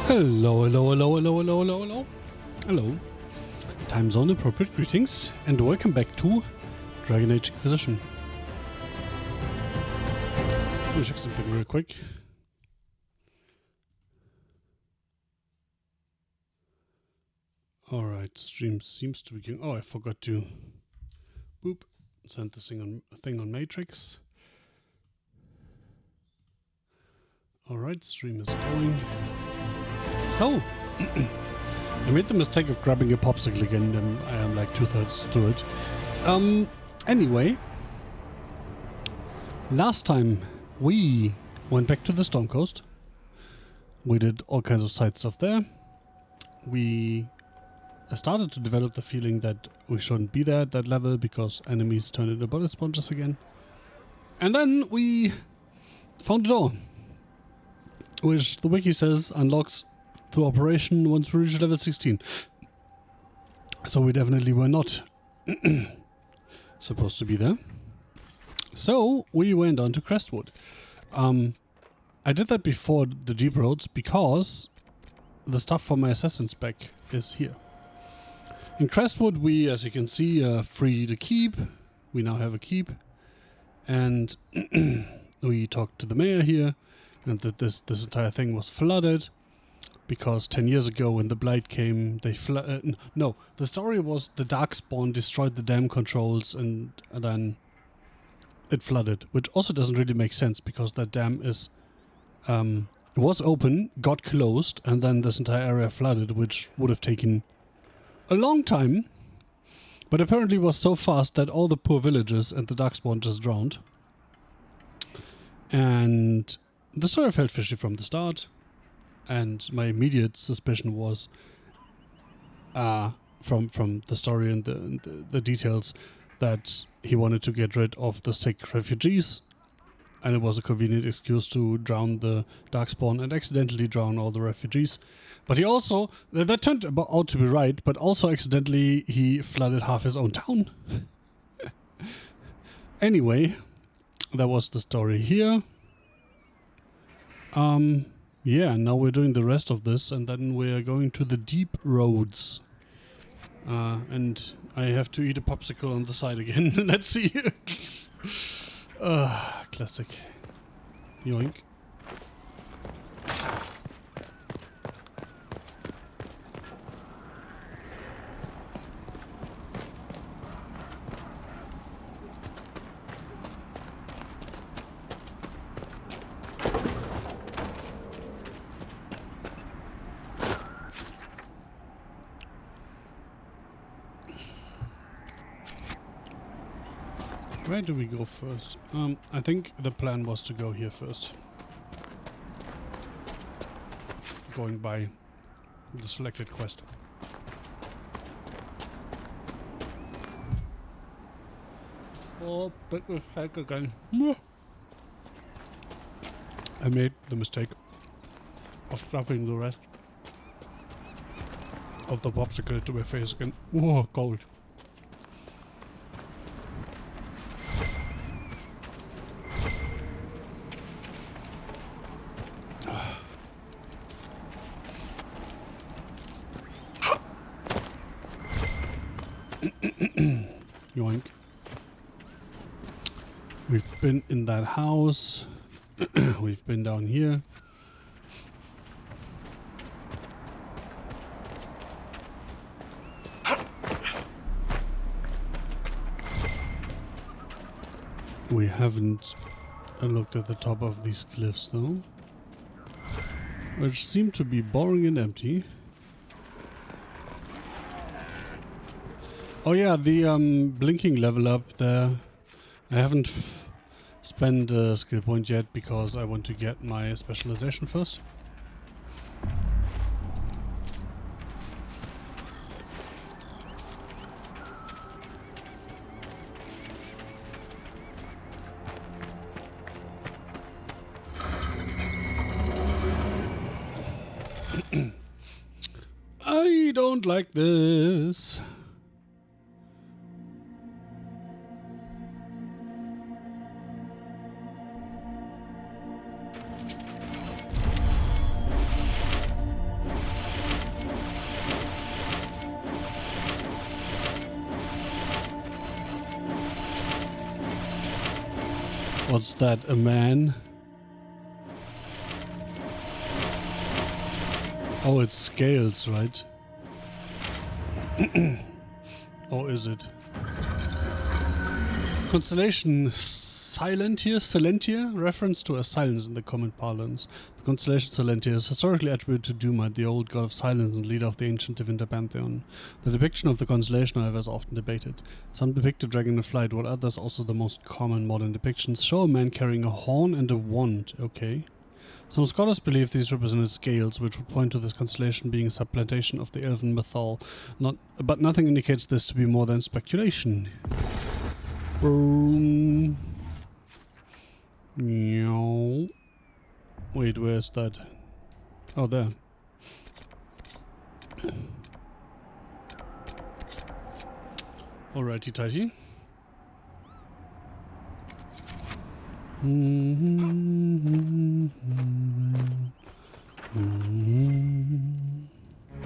Hello, hello, hello, hello, hello, hello, hello. Hello. Time zone appropriate greetings and welcome back to Dragon Age Inquisition. Let me check something real quick. Alright, stream seems to be going. Oh, I forgot to send this thing on Matrix. Alright, stream is going. So, I made the mistake of grabbing a popsicle again, and I am like 2/3 through it. Anyway, last time we went back to the Storm Coast. We did all kinds of side stuff there. I started to develop the feeling that we shouldn't be there at that level because enemies turn into bullet sponges again. And then we found a door, which the wiki says unlocks through operation once we reach level 16. So we definitely were not supposed to be there. So we went on to Crestwood. I did that before the Deep Roads because the stuff for my assassin spec is here. In Crestwood we, as you can see, are free to keep. We now have a keep. And we talked to the mayor here, and that this entire thing was flooded because 10 years ago when the Blight came, they no, the story was the Darkspawn destroyed the dam controls and then it flooded, which also doesn't really make sense because that dam is was open, got closed, and then this entire area flooded, which would have taken a long time, but apparently was so fast that all the poor villagers and the Darkspawn just drowned. And the story felt fishy from the start, and my immediate suspicion was, from the story and the details, that he wanted to get rid of the sick refugees, and it was a convenient excuse to drown the Darkspawn and accidentally drown all the refugees. But he also, that turned out to be right, but also accidentally he flooded half his own town. Anyway, that was the story here. Yeah, now we're doing the rest of this, and then we're going to the Deep Roads. And I have to eat a popsicle on the side again. Let's see. Classic. Yoink. Where do we go first? I think the plan was to go here first. Going by the selected quest. Oh, big mistake again. I made the mistake of stuffing the rest of the popsicle to my face again. Whoa, cold. Yoink. We've been in that house. We've been down here. We haven't looked at the top of these cliffs though, which seem to be boring and empty. Oh yeah, the blinking level up there. I haven't spent a skill point yet because I want to get my specialization first. I don't like this. What's that? A man? Oh, it's scales, right? Or is it? Constellation Silentia, reference to a silence in the common parlance. The constellation Silentia is historically attributed to Duma, the old god of silence and leader of the ancient Divinter pantheon. The depiction of the constellation, however, is often debated. Some depict a dragon in flight, while others, also the most common modern depictions, show a man carrying a horn and a wand. Okay. Some scholars believe these represented scales, which would point to this constellation being a supplantation of the elven mythol. But nothing indicates this to be more than speculation. Meow. Wait, where's that? Oh, there. Alrighty, tighty.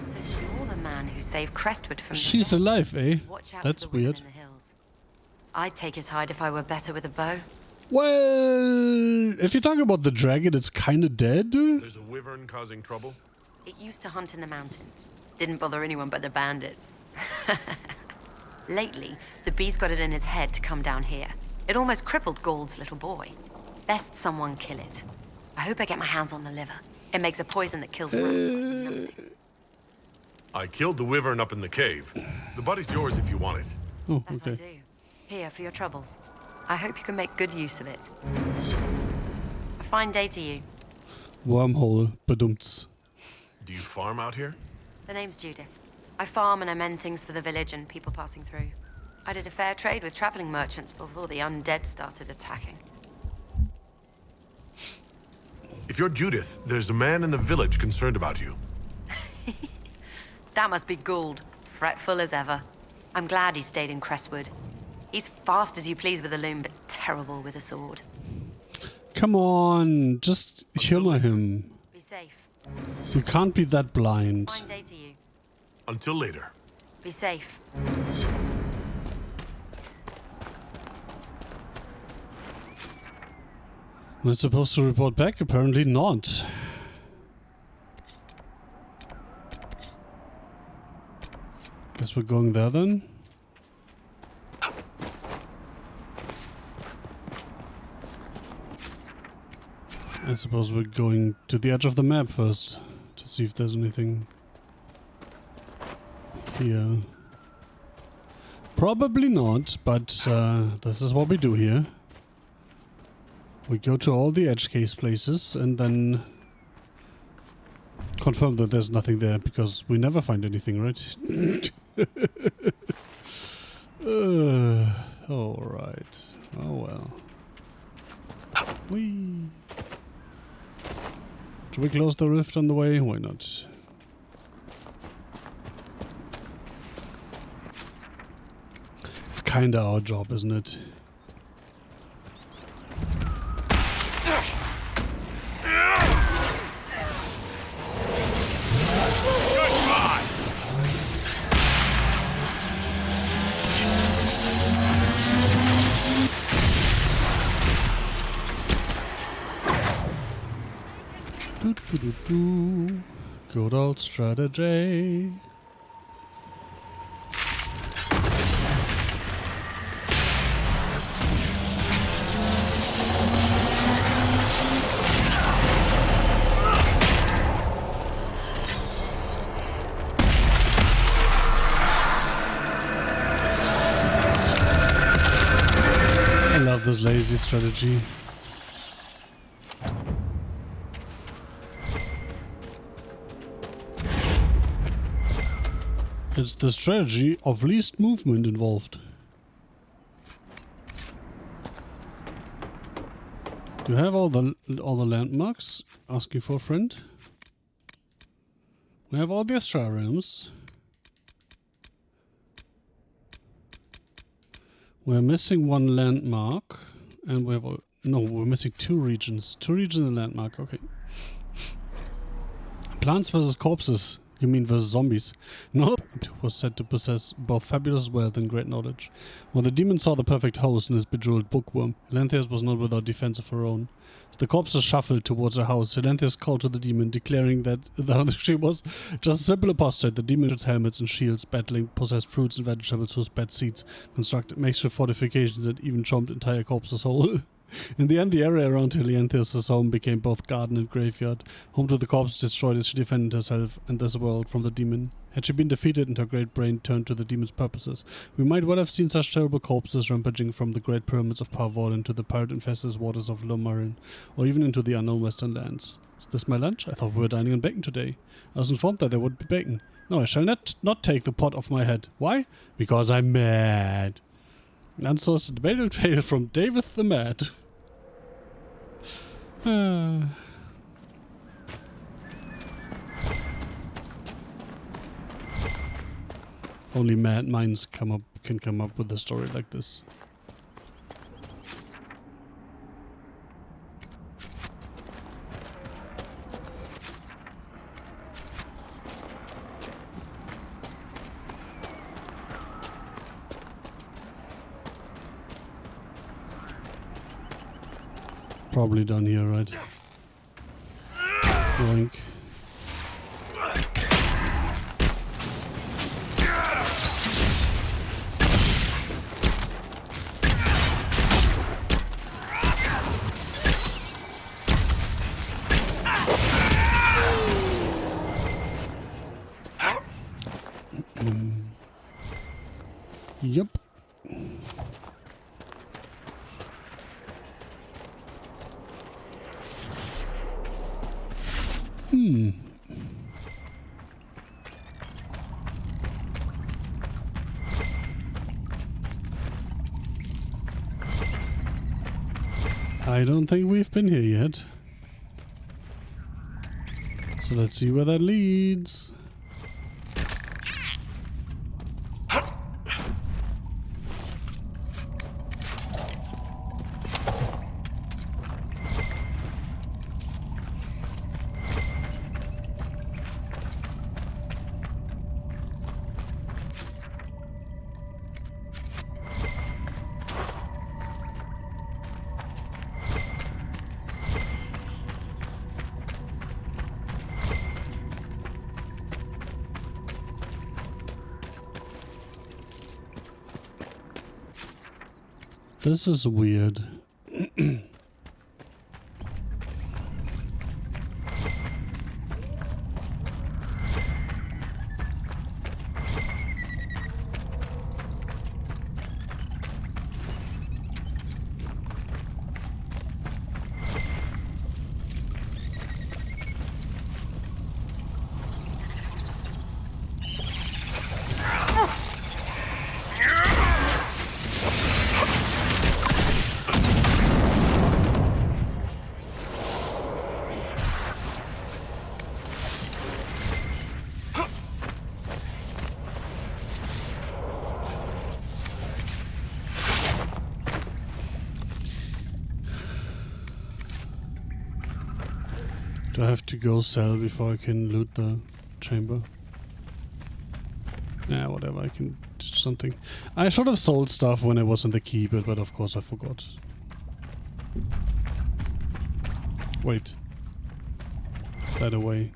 So you're the man who saved Crestwood from She's alive, eh? Watch out That's for the women weird. in the hills. I'd take his hide if I were better with a bow. Well, if you talk about the dragon, it's kind of dead. There's a wyvern causing trouble. It used to hunt in the mountains. Didn't bother anyone but the bandits. Lately, the beast got it in his head to come down here. It almost crippled Gauld's little boy. Best someone kill it. I hope I get my hands on the liver. It makes a poison that kills rats like nothing. I killed the wyvern up in the cave. The body's yours if you want it. Oh, As I okay. do. Here, for your troubles. I hope you can make good use of it. A fine day to you. Wormhole, badumts. Do you farm out here? The name's Judith. I farm and I mend things for the village and people passing through. I did a fair trade with traveling merchants before the undead started attacking. If you're Judith, there's a man in the village concerned about you. That must be Gould, fretful as ever. I'm glad he stayed in Crestwood. He's fast as you please with a loom, but terrible with a sword. Come on, just humor him. Be safe. You can't be that blind. Fine day to you. Until later. Be safe. We're supposed to report back? Apparently not. Guess we're going there then. I suppose we're going to the edge of the map first to see if there's anything here. Probably not, but this is what we do here. We go to all the edge case places and then confirm that there's nothing there because we never find anything, right? Alright. Oh well. Whee! Should we close the rift on the way? Why not? It's kinda our job, isn't it? Good old strategy. I love this lazy strategy. It's the strategy of least movement involved. Do you have all the landmarks? Asking for a friend. We have all the astrariums. We're missing one landmark, and we have no. We're missing two regions. Two regions and landmark. Okay. Plants versus corpses. You mean versus zombies? No, it was said to possess both fabulous wealth and great knowledge. When the demon saw the perfect host in his bejeweled bookworm, Elanthias was not without defense of her own. As the corpses shuffled towards her house, Elanthias called to the demon, declaring that though she was just a simple apostate, the demon with helmets and shields, battling possessed fruits and vegetables whose bad seeds, constructed makeshift fortifications and even chomped entire corpses whole. In the end, the area around Helianthius' home became both garden and graveyard, home to the corpses destroyed as she defended herself and this world from the demon. Had she been defeated and her great brain turned to the demon's purposes, we might well have seen such terrible corpses rampaging from the great pyramids of Parvol into the pirate-infested waters of Lomarin, or even into the unknown western lands. Is this my lunch? I thought we were dining on bacon today. I was informed that there would be bacon. No, I shall not take the pot off my head. Why? Because I'm mad. And so is the debatable tale from David the Mad. Only mad minds can come up with a story like this. Probably down here, right? Yoink. Yep. I don't think we've been here yet. So let's see where that leads. This is weird. Do I have to go sell before I can loot the chamber? Nah, whatever, I can do something. I should have sold stuff when I was in the keep, but of course I forgot. Wait. That away.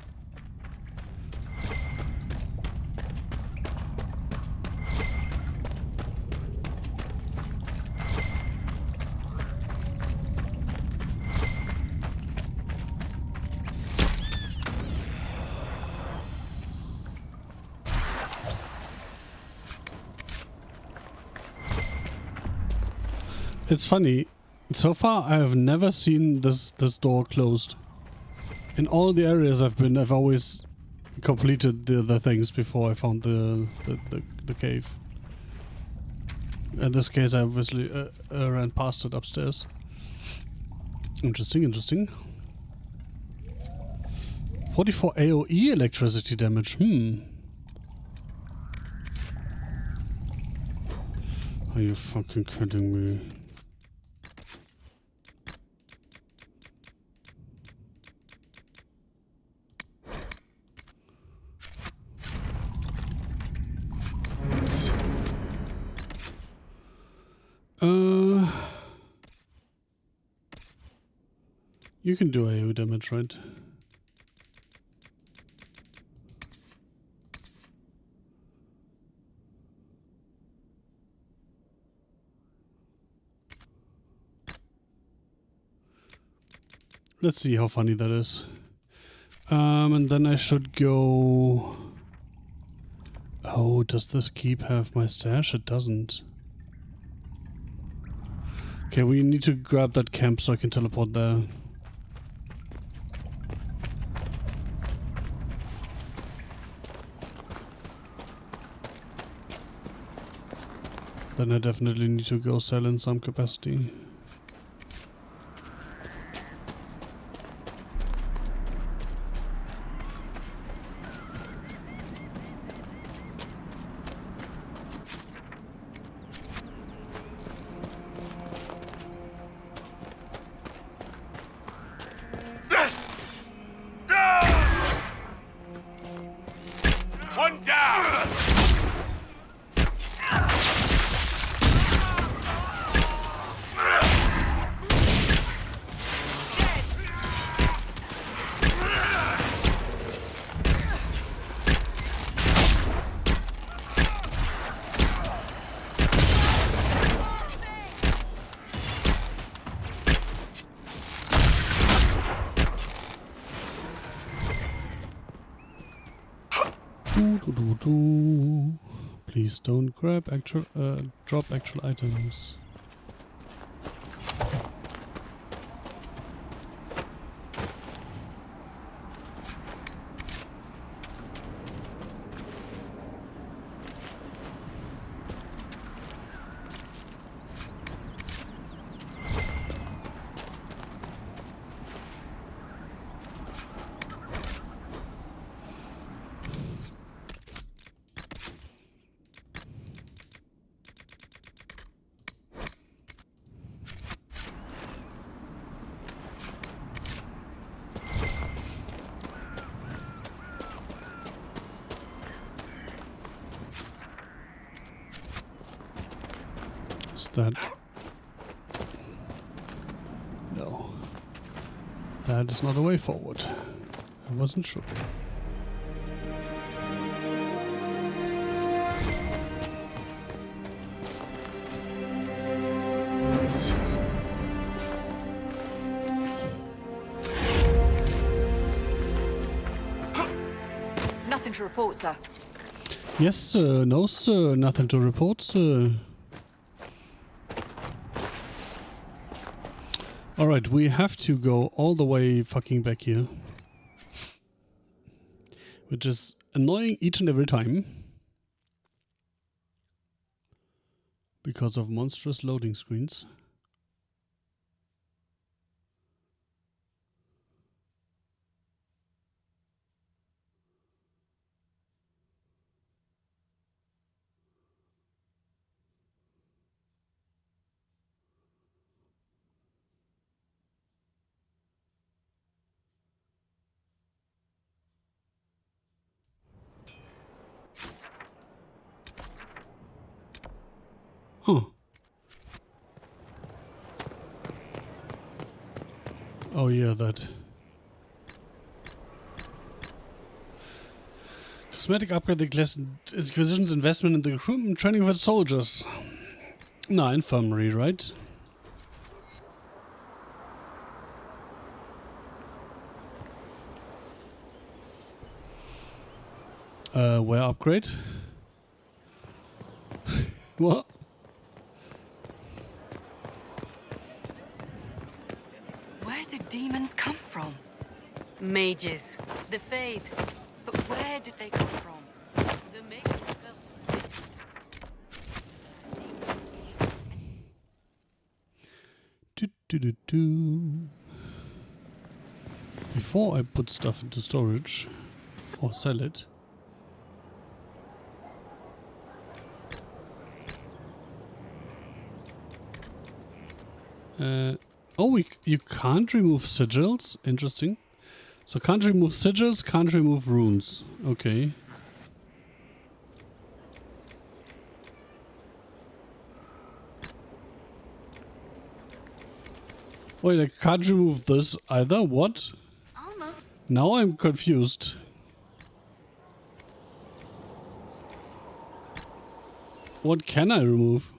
It's funny, so far I have never seen this door closed. In all the areas I've been, I've always completed the things before I found the cave. In this case I obviously ran past it upstairs. Interesting, interesting. 44 AoE electricity damage, Are you fucking kidding me? You can do AoE damage, right? Let's see how funny that is. And then I should go... Oh, does this keep have my stash? It doesn't. Okay, we need to grab that camp so I can teleport there. Then I definitely need to go sell in some capacity. One down! Please don't grab actual, drop actual items. That no, that is not a way forward. I wasn't sure. Nothing to report, sir. Yes, sir. No, sir. Nothing to report, sir. Alright, we have to go all the way fucking back here. Which is annoying each and every time. Because of monstrous loading screens. Huh. Oh yeah, that. Cosmetic upgrade the class Inquisition's investment in the recruitment and training of its soldiers. No, infirmary, right? Where upgrade? What? Where did demons come from? Mages. The Faith. But where did they come from? The mages felt... Before I put stuff into storage or sell it, oh, you can't remove sigils. Interesting. So can't remove sigils, can't remove runes. Okay. Wait, I can't remove this either? What? Almost. Now I'm confused. What can I remove?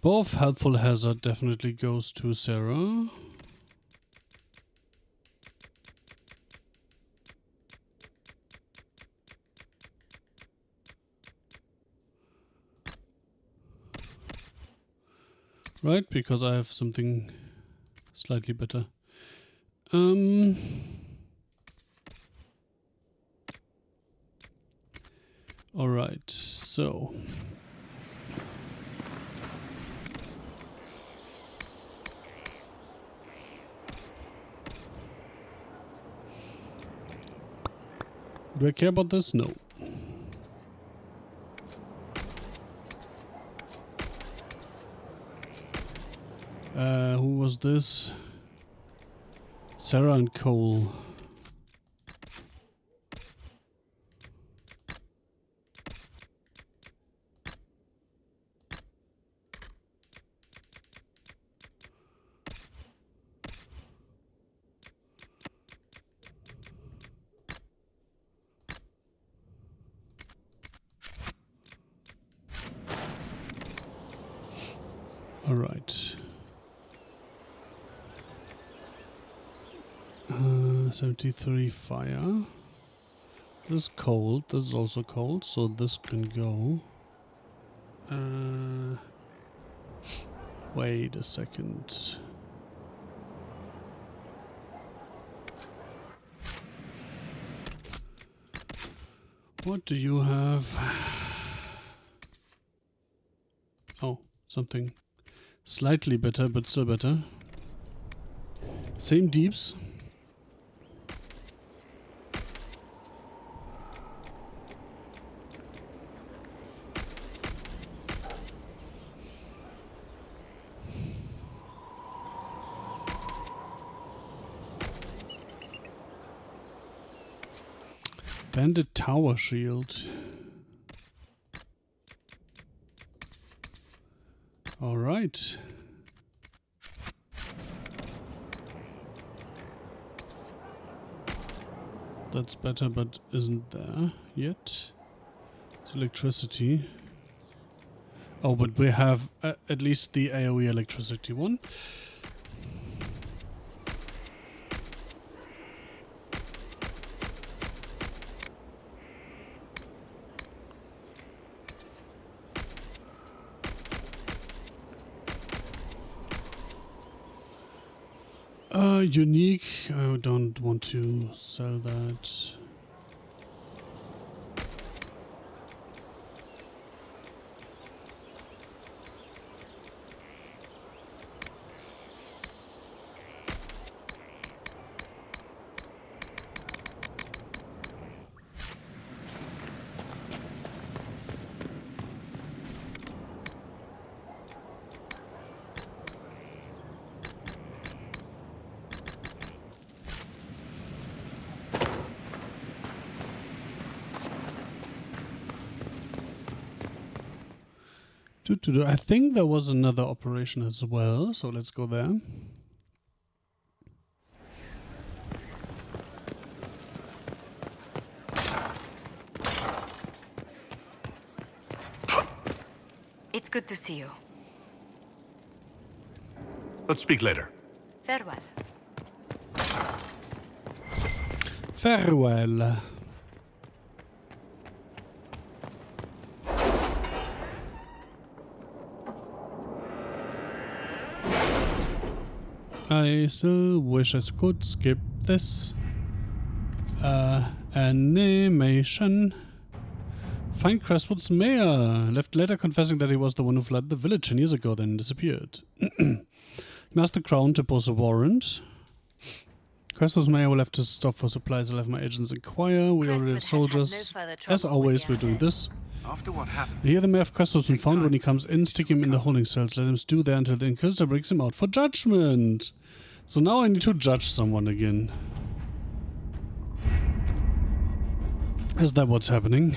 Both helpful hazard definitely goes to Sarah. Right, because I have something slightly better. All right, so do I care about this? No. Who was this? Sarah and Cole. All right. 73 fire. This is cold. This is also cold, so this can go. Wait a second. What do you have? Oh, something slightly better, but still better. Same deeps. Bandit tower shield. All right. That's better, but isn't there yet. It's electricity. Oh, but we have at least the AoE electricity one. Unique. I don't want to sell that. I think there was another operation as well, so let's go there. It's good to see you. Let's speak later. Farewell. Farewell. I still wish I could skip this animation. Find Crestwood's mayor. Left letter confessing that he was the one who fled the village 10 years ago, then disappeared. He asked the crown to post a warrant. Crestwood's mayor will have to stop for supplies. I'll have my agents inquire. We already have soldiers. As always, we're doing this. After what happened? Here the mayor of Crestwood's been found. When he comes in, stick him in the holding cells. Let him stew there until the Inquisitor brings him out for judgment. So now I need to judge someone again. Is that what's happening?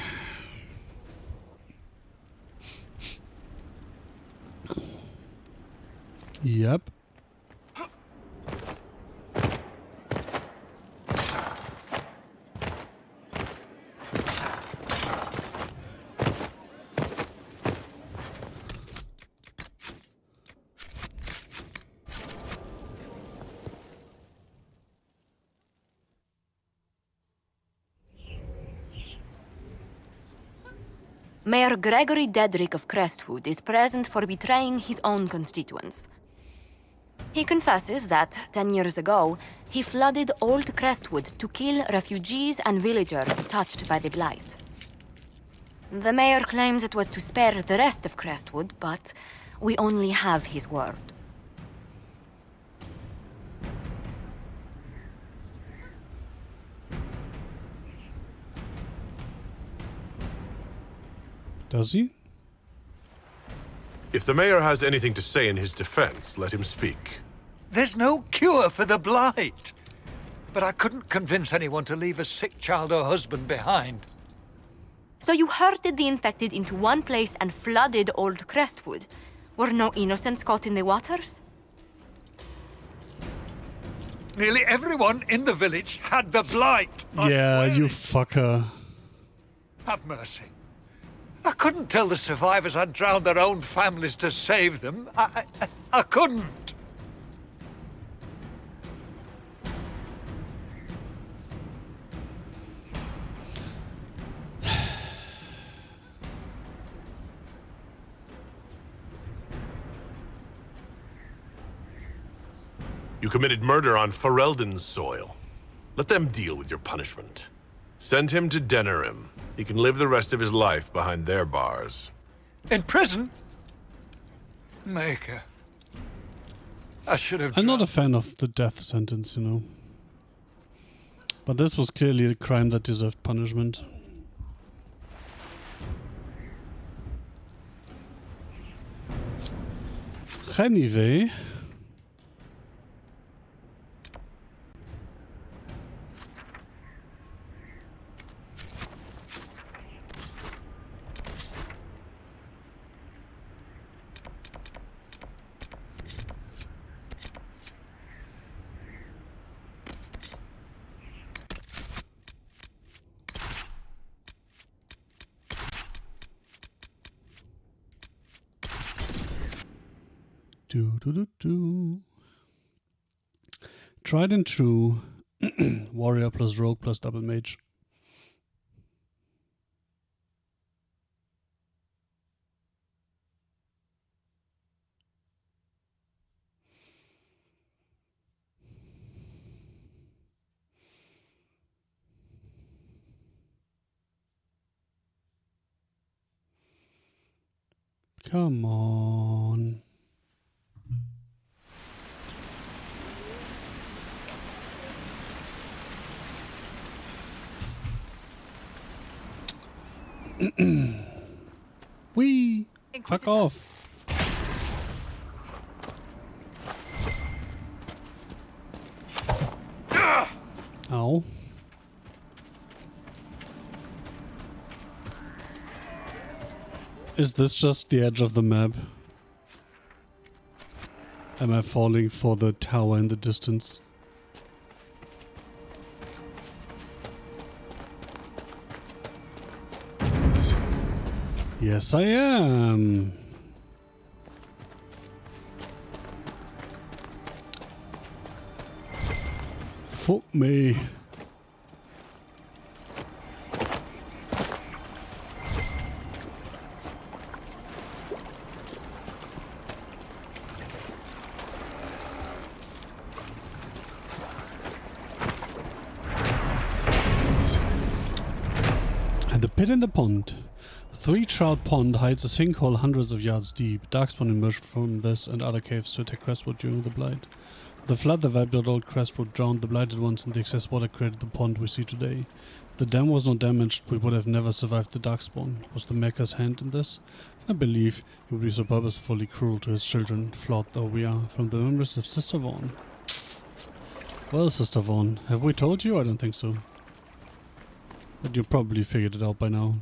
Yep. Mayor Gregory Dedrick of Crestwood is present for betraying his own constituents. He confesses that, 10 years ago, he flooded Old Crestwood to kill refugees and villagers touched by the Blight. The mayor claims it was to spare the rest of Crestwood, but we only have his word. Does he? If the mayor has anything to say in his defense, let him speak. There's no cure for the Blight. But I couldn't convince anyone to leave a sick child or husband behind. So you herded the infected into one place and flooded Old Crestwood. Were no innocents caught in the waters? Nearly everyone in the village had the Blight. I Yeah, swear you it. fucker. Have mercy. I couldn't tell the survivors I'd drowned their own families to save them. I couldn't. You committed murder on Ferelden's soil. Let them deal with your punishment. Send him to Denerim. He can live the rest of his life behind their bars. In prison? Maker. I should have I'm not a drowned. fan of the death sentence, you know. But this was clearly a crime that deserved punishment. Anyway. Do. Tried and true. Warrior plus rogue plus double mage. Come on. Wee! Fuck off! Ow. Is this just the edge of the map? Am I falling for the tower in the distance? Yes, I am. Fuck me. And the pit in the pond. Three Trout Pond hides a sinkhole hundreds of yards deep. Darkspawn emerged from this and other caves to attack Crestwood during the Blight. The flood that wiped out old Crestwood drowned the blighted ones, and the excess water created the pond we see today. If the dam was not damaged, we would have never survived the darkspawn. Was the Maker's hand in this? I believe he would be so purposefully cruel to his children, flawed though we are, from the memories of Sister Vaughn. Well, Sister Vaughn, have we told you? I don't think so. But you probably figured it out by now.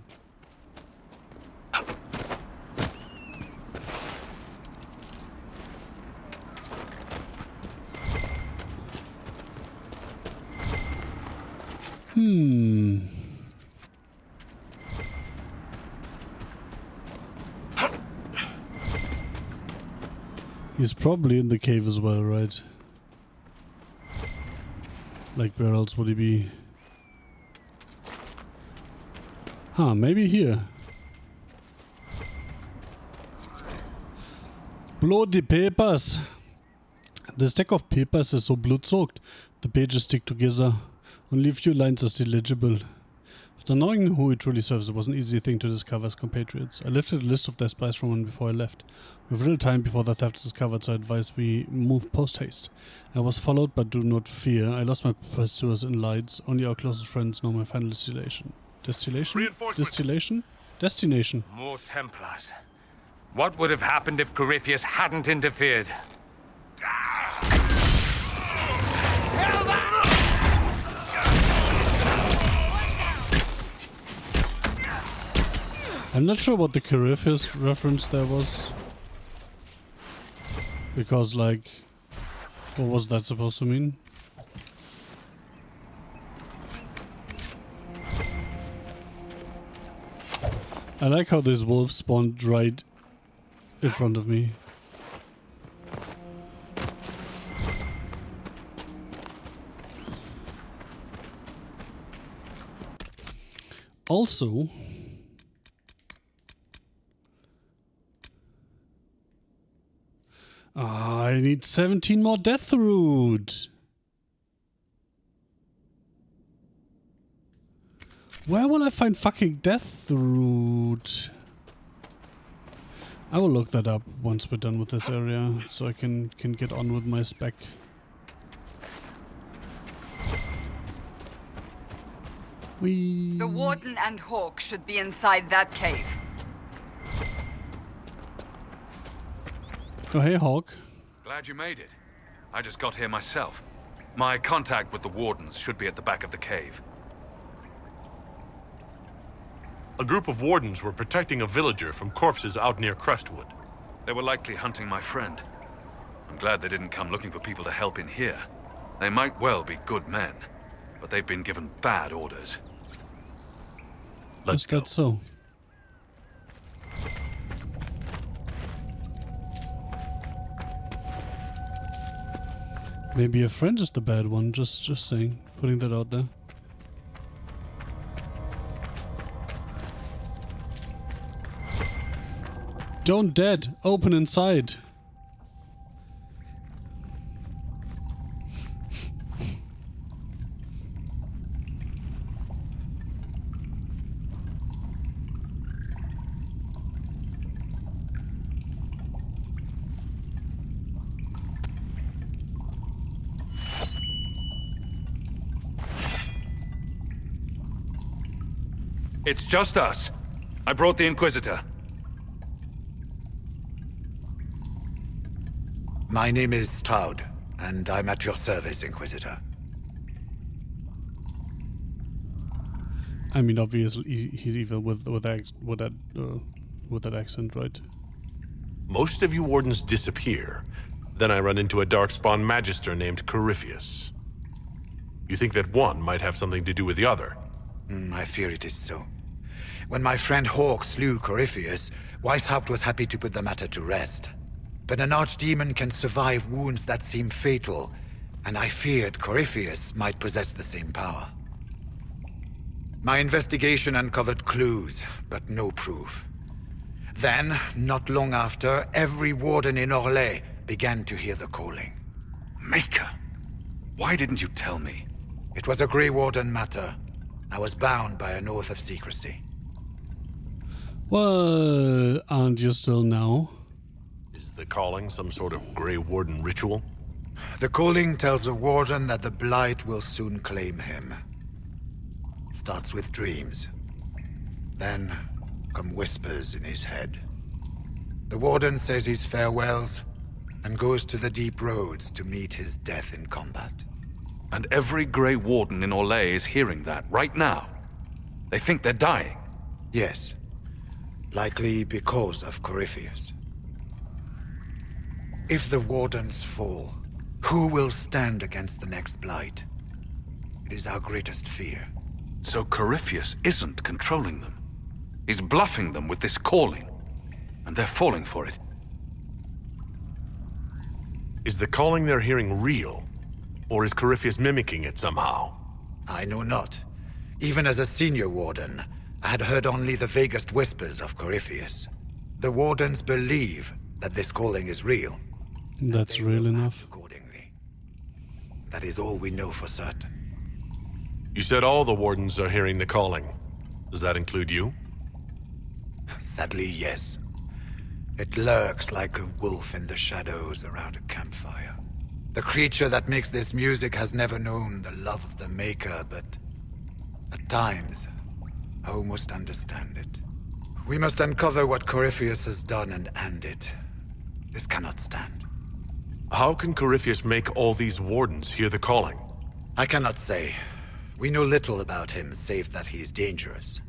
He's probably in the cave as well, right? Like, where else would he be? Huh, maybe here. Bloody papers! The stack of papers is so blood-soaked. The pages stick together. Only a few lines are still legible. After knowing who he truly serves, it was an easy thing to discover as compatriots. I lifted a list of their spies from him before I left. We have little time before the theft is discovered, so I advise we move post-haste. I was followed, but do not fear. I lost my pursuers in lights. Only our closest friends know my final destination. Destination? More Templars. What would have happened if Corypheus hadn't interfered? I'm not sure what the Corypheus reference there was. Because, like, what was that supposed to mean? I like how this wolf spawned right in front of me. Also, I need 17 more death root. Where will I find fucking death root? I will look that up once we're done with this area, so I can get on with my spec. Whee. The Warden and Hawk should be inside that cave. Oh, hey, Hawk. Glad you made it. I just got here myself. My contact with the Wardens should be at the back of the cave. A group of wardens were protecting a villager from corpses out near Crestwood. They were likely hunting my friend. I'm glad they didn't come looking for people to help in here. They might well be good men, but they've been given bad orders. Let's go. Is that so? Maybe a friend is the bad one, just saying. Putting that out there. Don't dead! Open inside! It's just us. I brought the Inquisitor. My name is Taud, and I'm at your service, Inquisitor. I mean, obviously he's evil with that accent, right? Most of you wardens disappear. Then I run into a darkspawn magister named Corypheus. You think that one might have something to do with the other? I fear it is so. When my friend Hawk slew Corypheus, Weishaupt was happy to put the matter to rest. But an archdemon can survive wounds that seem fatal, and I feared Corypheus might possess the same power. My investigation uncovered clues, but no proof. Then, not long after, every warden in Orlais began to hear the calling. Maker? Why didn't you tell me? It was a Grey Warden matter. I was bound by an oath of secrecy. Well, aren't you still now? Is the calling some sort of Grey Warden ritual? The calling tells a warden that the Blight will soon claim him. Starts with dreams. Then come whispers in his head. The warden says his farewells and goes to the deep roads to meet his death in combat. And every Grey Warden in Orlais is hearing that right now. They think they're dying. Yes. Likely because of Corypheus. If the Wardens fall, who will stand against the next Blight? It is our greatest fear. So Corypheus isn't controlling them. He's bluffing them with this calling. And they're falling for it. Is the calling they're hearing real? Or is Corypheus mimicking it somehow? I know not. Even as a senior Warden, I had heard only the vaguest whispers of Corypheus. The Wardens believe that this calling is real. That's real enough. Accordingly. That is all we know for certain. You said all the Wardens are hearing the calling. Does that include you? Sadly, yes. It lurks like a wolf in the shadows around a campfire. The creature that makes this music has never known the love of the Maker, but at times, I almost understand it. We must uncover what Corypheus has done and end it. This cannot stand. How can Corypheus make all these Wardens hear the calling? I cannot say. We know little about him, save that he is dangerous.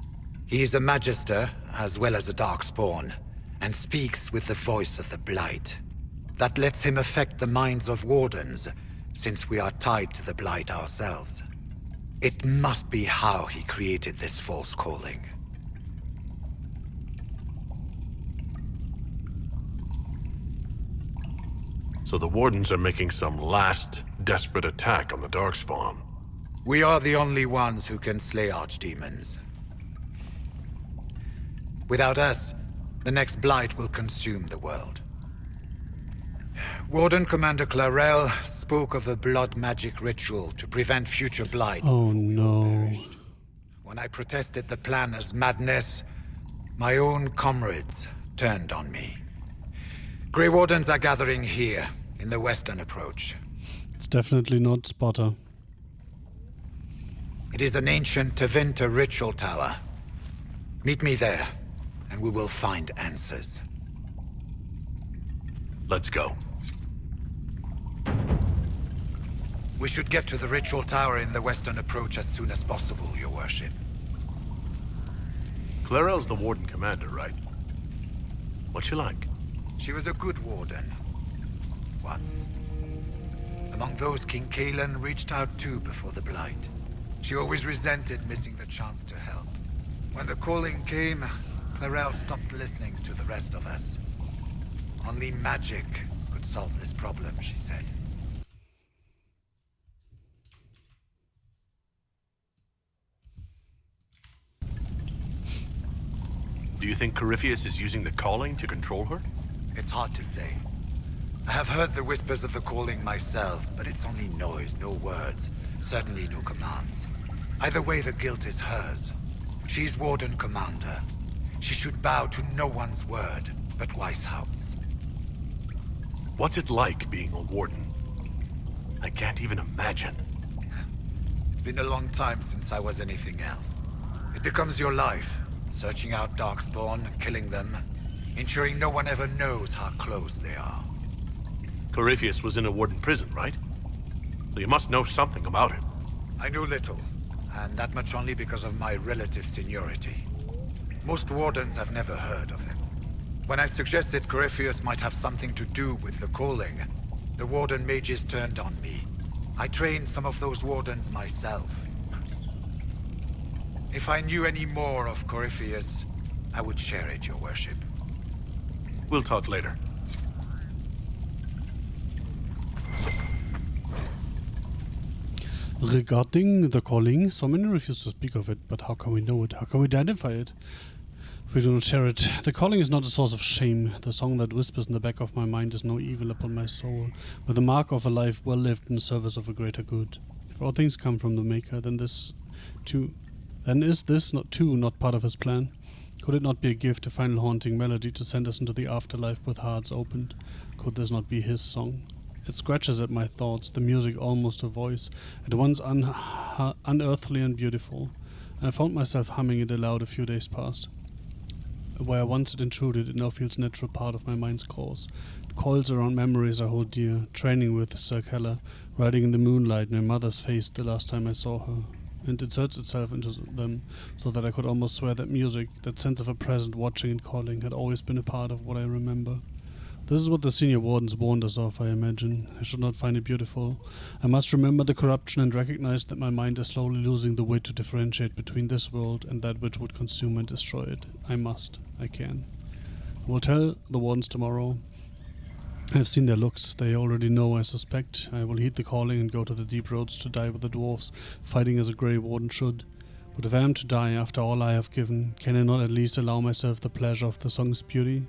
He is a Magister, as well as a Darkspawn, and speaks with the voice of the Blight. That lets him affect the minds of Wardens, since we are tied to the Blight ourselves. It must be how he created this false calling. So the Wardens are making some last, desperate attack on the Darkspawn. We are the only ones who can slay archdemons. Without us, the next Blight will consume the world. Warden Commander Clarel spoke of a blood magic ritual to prevent future blights. Oh no. When I protested the plan as madness, my own comrades turned on me. Grey Wardens are gathering here, in the western approach. It's definitely not Spotter. It is an ancient Tevinter ritual tower. Meet me there, and we will find answers. Let's go. We should get to the ritual tower in the western approach as soon as possible, Your Worship. Clarel's the Warden Commander, right? What's she like? She was a good warden. Once. Among those King Kalen reached out to before the Blight. She always resented missing the chance to help. When the calling came, Clarel stopped listening to the rest of us. Only magic could solve this problem, she said. Do you think Corypheus is using the calling to control her? It's hard to say. I have heard the whispers of the calling myself, but it's only noise, no words. Certainly no commands. Either way, the guilt is hers. She's Warden Commander. She should bow to no one's word, but Weishaupt's. What's it like being a Warden? I can't even imagine. It's been a long time since I was anything else. It becomes your life, searching out Darkspawn, killing them, ensuring no one ever knows how close they are. Corypheus was in a Warden prison, right? So you must know something about him. I know little, and that much only because of my relative seniority. Most Wardens have never heard of him. When I suggested Corypheus might have something to do with the calling, the Warden mages turned on me. I trained some of those Wardens myself. If I knew any more of Corypheus, I would share it, Your Worship. We'll talk later. Regarding the calling, so many refuse to speak of it, but how can we know it? How can we identify it? If we do not share it. The calling is not a source of shame. The song that whispers in the back of my mind is no evil upon my soul, but the mark of a life well lived in the service of a greater good. If all things come from the Maker, then is this not part of his plan? Could it not be a gift, a final haunting melody to send us into the afterlife with hearts opened? Could this not be his song? It scratches at my thoughts, the music almost a voice, at once unearthly and beautiful. I found myself humming it aloud a few days past. Where once it intruded, it now feels a natural part of my mind's course. It coils around memories I hold dear, training with Sir Keller, riding in the moonlight, my mother's face the last time I saw her. And inserts itself into them, so that I could almost swear that music, that sense of a present watching and calling, had always been a part of what I remember. This is what the senior wardens warned us of, I imagine. I should not find it beautiful. I must remember the corruption and recognize that my mind is slowly losing the wit to differentiate between this world and that which would consume and destroy it. I must. I can. I will tell the wardens tomorrow. I have seen their looks. They already know, I suspect. I will heed the calling and go to the deep roads to die with the dwarfs, fighting as a grey warden should. But if I am to die after all I have given, can I not at least allow myself the pleasure of the song's beauty?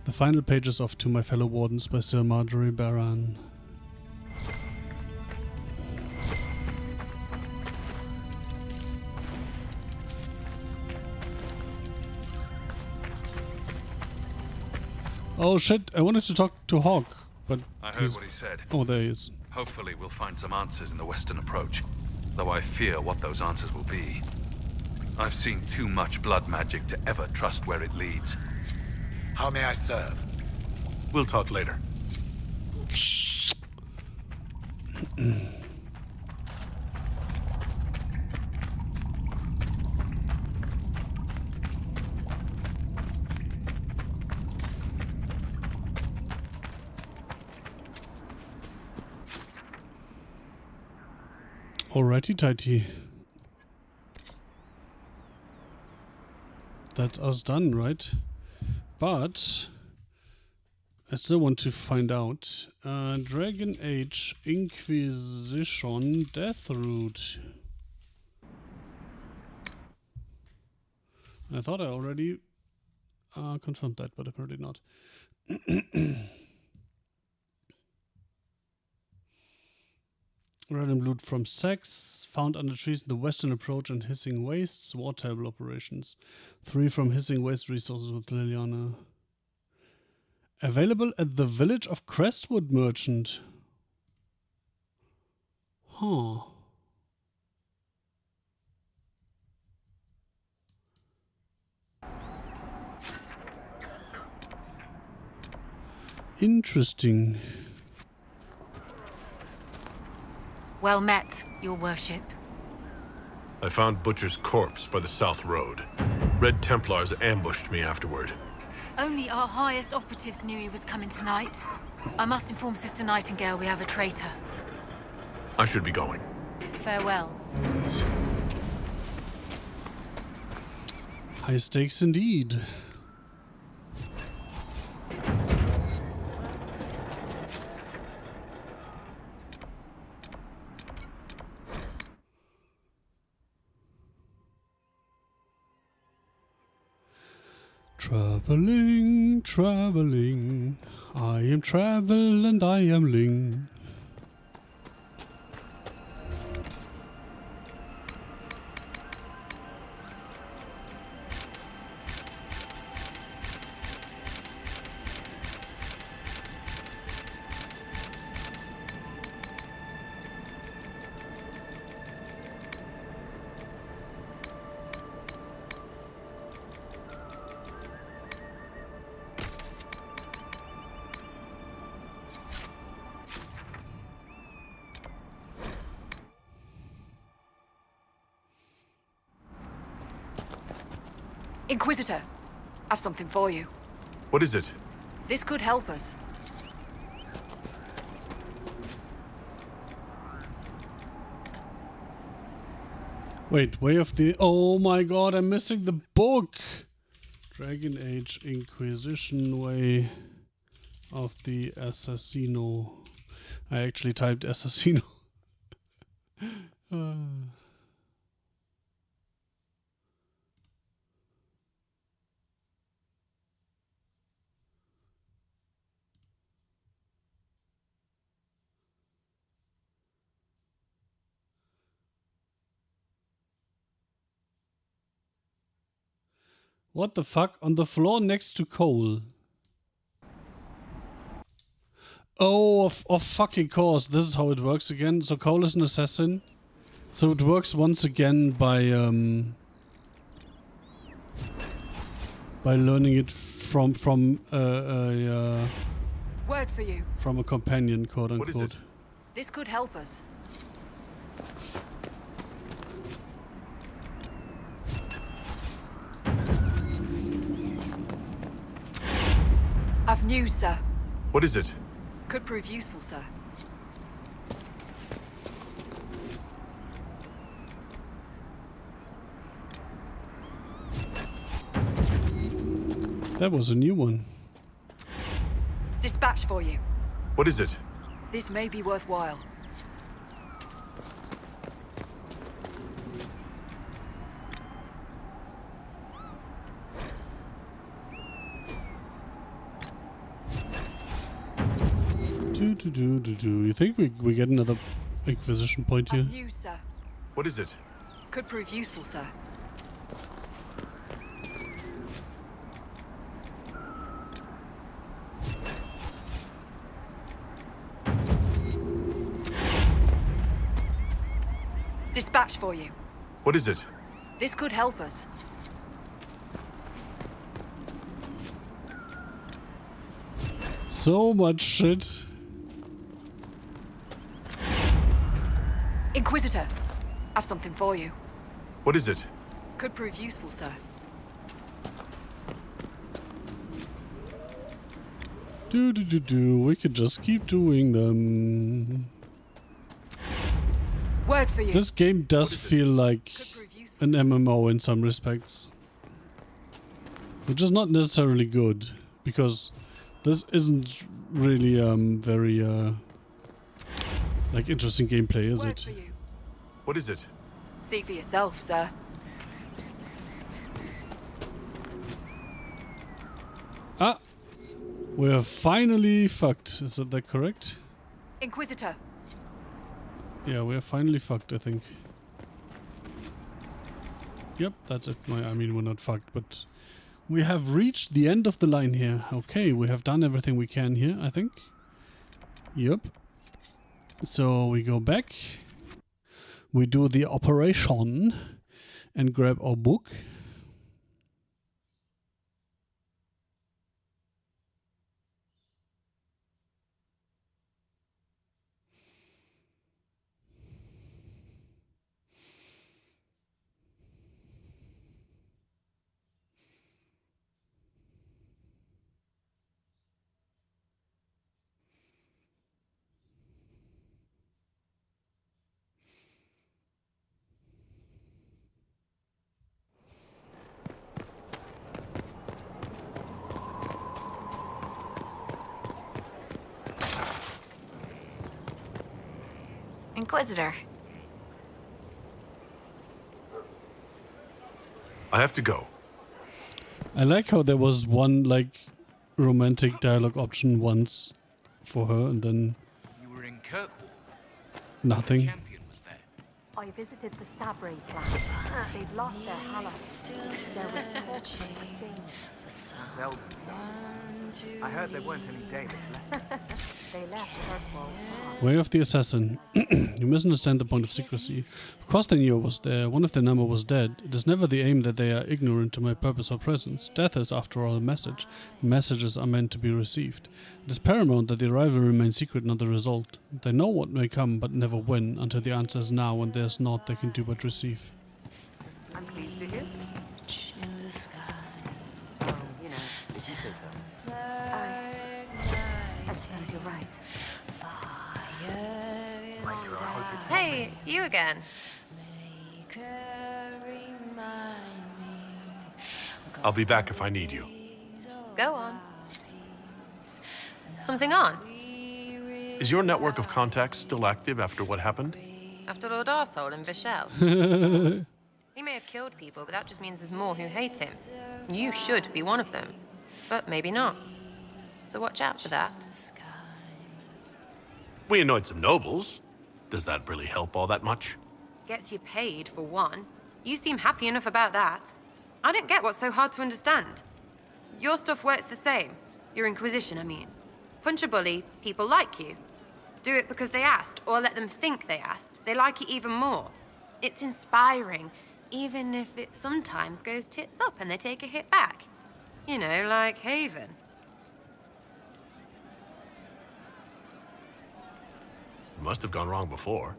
The final pages of To My Fellow Wardens by Sir Marjorie Baran. Oh shit, I wanted to talk to Hawk, but I heard what he said. Oh, there he is. Hopefully we'll find some answers in the western approach, though I fear what those answers will be. I've seen too much blood magic to ever trust where it leads. How may I serve? We'll talk later. Alrighty, tighty. That's us done, right? But I still want to find out. Dragon Age Inquisition Death Route. I thought I already confirmed that, but apparently not. Random loot from Sex, found under trees in the western approach and Hissing Wastes, war table operations. 3 from Hissing Waste resources with Liliana. Available at the village of Crestwood Merchant. Huh. Interesting. Well met, your worship. I found Butcher's corpse by the South Road. Red Templars ambushed me afterward. Only our highest operatives knew he was coming tonight. I must inform Sister Nightingale we have a traitor. I should be going. Farewell. High stakes indeed. Traveling, traveling, I am travel and I am ling. Inquisitor, I've something for you. What is it? This could help us. Wait, Way of the... Oh my god, I'm missing the book! Dragon Age Inquisition Way of the Assassino. I actually typed Assassino. What the fuck? On the floor next to Cole. Oh, of fucking course. This is how it works again. So Cole is an assassin. So it works once again by learning it from Word for you. from a companion, quote What is unquote. it? This could help us. I've news, sir. What is it? Could prove useful, sir. That was a new one. Dispatch for you. What is it? This may be worthwhile. You think we get another Inquisition point here? I've news, sir. What is it? Could prove useful, sir. Dispatch for you. What is it? This could help us. So much shit. Inquisitor, I've something for you. What is it? Could prove useful, sir. We could just keep doing them. Word for you. This game does feel like Could prove useful. an MMO in some respects. Which is not necessarily good, because this isn't really very like interesting gameplay, is Word it? for you. What is it? See for yourself, sir. Ah! We're finally fucked. Is that correct? Inquisitor, Yeah, we're finally fucked, I think. Yep, that's it. I mean, we're not fucked, but we have reached the end of the line here. Okay, we have done everything we can here, I think. Yep. So we go back. We do the operation and grab our book. Inquisitor. I have to go. I like how there was one, like, romantic dialogue option once for her, and then You were in Kirkwall. nothing. Champion was there. I visited the Sabri plant. They've lost their hallow. There was talk of exchange. Well, I heard there weren't any Danes left. They left Kirkwall. Way of the Assassin. You misunderstand the point of secrecy. Of course they knew I was there. One of their number was dead. It is never the aim that they are ignorant to my purpose or presence. Death is, after all, a message. Messages are meant to be received. It is paramount that the arrival remain secret, not the result. They know what may come, but never when, until the answer is now, and there is naught they can do but receive. I'm pleased to hear. I suppose you're right. Hey, it's you again. I'll be back if I need you. Go on. Something on? Is your network of contacts still active after what happened? After Lord Arsehole and Vishal. He may have killed people, but that just means there's more who hate him. You should be one of them. But maybe not. So watch out for that. We annoyed some nobles. Does that really help all that much? Gets you paid, for one. You seem happy enough about that. I don't get what's so hard to understand. Your stuff works the same. Your Inquisition, I mean. Punch a bully, people like you. Do it because they asked, or let them think they asked. They like it even more. It's inspiring, even if it sometimes goes tits up and they take a hit back. You know, like Haven. It must have gone wrong before.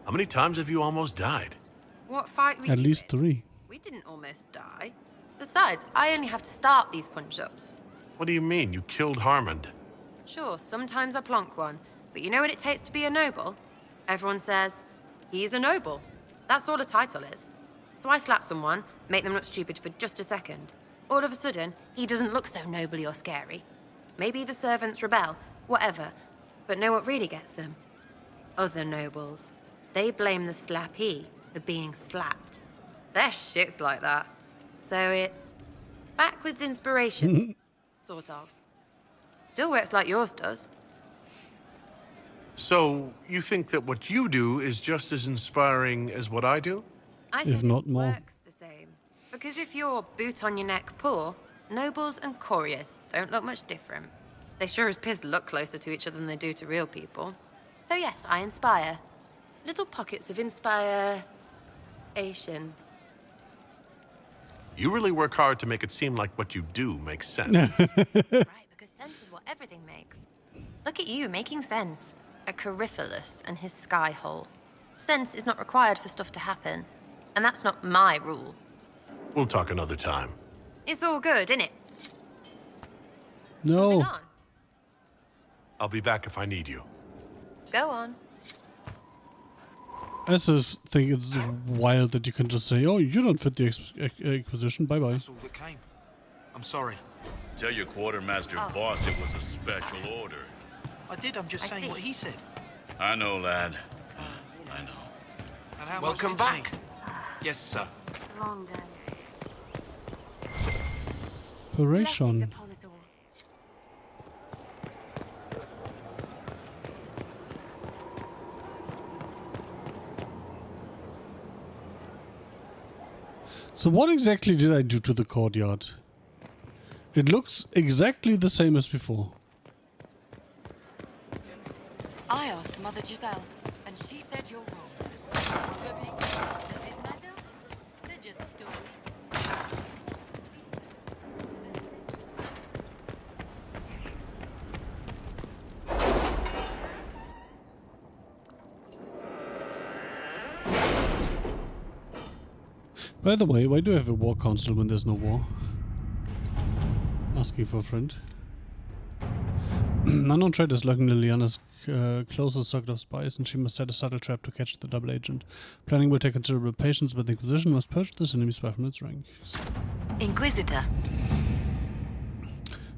How many times have you almost died? What fight we At you least in? 3. We didn't almost die. Besides, I only have to start these punch-ups. What do you mean? You killed Harmond. Sure, sometimes I plonk one, but you know what it takes to be a noble? Everyone says, he's a noble. That's all a title is. So I slap someone, make them look stupid for just a second. All of a sudden, he doesn't look so nobly or scary. Maybe the servants rebel, whatever. But know what really gets them? Other nobles. They blame the slappee for being slapped. Their shit's like that. So it's backwards inspiration, sort of. Still works like yours does. So, you think that what you do is just as inspiring as what I do? I If said not it more. works the same. Because if you're boot on your neck poor, nobles and couriers don't look much different. They sure as piss look closer to each other than they do to real people. So yes, I inspire. Little pockets of inspiration. You really work hard to make it seem like what you do makes sense. Right, because sense is what everything makes. Look at you, making sense. A Coryphilus and his sky hole. Sense is not required for stuff to happen. And that's not my rule. We'll talk another time. It's all good, innit? No. Something on? I'll be back if I need you. Go on. I just think it's wild that you can just say, oh, you don't fit the Inquisition, bye-bye. That's all that came. I'm sorry. Tell your quartermaster boss it was a special order. I did, I'm just saying what he said. I know, lad. I know. And how Welcome much did back. you need? Yes, sir. Long day. Operation. upon us all. So what exactly did I do to the courtyard? It looks exactly the same as before. I asked Mother Giselle, and she said you're wrong. Probably. Does it matter? They're just stories. By the way, why do I have a war council when there's no war? Asking for a friend. Unknown threat is lurking Liliana's closest circle of spies, and she must set a subtle trap to catch the double agent. Planning will take considerable patience, but the Inquisition must purge this enemy spy from its ranks. Inquisitor.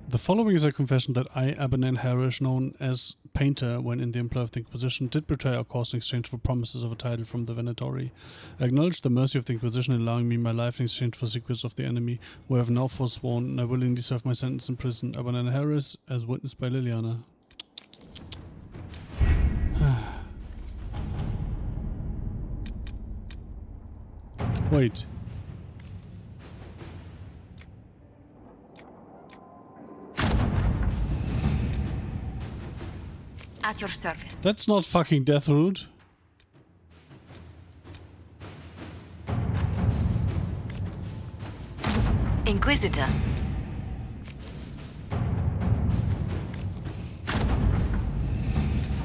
The following is a confession that I, Abanan Harish, known as Painter when in the employ of the Inquisition, did betray our cause in exchange for promises of a title from the Venatori. I acknowledge the mercy of the Inquisition in allowing me my life in exchange for secrets of the enemy, who I have now forsworn, and I willingly serve my sentence in prison. Abanan Harris, as witnessed by Liliana. Wait. At your service. That's not fucking Deathroot. Inquisitor.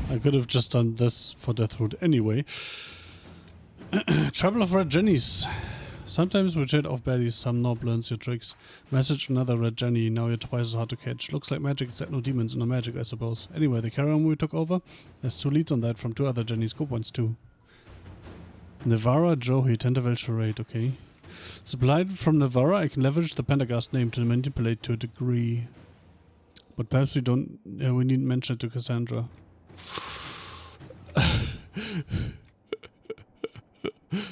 I could have just done this for Deathroot anyway. Trouble of Red Jennies. Sometimes we trade off baddies, some Nob learns your tricks. Message another Red Jenny, now you're twice as hard to catch. Looks like magic, except no demons and no magic, I suppose. Anyway, the caravan we took over, there's 2 leads on that from 2 other Jennies. Go points too. Navara Johi, Tentavel Charade, okay. Supplied from Navara, I can leverage the Pentagast name to manipulate to a degree. But perhaps we don't, we needn't mention it to Cassandra.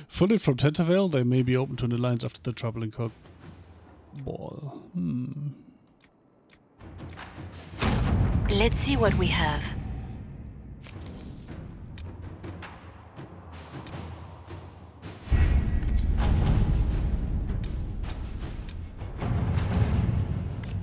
Fully from Tentavale, they may be open to an alliance after the trouble in Kirk Ball. Let's see what we have.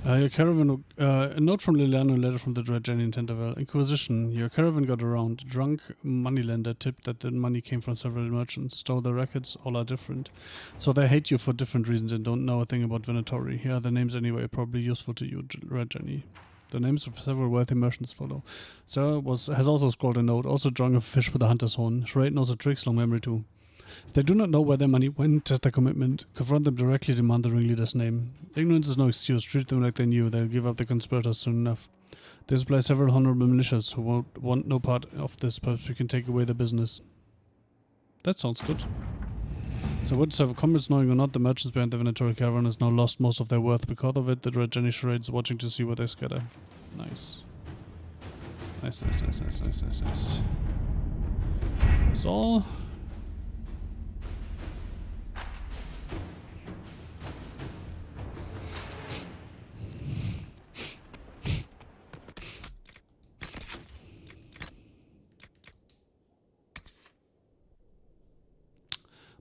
Your caravan, a note from Liliana, a letter from the Dread Jenny in Tenterville. Inquisition, your caravan got around. A drunk moneylender tipped that the money came from several merchants. Stole the records, all are different. So they hate you for different reasons and don't know a thing about Venatori. Here are the names anyway, probably useful to you, Red Jenny. The names of several wealthy merchants follow. Sarah has also scrawled a note, also drawing a fish with a hunter's horn. Charade knows the tricks, long memory too. If they do not know where their money went, test their commitment. Confront them directly, demand the ringleader's name. Ignorance is no excuse. Treat them like they knew. They'll give up the conspirators soon enough. They supply several honorable militias who won't want no part of this. Perhaps we can take away the business. That sounds good. So woods have comrades knowing or not, the merchants behind the Venatori caravan has now lost most of their worth because of it. The Dread Jenny Charade is watching to see where they scatter. Nice. Nice. That's all.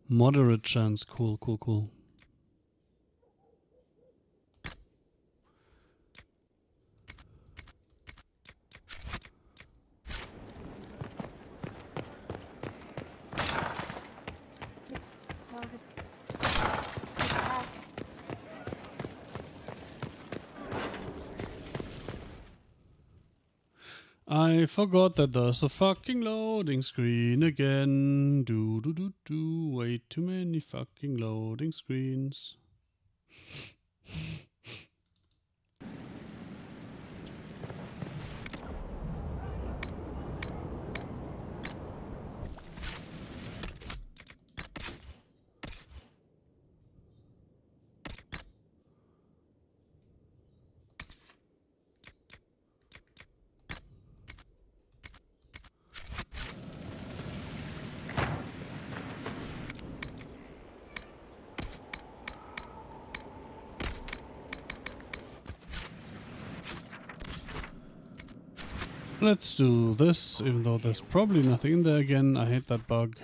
Moderate chance. Cool. I forgot that there's a fucking loading screen again. Way too many fucking loading screens. Let's do this, even though there's probably nothing in there again. I hate that bug.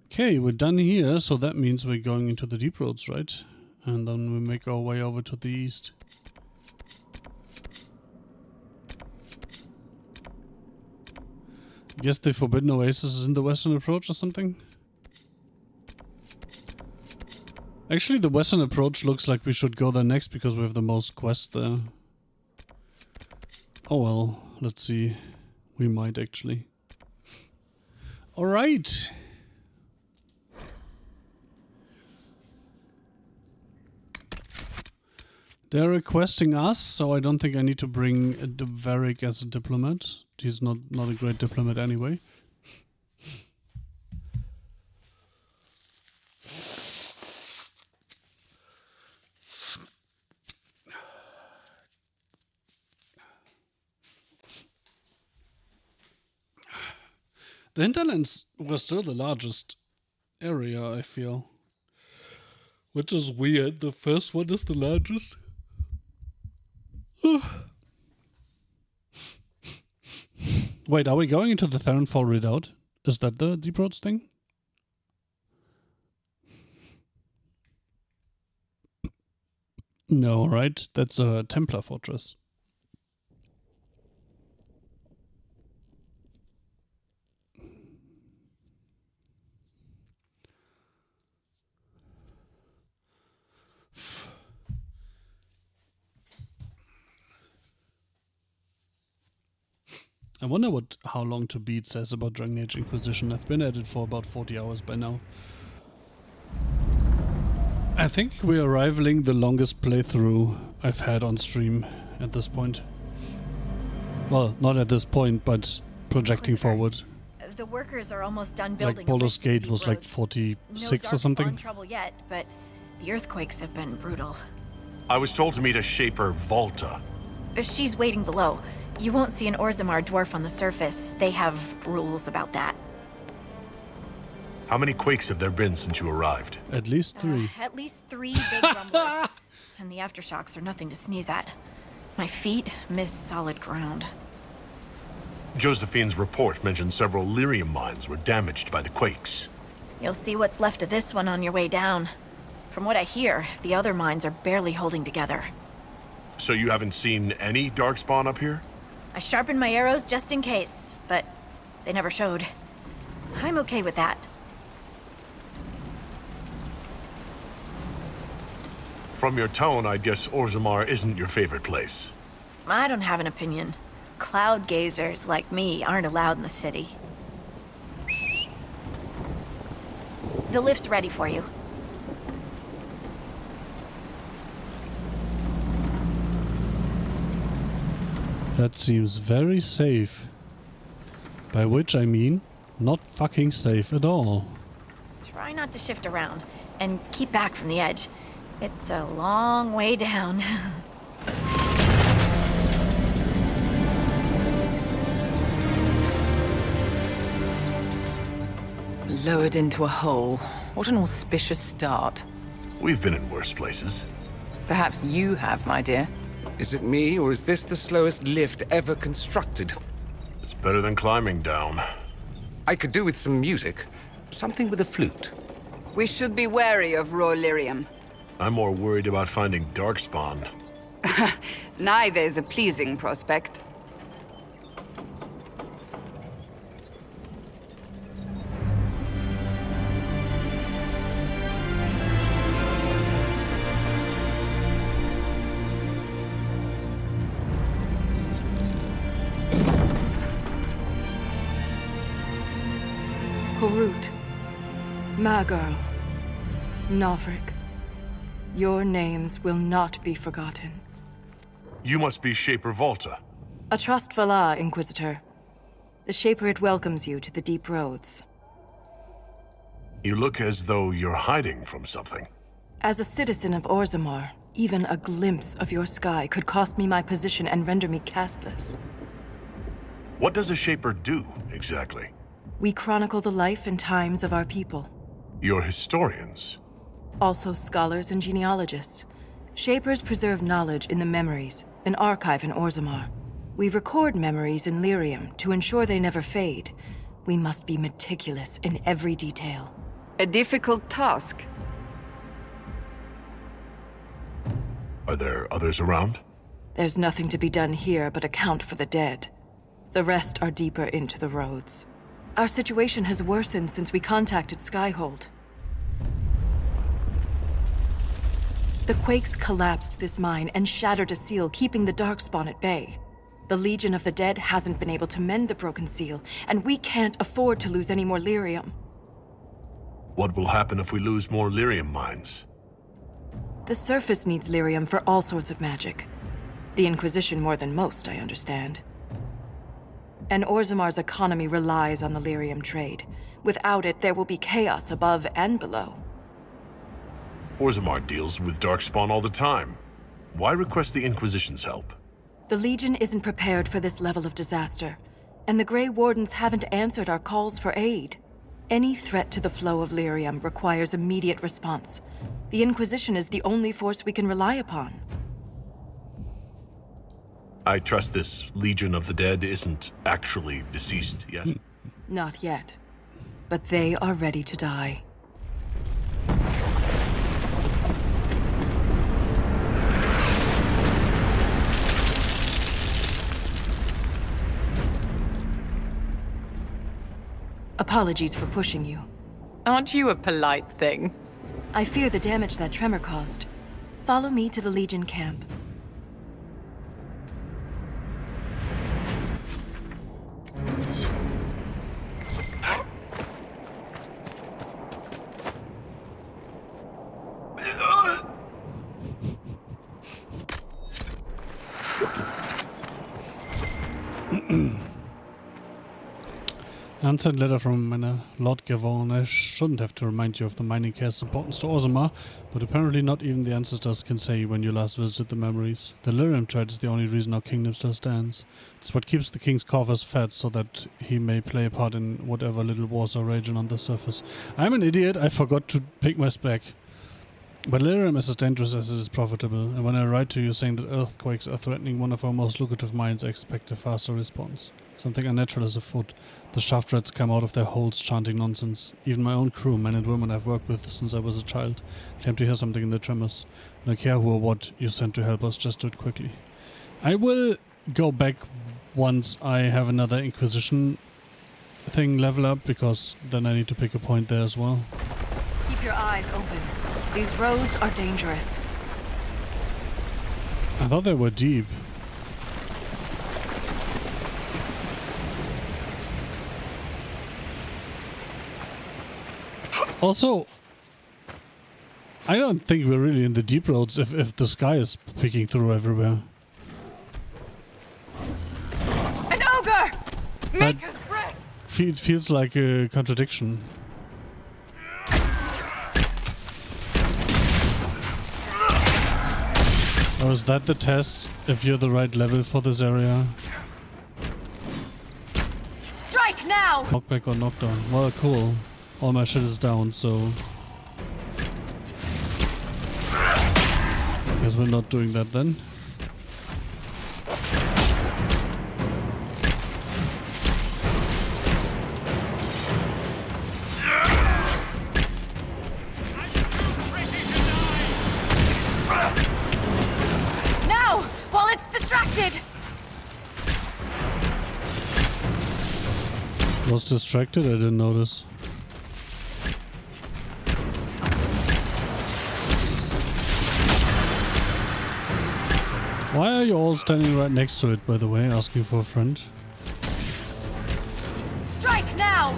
Okay, we're done here, so that means we're going into the deep roads, right? And then we make our way over to the east. I guess the Forbidden Oasis is in the western approach or something? Actually, the western approach looks like we should go there next because we have the most quests there. Oh well, let's see. We might actually. Alright. They're requesting us, so I don't think I need to bring Varric as a diplomat. He's not a great diplomat anyway. The hinterlands were still the largest area, I feel. Which is weird. The first one is the largest. Wait, are we going into the Theronfall Redoubt? Is that the Deep Roads thing? No, right? That's a Templar fortress. I wonder how long to beat says about Dragon Age Inquisition. I've been at it for about 40 hours by now. I think we are rivaling the longest playthrough I've had on stream at this point. Well, not at this point, but projecting forward. The workers are almost done building. Like Baldur's Gate was like 46 or something. No trouble yet, but the earthquakes have been brutal. I was told to meet a shaper, Volta. She's waiting below. You won't see an Orzammar dwarf on the surface. They have rules about that. How many quakes have there been since you arrived? At least 3. At least 3 big rumblers. And the aftershocks are nothing to sneeze at. My feet miss solid ground. Josephine's report mentioned several lyrium mines were damaged by the quakes. You'll see what's left of this one on your way down. From what I hear, the other mines are barely holding together. So you haven't seen any darkspawn up here? I sharpened my arrows just in case, but they never showed. I'm okay with that. From your tone, I'd guess Orzammar isn't your favorite place. I don't have an opinion. Cloud gazers like me aren't allowed in the city. The lift's ready for you. That seems very safe. By which I mean, not fucking safe at all. Try not to shift around, and keep back from the edge. It's a long way down. Lowered into a hole. What an auspicious start. We've been in worse places. Perhaps you have, my dear. Is it me, or is this the slowest lift ever constructed? It's better than climbing down. I could do with some music. Something with a flute. We should be wary of raw lyrium. I'm more worried about finding darkspawn. Neither is a pleasing prospect. Korut, my girl, Novrik, your names will not be forgotten. You must be Shaper Volta. A trust Valar, Inquisitor. The Shaper it welcomes you to the deep roads. You look as though you're hiding from something. As a citizen of Orzammar, even a glimpse of your sky could cost me my position and render me castless. What does a Shaper do, exactly? We chronicle the life and times of our people. You're historians. Also scholars and genealogists. Shapers preserve knowledge in the memories, an archive in Orzammar. We record memories in Lyrium to ensure they never fade. We must be meticulous in every detail. A difficult task. Are there others around? There's nothing to be done here but account for the dead. The rest are deeper into the roads. Our situation has worsened since we contacted Skyhold. The quakes collapsed this mine and shattered a seal, keeping the Darkspawn at bay. The Legion of the Dead hasn't been able to mend the broken seal, and we can't afford to lose any more lyrium. What will happen if we lose more lyrium mines? The surface needs lyrium for all sorts of magic. The Inquisition more than most, I understand. And Orzammar's economy relies on the lyrium trade. Without it, there will be chaos above and below. Orzammar deals with Darkspawn all the time. Why request the Inquisition's help? The Legion isn't prepared for this level of disaster, and the Grey Wardens haven't answered our calls for aid. Any threat to the flow of lyrium requires immediate response. The Inquisition is the only force we can rely upon. I trust this Legion of the Dead isn't actually deceased yet. Not yet. But they are ready to die. Apologies for pushing you. Aren't you a polite thing? I fear the damage that tremor caused. Follow me to the Legion camp. Unsent letter from Lord Gavon. I shouldn't have to remind you of the mining care's importance to Orzammar, but apparently not even the ancestors can say when you last visited the memories. The lyrium trade is the only reason our kingdom still stands. It's what keeps the king's coffers fed so that he may play a part in whatever little wars are raging on the surface. I'm an idiot, I forgot to pick my spec. But lyrium is as dangerous as it is profitable, and when I write to you saying that earthquakes are threatening one of our most lucrative mines, I expect a faster response. Something unnatural is afoot. The shaft rats come out of their holes chanting nonsense. Even my own crew, men and women I've worked with since I was a child, claim to hear something in the tremors. I don't care who or what you sent to help us, just do it quickly. I will go back once I have another Inquisition thing level up, because then I need to pick a point there as well. Keep your eyes open. These roads are dangerous. I thought they were deep. Also, I don't think we're really in the deep roads if the sky is picking through everywhere. An ogre! Make us breath! Feels like a contradiction. Or is that the test, if you're the right level for this area? Strike now! Knockback or knockdown? Well, cool. All my shit is down, so... Guess we're not doing that then. Now! While it's distracted! Was distracted? I didn't notice. Why are you all standing right next to it, by the way, asking for a friend? Strike now!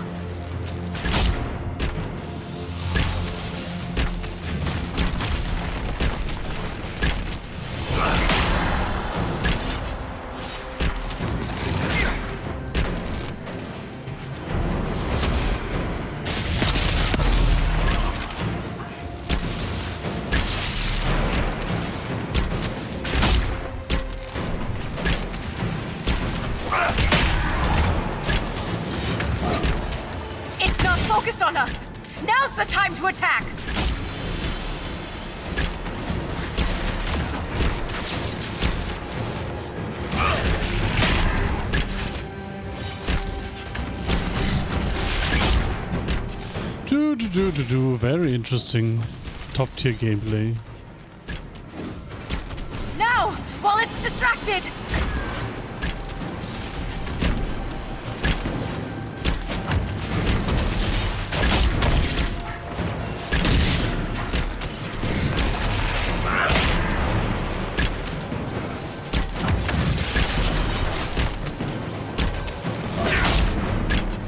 It's not focused on us! Now's the time to attack! Very interesting. Top tier gameplay. Now! While it's distracted!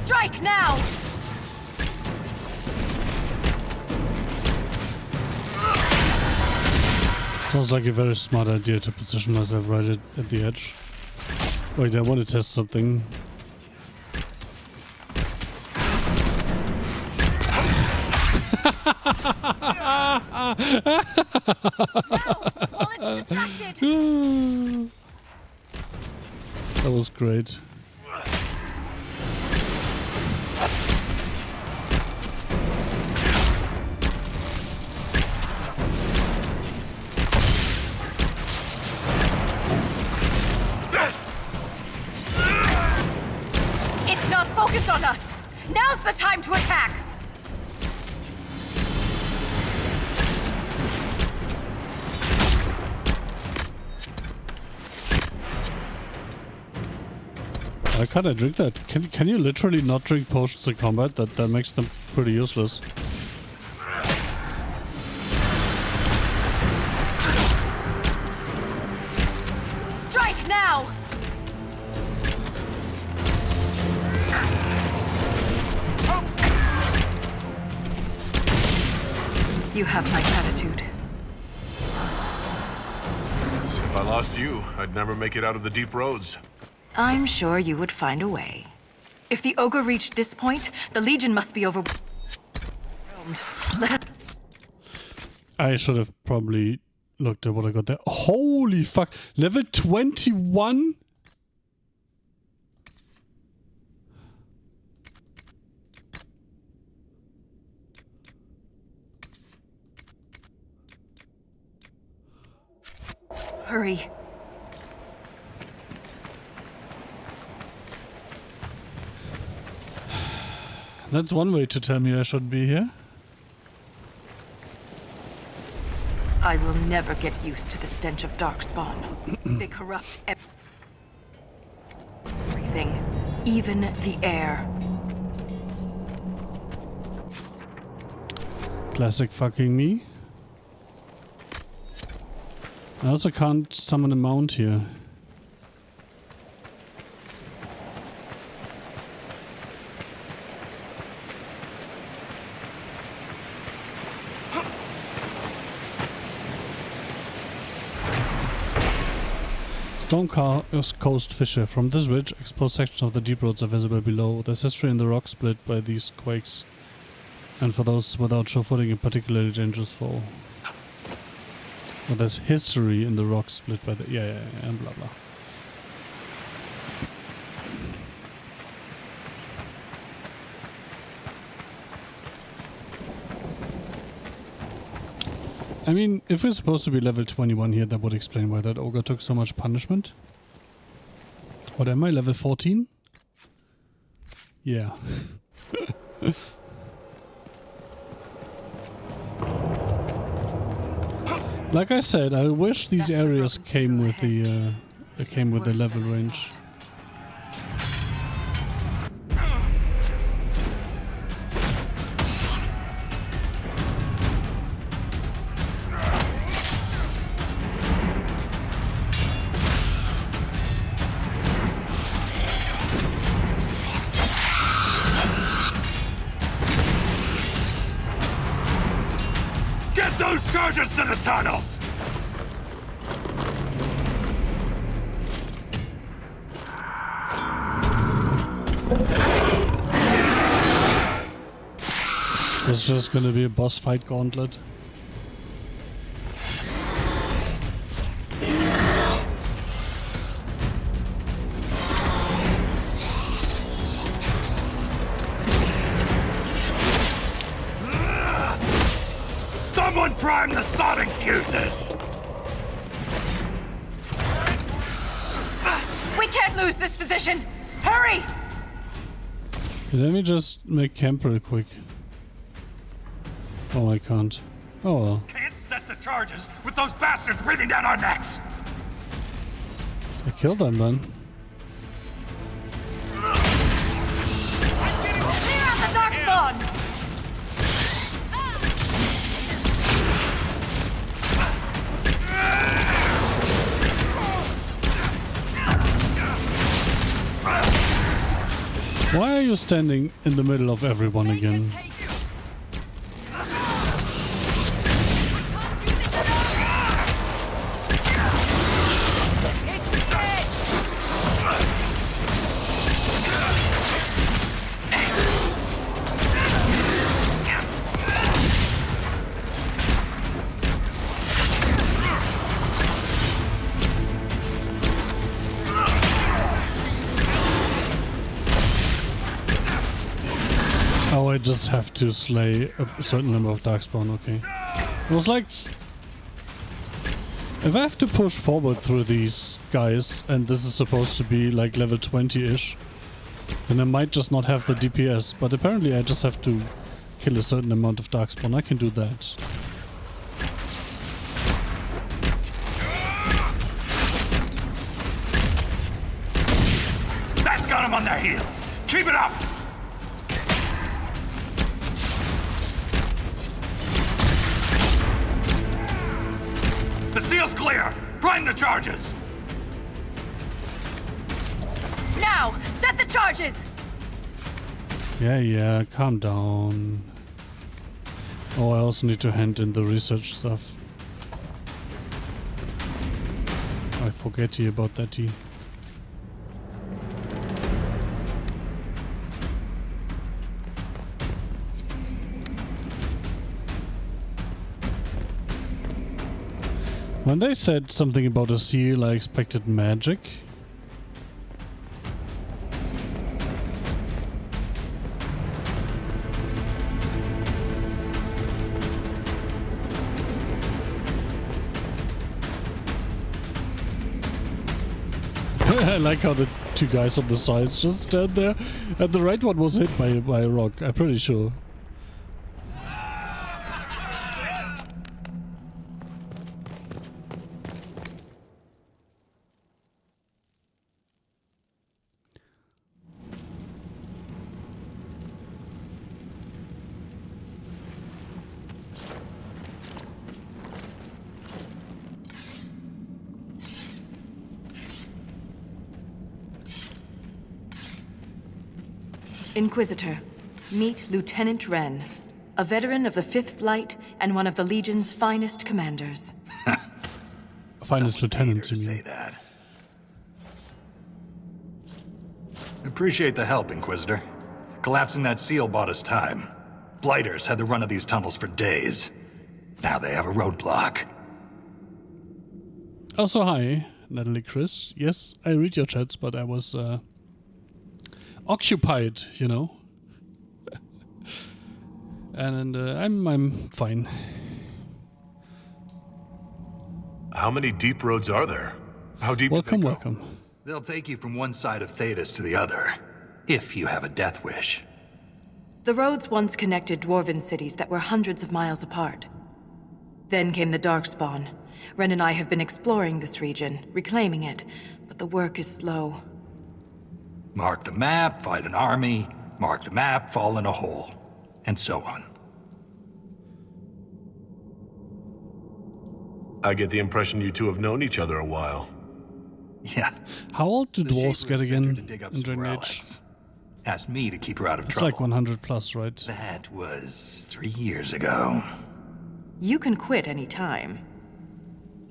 Strike now! Sounds like a very smart idea to position myself right at the edge. Wait, I want to test something. That was great. It's not focused on us! Now's the time to attack! Why can't I drink that? Can you literally not drink potions in combat? That makes them pretty useless. Strike now! You have my gratitude. If I lost you, I'd never make it out of the deep roads. I'm sure you would find a way. If the ogre reached this point, the Legion must be overwhelmed. I should have probably looked at what I got there. Holy fuck! Level 21? Hurry. That's one way to tell me I should be here. I will never get used to the stench of darkspawn. They corrupt everything, even the air. Classic fucking me. I also can't summon a mount here. Stone Coast Fissure. From this ridge, exposed sections of the deep roads are visible below. There's history in the rock split by these quakes. And for those without sure footing, a particularly dangerous fall. Well, there's history in the rock split by the... Yeah, and blah blah. I mean, if we're supposed to be level 21 here, that would explain why that ogre took so much punishment. What am I, level 14? Yeah. Like I said, I wish these areas came with the level range. Get those charges to the tunnels! It's just gonna be a boss fight gauntlet. Someone prime the sonic fuses! We can't lose this position! Hurry! Let me just make camp real quick. Oh, I can't. Oh well. Can't set the charges with those bastards breathing down our necks! I killed them then. Clear out the darkspawn! Why are you standing in the middle of everyone again? Oh, I just have to slay a certain number of darkspawn, okay. It was like... If I have to push forward through these guys, and this is supposed to be like level 20-ish, then I might just not have the DPS, but apparently I just have to kill a certain amount of darkspawn. I can do that. That's got them on their heels! Keep it up! The seal's clear! Prime the charges! Now! Set the charges! Yeah, calm down. Oh, I also need to hand in the research stuff. I forget about that. When they said something about a seal, I expected magic. I like how the two guys on the sides just stand there, and the right one was hit by a rock, I'm pretty sure. Inquisitor, meet Lieutenant Wren, a veteran of the 5th Light and one of the Legion's finest commanders. Finest lieutenant, you mean? Say that. Appreciate the help, Inquisitor. Collapsing that seal bought us time. Blighters had the run of these tunnels for days. Now they have a roadblock. Also, hi, Natalie Chris. Yes, I read your chats, but I was occupied, you know. And I'm fine. How many deep roads are there? How deep? Welcome, do they go? welcome. They'll take you from one side of Thetis to the other, if you have a death wish. The roads once connected dwarven cities that were hundreds of miles apart. Then came the Darkspawn. Ren and I have been exploring this region, reclaiming it, but the work is slow. Mark the map, fight an army. Mark the map, fall in a hole. And so on. I get the impression you two have known each other a while. Yeah. How old do The dwarves Shaper get sent her again to dig up in some Dragon Age? relics. Asked me to keep her out of It's trouble. like 100 plus, right? That was 3 years ago. You can quit any time.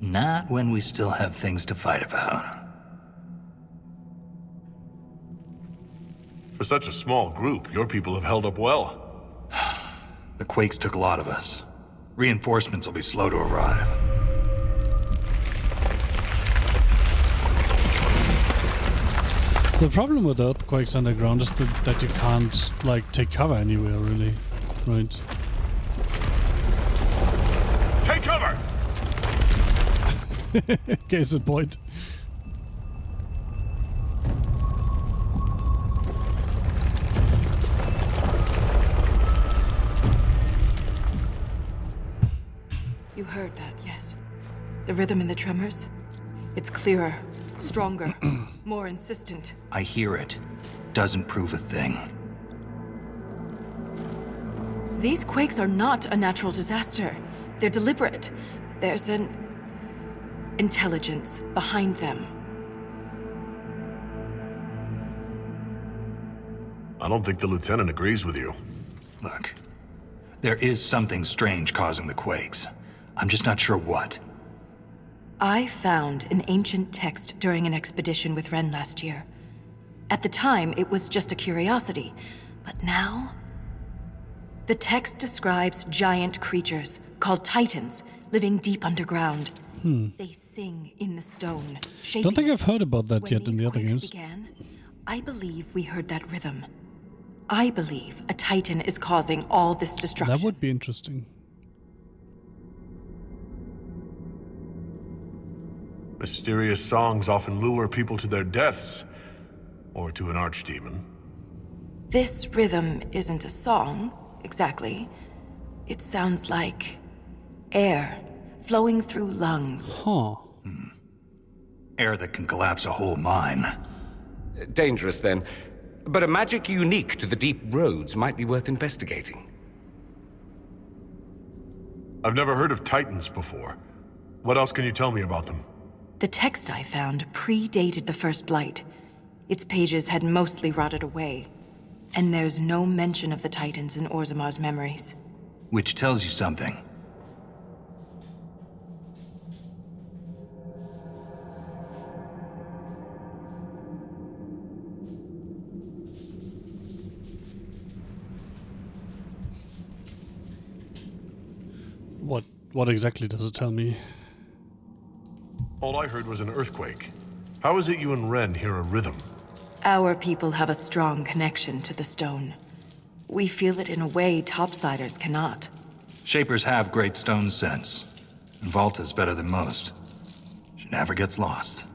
Not when we still have things to fight about. For such a small group, your people have held up well. The quakes took a lot of us. Reinforcements will be slow to arrive. The problem with earthquakes underground is that you can't, like, take cover anywhere, really. Right? Take cover! Case in point. You heard that, yes. The rhythm in the tremors? It's clearer, stronger, more insistent. I hear it. Doesn't prove a thing. These quakes are not a natural disaster. They're deliberate. There's an intelligence behind them. I don't think the lieutenant agrees with you. Look, there is something strange causing the quakes. I'm just not sure what. I found an ancient text during an expedition with Ren last year. At the time, it was just a curiosity, but now... The text describes giant creatures, called Titans, living deep underground. They sing in the stone, shaping Don't think I've heard about that When yet in these the other quakes games. began, I believe we heard that rhythm. I believe a Titan is causing all this destruction. That would be interesting. Mysterious songs often lure people to their deaths. Or to an archdemon. This rhythm isn't a song, exactly. It sounds like air flowing through lungs. Huh. Air that can collapse a whole mine. Dangerous, then. But a magic unique to the deep roads might be worth investigating. I've never heard of Titans before. What else can you tell me about them? The text I found predated the First Blight. Its pages had mostly rotted away. And there's no mention of the Titans in Orzamar's memories. Which tells you something. What exactly does it tell me? All I heard was an earthquake. How is it you and Ren hear a rhythm? Our people have a strong connection to the stone. We feel it in a way topsiders cannot. Shapers have great stone sense. And Vaulta's better than most. She never gets lost.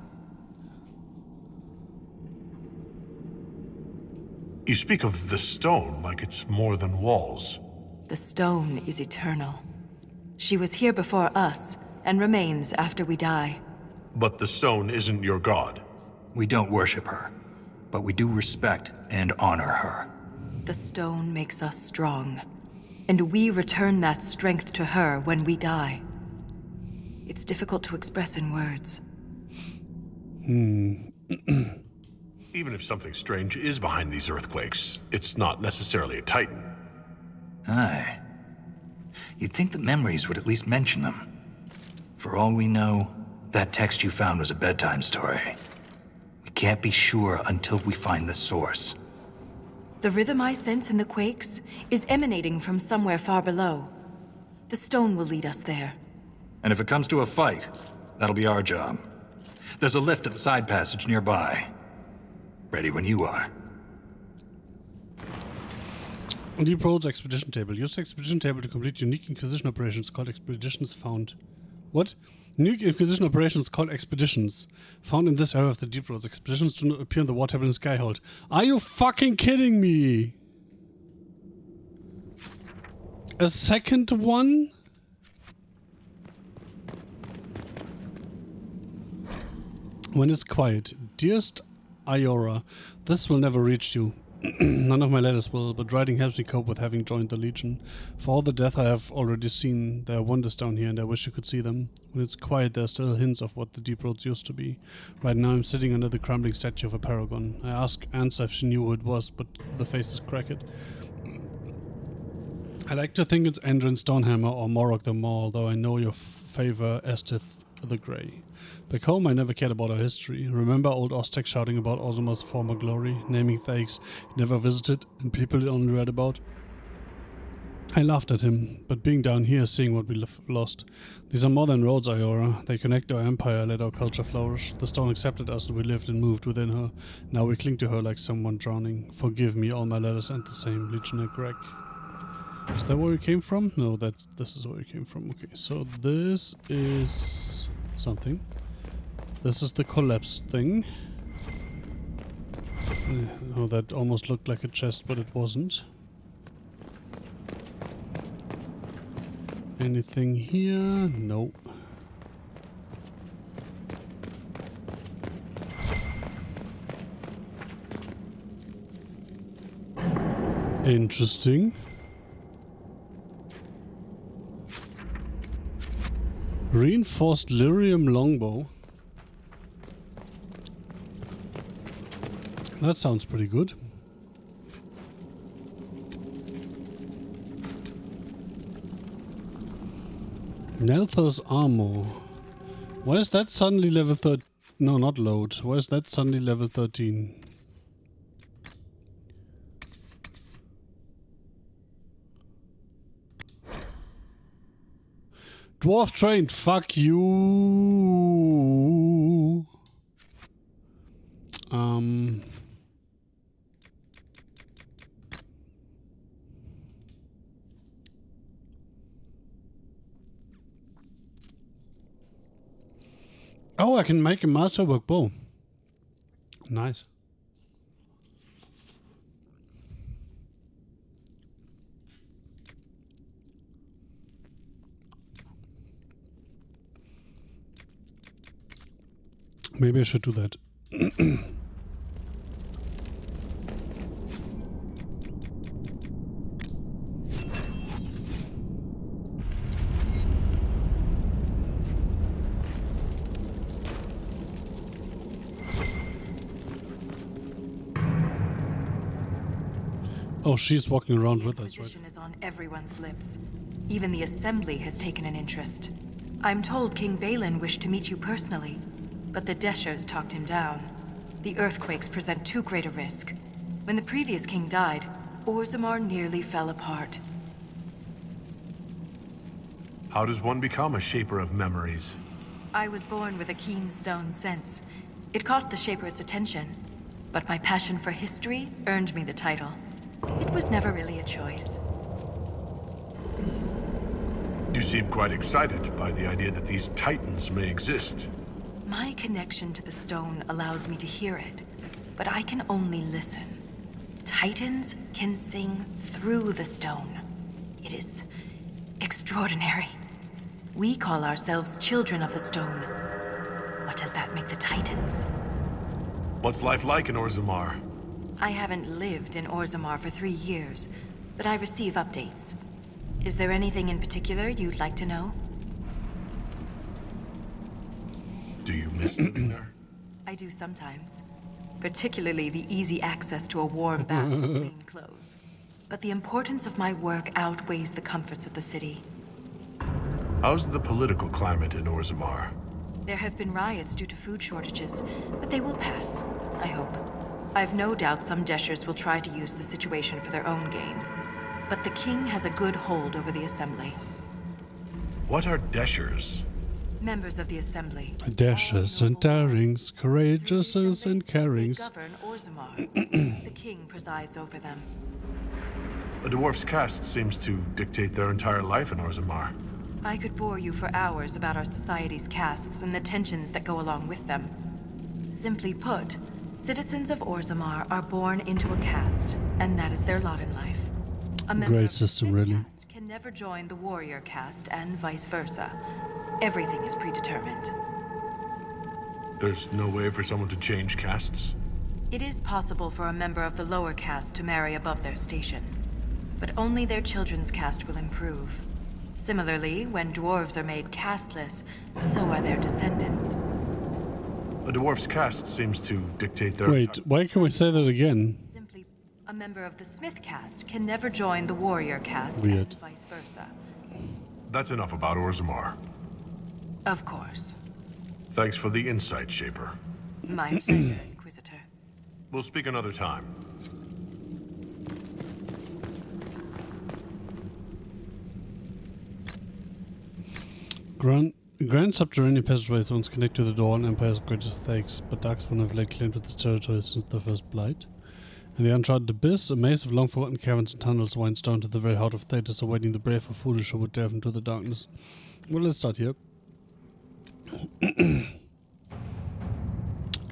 You speak of the stone like it's more than walls. The stone is eternal. She was here before us, and remains after we die. But the stone isn't your god. We don't worship her, but we do respect and honor her. The stone makes us strong, and we return that strength to her when we die. It's difficult to express in words. Even if something strange is behind these earthquakes, it's not necessarily a titan. Aye. You'd think the memories would at least mention them. For all we know, that text you found was a bedtime story. We can't be sure until we find the source. The rhythm I sense in the quakes is emanating from somewhere far below. The stone will lead us there. And if it comes to a fight, that'll be our job. There's a lift at the side passage nearby. Ready when you are. Deep Roads Expedition Table. Use the Expedition Table to complete unique Inquisition operations called Expeditions found. What? Unique Inquisition operations called Expeditions found in this area of the Deep Roads. Expeditions do not appear in the War Table in Skyhold. Are you fucking kidding me? A second one? When it's quiet. Dearest Iora, this will never reach you. None of my letters will, but writing helps me cope with having joined the Legion. For all the death I have already seen, there are wonders down here and I wish you could see them. When it's quiet, there are still hints of what the Deep Roads used to be. Right now I'm sitting under the crumbling statue of a paragon. I asked Ansa if she knew who it was, but the face is cracked. I like to think it's Endrin Stonehammer or Morok the Maul, though I know your favor Esthith the Grey. Back home, I never cared about our history. Remember old Oztec shouting about Ozuma's former glory, naming things he never visited and people he only read about? I laughed at him, but being down here, seeing what we lost. These are more than roads, Iora. They connect our empire, let our culture flourish. The stone accepted us and we lived and moved within her. Now we cling to her like someone drowning. Forgive me, all my letters end the same. Legionnaire Greg. Is that where we came from? No, this is where we came from. Okay, so this is something. This is the collapse thing. Oh, that almost looked like a chest, but it wasn't. Anything here? No. Interesting. Reinforced lyrium longbow. That sounds pretty good. Neltha's armor. Why is that suddenly level 13? No, not load. Why is that suddenly level 13? Dwarf trained, fuck you. Oh, I can make a masterwork bow. Nice. Maybe I should do that. Oh, she's walking around with us, right? The Inquisition is on everyone's lips. Even the Assembly has taken an interest. I'm told King Balin wished to meet you personally, but the Deshers talked him down. The earthquakes present too great a risk. When the previous king died, Orzammar nearly fell apart. How does one become a shaper of memories? I was born with a keen stone sense. It caught the Shaper's attention, but my passion for history earned me the title. It was never really a choice. You seem quite excited by the idea that these titans may exist. My connection to the stone allows me to hear it, but I can only listen. Titans can sing through the stone. It is extraordinary. We call ourselves children of the stone. What does that make the Titans? What's life like in Orzammar? I haven't lived in Orzammar for 3 years, but I receive updates. Is there anything in particular you'd like to know? Do you miss living there? I do sometimes. Particularly the easy access to a warm bath and clean clothes. But the importance of my work outweighs the comforts of the city. How's the political climate in Orzammar? There have been riots due to food shortages, but they will pass, I hope. I've no doubt some Deshers will try to use the situation for their own gain. But the king has a good hold over the assembly. What are Deshers? Members of the assembly. Dashes and darings, courageouses and They carings. govern Orzammar. The king presides over them. A dwarf's caste seems to dictate their entire life in Orzammar. I could bore you for hours about our society's castes and the tensions that go along with them. Simply put, citizens of Orzammar are born into a caste, and that is their lot in life. A member Great of the system, Smith really. caste can never join the warrior caste, and vice versa. Everything is predetermined. There's no way for someone to change castes? It is possible for a member of the lower caste to marry above their station, but only their children's caste will improve. Similarly, when dwarves are made casteless, so are their descendants. A dwarf's caste seems to dictate their... Wait, why can we say that again? Simply, a member of the Smith caste can never join the warrior caste, Weird. and vice versa. That's enough about Orzammar. Of course. Thanks for the insight, Shaper. My pleasure, Inquisitor. We'll speak another time. Grand subterranean passageways once connect to the Dawn Empire's greatest stakes, but Darkspawn have laid claim to this territory since the first Blight. In the uncharted abyss, a maze of long-forgotten caverns and tunnels winds down to the very heart of Thetis, awaiting the brave or foolish who would delve into the darkness. Well, let's start here.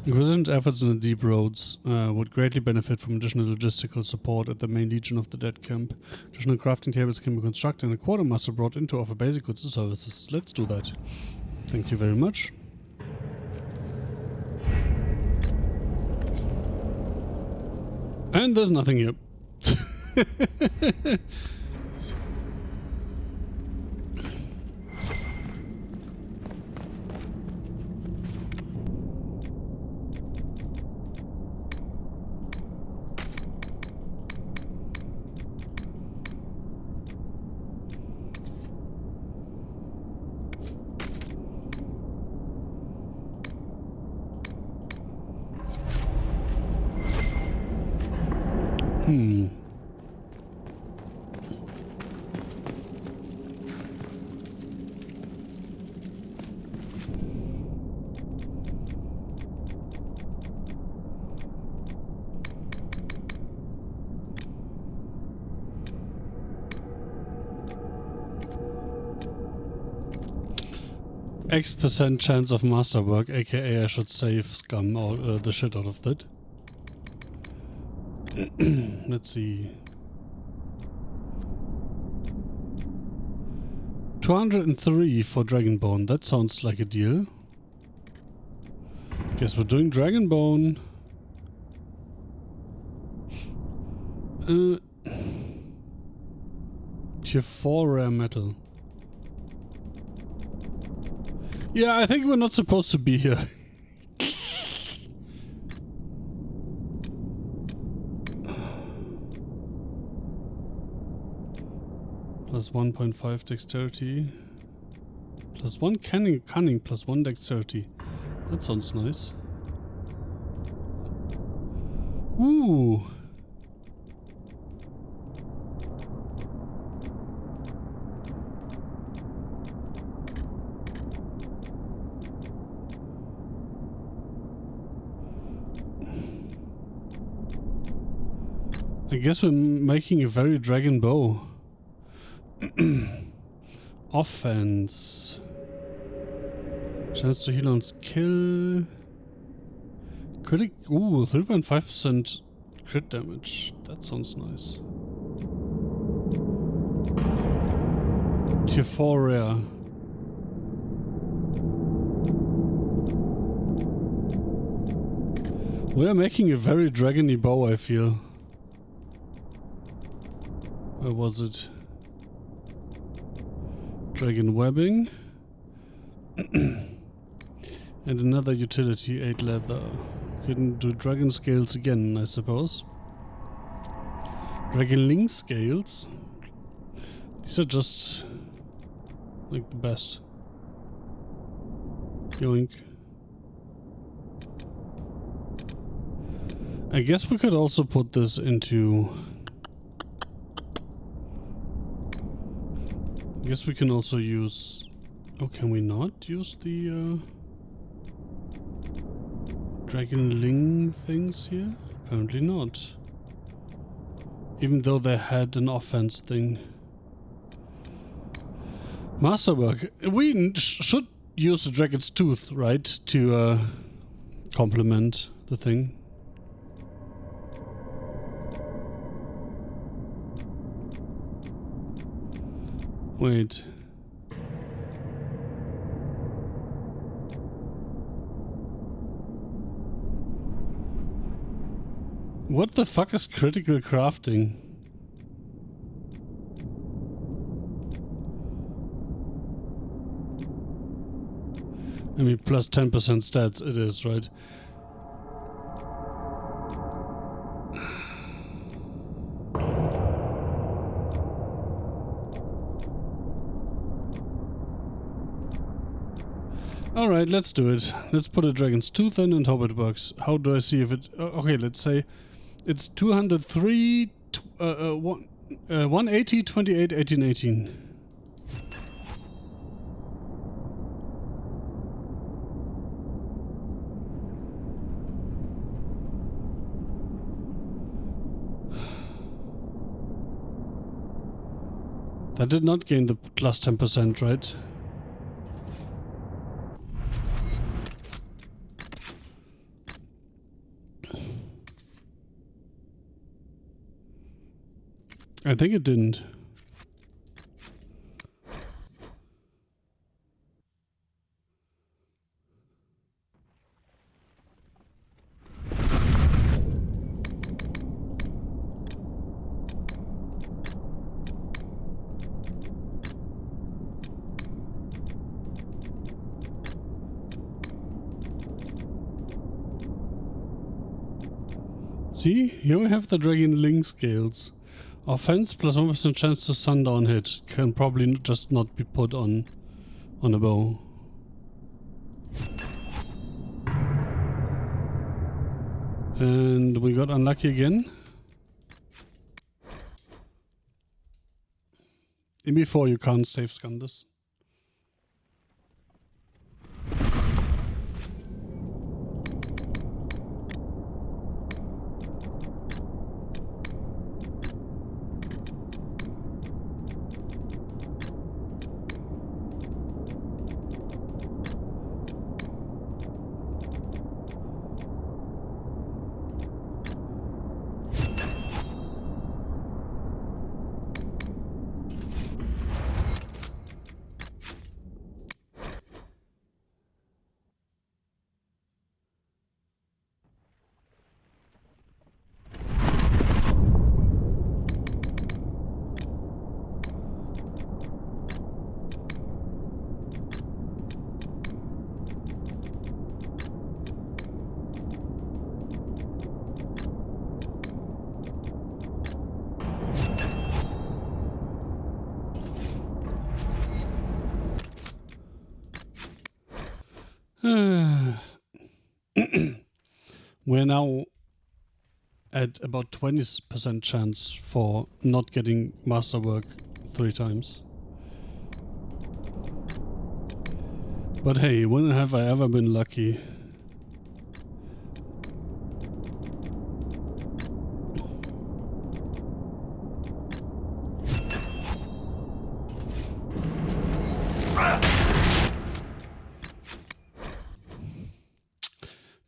Inquisition's efforts in the deep roads would greatly benefit from additional logistical support at the main Legion of the Dead camp. Additional crafting tables can be constructed and a quartermaster brought in to offer basic goods and services. Let's do that. Thank you very much. And there's nothing here. X% chance of masterwork, aka I should save scum or the shit out of that. Let's see. 203 for Dragonbone. That sounds like a deal. Guess we're doing Dragonbone. Tier 4 rare metal. Yeah, I think we're not supposed to be here. Plus 1.5 dexterity. Plus 1 cunning, plus 1 dexterity. That sounds nice. Ooh. I guess we're making a very dragon bow. Offense. Chance to heal on skill. Critic. Ooh, 3.5% crit damage. That sounds nice. Tier 4 rare. We are making a very dragony bow, I feel. Where was it? Dragon webbing. And another utility, 8 leather. Couldn't do dragon scales again, I suppose. Dragon link scales. These are just like the best. Yoink. I guess we could also put this into... I guess we can also use... Oh, can we not use the Dragon Ling things here? Apparently not. Even though they had an offense thing. Masterwork. We should use the Dragon's Tooth, right? To complement the thing. Wait. What the fuck is critical crafting? I mean, plus 10% stats it is, right? Alright, let's do it. Let's put a Dragon's Tooth in and hope it works. How do I see if it... okay, let's say it's 203... 180, 28, 18, 18. That did not gain the plus 10%, right? I think it didn't. See, here we have the Dragon Link scales. Offense plus 1% chance to sundown hit can probably just not be put on a bow. And we got unlucky again. In before you can't save scan this. We're now at about 20% chance for not getting masterwork 3 times. But hey, when have I ever been lucky?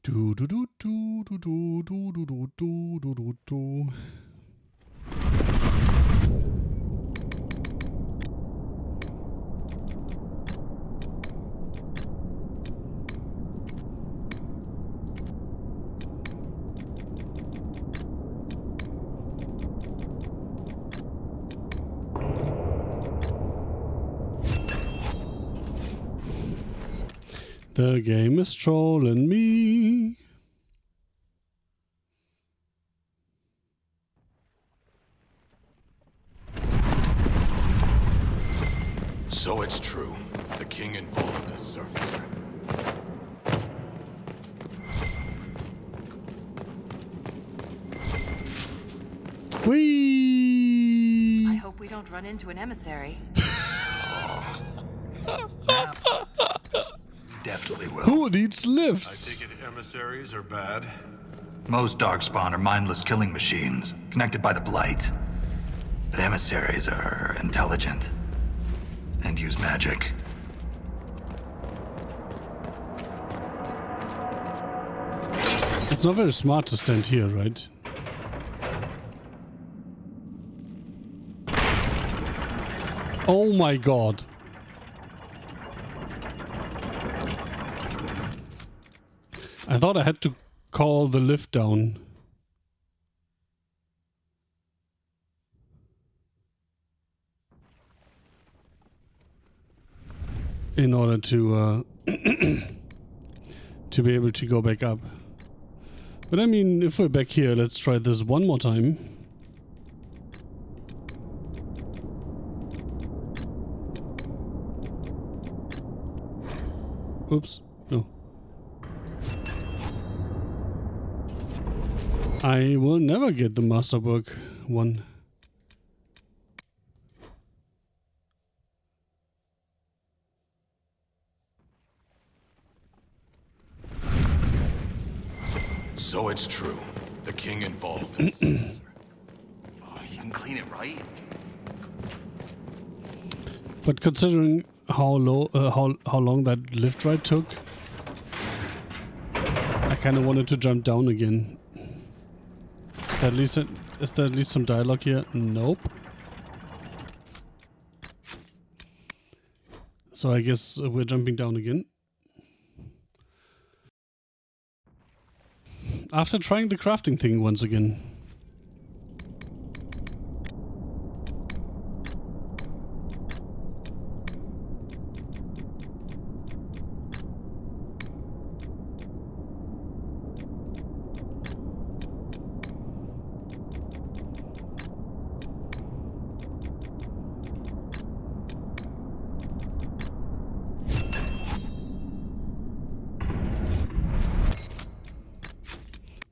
Do do do do do do do do do do do do do. The game is trolling me. So it's true. The king involved a surfacer. Whee! I hope we don't run into an emissary. Definitely will. Who needs lifts? I take it emissaries are bad. Most Darkspawn are mindless killing machines, connected by the Blight. But emissaries are intelligent. And use magic. It's not very smart to stand here, right? Oh my god. I thought I had to call the lift down. In order to to be able to go back up. But I mean, if we're back here, let's try this one more time. Oops, no. I will never get the masterwork one. So it's true. The king involved a surfacer. Oh, you can clean it, right? But considering how low, how long that lift ride took, I kind of wanted to jump down again. At least, is there at least some dialogue here? Nope. So I guess we're jumping down again. After trying the crafting thing once again.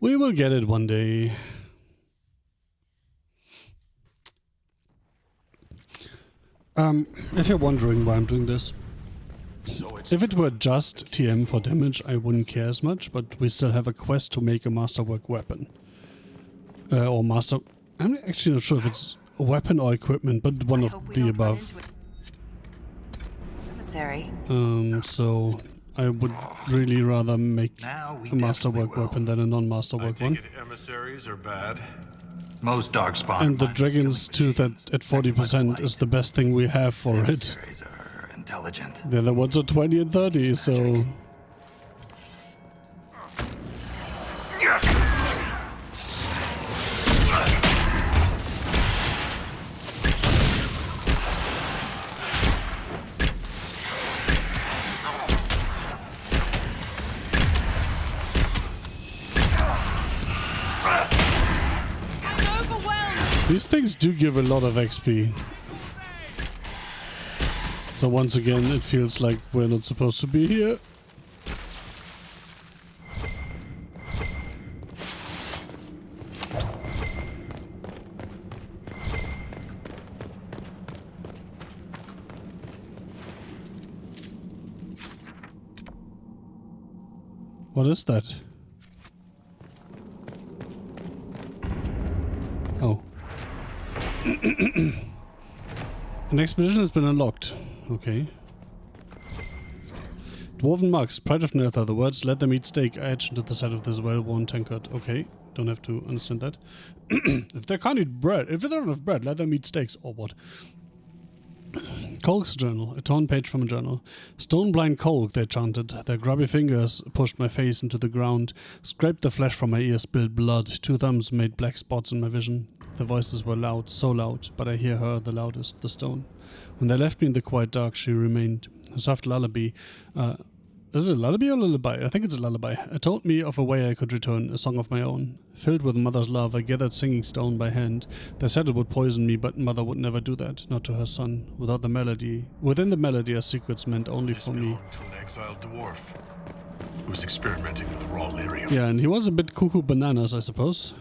We will get it one day. If you're wondering why I'm doing this, if it were just TM for damage, I wouldn't care as much, but we still have a quest to make a masterwork weapon. Or master... I'm actually not sure if it's a weapon or equipment, but one of the above. Emissary. So I would really rather make a masterwork weapon than a non-masterwork one. Emissaries are bad. Most Darkspawn. And the Dragon's Tooth at 40% is the best thing we have for it. Are intelligent. The other ones are 20 and 30, so... These things do give a lot of XP. So once again, it feels like we're not supposed to be here. What is that? Oh. An expedition has been unlocked. Okay. Dwarven marks, pride of Nether. The words "let them eat steak" are etched into the side of this well-worn tankard. Okay, don't have to understand that. If they can't eat bread, if they don't have bread, let them eat steaks, or what? Colk's journal, a torn page from a journal. Stone-blind Colk, they chanted. Their grubby fingers pushed my face into the ground, scraped the flesh from my ears, spilled blood. 2 thumbs made black spots in my vision. The voices were loud, so loud, but I hear her the loudest, the stone. When they left me in the quiet dark, she remained. A soft lullaby. Is it a lullaby or lullaby? I think it's a lullaby. It told me of a way I could return, a song of my own. Filled with mother's love, I gathered singing stone by hand. They said it would poison me, but mother would never do that, not to her son. Without the melody, within the melody, her secrets meant only for me. To an exiled dwarf who was experimenting with raw lyrium. Yeah, and he was a bit cuckoo bananas, I suppose.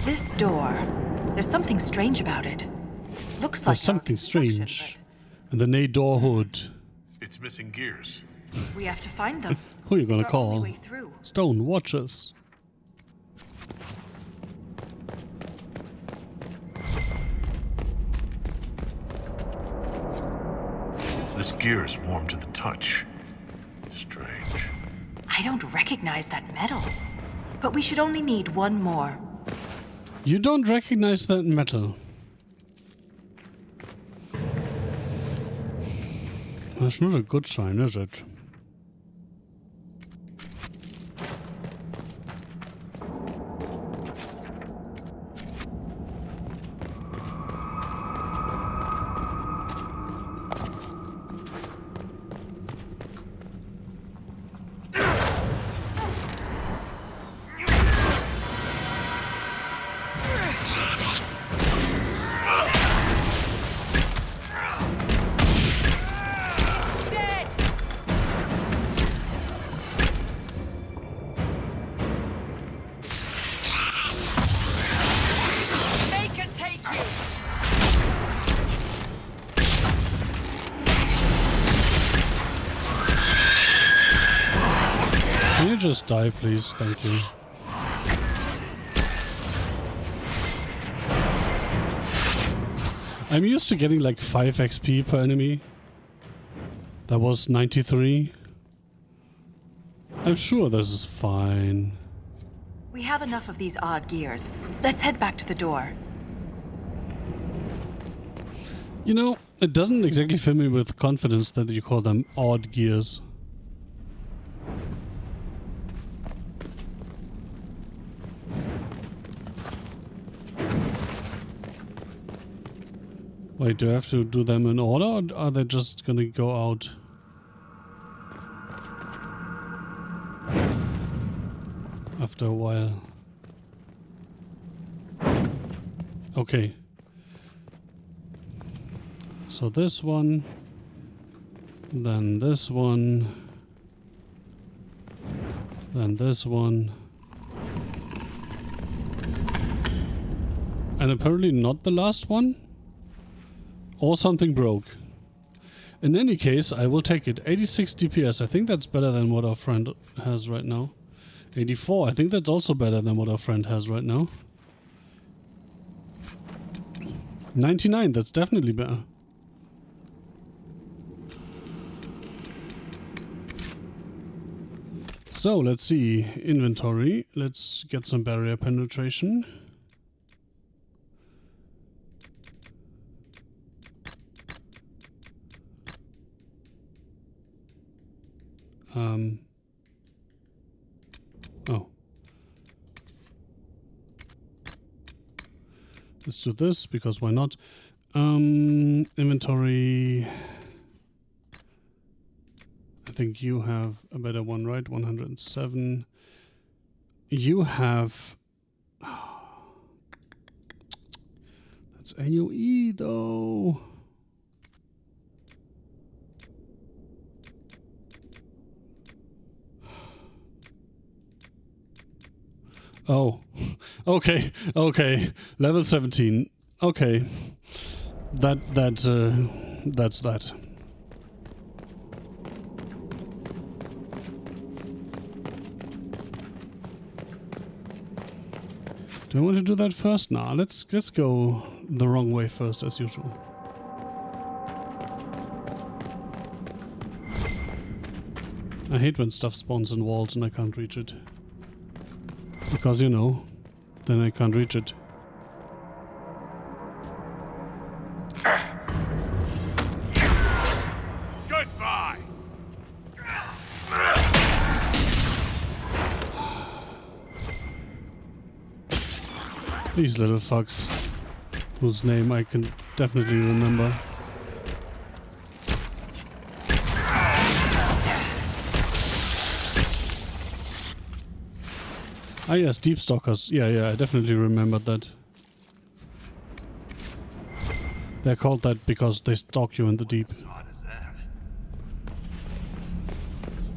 This door, there's something strange about it. Looks like there's something strange. And the nay door hood. It's missing gears. We have to find them. Who are you gonna It's our only call? way through. Stone, watch us. This gear is warm to the touch. Strange. I don't recognize that metal. But we should only need one more. You don't recognize that metal. That's not a good sign, is it? Can you just die, please? Thank you. I'm used to getting like 5 XP per enemy. That was 93. I'm sure this is fine. We have enough of these odd gears. Let's head back to the door. You know, it doesn't exactly fill me with confidence that you call them odd gears. Wait, do I have to do them in order, or are they just gonna go out? After a while. Okay. So this one, then this one, then this one. And apparently not the last one? Or something broke. In any case, I will take it. 86 DPS. I think that's better than what our friend has right now. 84. I think that's also better than what our friend has right now. 99. That's definitely better. So, let's see. Inventory. Let's get some barrier penetration. Oh. Let's do this, because why not? Inventory. I think you have a better one, right? 107. You have... It's AoE though. Oh, okay, okay. Level 17. Okay, that's that. Do I want to do that first? Nah, let's go the wrong way first, as usual. I hate when stuff spawns in walls and I can't reach it. Because, you know, then I can't reach it. Goodbye! These little fucks, whose name I can definitely remember. Ah yes, Deep Stalkers. Yeah, I definitely remembered that. They're called that because they stalk you in the deep.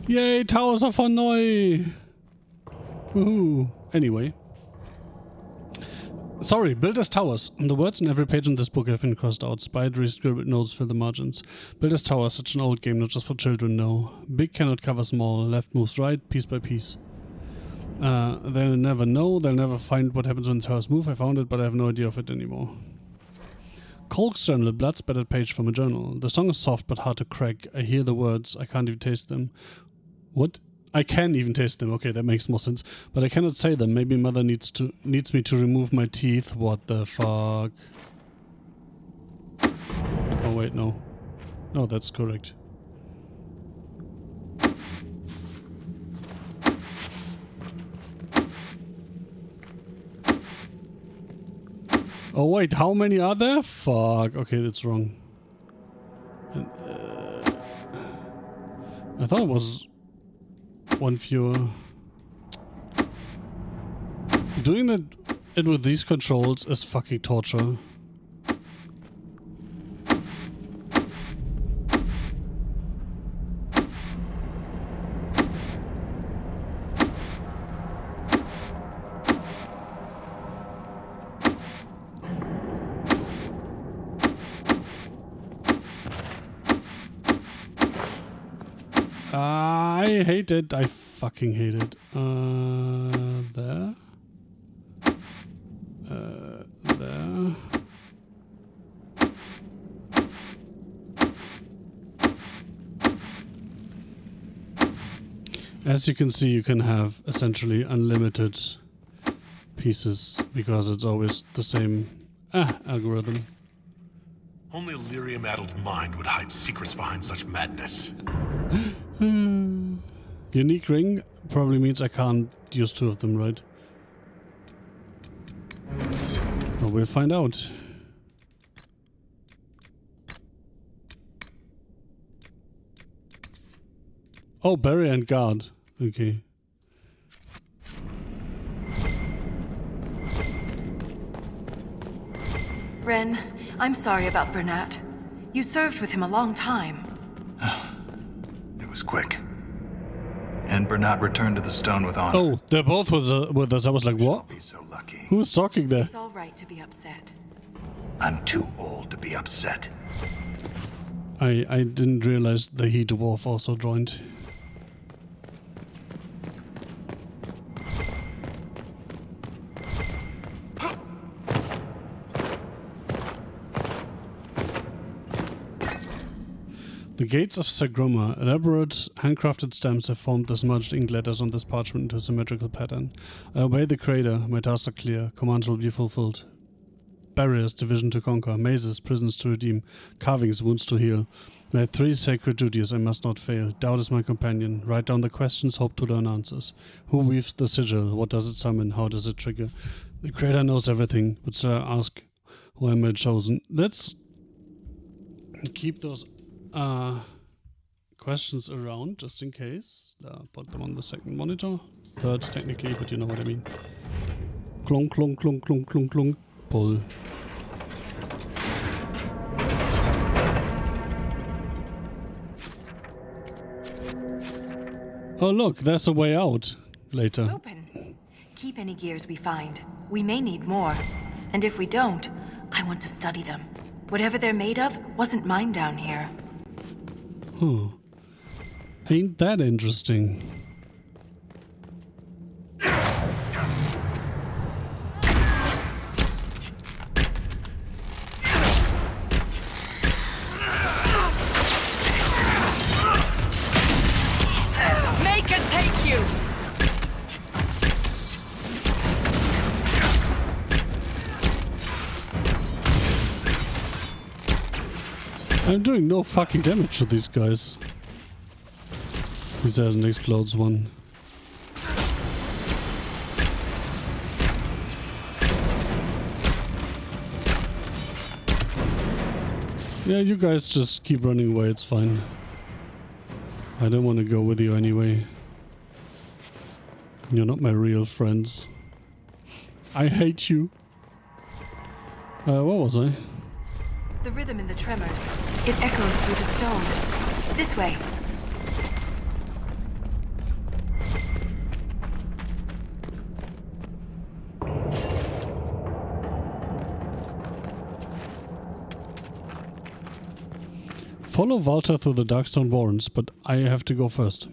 Yay, Towers of Hanoi! Woohoo! Anyway. Sorry, Builders Towers. The words in every page in this book have been crossed out. Spidery scribbled notes fill the margins. Builders Towers, such an old game, not just for children, no. Big cannot cover small. Left moves right, piece by piece. They'll never know. They'll never find what happens when the towers move. I found it, but I have no idea of it anymore. Colk's journal, a blood-spattered page from a journal. The song is soft but hard to crack. I hear the words. I can't even taste them. What? I can even taste them. Okay, that makes more sense. But I cannot say them. Maybe Mother needs me to remove my teeth. What the fuck? Oh wait, no. No, that's correct. Oh wait, how many are there? Fuck. Okay, that's wrong. And, I thought it was one fewer. Doing it with these controls is fucking torture. I hate it. I fucking hate it. There. There. As you can see, you can have essentially unlimited pieces because it's always the same algorithm. Only a lyrium-addled mind would hide secrets behind such madness. Unique ring probably means I can't use two of them, right? Well, we'll find out. Oh, bury and guard. Okay. Ren, I'm sorry about Bernat. You served with him a long time. It was quick. And Bernat returned to the stone with honor. Oh, they're both with us. I was like, what? Be so lucky. Who's talking there? It's all right to be upset. I'm too old to be upset. I didn't realize the he dwarf also joined. The gates of Sagroma, elaborate handcrafted stamps have formed the smudged ink letters on this parchment into a symmetrical pattern. I obey the Creator, my tasks are clear, commands will be fulfilled. Barriers, division to conquer, mazes, prisons to redeem, carvings, wounds to heal. I have 3 sacred duties I must not fail. Doubt is my companion. Write down the questions, hope to learn answers. Who weaves the sigil? What does it summon? How does it trigger? The Creator knows everything, but still I ask, who am I chosen? Let's keep those questions around just in case. Put them on the second monitor. Third technically, but you know what I mean. Clunk, clunk, clunk, clunk, clunk, clunk. Pull. Oh look, there's a way out later. Open. Keep any gears we find. We may need more. And if we don't, I want to study them. Whatever they're made of wasn't mine down here. Huh. Ain't that interesting? Make it take you! I'm doing no fucking damage to these guys. This hasn't explodes one. Yeah, you guys just keep running away, it's fine. I don't want to go with you anyway. You're not my real friends. I hate you. What was I? The rhythm in the tremors. It echoes through the stone. This way. Follow Walter through the Darkstone Warrens, but I have to go first.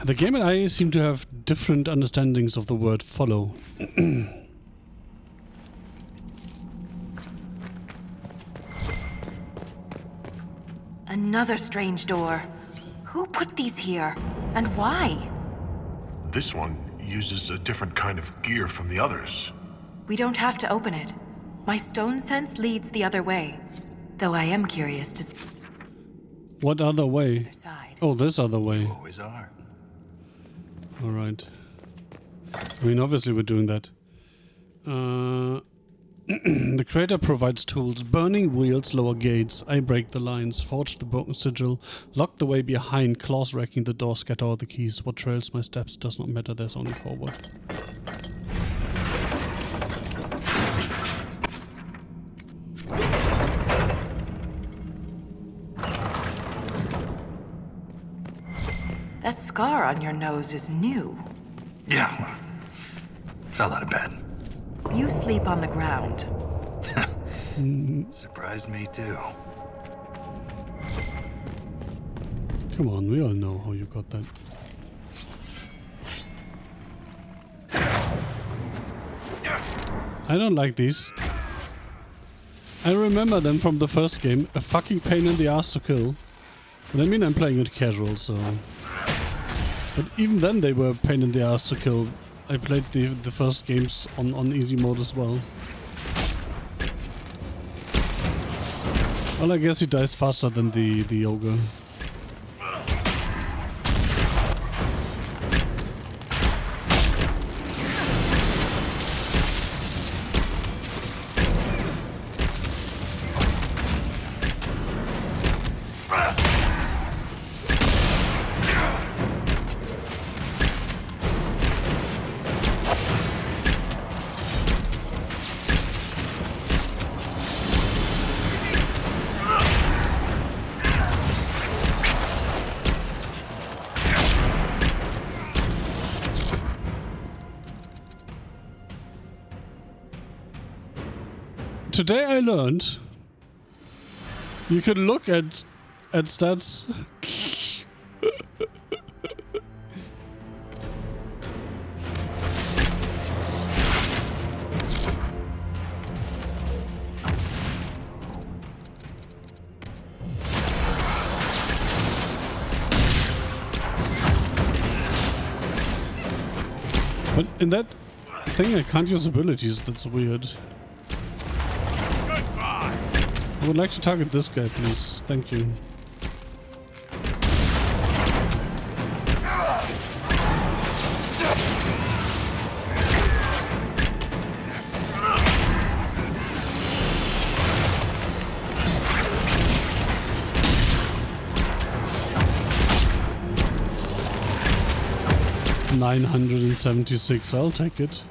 The game and I seem to have different understandings of the word follow. Another strange door. Who put these here? And why? This one uses a different kind of gear from the others. We don't have to open it. My stone sense leads the other way. Though I am curious to see. What other way? Oh, this other way. Always are. Alright. I mean, obviously we're doing that. The creator provides tools. Burning wheels lower gates. I break the lines. Forge the broken sigil. Lock the way behind. Claws wrecking the door. Scatter all the keys. What trails my steps does not matter. There's only forward. That scar on your nose is new. Yeah, well, fell out of bed. You sleep on the ground. Surprised me too. Come on, we all know how you got that. I don't like these. I remember them from the first game. A fucking pain in the ass to kill. But I mean, I'm playing it casual, so... But even then they were a pain in the ass to kill. I played the first games on easy mode as well. Well, I guess he dies faster than the ogre. Today I learned you can look at stats. But in that thing I can't use abilities, that's weird. I would like to target this guy, please. Thank you. $976, I'll take it.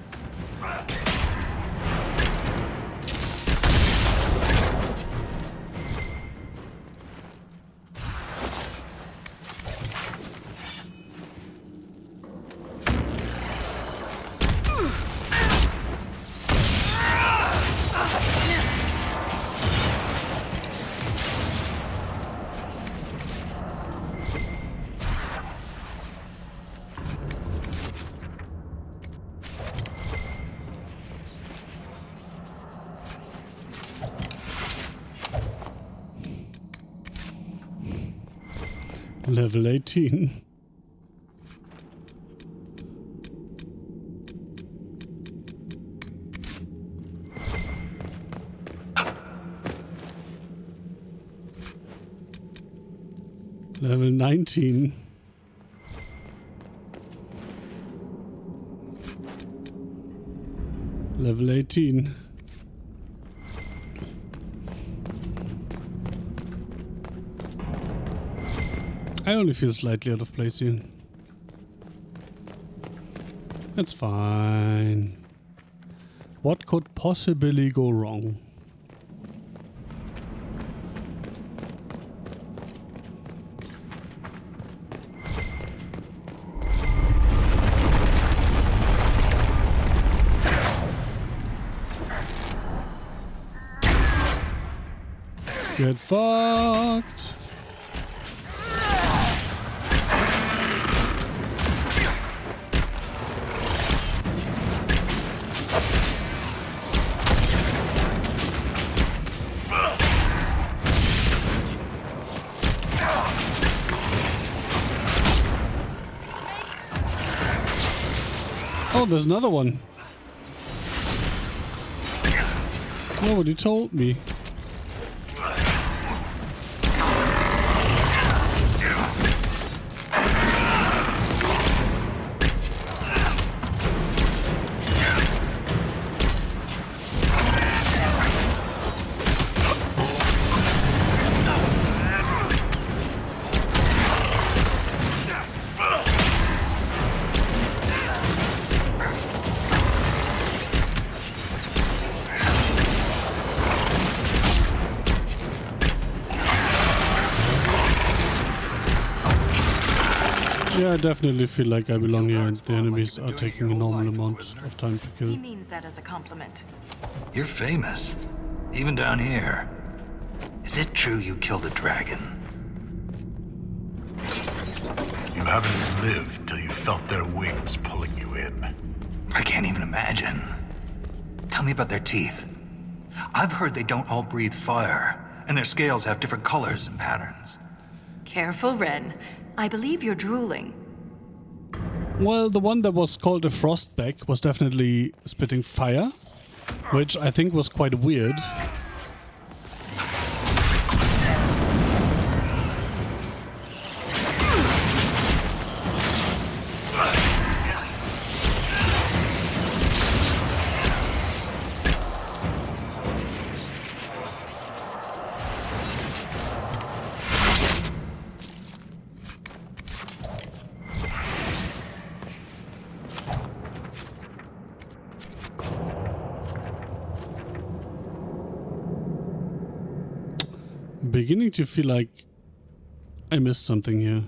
Level 18. Level 19. Level 18. I only feel slightly out of place here. It's fine. What could possibly go wrong? Get fucked. Oh, there's another one. Nobody told me. Yeah, I definitely feel like I belong here and the enemies are taking a normal amount of time to kill. He means that as a compliment. You're famous, even down here. Is it true you killed a dragon? You haven't lived till you felt their wings pulling you in. I can't even imagine. Tell me about their teeth. I've heard they don't all breathe fire, and their scales have different colors and patterns. Careful, Ren. I believe you're drooling. Well, the one that was called a frostback was definitely spitting fire, which I think was quite weird. Beginning to feel like I missed something here.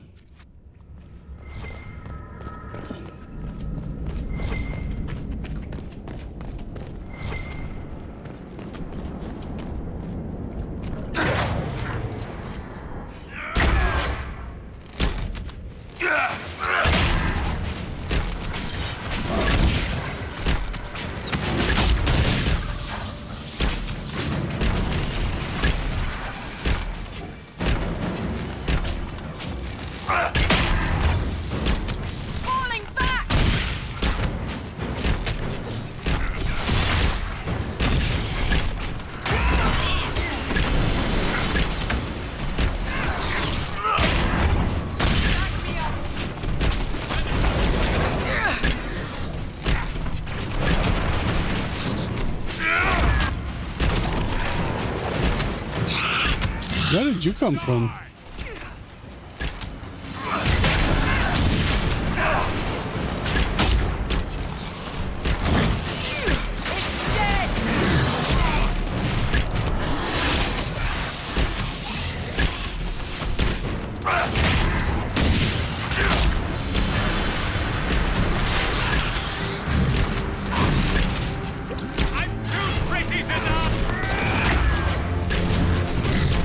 Where did you come from?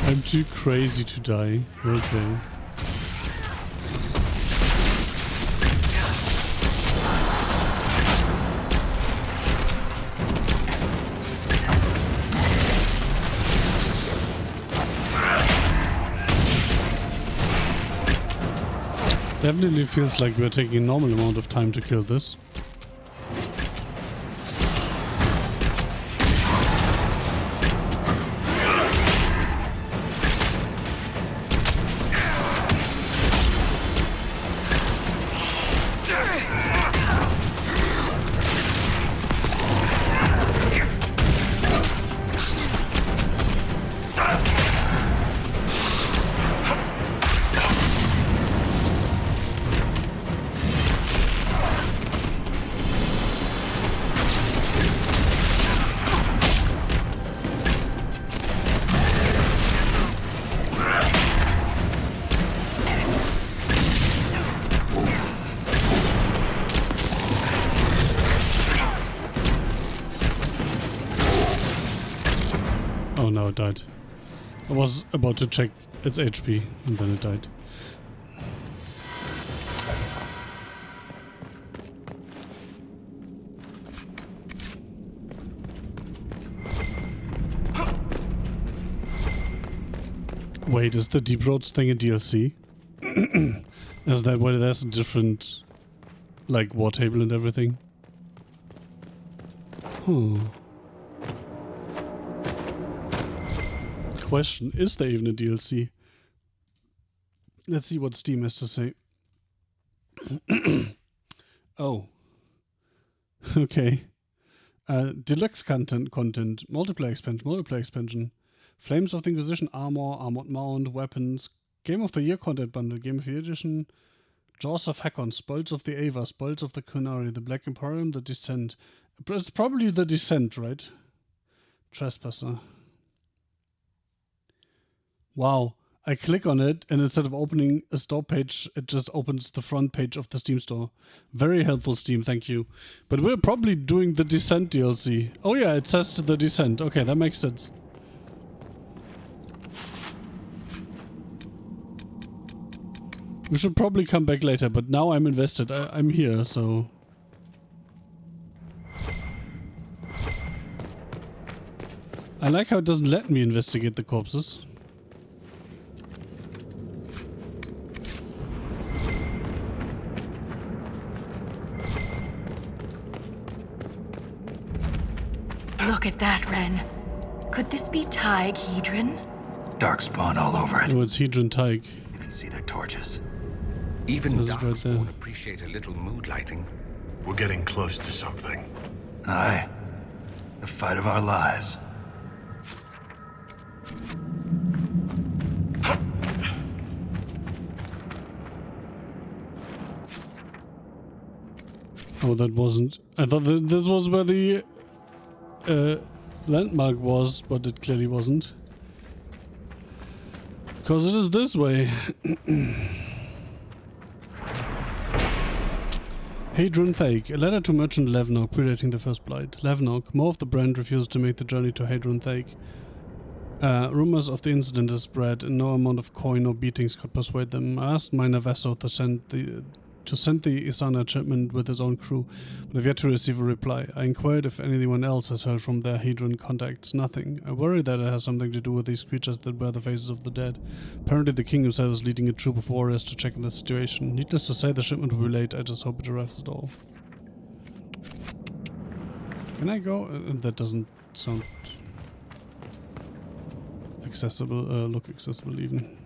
I'm too crazy to die. Okay. Definitely feels like we're taking a normal amount of time to kill this. Oh no, it died. I was about to check its HP and then it died. Wait, is the Deep Roads thing a DLC? Is that why there's a different, like, war table and everything? Question, is there even a DLC? Let's see what Steam has to say. Oh. Okay. Deluxe content, multiplayer expansion, Flames of the Inquisition, Armored Mount, weapons, Game of the Year content bundle, Game of the Year edition, Jaws of Hakon, Spoils of the Ava, Spoils of the Kunari, the Black Emporium, the Descent. It's probably the Descent, right? Trespasser. Wow. I click on it and instead of opening a store page, it just opens the front page of the Steam store. Very helpful, Steam, thank you. But we're probably doing the Descent DLC. Oh yeah, it says the Descent. Okay, that makes sense. We should probably come back later, but now I'm invested. I'm here, so... I like how it doesn't let me investigate the corpses. Look at that, Ren. Could this be Tig Hedron? Darkspawn all over it. Oh, it's Hedron Tig. You can see their torches. Even Says it right there. Darkspawn appreciate a little mood lighting. We're getting close to something. Aye. The fight of our lives. Oh, that wasn't... I thought that this was where the landmark was, but it clearly wasn't. Because it is this way. Hadron Thake. A letter to Merchant Levnog predating the First Blight. Levnog, more of the brand, refused to make the journey to Hadron Thake. Rumors of the incident has spread, and no amount of coin or beatings could persuade them. I asked Minor Vaso to send the Isana shipment with his own crew, but have yet to receive a reply. I inquired if anyone else has heard from their Hadron contacts. Nothing. I worry that it has something to do with these creatures that bear the faces of the dead. Apparently the king himself is leading a troop of warriors to check on the situation. Needless to say, the shipment will be late. I just hope it arrives at all. Can I go? That doesn't sound accessible. Look accessible even.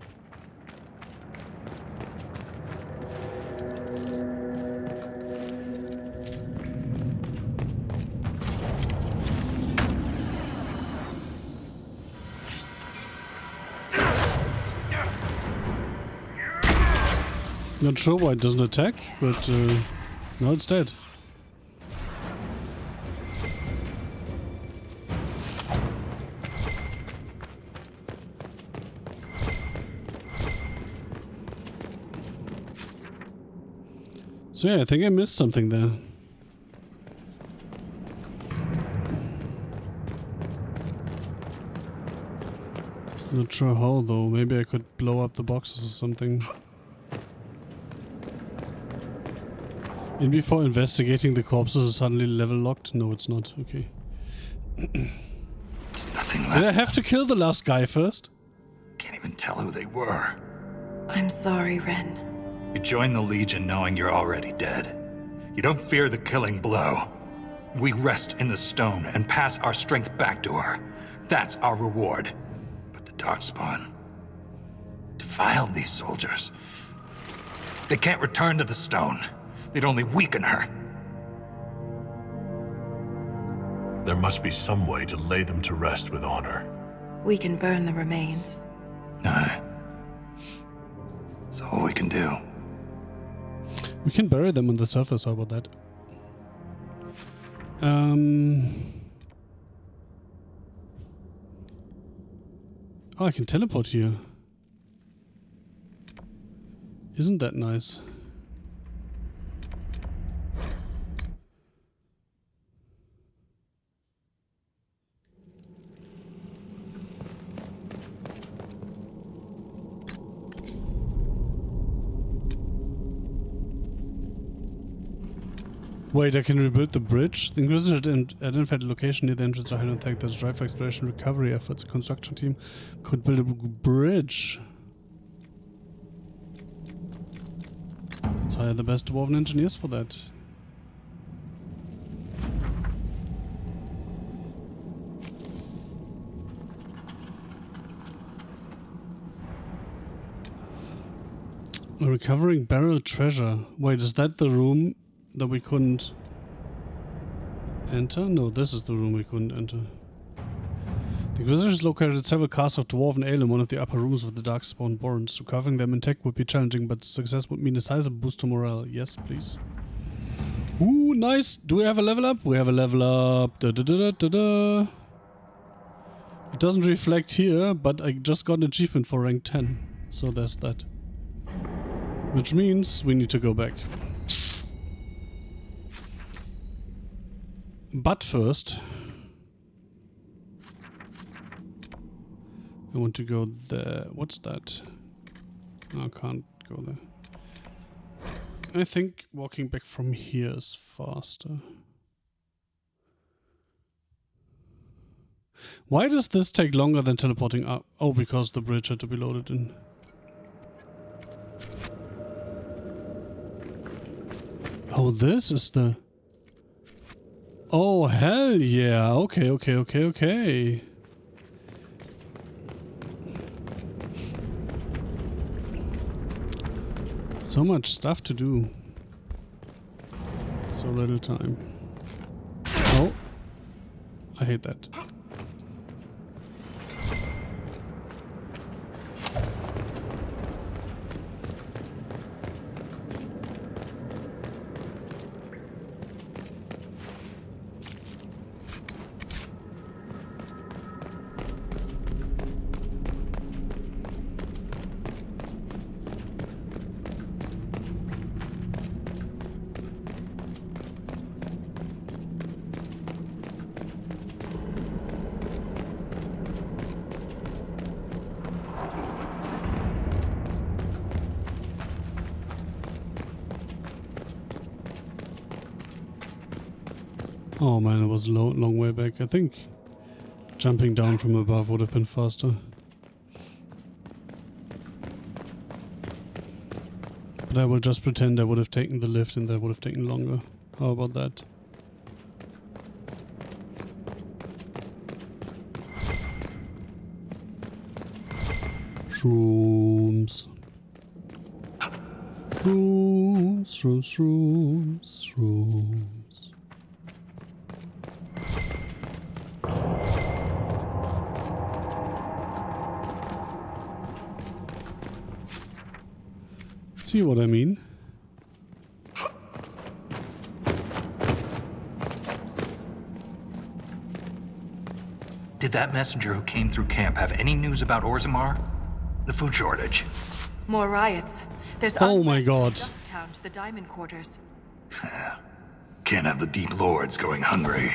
Not sure why it doesn't attack, but now it's dead. So yeah, I think I missed something there. Not sure how though, maybe I could blow up the boxes or something. And before investigating the corpses is suddenly level locked? No, it's not. Okay. There's nothing left. Did I have to kill the last guy first? Can't even tell who they were. I'm sorry, Ren. You join the Legion knowing you're already dead. You don't fear the killing blow. We rest in the stone and pass our strength back to her. That's our reward. But the Darkspawn defiled these soldiers. They can't return to the stone. They'd only weaken her. There must be some way to lay them to rest with honor. We can burn the remains. Aye. That's all we can do. We can bury them on the surface, how about that? Oh, I can teleport here. Isn't that nice? Wait, I can rebuild the bridge? The Inquisitor identified a location near the entrance to Highland Tank that's ripe for exploration and recovery efforts. The construction team could build a bridge. Let's hire the best dwarven engineers for that. A recovering burial treasure. Wait, is that the room that we couldn't enter? No, this is the room we couldn't enter. The Inquisitors located several casks of dwarven ale in one of the upper rooms of the Darkspawn Barrens. Recovering them intact would be challenging, but success would mean a sizable boost to morale. Yes, please. Ooh, nice! Do we have a level up? We have a level up. Da, da, da, da, da, da. It doesn't reflect here, but I just got an achievement for rank 10. So there's that. Which means we need to go back. But first, I want to go there. What's that? No, I can't go there. I think walking back from here is faster. Why does this take longer than teleporting up? Oh, because the bridge had to be loaded in. Oh, this is the... Oh, hell yeah. Okay, okay, okay, okay. So much stuff to do. So little time. Oh. I hate that. Oh man, it was a long way back. I think jumping down from above would have been faster. But I will just pretend I would have taken the lift and that would have taken longer. How about that? Shrooms. Shrooms, shrooms, shrooms, shrooms. See what I mean? Did that messenger who came through camp have any news about Orzammar? The food shortage? More riots. There's oh my god. Dust Town to the diamond quarters. Can't have the deep lords going hungry.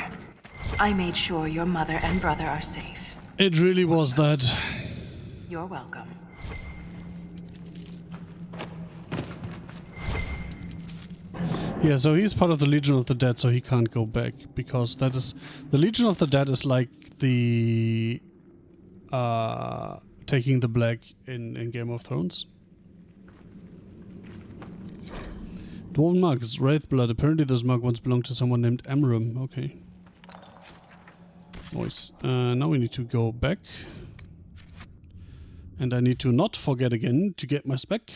I made sure your mother and brother are safe. It really was that. You're welcome. Yeah, so he's part of the Legion of the Dead, so he can't go back because that is the Legion of the Dead is like the taking the black in Game of Thrones. Dwarven marks, Wraith blood. Apparently this mark once belonged to someone named Amram. Okay. Nice. Now we need to go back. And I need to not forget again to get my spec.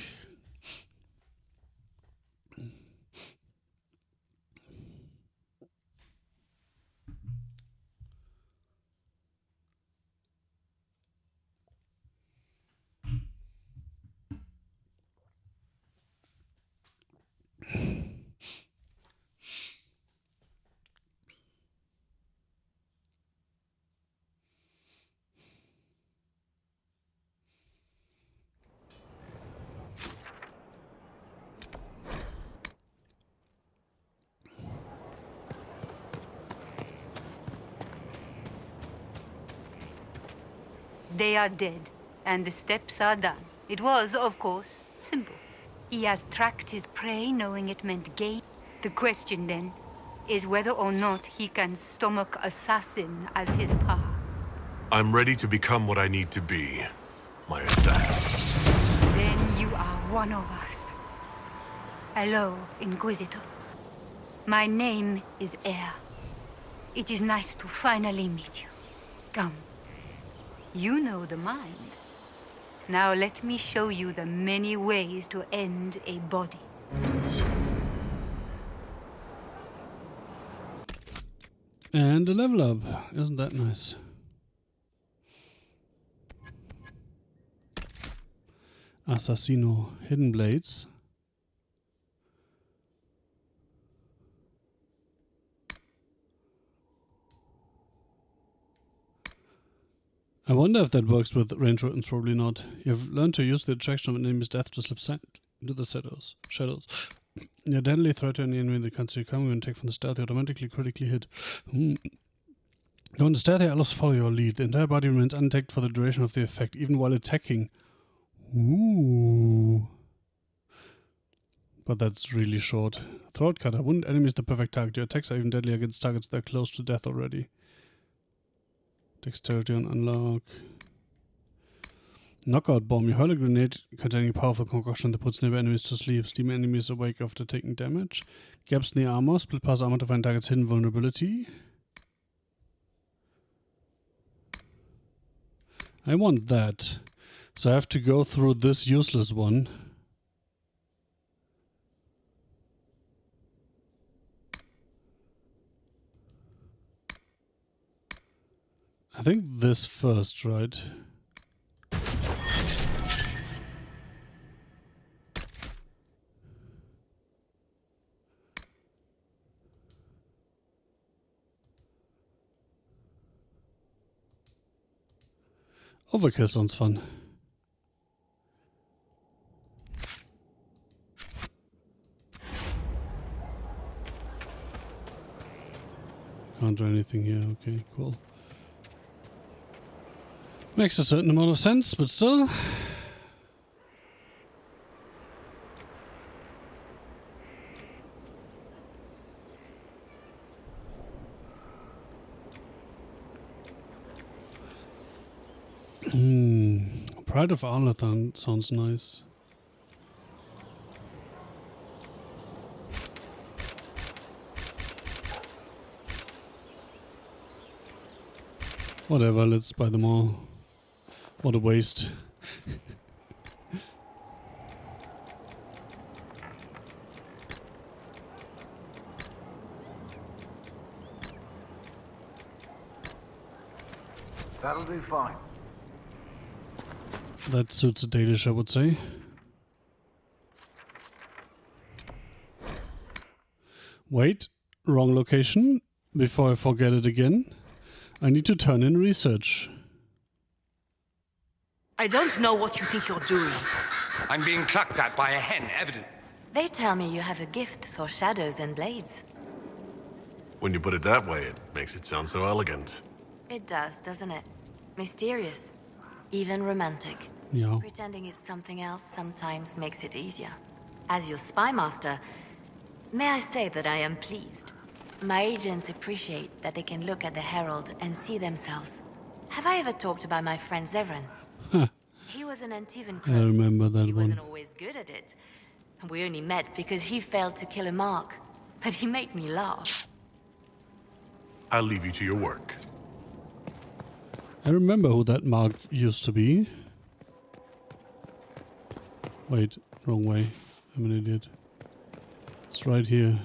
They are dead, and the steps are done. It was, of course, simple. He has tracked his prey, knowing it meant gain. The question, then, is whether or not he can stomach assassin as his path. I'm ready to become what I need to be. My assassin. Then you are one of us. Hello, Inquisitor. My name is Air. It is nice to finally meet you. Come. You know the mind. Now let me show you the many ways to end a body. And a level up. Isn't that nice? Assassino. Hidden blades. I wonder if that works with range weapons. Probably not. You've learned to use the attraction of an enemy's death to slip silently into the shadows. You're deadly threat to any enemy that can see you coming and take from the stealth. You automatically critically hit. When the stealthy elves follow your lead, the entire body remains unattacked for the duration of the effect, even while attacking. Ooh. But that's really short. Throat cutter. Wound enemies the perfect target. Your attacks are even deadly against targets that are close to death already. Dexterity on unlock. Knockout bomb. You hurl a grenade containing a powerful concoction that puts nearby enemies to sleep. Steam enemies awake after taking damage. Gaps in the armor. Split pass armor to find target's hidden vulnerability. I want that. So I have to go through this useless one. I think this first, right? Overkill sounds fun. Can't do anything here. Okay, cool. Makes a certain amount of sense, but still. Pride of Arlathan sounds nice. Whatever, let's buy them all. What a waste. That'll do fine. That suits a Dalish, I would say. Wait, wrong location. Before I forget it again, I need to turn in research. I don't know what you think you're doing. I'm being clucked at by a hen, evident. They tell me you have a gift for shadows and blades. When you put it that way, it makes it sound so elegant. It does, doesn't it? Mysterious. Even romantic. Yeah. Pretending it's something else sometimes makes it easier. As your spy master, may I say that I am pleased. My agents appreciate that they can look at the Herald and see themselves. Have I ever talked about my friend Zevran? Huh. He was an Antivan I crow. remember that He one. wasn't always good at it, We only met because he failed to kill a mark. But he made me laugh. I'll leave you to your work. I remember who that mark used to be. Wait, wrong way. I'm an idiot. It's right here.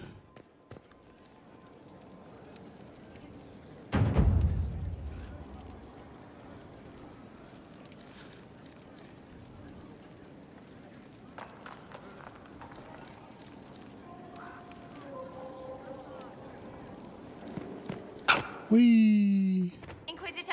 Whee! Inquisitor?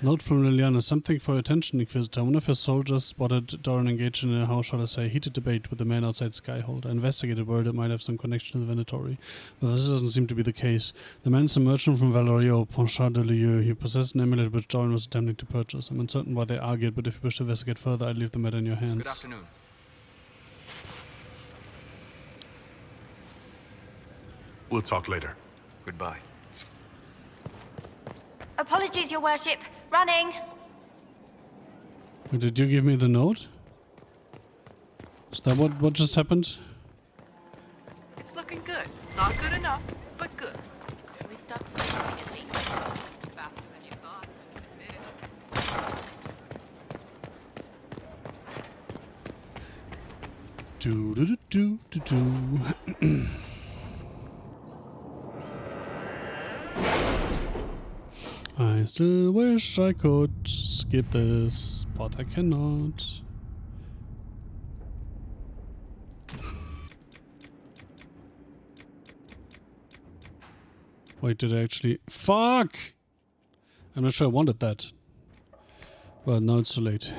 Note from Liliana. Something for your attention, Inquisitor. One of your soldiers spotted Doran engaged in a, how shall I say, heated debate with the man outside Skyhold. I investigated where it might have some connection to the Venatori, but this doesn't seem to be the case. The man's a merchant from Valerio, Ponchat de Lieu. He possessed an amulet which Doran was attempting to purchase. I'm uncertain why they argued, but if you wish to investigate further, I'd leave the matter in your hands. Good afternoon. We'll talk later. Goodbye. Apologies, your worship. Running! Wait, did you give me the note? Is that what just happened? It's looking good. Not good enough, but good. We've stopped at least. Faster than you thought. Do do do do do do. I still wish I could skip this, but I cannot. Wait, did I actually... Fuck! I'm not sure I wanted that. Well, now it's too late.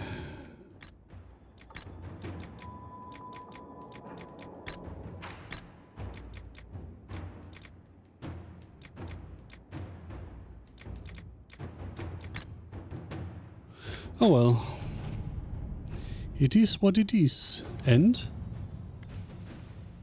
Oh well. It is what it is. And?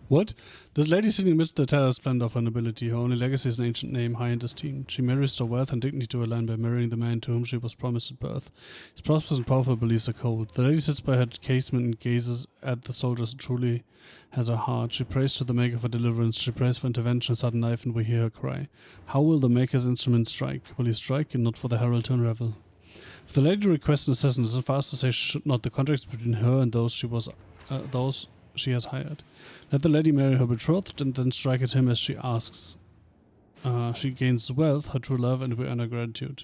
What? This lady sitting amidst the terror splendor of her nobility. Her only legacy is an ancient name, high and esteemed. She marries her wealth and dignity to her land by marrying the man to whom she was promised at birth. His prosperous and powerful beliefs are cold. The lady sits by her casement and gazes at the soldiers who truly has her heart. She prays to the Maker for deliverance. She prays for intervention, sudden knife, and we hear her cry. How will the Maker's instrument strike? Will he strike, and not for the herald to unravel? If the lady requests an assassin, it's fast to say she should not. The contracts between her and those she has hired. Let the lady marry her betrothed and then strike at him as she asks. She gains wealth, her true love, and we earn her gratitude.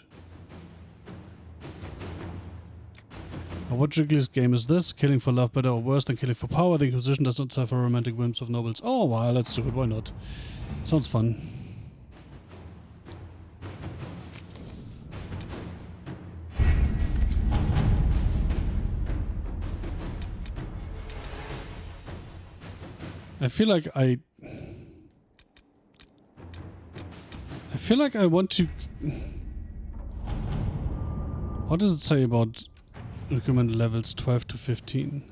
Now, what jiggly's game is this? Killing for love better or worse than killing for power? The Inquisition does not suffer romantic whims of nobles. Oh, well, let's do it. Why not? Sounds fun. I feel like I want to... What does it say about recommended levels 12 to 15?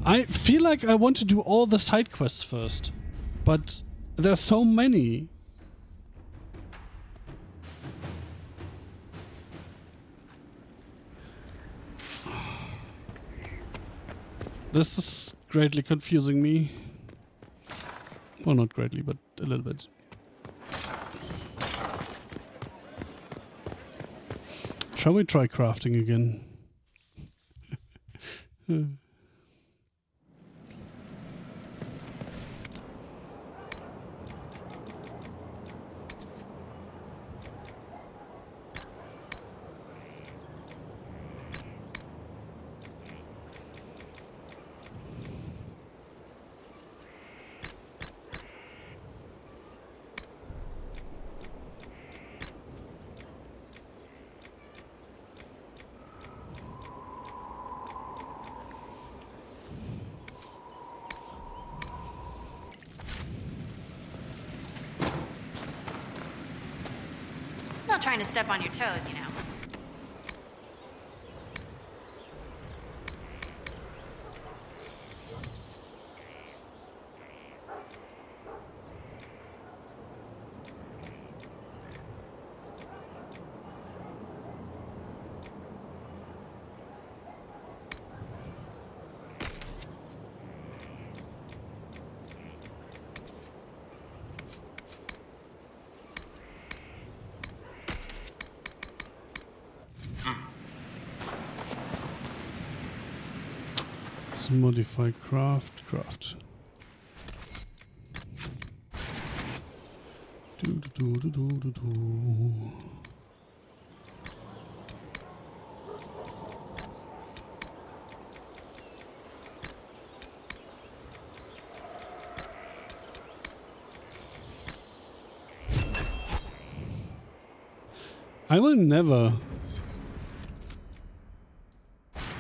I feel like I want to do all the side quests first, but there's so many. This is greatly confusing me. Well, not greatly, but a little bit. Shall we try crafting again? Not trying to step on your toes, you know. Let's modify craft. I will never...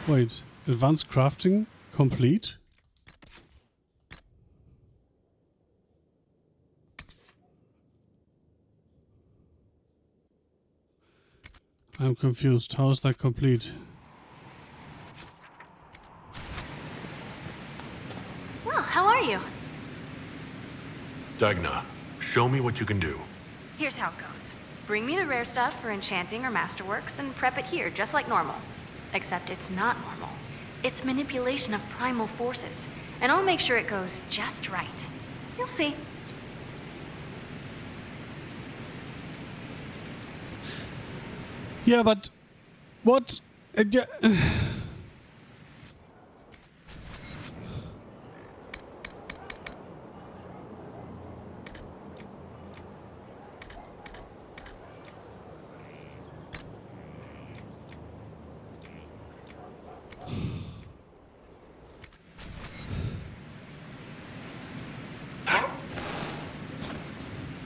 Wait, advanced crafting complete? I'm confused. How is that complete? Well, how are you? Dagna, show me what you can do. Here's how it goes. Bring me the rare stuff for enchanting or masterworks and prep it here, just like normal. Except it's not normal. It's manipulation of primal forces, and I'll make sure it goes just right. You'll see. Yeah, but... What?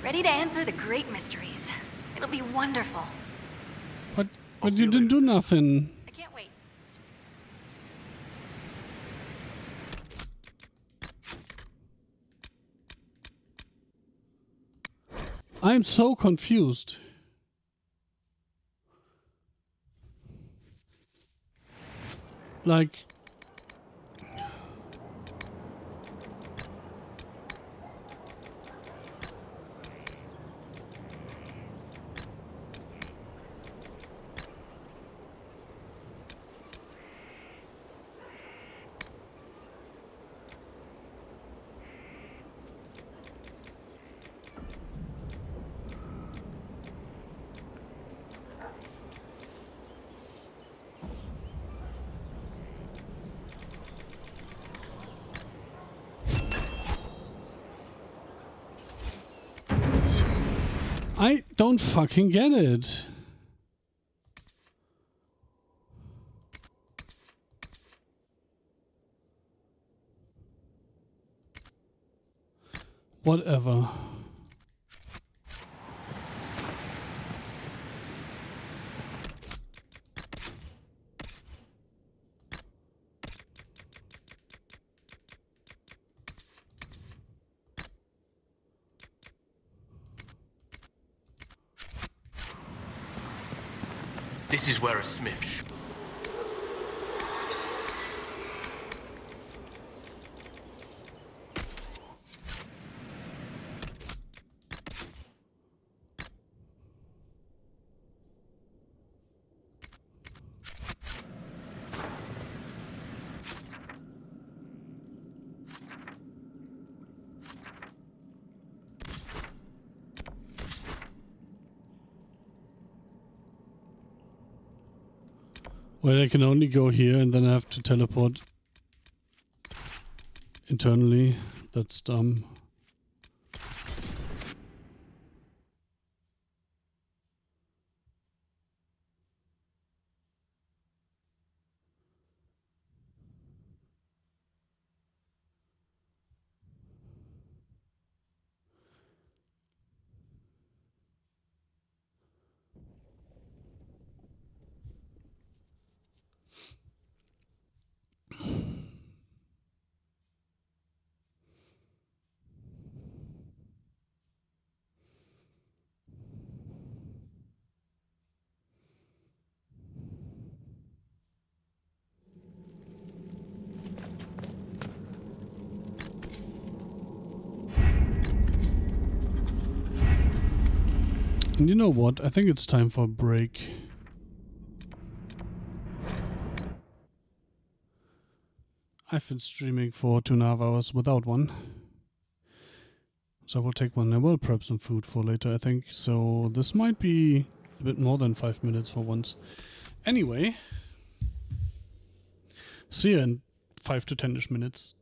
Ready to answer the great mysteries. It'll be wonderful. But you didn't do nothing. I can't wait. I'm so confused. Like... I don't fucking get it. Whatever. This is where a smith Well, I can only go here and then I have to teleport internally. That's dumb. And you know what? I think it's time for a break. I've been streaming for 2.5 hours without one. So I will take one. I will prep some food for later, I think. So this might be a bit more than 5 minutes for once. Anyway. See you in 5 to 10ish minutes.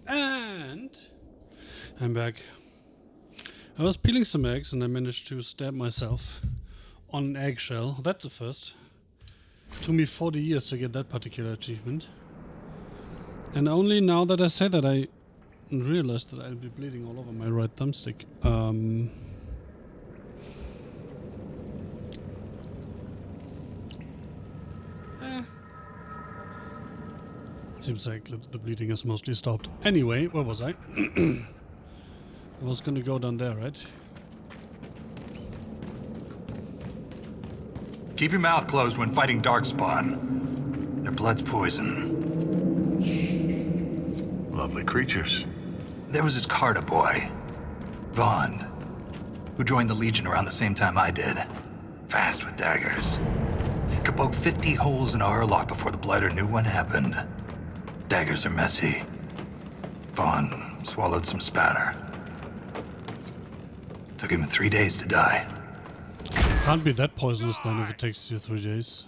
And I'm back. I was peeling some eggs and I managed to stab myself on an eggshell. That's the first. Took me 40 years to get that particular achievement. And only now that I say that I realized that I'll be bleeding all over my right thumbstick. Seems like the bleeding has mostly stopped. Anyway, where was I? I was gonna go down there, right? Keep your mouth closed when fighting Darkspawn. Their blood's poison. Lovely creatures. There was this Carter boy, Vaughn, who joined the Legion around the same time I did. Fast with daggers. Could poke 50 holes in a Hurlock before the Blighter knew what happened. Daggers are messy. Vaughn swallowed some spatter. Took him 3 days to die. Can't be that poisonous then if it takes you 3 days.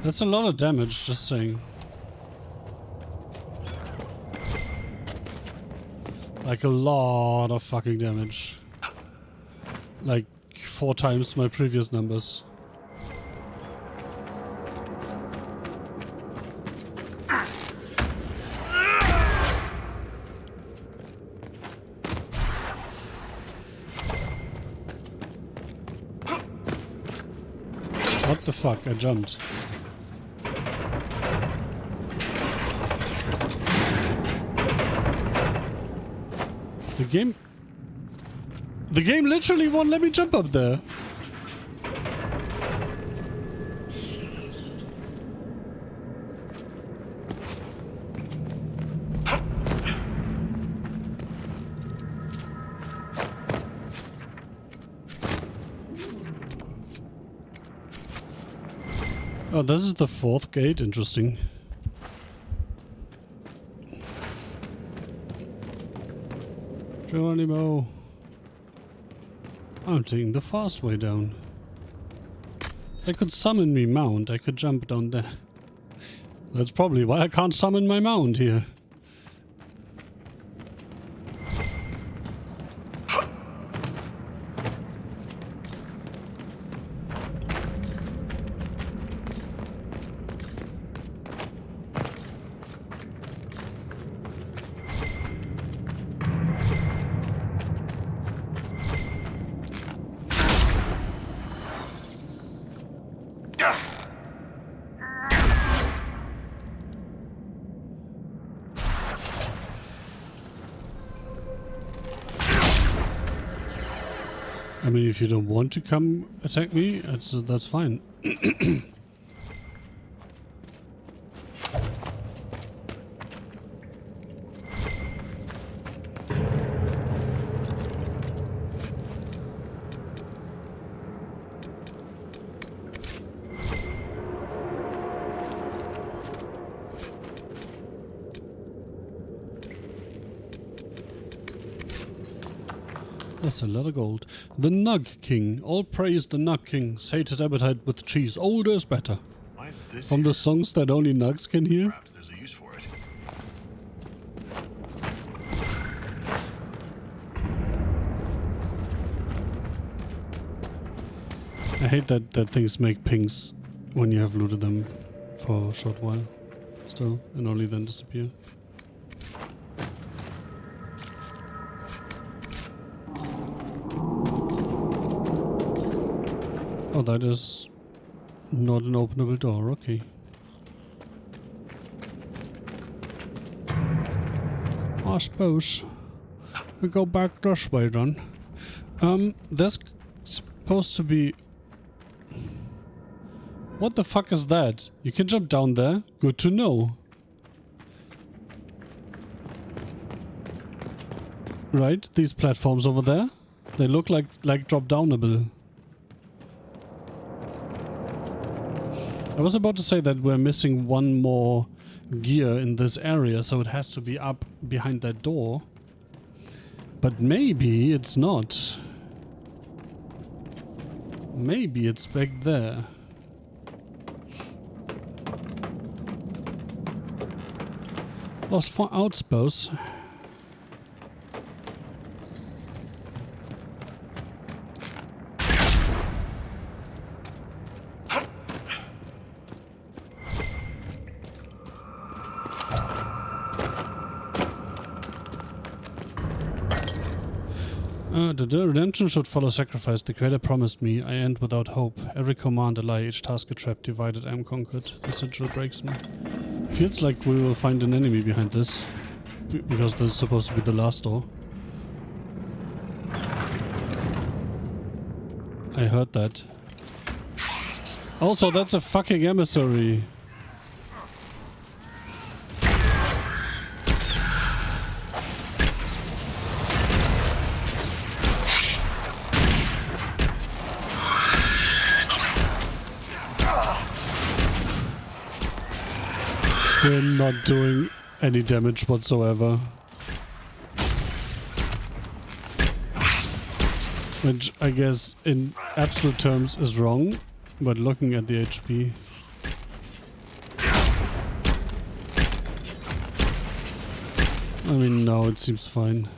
That's a lot of damage, just saying. Like a lot of fucking damage. Like 4 times my previous numbers. What the fuck? I jumped. The game literally won't let me jump up there. Oh, this is the 4th gate. Interesting. Geronimo. I'm taking the fast way down. They could summon me mount. I could jump down there. That's probably why I can't summon my mount here. I mean, if you don't want to come attack me, that's fine. That's a lot of gold. The Nug King. All praise the Nug King. Sate his appetite with cheese. Older is better. Why is this From here? the songs that only Nugs can hear. Perhaps there's a use for it. I hate that things make pings when you have looted them for a short while. Still, and only then disappear. Oh, that is not an openable door, okay. I suppose we go back this way then. There's supposed to be... What the fuck is that? You can jump down there? Good to know. Right, these platforms over there? They look like drop-downable. I was about to say that we're missing one more gear in this area, so it has to be up behind that door. But maybe it's not. Maybe it's back there. Lost 4 outposts. The redemption should follow sacrifice. The Creator promised me. I end without hope. Every command a lie, each task a trap. Divided, I am conquered. The sigil breaks me. Feels like we will find an enemy behind this. Because this is supposed to be the last door. I heard that. Also, that's a fucking emissary. We're not doing any damage whatsoever. Which I guess in absolute terms is wrong, but looking at the HP. I mean, no, it seems fine.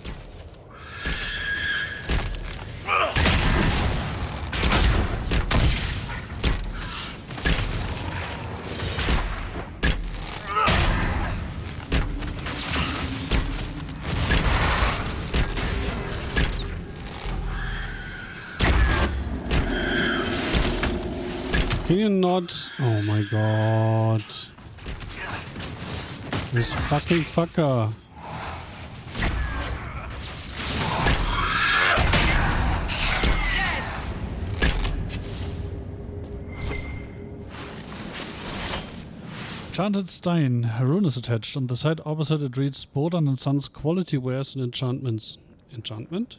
Can you not? Oh my god. This fucking fucker. Enchanted Stein. A rune is attached. On the side opposite it reads Bodan and Sons quality wares and enchantments. Enchantment?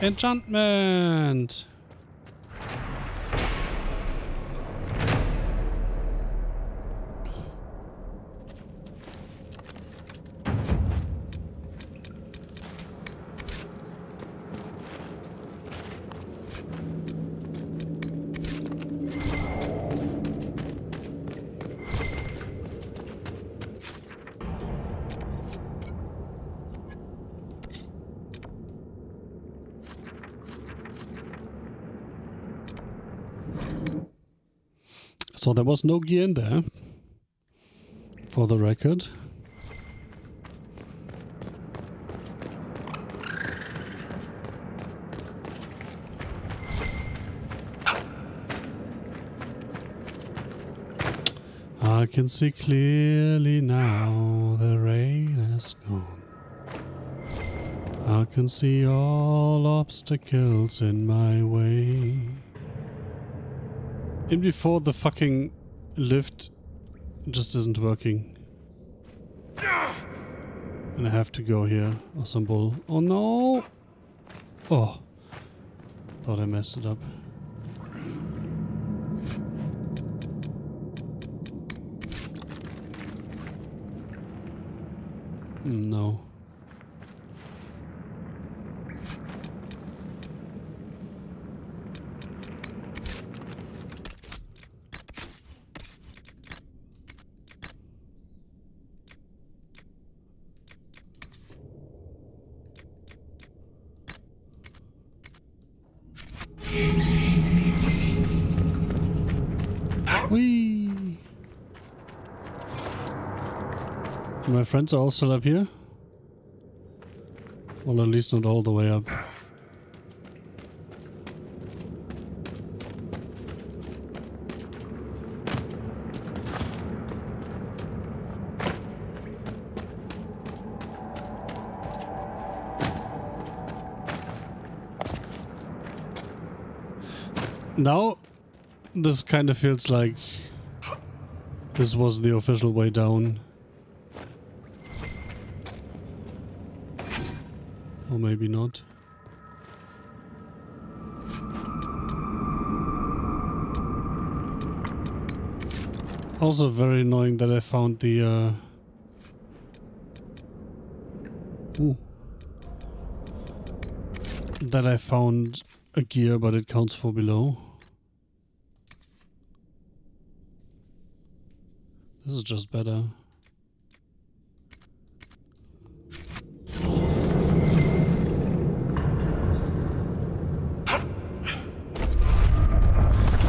Enchantment! So there was no gear in there, for the record. I can see clearly now the rain has gone. I can see all obstacles in my way. And before the fucking lift just isn't working. And I have to go here or some bull. Oh no! Oh. Thought I messed it up. No. Whee! My friends are all still up here? Well, at least not all the way up. Now, this kind of feels like this was the official way down. Or maybe not. Also very annoying that I found the that I found a gear, but it counts for below. This is just better.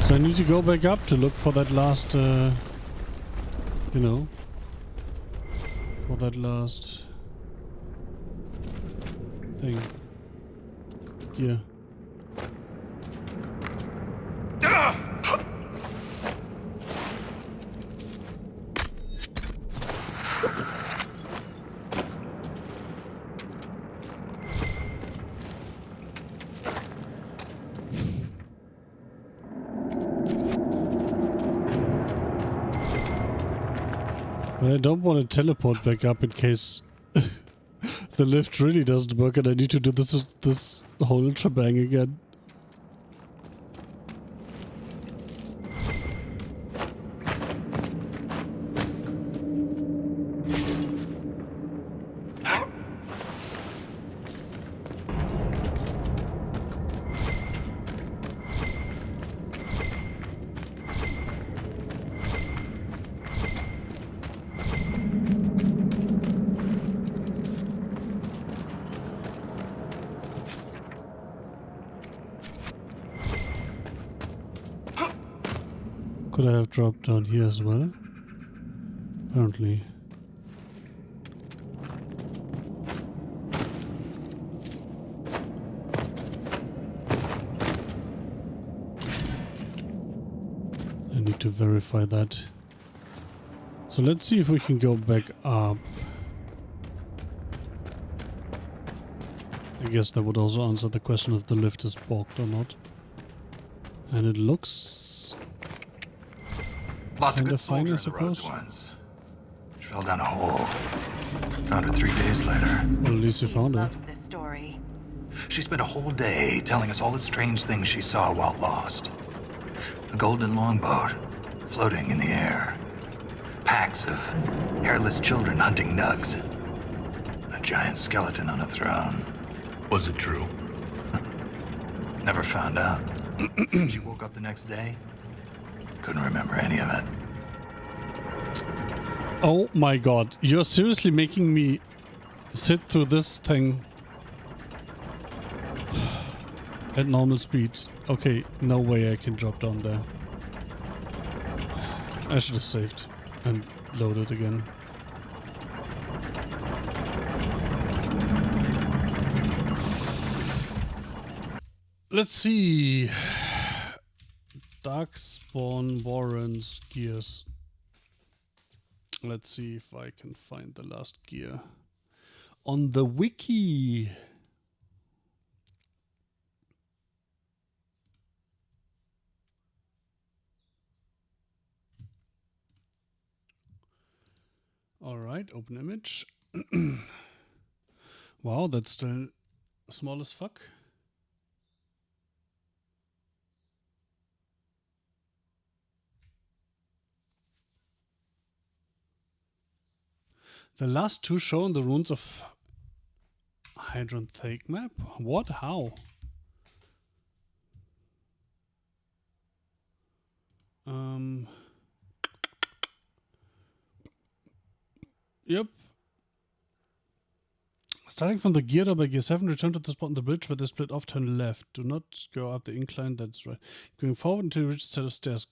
So I need to go back up to look for that last, you know, for that last thing. Gear. But I don't want to teleport back up in case the lift really doesn't work and I need to do this whole shebang again. Could I have dropped down here as well? Apparently. I need to verify that. So let's see if we can go back up. I guess that would also answer the question if the lift is blocked or not. And it looks lost a kind good of fine, soldier I in the roads suppose. once. She fell down a hole. Found her 3 days later. Well, at least you found her. Loves this story. She spent a whole day telling us all the strange things she saw while lost. A golden longboat floating in the air. Packs of hairless children hunting nugs. A giant skeleton on a throne. Was it true? Never found out. She woke up the next day. Couldn't remember any of it. Oh my god, you're seriously making me sit through this thing at normal speed. Okay, no way I can drop down there. I should have saved and loaded again. Let's see. Darkspawn Warren's gears. Let's see if I can find the last gear on the wiki. All right, open image. Wow, that's still small as fuck. The last two shown the runes of Hydranthake map? What? How? Yep. Starting from the gear door by gear 7, return to the spot on the bridge where they split off, turn left. Do not go up the incline, that's right. Going forward until you reach a set of stairs.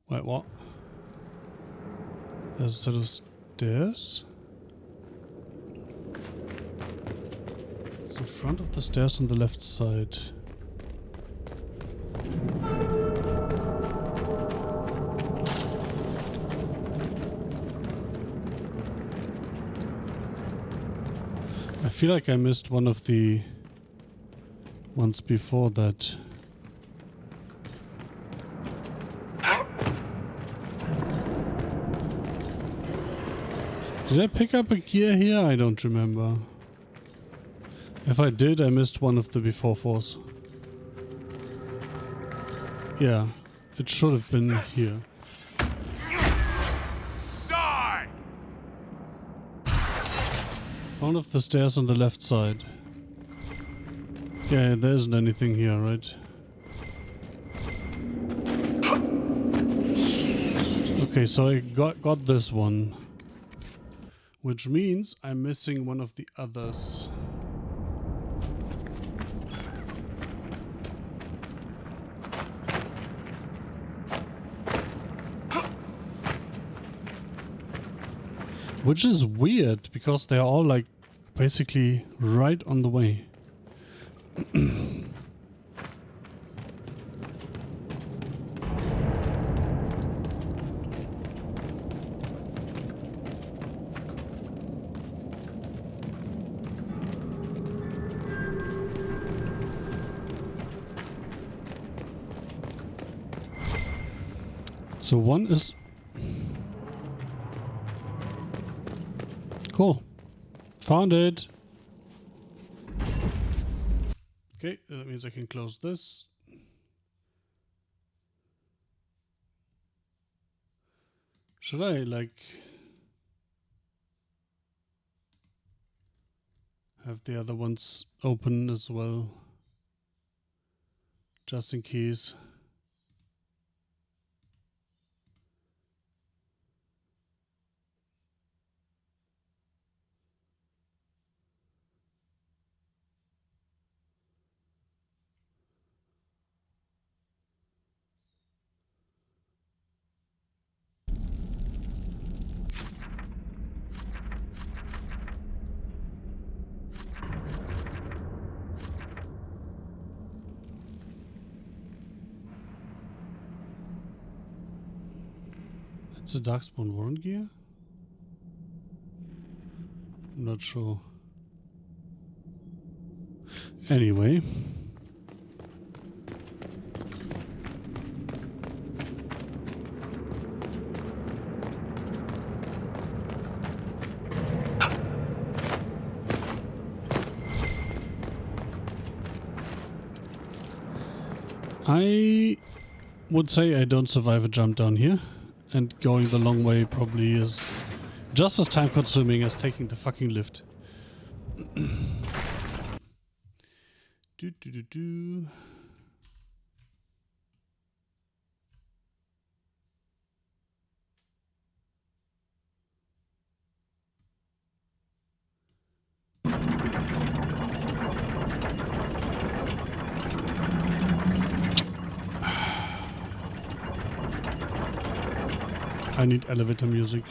Wait, what? There's a set of stairs? It's in front of the stairs on the left side. I feel like I missed one of the ones before that. Did I pick up a gear here? I don't remember. If I did, I missed one of the before fours. Yeah, it should have been here. Die! One of the stairs on the left side. Yeah, there isn't anything here, right? Okay, so I got this one. Which means I'm missing one of the others. Which is weird, because they're all like basically right on the way. So one is... Cool. Found it. Okay, that means I can close this. Should I, like... have the other ones open as well? Just in case. It's a Darkspawn warrant gear? I'm not sure. Anyway. I would say I don't survive a jump down here. And going the long way probably is just as time consuming as taking the fucking lift. Do. I need elevator music.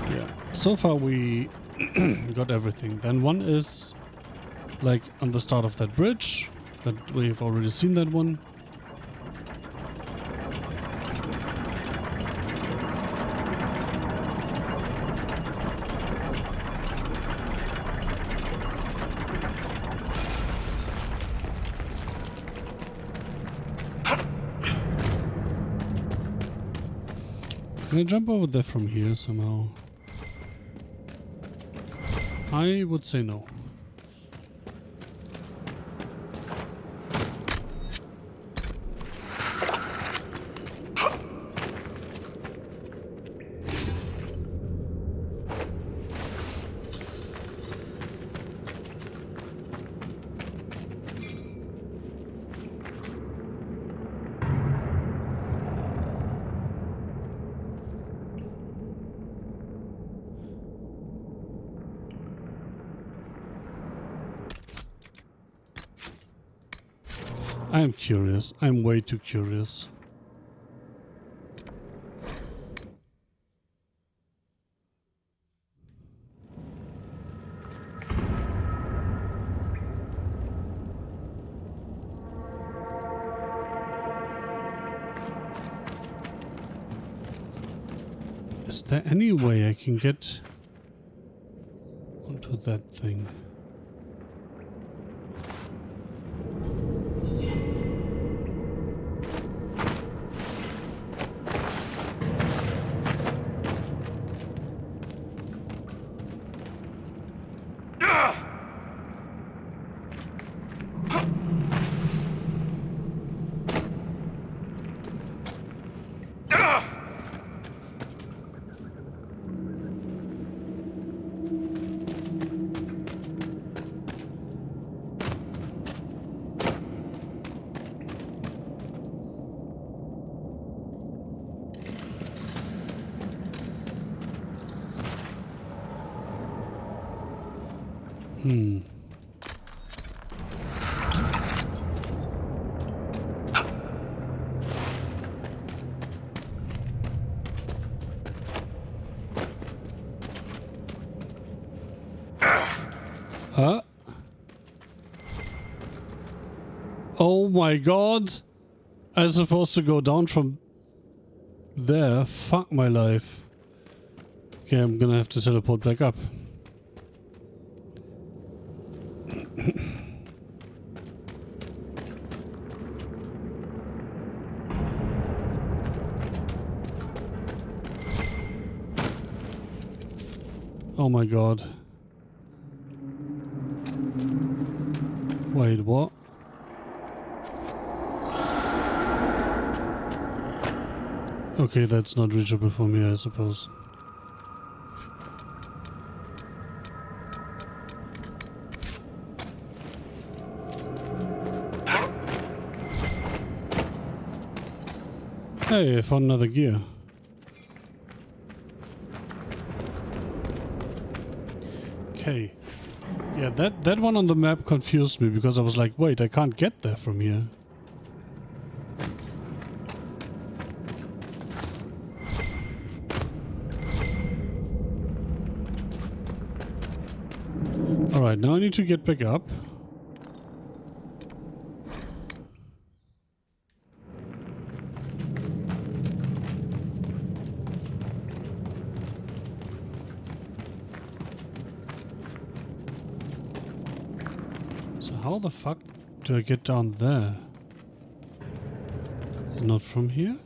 Yeah, so far we got everything. Then one is like on the start of that bridge. That we've already seen that one. Can I jump over there from here somehow? I would say no. I'm curious. I'm way too curious. Is there any way I can get onto that thing? Huh? Oh my god! I'm supposed to go down from there. Fuck my life. Okay, I'm gonna have to teleport back up. Oh my god. Wait, what? Okay, that's not reachable for me, I suppose. Hey, I found another gear. Okay. Yeah, that one on the map confused me because I was like, wait, I can't get there from here. Alright, now I need to get back up. So how the fuck do I get down there? Is it not from here?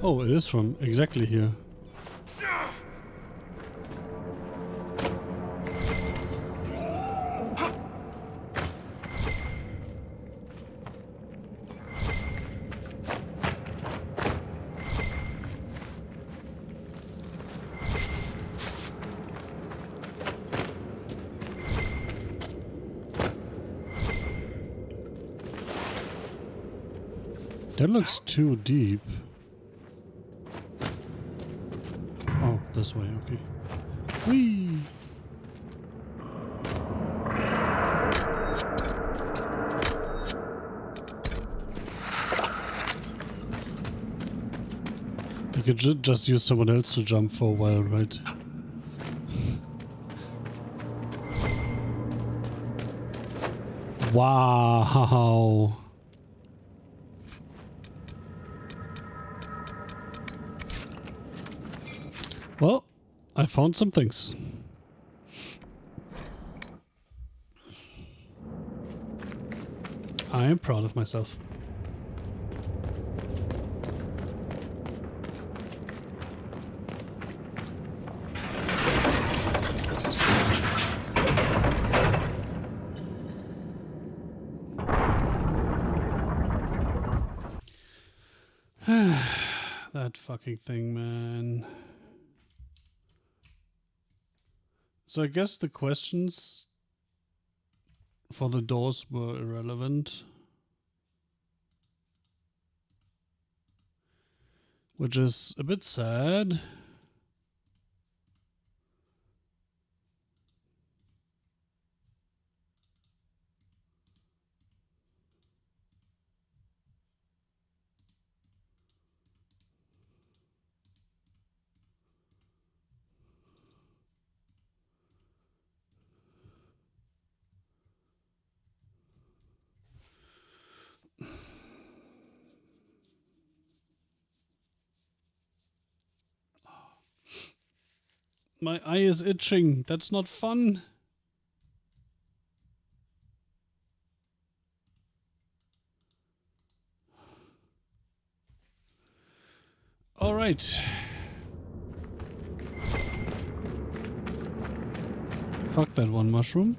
Oh, it is from exactly here. That looks too deep. Oh, this way, okay. Whee! You could just use someone else to jump for a while, right? Wow! Well, I found some things. I am proud of myself. That fucking thing, man. So I guess the questions for the doors were irrelevant. Which is a bit sad. My eye is itching. That's not fun. All right. Fuck that one mushroom.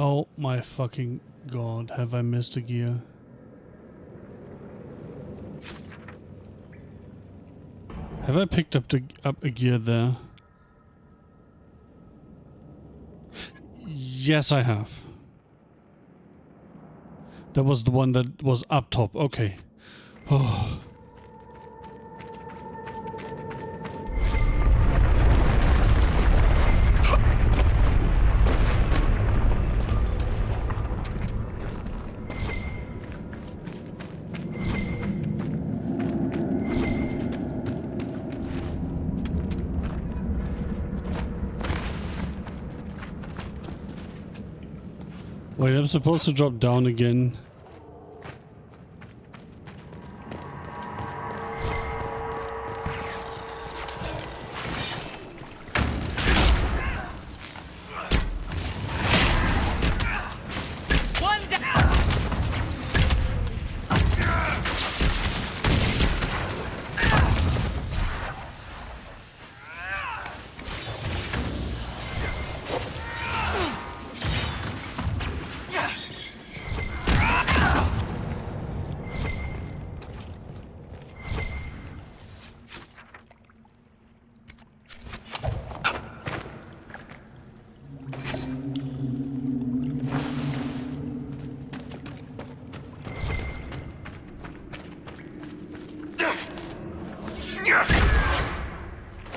Oh my fucking god, have I missed a gear? Have I picked up a gear there? Yes, I have. That was the one that was up top. Okay. Oh. Wait, I'm supposed to drop down again. One down.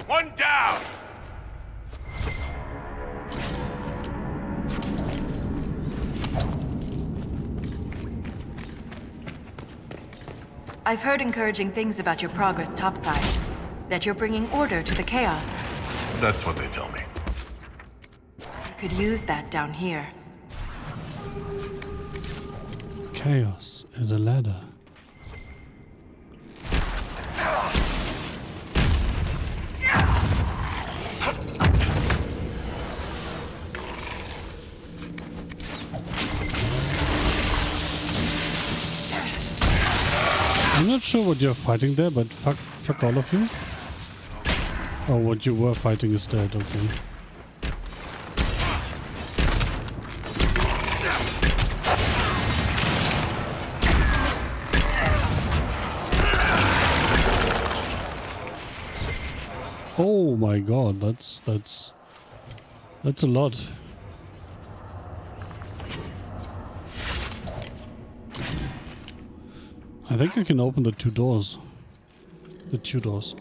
One down! I've heard encouraging things about your progress topside. That you're bringing order to the chaos. That's what they tell me. You could use that down here. Chaos is a ladder. I'm not sure what you're fighting there, but fuck all of you. Oh, what you were fighting is dead, okay. Oh my god, that's a lot. I think I can open the two doors. The two doors.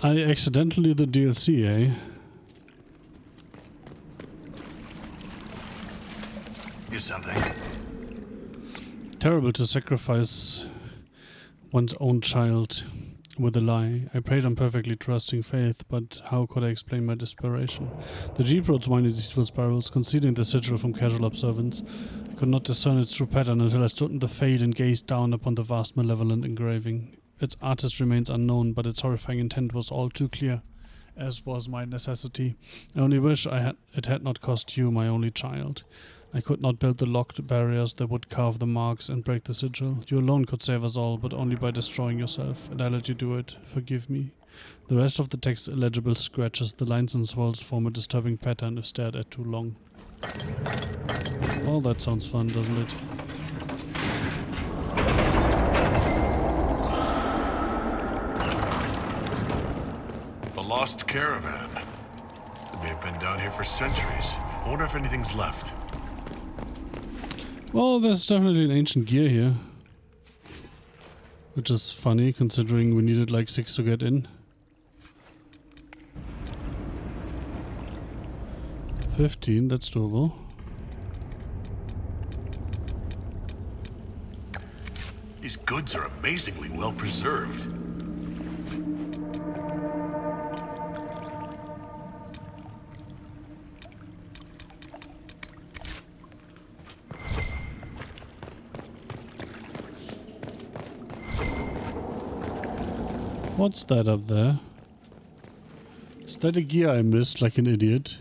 I accidentally the DLC, eh? Do something. Terrible to sacrifice one's own child with a lie. I prayed on perfectly trusting faith, but how could I explain my desperation? The jeep roads wind in deceitful spirals, concealing the sigil from casual observance. I could not discern its true pattern until I stood in the fade and gazed down upon the vast malevolent engraving. Its artist remains unknown, but its horrifying intent was all too clear, as was my necessity. I only wish it had not cost you, my only child. I could not build the locked barriers that would carve the marks and break the sigil. You alone could save us all, but only by destroying yourself, and I let you do it. Forgive me. The rest of the text illegible scratches. The lines and swirls form a disturbing pattern if stared at too long. Well, that sounds fun, doesn't it? The lost caravan. They may have been down here for centuries. I wonder if anything's left. Well, there's definitely an ancient gear here. Which is funny, considering we needed like 6 to get in. 15, that's doable. These goods are amazingly well preserved. What's that up there? Is that a gear I missed like an idiot?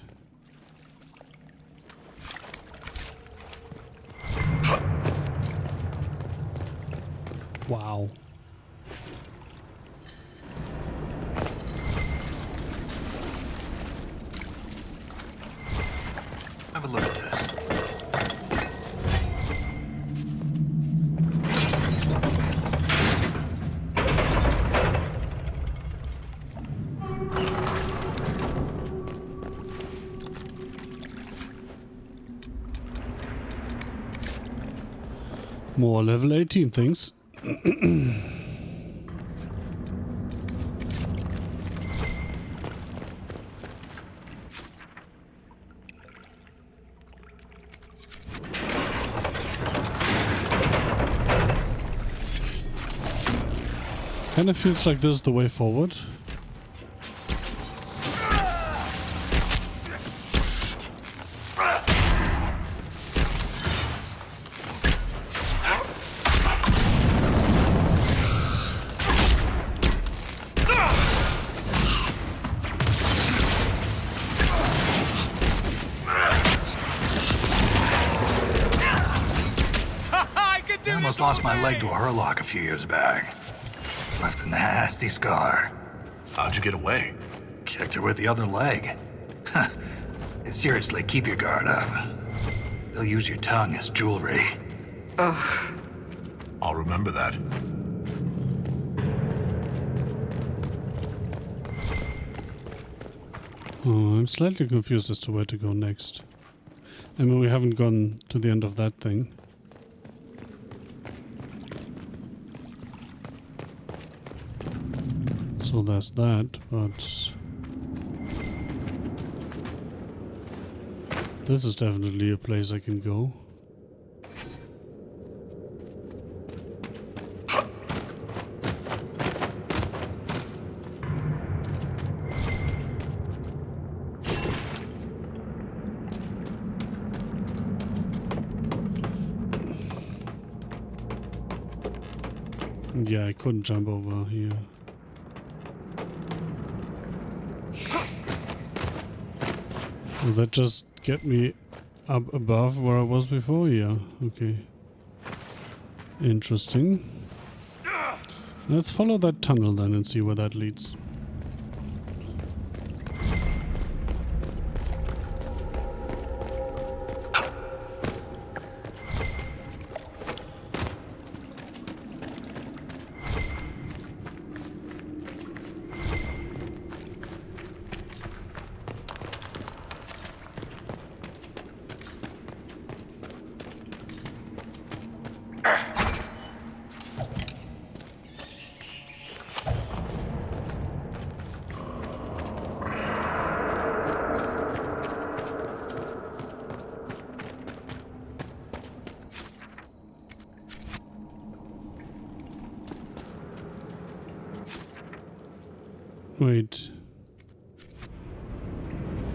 Wow. Have a look at this. More level 18 things. Kind of feels like this is the way forward. I almost lost my leg to a hurlock a few years back. Left a nasty scar. How'd you get away? Kicked her with the other leg. Seriously, keep your guard up. They'll use your tongue as jewelry. Ugh. I'll remember that. Oh, I'm slightly confused as to where to go next. I mean, we haven't gone to the end of that thing. So there's that, but this is definitely a place I can go. Yeah, I couldn't jump over here. Will that just get me up above where I was before? Yeah, okay. Interesting. Let's follow that tunnel then and see where that leads. Wait.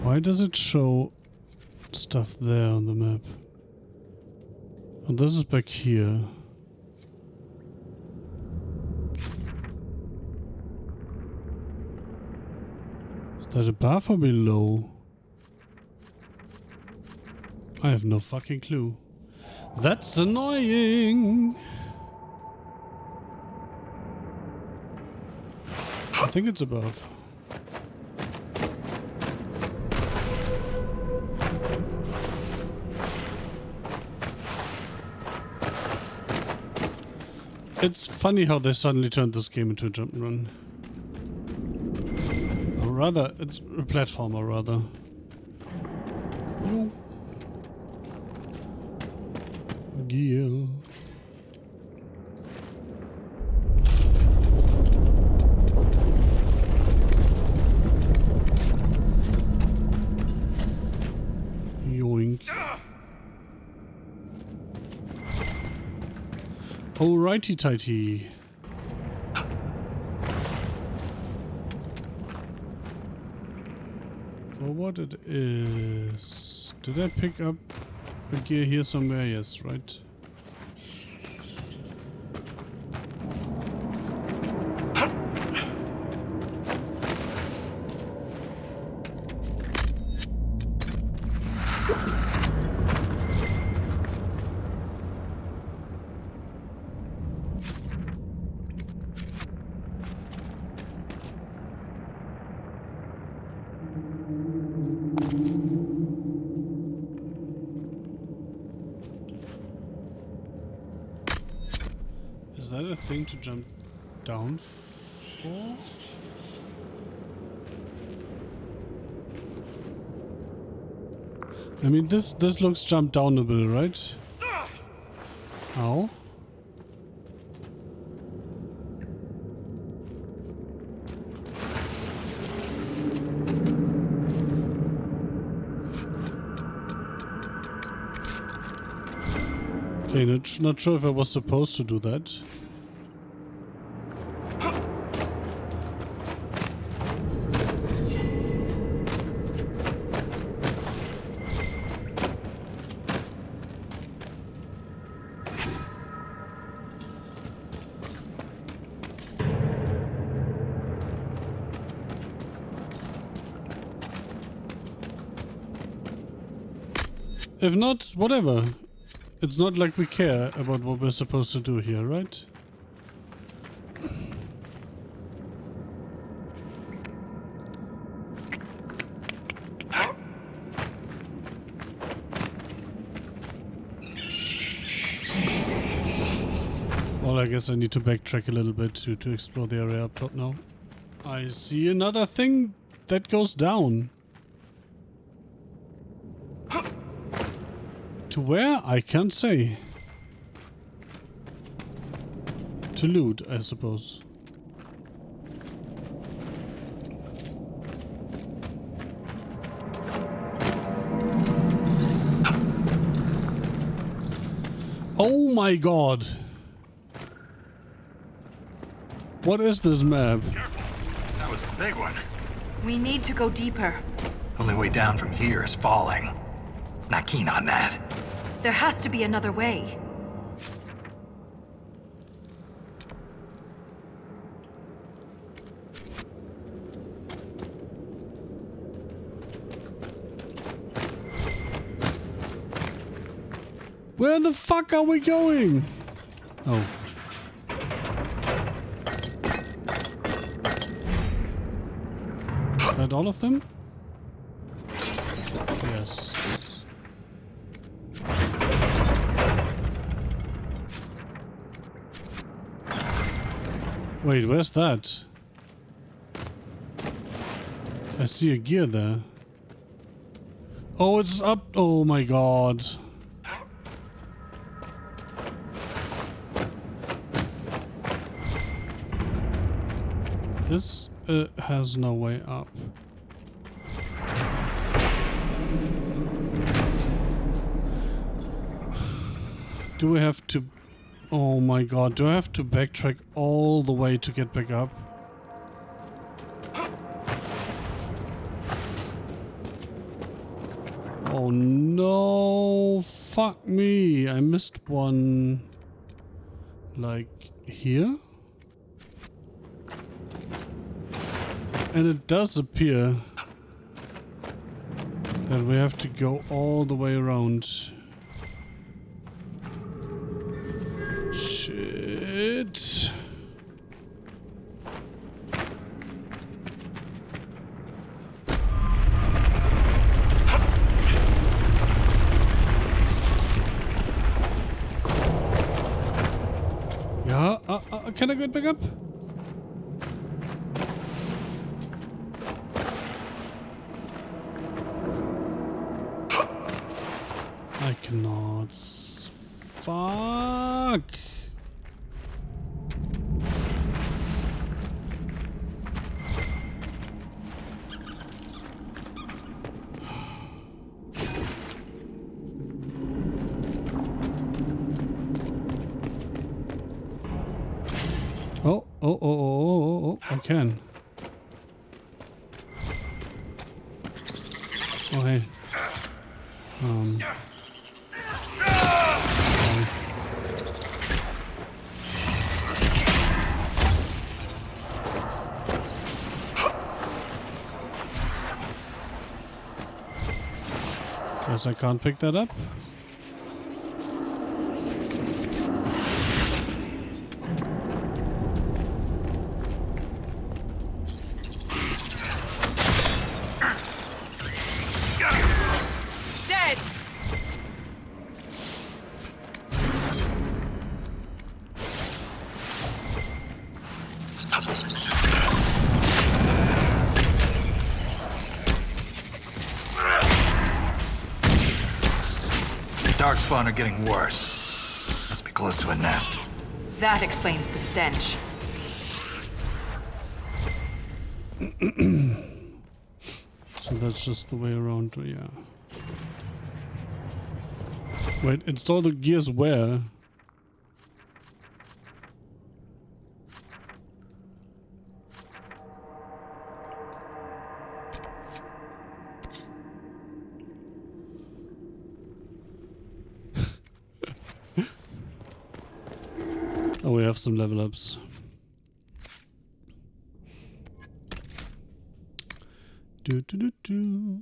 Why does it show stuff there on the map? Oh, this is back here. Is that above or below? I have no fucking clue. That's annoying! I think it's above. It's funny how they suddenly turned this game into a jump and run. Or rather, it's a platformer, rather. Oh. Yeah. Yoink. Alrighty tighty. For what it is. Did I pick up a gear here somewhere? Yes, right. that a thing to jump down for? I mean, this looks jump downable, right? Ow. Okay, not sure if I was supposed to do that. If not, whatever. It's not like we care about what we're supposed to do here, right? Well, I guess I need to backtrack a little bit to explore the area up top now. I see another thing that goes down. To where? I can't say. To loot, I suppose. Oh my god! What is this map? That was a big one. We need to go deeper. Only way down from here is falling. Not keen on that. There has to be another way. Where the fuck are we going? Oh. Is that all of them? Yes. Wait, where's that? I see a gear there. Oh, it's up. Oh my god. This has no way up. Do we have to... Oh my god, do I have to backtrack all the way to get back up? Oh no, fuck me. I missed one. Like here? And it does appear that we have to go all the way around. Shit. Yeah, can I get back up? I cannot. Fuck. Oh, I can. Oh, hey. Guess I can't pick that up. Dead! darkspawn are getting worse. Must be close to a nest. That explains the stench. So that's just the way around, yeah. Wait, install the gears where? Oh, we have some level ups. Do do do do.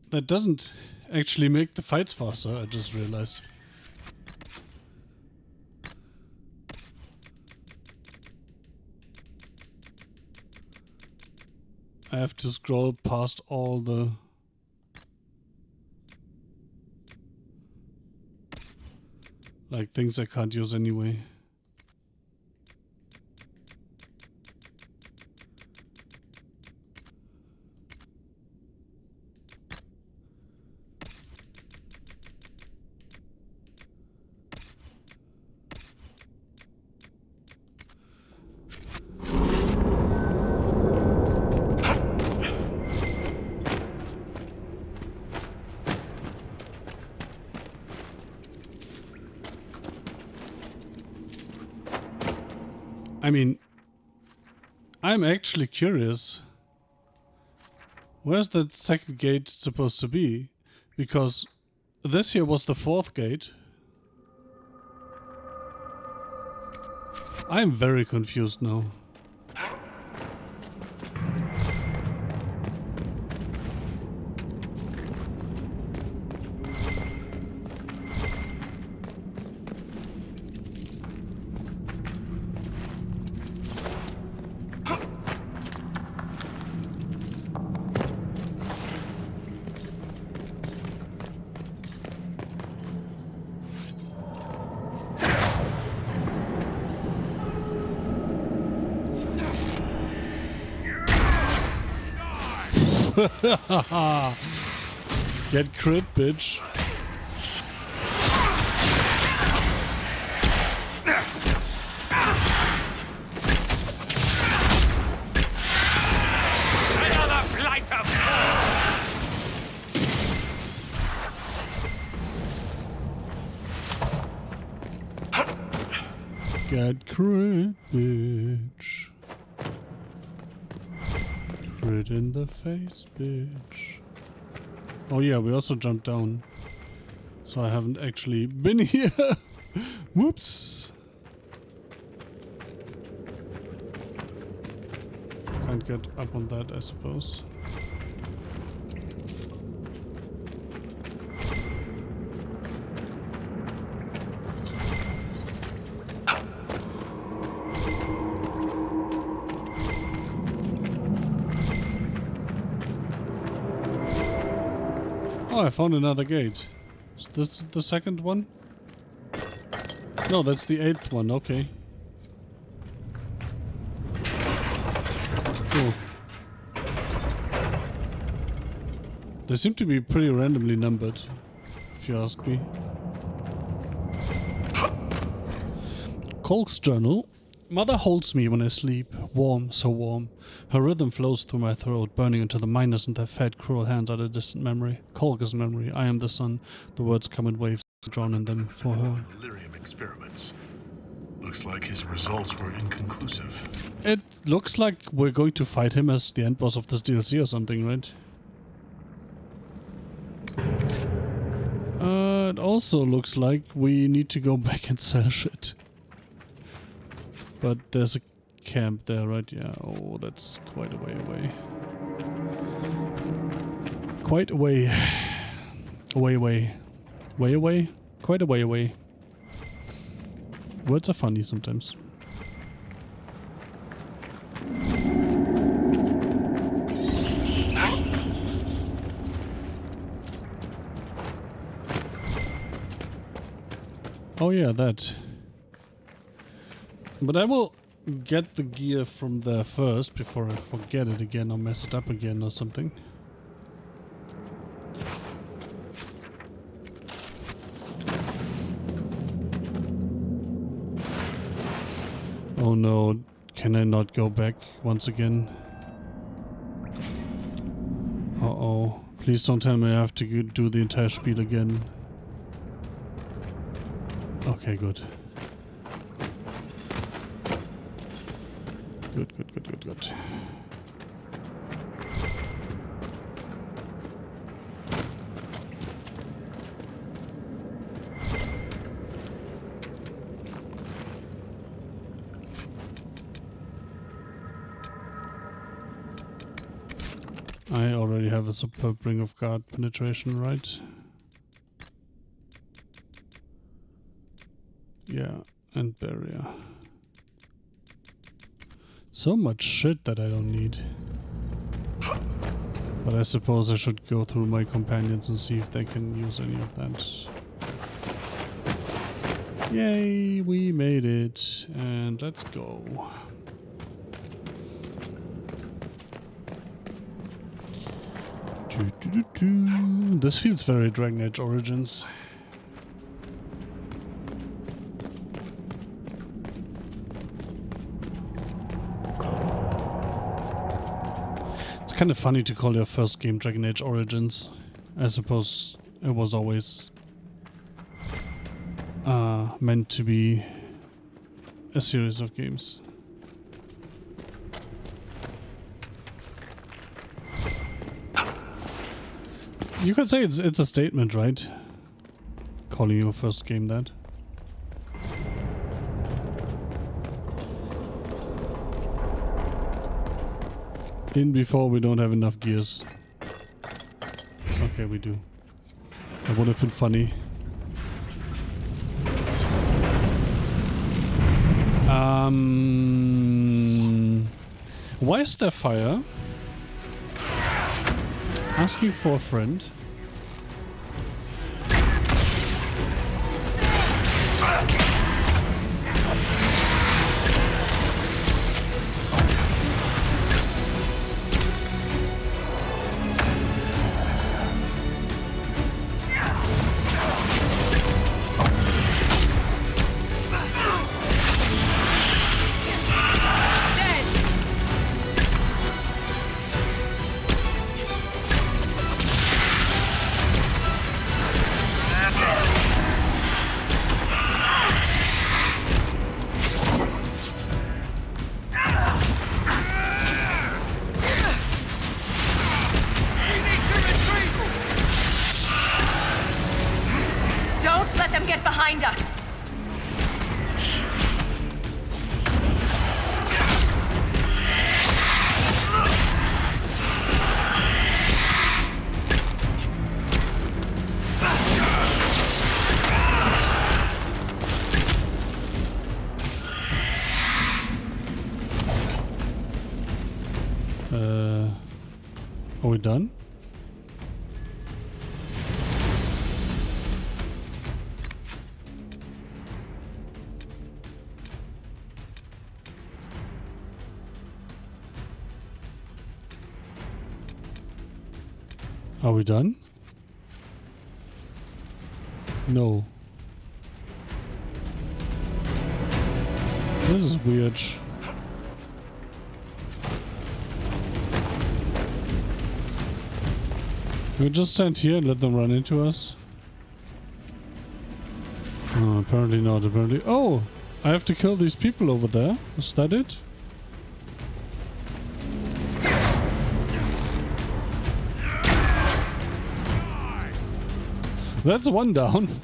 That doesn't actually make the fights faster, I just realized. I have to scroll past all the... like things I can't use anyway. I mean, I'm actually curious. Where's that second gate supposed to be? Because this here was the fourth gate. I'm very confused now. Get crit, bitch. Another flight of Get crit, bitch. Crit in the face, bitch. Oh yeah, we also jumped down. So I haven't actually been here. Whoops. Can't get up on that, I suppose. Oh, I found another gate. Is this the second one? No, that's the 8th one, okay. Cool. They seem to be pretty randomly numbered, if you ask me. Colk's journal. Mother holds me when I sleep, warm, so warm. Her rhythm flows through my throat, burning into the miners and their fat, cruel hands are a distant memory. Colk is memory, I am the sun. The words come in waves, drawn in them for her. Delirium experiments. Looks like his results were inconclusive. It looks like we're going to fight him as the end boss of this DLC or something, right? It also looks like we need to go back and sell shit. But there's a camp there, right? Yeah. Oh, that's quite a way away. Quite a way. Away. Way away? Quite a way away. Words are funny sometimes. Oh yeah, that. But I will get the gear from there first before I forget it again or mess it up again or something. Oh no, can I not go back once again? Uh-oh. Please don't tell me I have to do the entire spiel again. Okay, good. Good. I already have a superb ring of guard penetration, right? Yeah, and barrier. So much shit that I don't need. But I suppose I should go through my companions and see if they can use any of that. Yay, we made it. And let's go. This feels very Dragon Age Origins. It's kind of funny to call your first game Dragon Age Origins. I suppose it was always meant to be a series of games. You could say it's a statement, right? Calling your first game that. In before we don't have enough gears. Okay, we do. That would have been funny. Why is there fire? Asking for a friend. Are we done? Are we done? No. This is weird. We just stand here and let them run into us? Oh, apparently not. Apparently. Oh! I have to kill these people over there. Is that it? That's one down.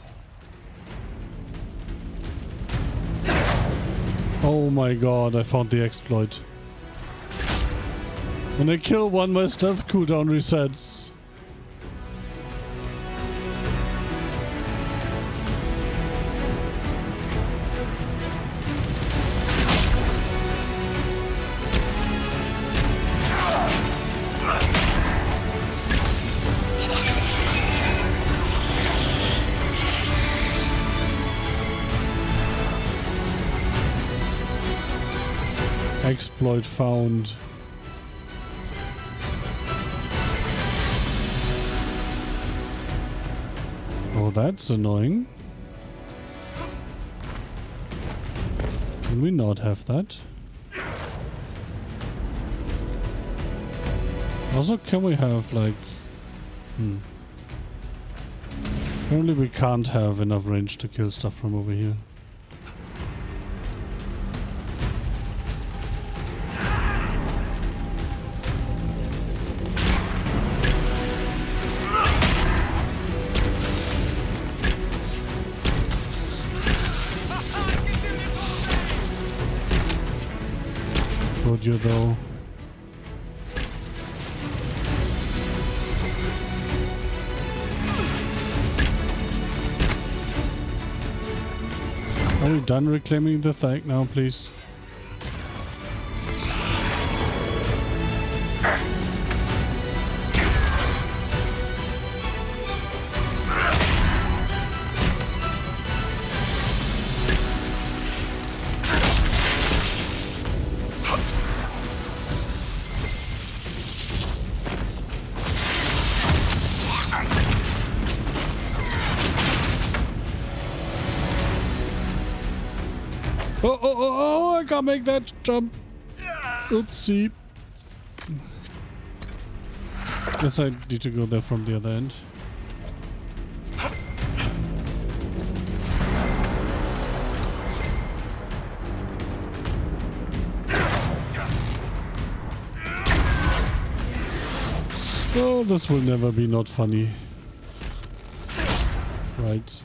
Oh my god, I found the exploit. When I kill one, my stealth cooldown resets. Exploit found. Oh, that's annoying. Can we not have that? Also, can we have like... Apparently we can't have enough range to kill stuff from over here. Would you though? Are we done reclaiming the thing now, please? Oh, I can't make that jump. Oopsie. Guess I need to go there from the other end. Oh, this will never be not funny. Right.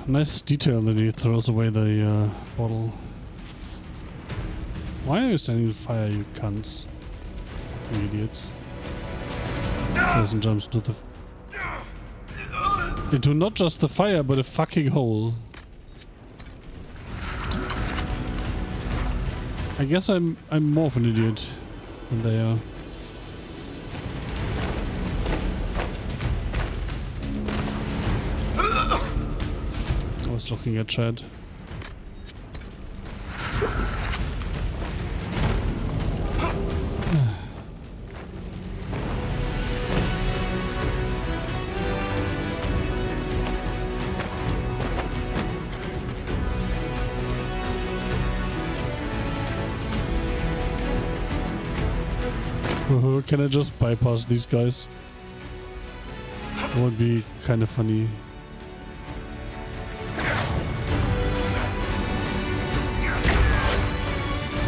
Nice detail that he throws away the bottle. Why are you standing in fire, you cunts? You idiots. Says and jumps to the... into not just the fire, but a fucking hole. I guess I'm more of an idiot than they are. I was looking at Chad. Can I just bypass these guys? That would be kind of funny.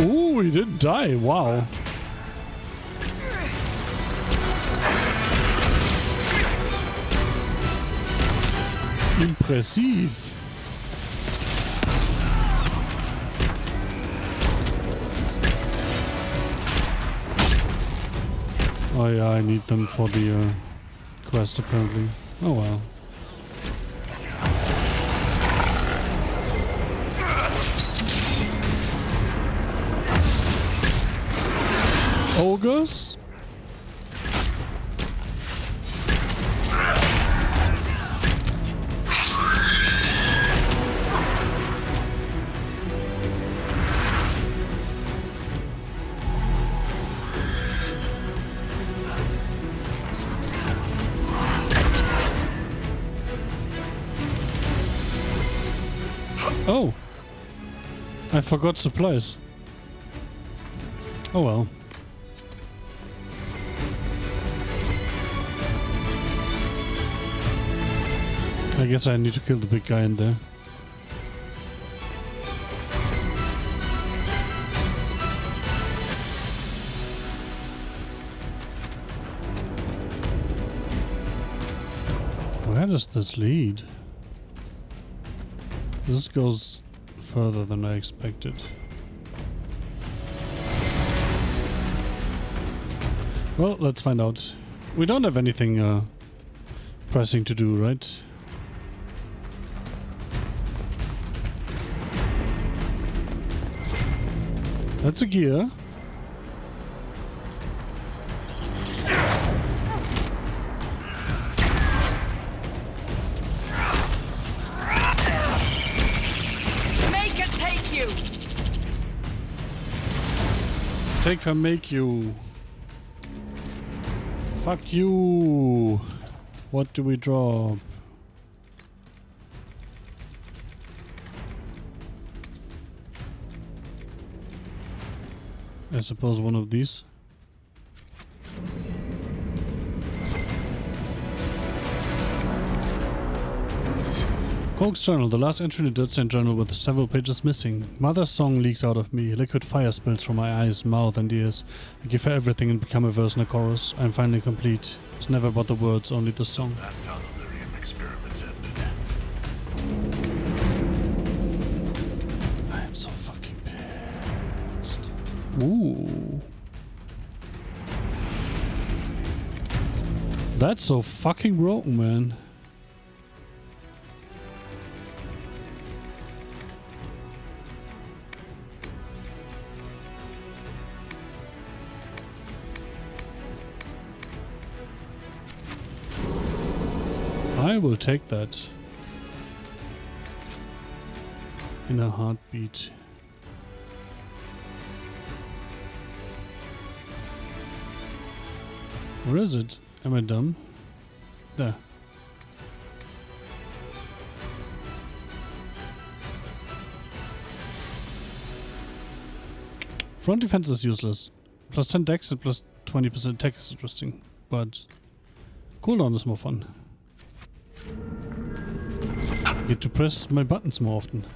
Ooh, he didn't die. Wow. Impressive. Oh yeah, I need them for the quest apparently. Oh well. Ogres? Oh, I forgot supplies. Oh well. I guess I need to kill the big guy in there. Where does this lead? This goes further than I expected. Well, let's find out. We don't have anything pressing to do, right? That's a gear. take or make you. Fuck you. What do we drop? I suppose one of these. Coke's journal, the last entry in the Dirtstand journal with several pages missing. Mother's song leaks out of me. Liquid fire spills from my eyes, mouth and ears. I give her everything and become a verse and a chorus. I'm finally complete. It's never about the words, only the song. That's how the lyrium experiments ended. I am so fucking pissed. Ooh. That's so fucking broken, man. I will take that in a heartbeat. Where is it? Am I dumb? There. Front defense is useless. Plus 10 dex and plus 20% attack is interesting, but cooldown is more fun. I get to press my buttons more often.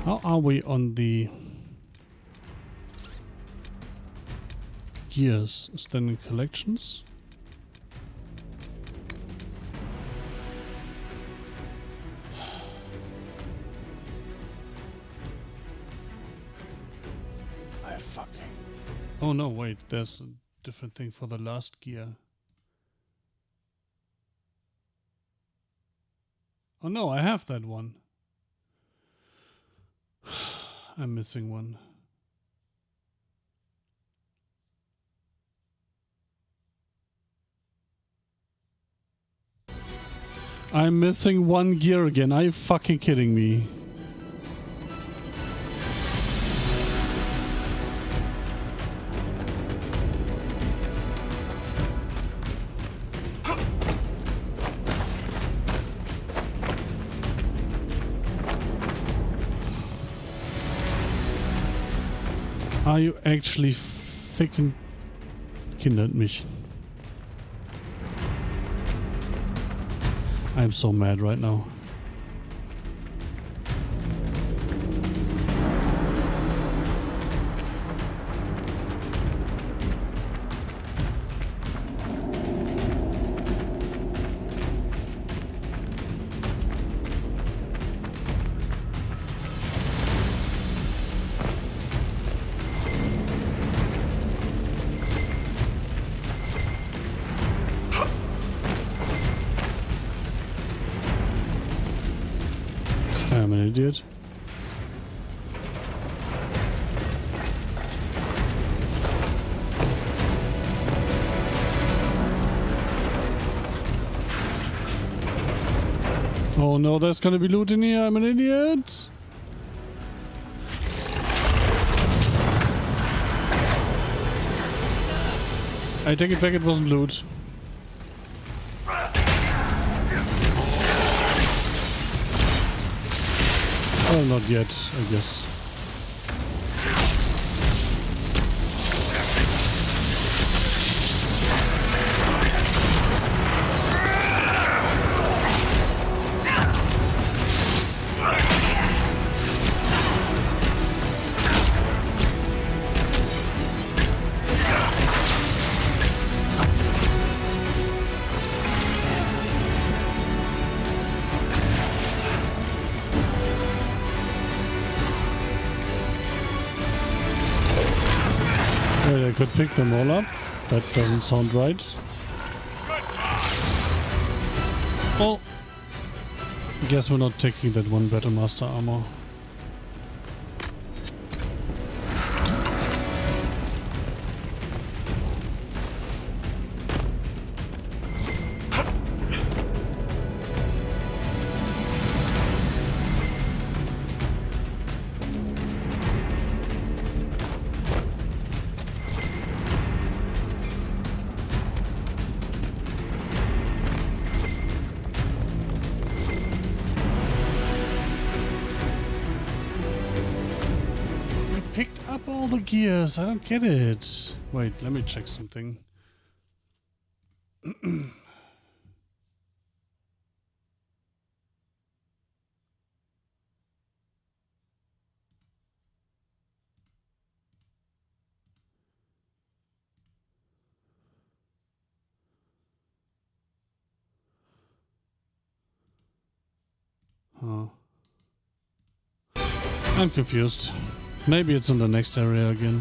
How are we on the gears? Standing collections? Oh no, wait, there's a different thing for the last gear. Oh no, I have that one. I'm missing one. I'm missing one gear again. Are you fucking kidding me? Are you actually fucking kindert mich? I'm so mad right now. I'm an idiot. Oh no, there's gonna be loot in here. I'm an idiot. I take it back, it wasn't loot. Well, not yet, I guess. Wait, I could pick them all up? That doesn't sound right. Well, guess we're not taking that one Battle Master armor. picked up all the gears. I don't get it. Wait, let me check something. Oh. I'm confused. Maybe it's in the next area again.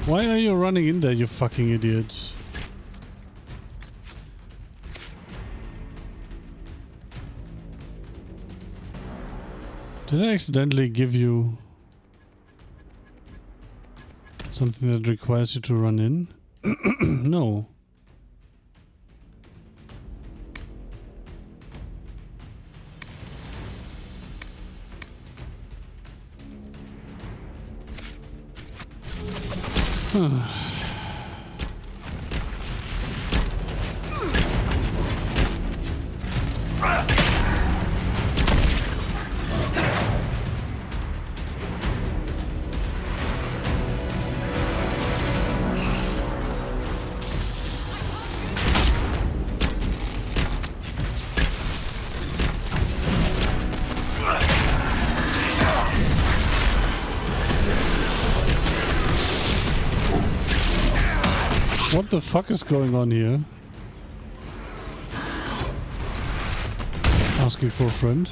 Why are you running in there, you fucking idiot? Did I accidentally give you something that requires you to run in? No. What the fuck is going on here? Asking for a friend.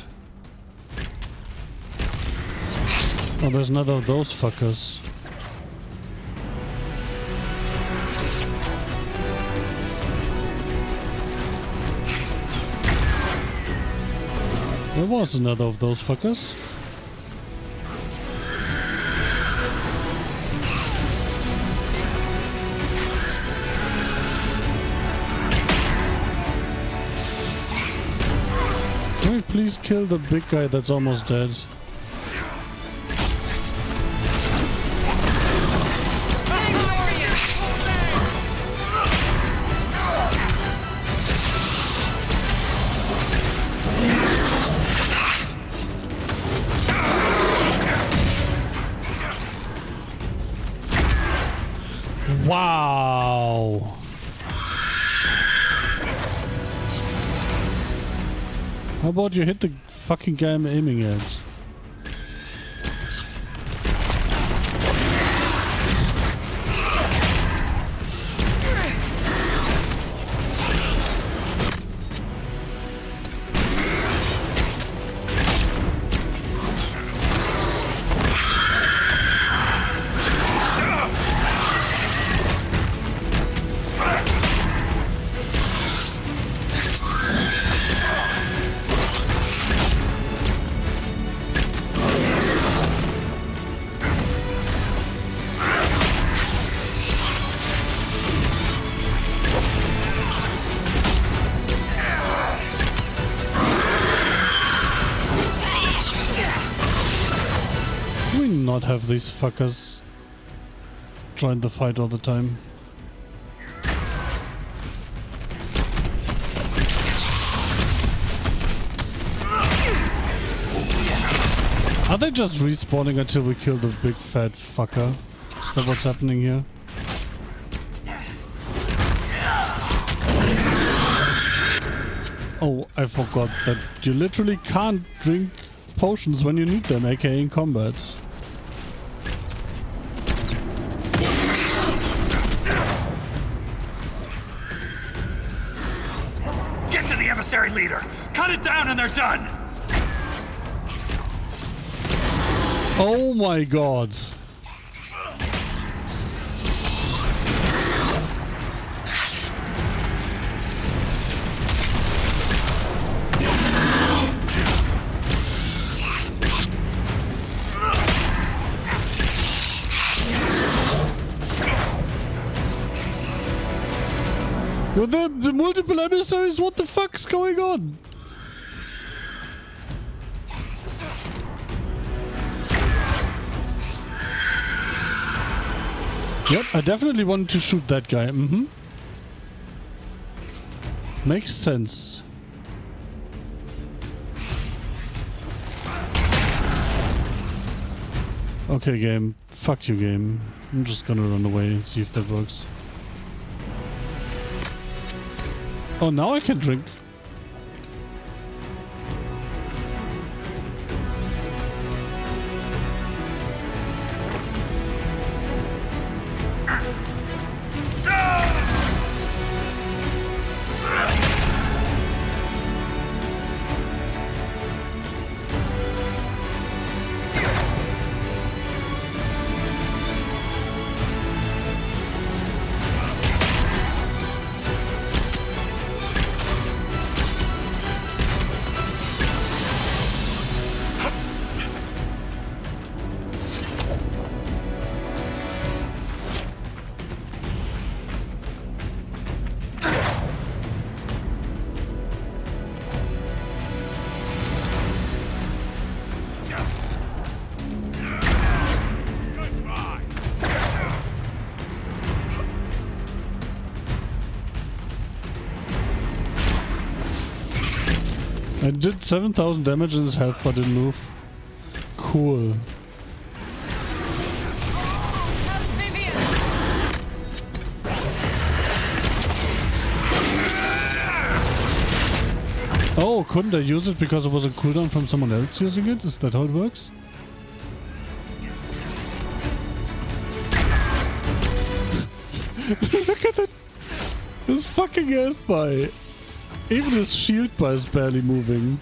Oh, there's another of those fuckers. There was another of those fuckers. Can we please kill the big guy that's almost dead? Wow. How about you hit the fucking guy I'm aiming at? Not have these fuckers join the fight all the time. Are they just respawning until we kill the big fat fucker? Is that what's happening here? Oh, I forgot that you literally can't drink potions when you need them, aka in combat. Leader, cut it down and they're done. Oh my god. With the multiple emissaries, what the fuck's going on? Yep, I definitely wanted to shoot that guy. Mm-hmm. Makes sense. Okay, game. Fuck you, game. I'm just gonna run away and see if that works. Oh, now I can drink. I did 7,000 damage in his health but didn't move. Cool. Oh, couldn't I use it because it was a cooldown from someone else using it? Is that how it works? Look at that! This fucking earth bar. Even his shield bar is barely moving.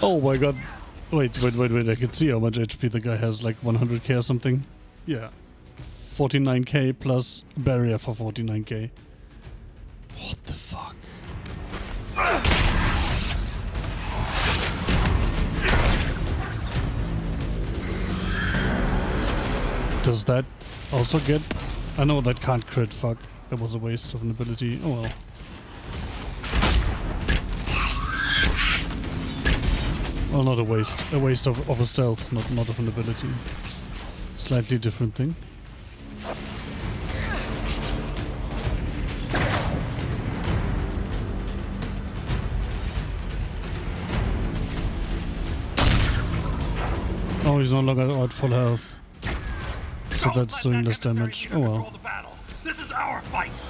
Oh my god. Wait. I can see how much HP the guy has. Like 100k or something. Yeah. 49k plus barrier for 49k. What the fuck? Does that also get... I know that can't crit, fuck. That was a waste of an ability. Oh well. Well, not a waste. A waste of a stealth, not of an ability. Slightly different thing. Oh, he's no longer at full health. So that's doing less damage. Oh well. This is our fight.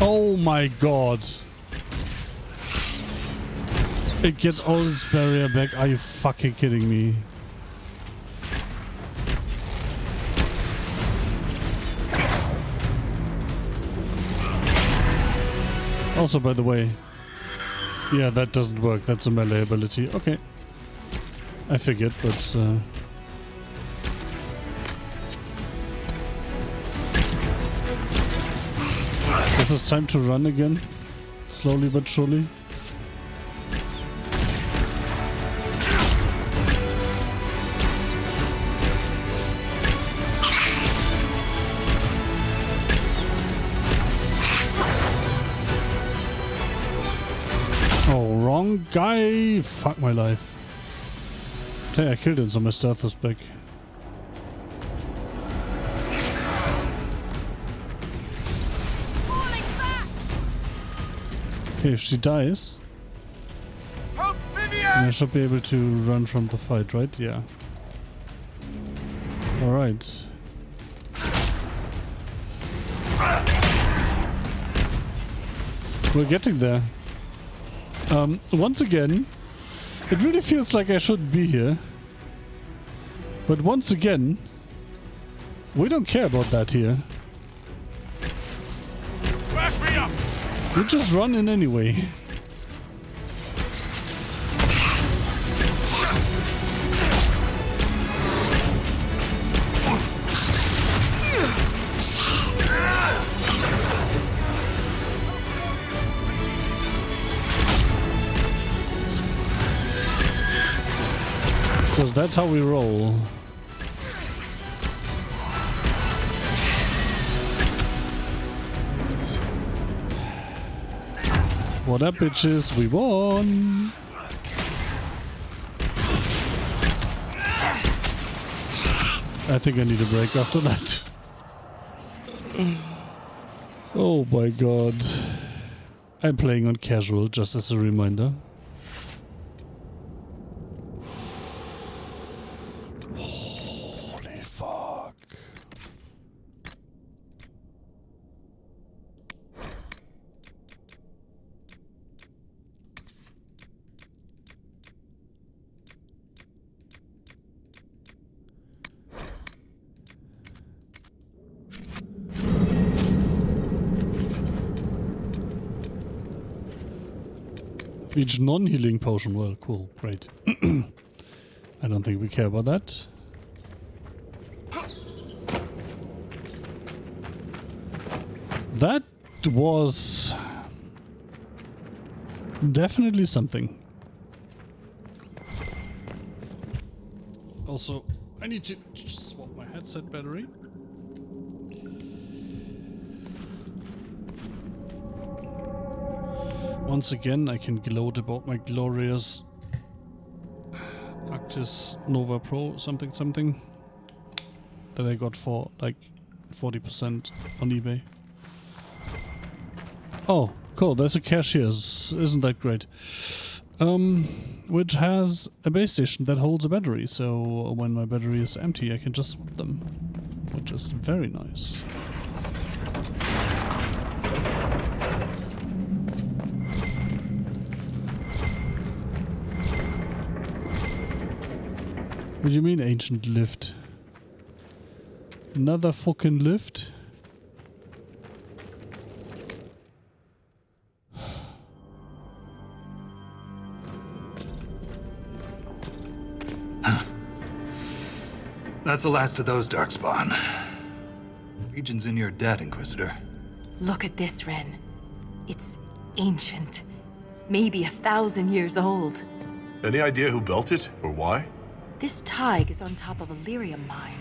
Oh my god. It gets all its barrier back. Are you fucking kidding me? Also, by the way, yeah, that doesn't work. That's a melee ability. Okay. I figured, but guess it's time to run again. Slowly but surely. Oh, wrong guy! Fuck my life. Okay, I killed it, so my stealth is back. Okay, if she dies, then I should be able to run from the fight, right? Yeah. Alright. We're getting there. Once again, it really feels like I shouldn't be here. But once again, we don't care about that here. We just run in anyway. Because that's how we roll. What up, bitches? We won! I think I need a break after that. Oh my god. I'm playing on casual, just as a reminder. Holy fuck. Each non-healing potion. Well, cool, great. I don't think we care about that. That was definitely something. Also, I need to swap my headset battery. Once again, I can gloat about my glorious Actis Nova Pro something that I got for like 40% on eBay. Oh, cool, there's a cache here. Isn't that great? Which has a base station that holds a battery, so when my battery is empty I can just swap them, which is very nice. What do you mean, ancient lift? Another fucking lift? That's the last of those, Darkspawn. Legion's in your debt, Inquisitor. Look at this, Ren. It's ancient. Maybe 1,000 years old. Any idea who built it, or why? This Tig is on top of a lyrium mine.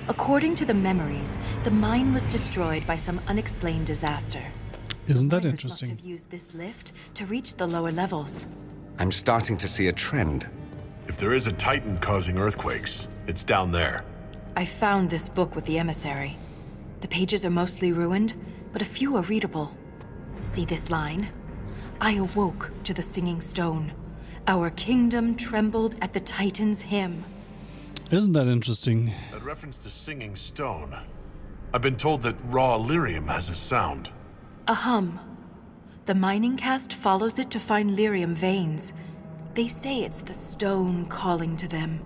According to the memories, the mine was destroyed by some unexplained disaster. Isn't that Miners interesting? must have used this lift to reach the lower levels. I'm starting to see a trend. If there is a Titan causing earthquakes, it's down there. I found this book with the emissary. The pages are mostly ruined, but a few are readable. See this line? I awoke to the singing stone. Our kingdom trembled at the Titan's hymn. Isn't that interesting? That reference to singing stone. I've been told that raw lyrium has a sound. A hum. The mining cast follows it to find lyrium veins. They say it's the stone calling to them.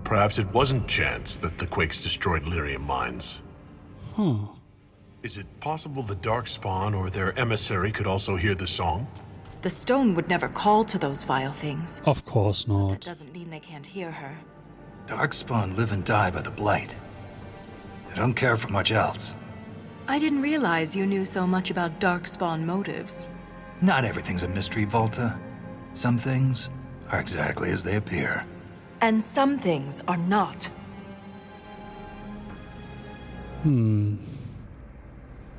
Perhaps it wasn't chance that the quakes destroyed lyrium mines. Huh. Is it possible the Darkspawn or their emissary could also hear the song? The stone would never call to those vile things. Of course That not. doesn't mean they can't hear her. Darkspawn live and die by the Blight. They don't care for much else. I didn't realize you knew so much about Darkspawn motives. Not everything's a mystery, Volta. Some things are exactly as they appear. And some things are not.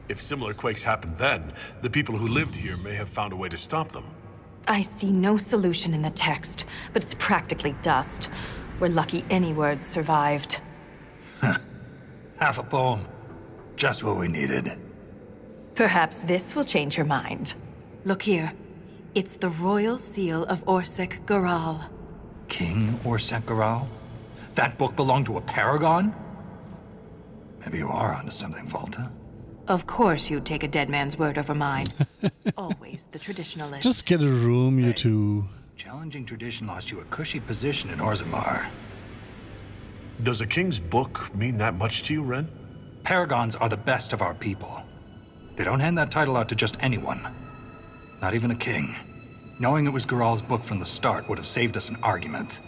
If similar quakes happened then, the people who lived here may have found a way to stop them. I see no solution in the text, but it's practically dust. We're lucky any words survived. Half a poem. Just what we needed. Perhaps this will change your mind. Look here. It's the royal seal of Orsec Garal. King Orsec Garal? That book belonged to a paragon? Maybe you are onto something, Volta. Of course you'd take a dead man's word over mine. Always the traditionalist. Just get a room, you two. Challenging tradition lost you a cushy position in Orzammar. Does a king's book mean that much to you, Ren? Paragons are the best of our people. They don't hand that title out to just anyone. Not even a king. Knowing it was Garal's book from the start would have saved us an argument.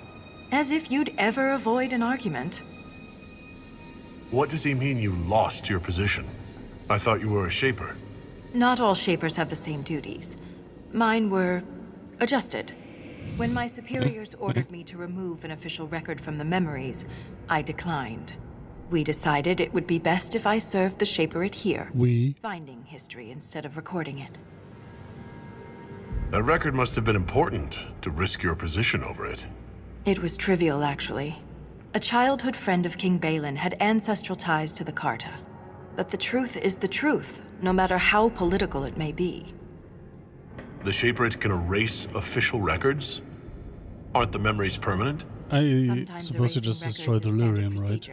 As if you'd ever avoid an argument. What does he mean you lost your position? I thought you were a Shaper. Not all Shapers have the same duties. Mine were adjusted. When my superiors ordered me to remove an official record from the memories, I declined. We decided it would be best if I served the Shaperate here, finding history instead of recording it. That record must have been important to risk your position over it. It was trivial, actually. A childhood friend of King Balin had ancestral ties to the Carta. But the truth is the truth, no matter how political it may be. The Shaperate can erase official records? Aren't the memories permanent? I suppose you just destroyed the lyrium, right?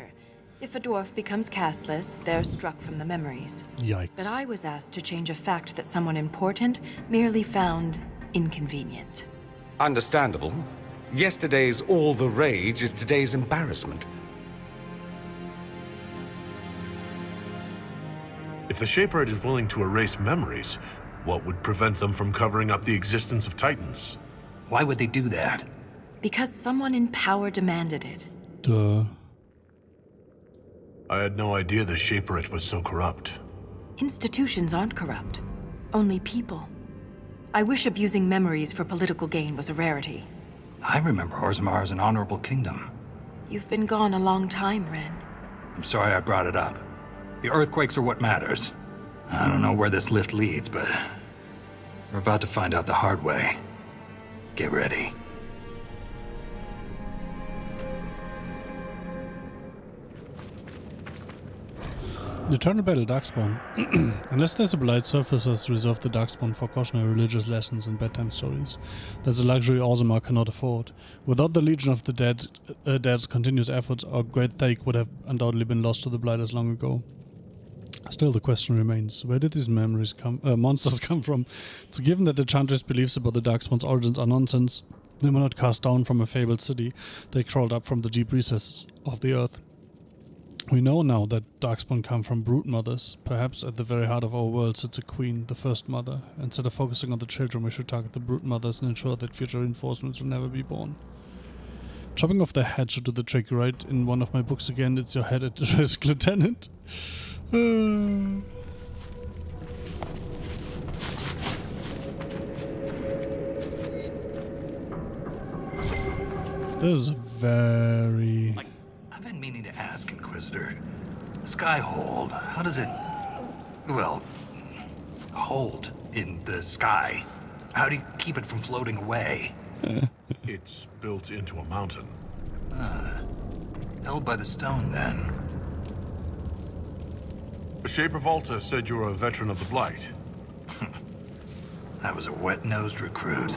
If a dwarf becomes castless, they're struck from the memories. Yikes. But I was asked to change a fact that someone important merely found inconvenient. Understandable. Yesterday's all the rage is today's embarrassment. If the Shaperate is willing to erase memories, what would prevent them from covering up the existence of Titans? Why would they do that? Because someone in power demanded it. Duh. I had no idea the Shaperate was so corrupt. Institutions aren't corrupt. Only people. I wish abusing memories for political gain was a rarity. I remember Orzammar as an honorable kingdom. You've been gone a long time, Ren. I'm sorry I brought it up. The earthquakes are what matters. I don't know where this lift leads, but we're about to find out the hard way. Get ready. The Eternal Battle Darkspawn. Unless there's a blight, surfacers reserve the Darkspawn for cautionary religious lessons and bedtime stories. That's a luxury Orzammar cannot afford. Without the Legion of the Dead's continuous efforts, our great Thake would have undoubtedly been lost to the Blighters long ago. Still, the question remains, where did these monsters come from? It's a given that the Enchantress' beliefs about the Darkspawn's origins are nonsense. They were not cast down from a fabled city. They crawled up from the deep recesses of the earth. We know now that Darkspawn come from brood mothers. Perhaps at the very heart of our world sits a queen, the first mother. Instead of focusing on the children, we should target the brood mothers and ensure that future reinforcements will never be born. Chopping off their head should do the trick, right? In one of my books again, it's your head at risk, Lieutenant. This is very... I've been meaning to ask, Inquisitor. Skyhold, how does it... well... hold in the sky? How do you keep it from floating away? It's built into a mountain. Held by the stone, then. Shaper Volta said you were a veteran of the Blight. I was a wet-nosed recruit.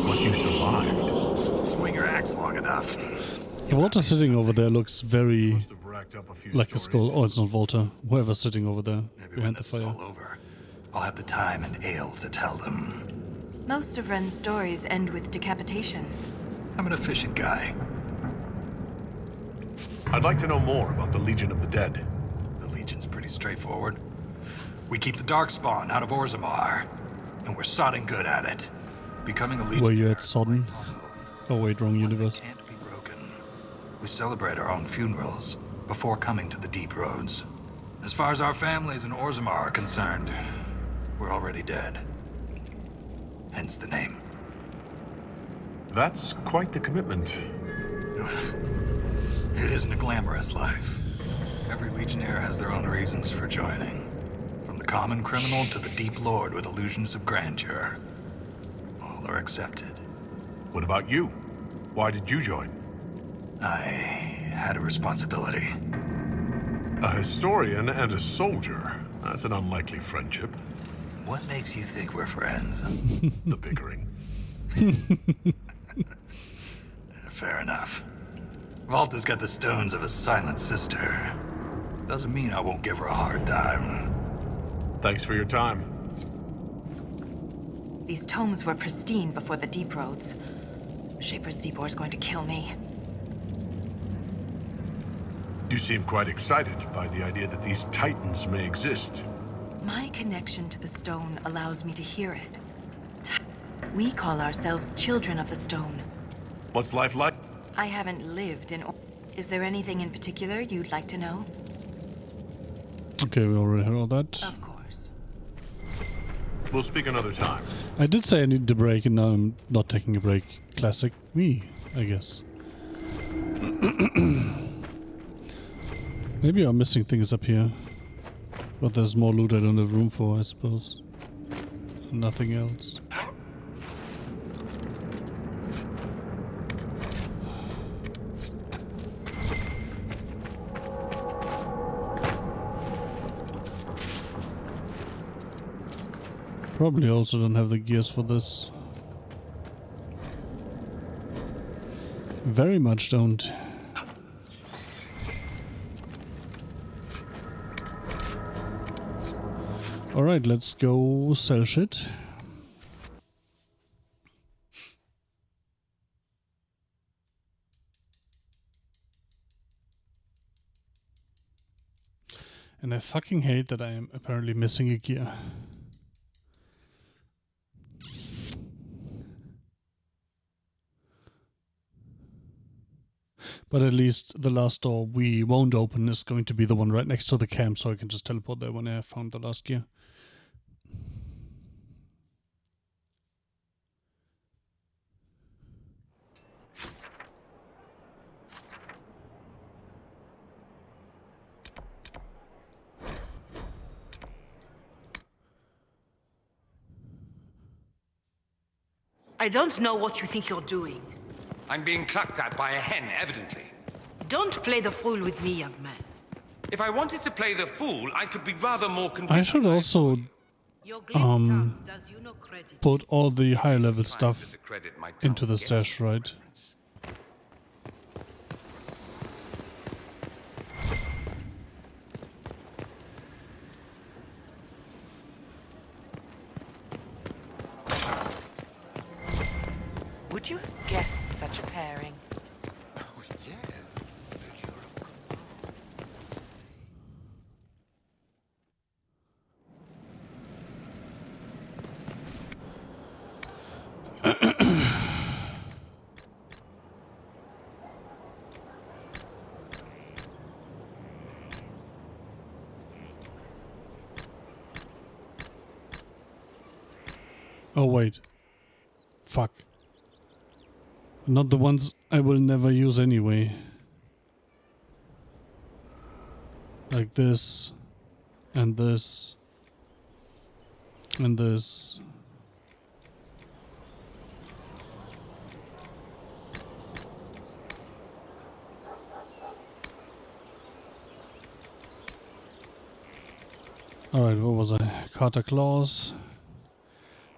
But you survived. Swing your axe long enough. Volta sitting over there looks very like a skull. Oh, it's not Volta. Whoever's sitting over there behind the fire. All over, I'll have the time and ale to tell them. Most of Ren's stories end with decapitation. I'm an efficient guy. I'd like to know more about the Legion of the Dead. The Legion's pretty straightforward. We keep the Darkspawn out of Orzammar, and we're sodding good at it. Becoming a Legion. Were you at Sodden? Oh wait, wrong universe. We celebrate our own funerals before coming to the Deep Roads. As far as our families in Orzammar are concerned, we're already dead. Hence the name. That's quite the commitment. It isn't a glamorous life. Every Legionnaire has their own reasons for joining. From the common criminal to the Deep Lord with illusions of grandeur. All are accepted. What about you? Why did you join? I had a responsibility. A historian and a soldier. That's an unlikely friendship. What makes you think we're friends? The bickering. Fair enough. Volta's got the stones of a silent sister. Doesn't mean I won't give her a hard time. Thanks for your time. These tomes were pristine before the Deep Roads. Shaper Zeebor's going to kill me. You seem quite excited by the idea that these Titans may exist. My connection to the stone allows me to hear it. We call ourselves children of the stone. What's life like? I haven't lived in... Is there anything in particular you'd like to know? Okay, we already heard all that. Of course. We'll speak another time. I did say I needed a break, and now I'm not taking a break. Classic me, I guess. Maybe I'm missing things up here. But there's more loot I don't have room for, I suppose. Nothing else. Probably also don't have the gears for this. Very much don't. Alright, let's go sell shit. And I fucking hate that I am apparently missing a gear. But at least the last door we won't open is going to be the one right next to the camp, so I can just teleport there when I have found the last gear. I don't know what you think you're doing. I'm being clucked at by a hen, evidently. Don't play the fool with me, young man. If I wanted to play the fool, I could be rather more convinced. I should also put all the higher level stuff into the stash, right? Would you have guessed such a pairing? Oh, yes. Oh wait. Fuck. Not the ones I will never use anyway. Like this. And this. And this. Alright, what was I? Carter Claws.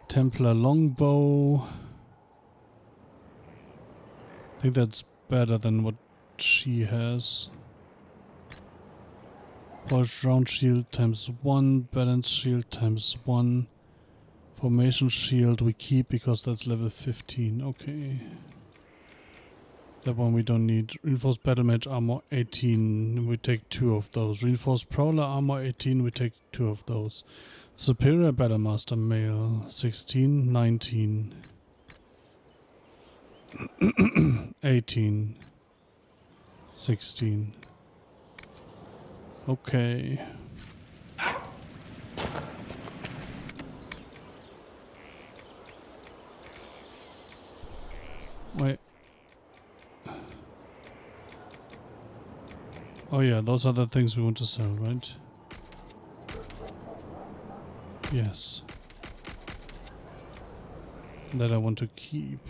Templar Longbow. I think that's better than what she has. Polished round shield times 1, balance shield times 1. Formation shield we keep because that's level 15. Okay. That one we don't need. Reinforced battle mage armor 18. We take 2 of those. Reinforced prowler armor 18. We take 2 of those. Superior battlemaster mail 16, 19. 18. 16. Okay. Wait. Oh yeah, those are the things we want to sell, right? Yes. That I want to keep.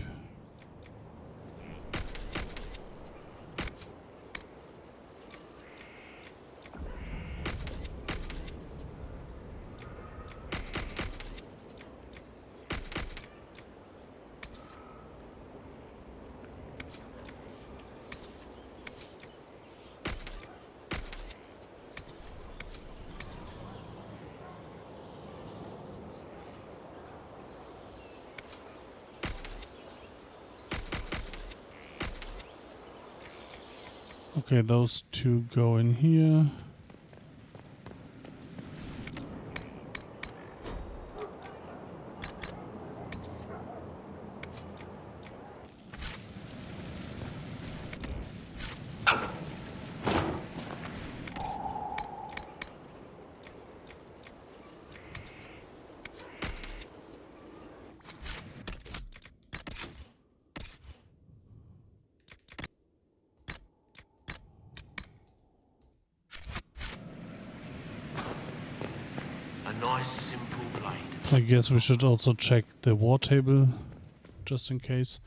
Okay, those 2 go in here. nice simple blade. I guess we should also check the war table, just in case.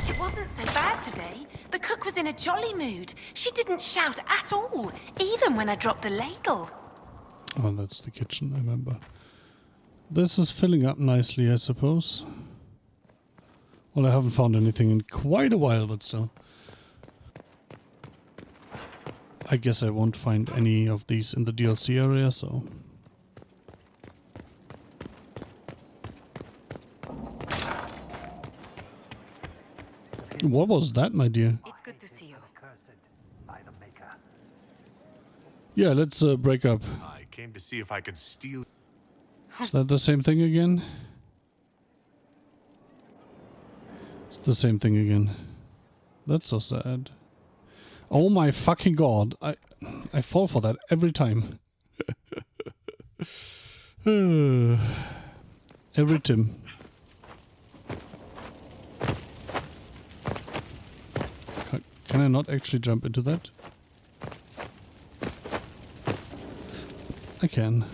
It wasn't so bad today. The cook was in a jolly mood. She didn't shout at all, even when I dropped the ladle. Oh, that's the kitchen, I remember. This is filling up nicely, I suppose. Well, I haven't found anything in quite a while, but still. I guess I won't find any of these in the DLC area, so... What was that, my dear? It's good to see you. Yeah, let's break up. I came to see if I could steal... Is that the same thing again? It's the same thing again. That's so sad. Oh my fucking god. I fall for that every time. Every Tim. Can I not actually jump into that? I can.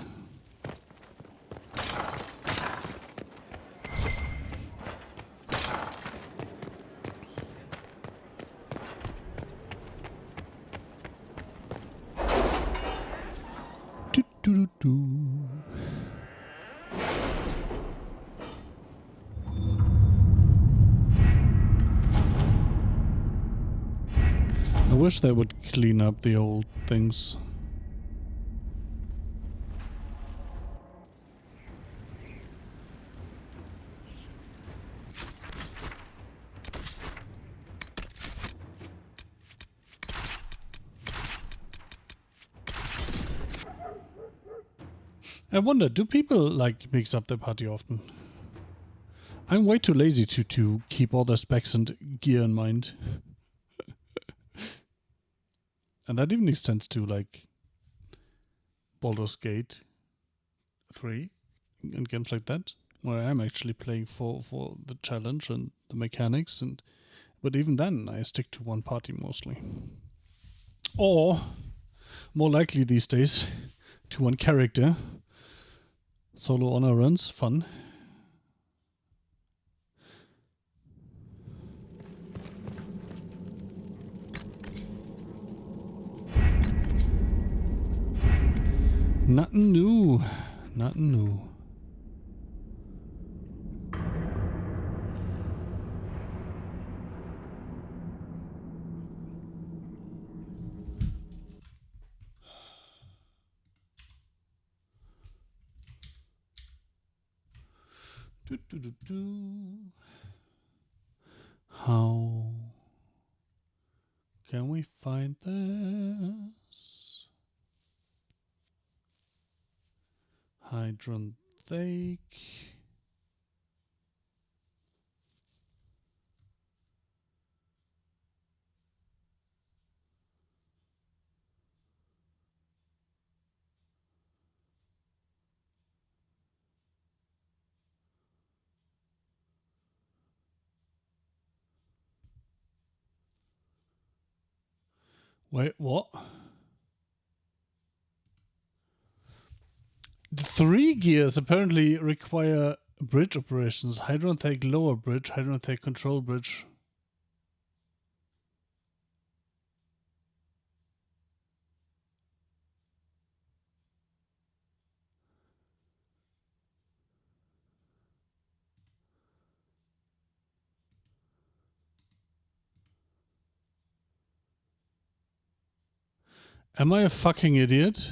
I wish they would clean up the old things. I wonder, do people like mix up their party often? I'm way too lazy to keep all their specs and gear in mind. And that even extends to like Baldur's Gate 3 and games like that, where I'm actually playing for the challenge and the mechanics, and but even then I stick to one party mostly. Or more likely these days to one character. Solo honor runs, fun. Nothing new. Nothing new. How can we find this? Hydranthake. Wait, what? The 3 gears apparently require bridge operations. Hydranthake lower bridge, Hydranthake control bridge. Am I a fucking idiot?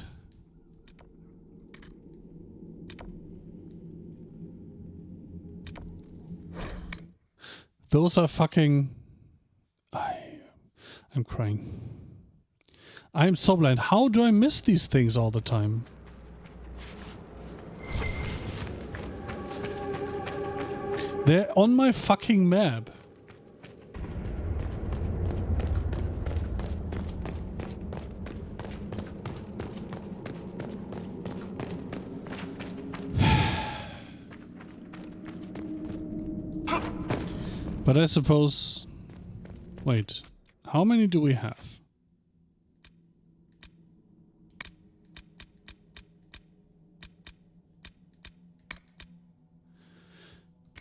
Those are fucking... I'm crying. I'm so blind. How do I miss these things all the time? They're on my fucking map. But I suppose... Wait. How many do we have?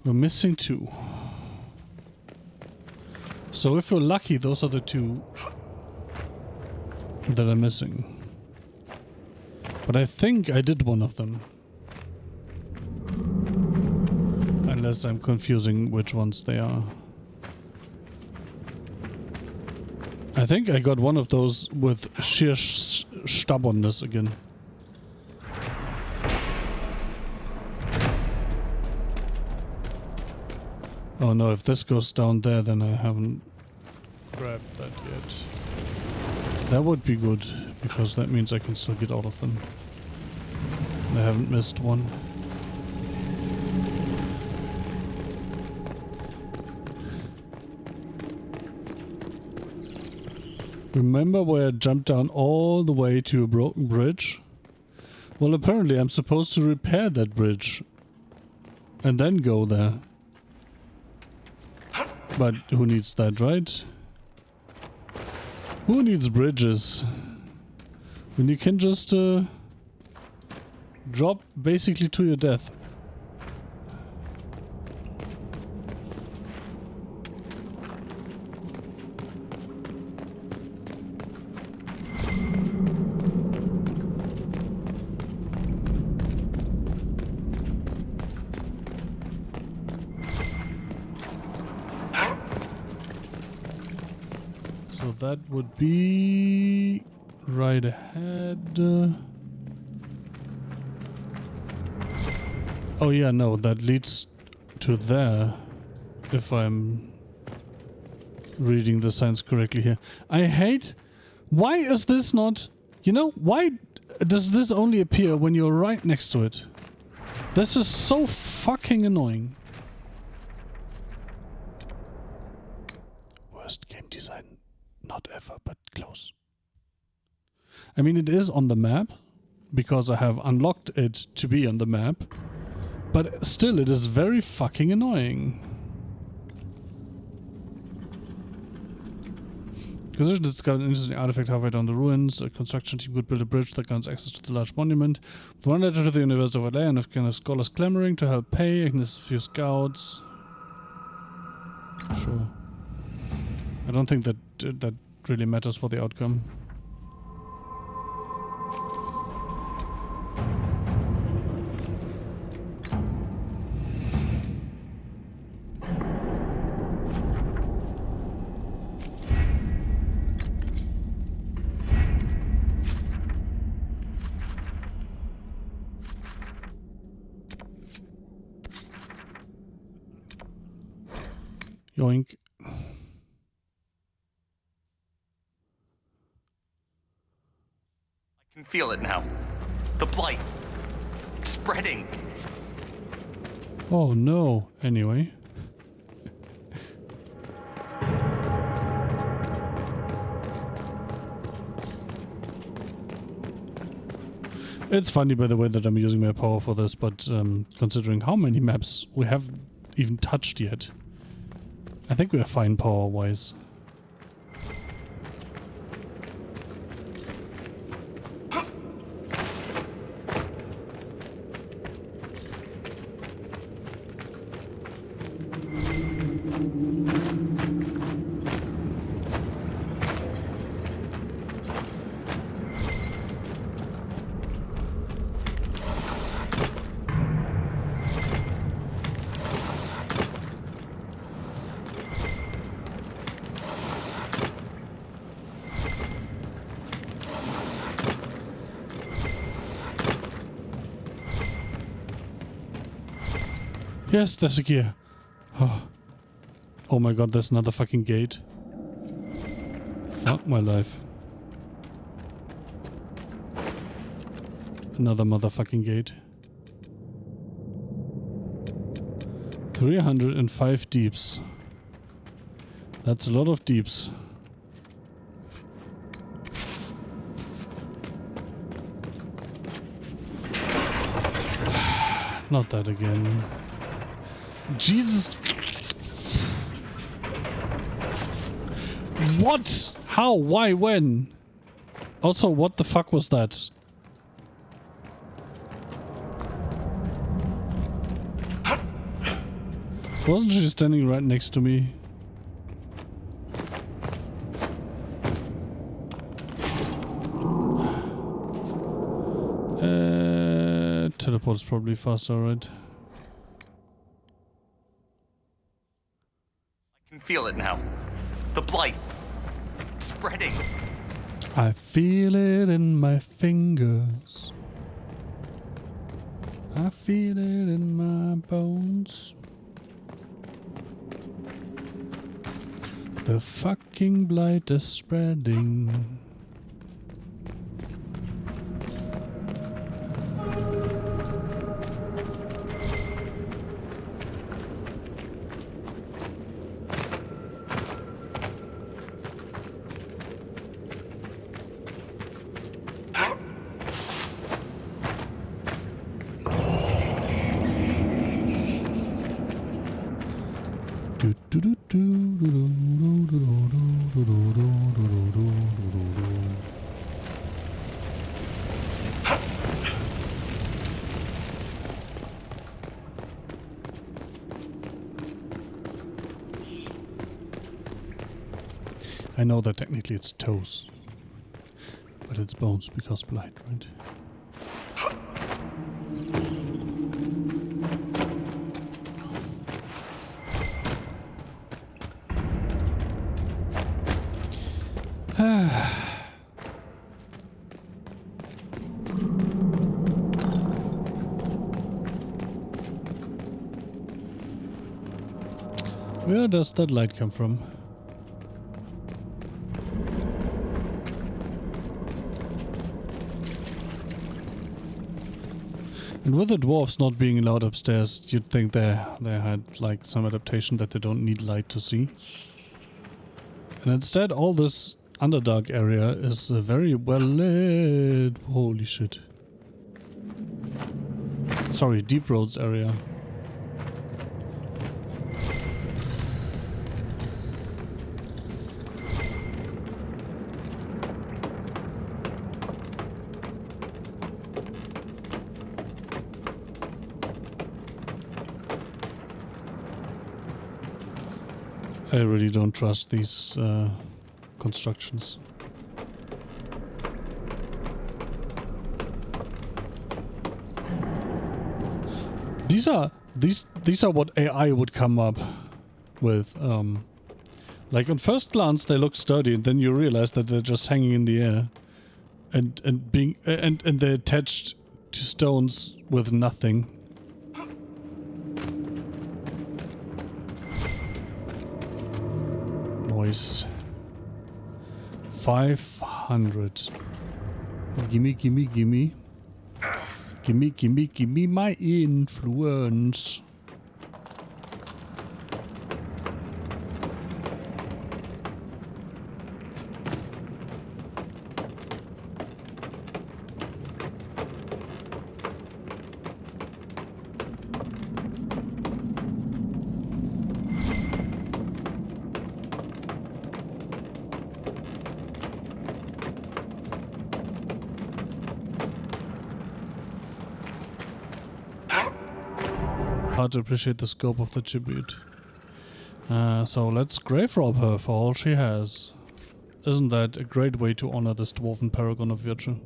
We're missing 2. So if we're lucky, those are the 2 that are missing. But I think I did one of them. Unless I'm confusing which ones they are. I think I got one of those with sheer stubbornness again. Oh no, if this goes down there, then I haven't grabbed that yet. That would be good, because that means I can still get all of them. I haven't missed one. Remember where I jumped down all the way to a broken bridge? Well, apparently I'm supposed to repair that bridge and then go there. But who needs that, right? Who needs bridges? When you can just drop basically to your death. That would be right ahead. Oh yeah, no, that leads to there, if I'm reading the signs correctly here. I hate... Why is this not... You know, why does this only appear when you're right next to it? This is so fucking annoying. Worst game design. Not ever, but close. I mean, it is on the map, because I have unlocked it to be on the map, but still, it is very fucking annoying. Acquisition discovered an interesting artifact halfway down the ruins. A construction team could build a bridge that grants access to the large monument. The one letter to the University of LA and a kind of scholars clamoring to help pay. And there's a few scouts. Sure. I don't think that that really matters for the outcome. Yoink. I can feel it now. The blight. Spreading. Oh no. Anyway. It's funny, by the way, that I'm using my power for this, but considering how many maps we haven't even touched yet, I think we're fine power-wise. Yes, there's a gear. Oh my god, there's another fucking gate. Fuck my life. Another motherfucking gate. 305 deeps. That's a lot of deeps. Not that again. Jesus. What? How? Why? When? Also, what the fuck was that? Wasn't she standing right next to me? Teleport is probably faster, right? I can feel it now. The blight. Spreading. I feel it in my fingers. I feel it in my bones. The fucking blight is spreading. I know that technically it's toes, but it's bones because blight, right? Where does that light come from? And with the dwarves not being allowed upstairs, you'd think they had like some adaptation that they don't need light to see. And instead all this Underdark area is very well lit. Holy shit. Sorry, Deep Roads area. I really don't trust these constructions. These are what AI would come up with. Like on first glance they look sturdy, and then you realize that they're just hanging in the air, and they're attached to stones with nothing. Noise. 500. Gimme, gimme, gimme. Gimme, gimme, gimme my influence. Hard to appreciate the scope of the tribute. So let's grave rob her for all she has. Isn't that a great way to honor this dwarven paragon of virtue?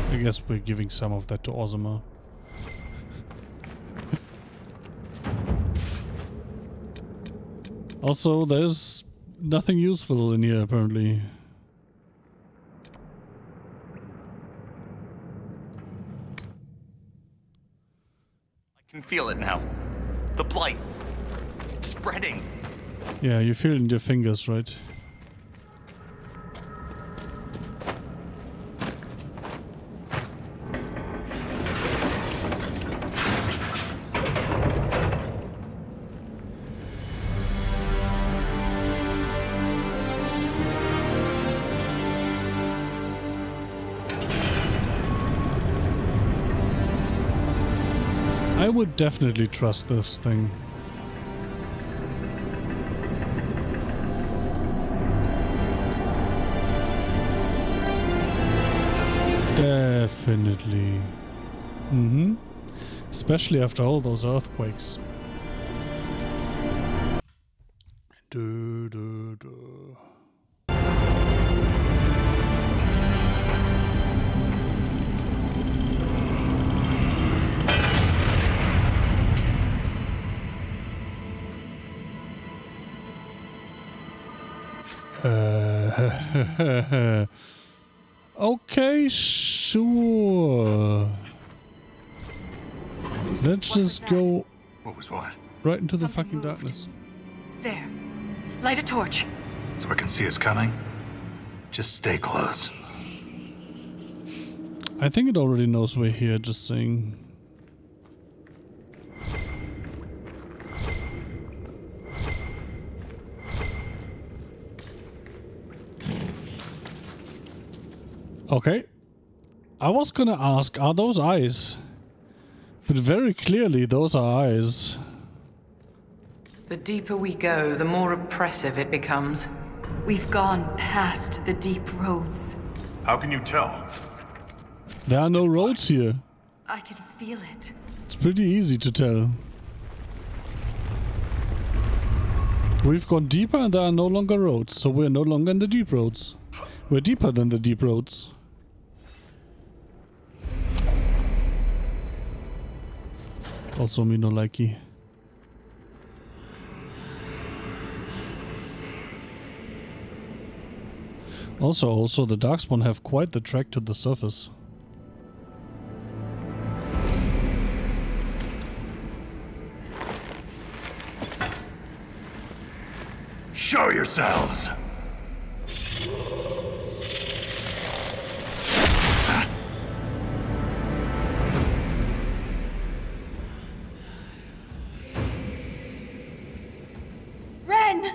I guess we're giving some of that to Orzammar. Also, there's nothing useful in here apparently. I can feel it now. The blight. Spreading. Yeah, you feel it in your fingers, right? I would definitely trust this thing. Definitely. Mm-hmm. Especially after all those earthquakes. Du, du, du. Okay, sure. Let's just go. What was what? Right into the fucking darkness. There. Light a torch. So I can see us coming? Just stay close. I think it already knows we're here, just saying. Okay. I was gonna ask, are those eyes? But very clearly those are eyes. The deeper we go, the more oppressive it becomes. We've gone past the deep roads. How can you tell? There are no roads here. I can feel it. It's pretty easy to tell. We've gone deeper and there are no longer roads, so we're no longer in the deep roads. We're deeper than the deep roads. Also me no likey. Also the Darkspawn have quite the trek to the surface. Show yourselves! Ren!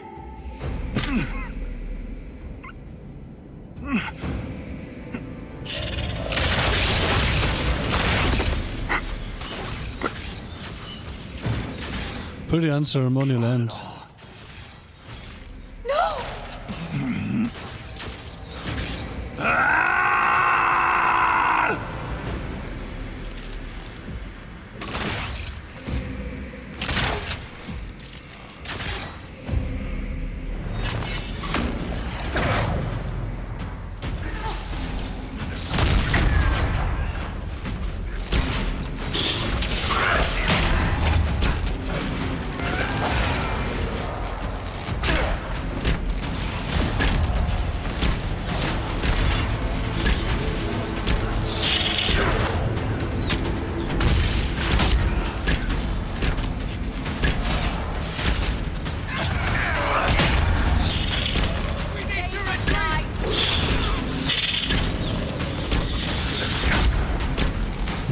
Pretty unceremonial end.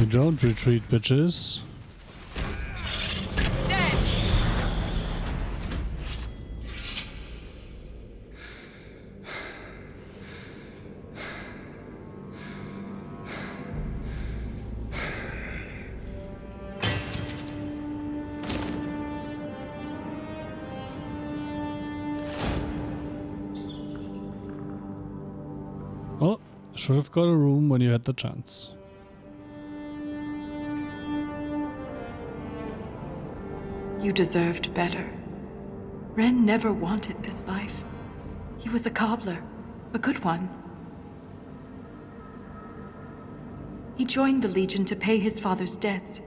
You don't retreat, bitches. Well, should have got a room when you had the chance. You deserved better. Ren never wanted this life. He was a cobbler, a good one. He joined the Legion to pay his father's debts.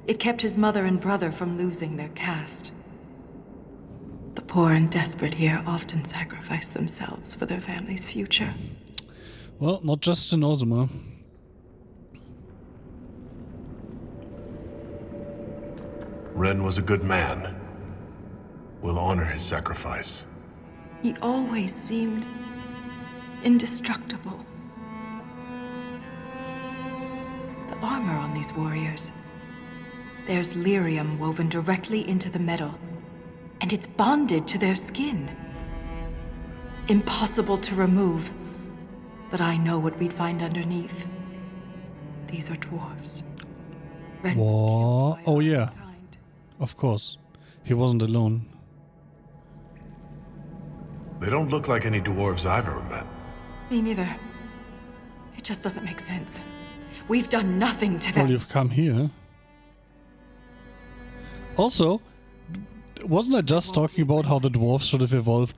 It kept his mother and brother from losing their caste. The poor and desperate here often sacrifice themselves for their family's future. Well, not just in Orzammar. Ren was a good man. We'll honor his sacrifice. He always seemed indestructible. The armor on these warriors. There's lyrium woven directly into the metal, and it's bonded to their skin. Impossible to remove, but I know what we'd find underneath. These are dwarves. What? Oh yeah, of course. He wasn't alone. They don't look like any dwarves I've ever met. Me neither. It just doesn't make sense. We've done nothing to them. Well, you've come here. Also, wasn't I just talking about how the dwarves should have evolved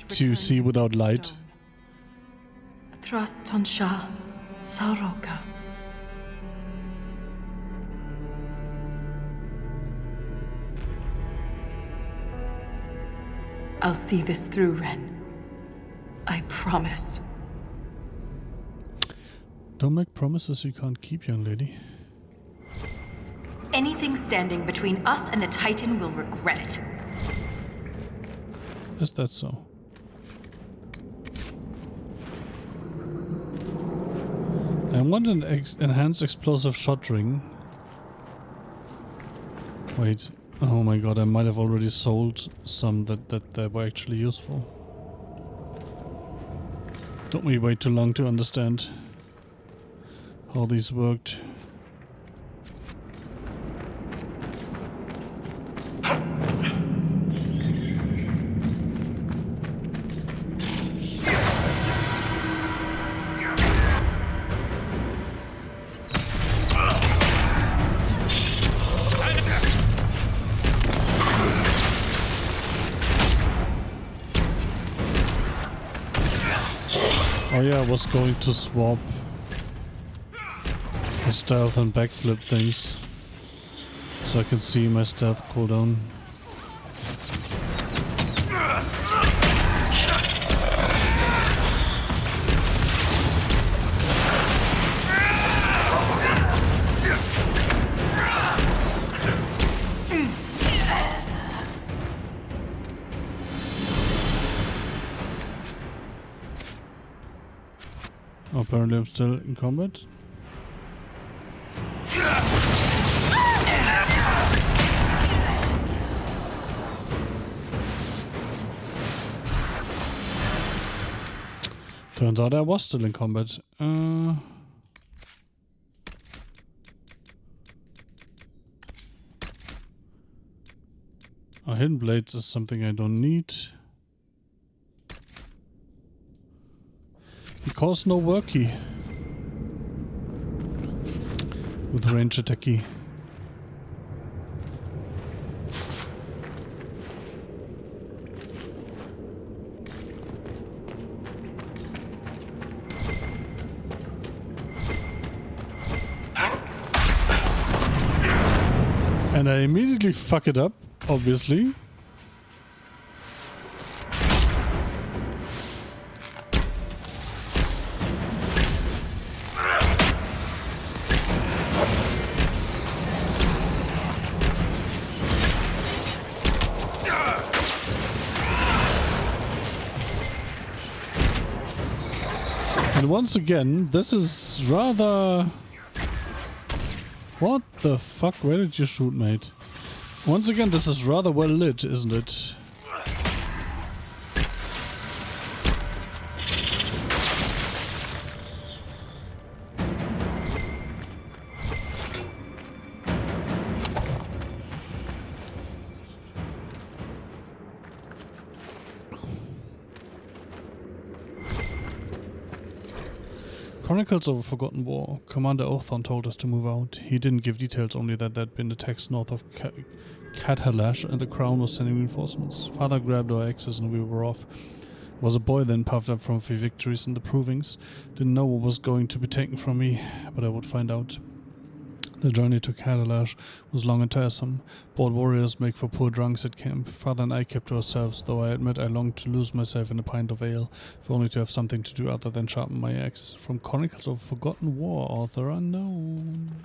to see without light? Thrust Tonsha Sauroka. I'll see this through, Ren. I promise. Don't make promises you can't keep, young lady. Anything standing between us and the Titan will regret it. Is that so? I want an enhanced explosive shot ring. Wait. Oh my god, I might have already sold some that were actually useful. Don't we wait too long to understand how these worked. Oh yeah, I was going to swap the stealth and backflip things so I can see my stealth cooldown. Apparently I'm still in combat. Turns out I was still in combat. Hidden blades is something I don't need. Because no worky with range attacky. And I immediately fuck it up, obviously. And once again, this is rather... What the fuck? Where did you shoot, mate? Once again, this is rather well lit, isn't it? Chronicles of a Forgotten War. Commander Othon told us to move out. He didn't give details, only that there'd been attacks north of Catalash and the Crown was sending reinforcements. Father grabbed our axes and we were off. Was a boy then, puffed up from a few victories in the provings. Didn't know what was going to be taken from me, but I would find out. The journey to Catalash was long and tiresome. Bored warriors make for poor drunks at camp. Father and I kept to ourselves, though I admit I longed to lose myself in a pint of ale, if only to have something to do other than sharpen my axe. From Chronicles of Forgotten War, author unknown.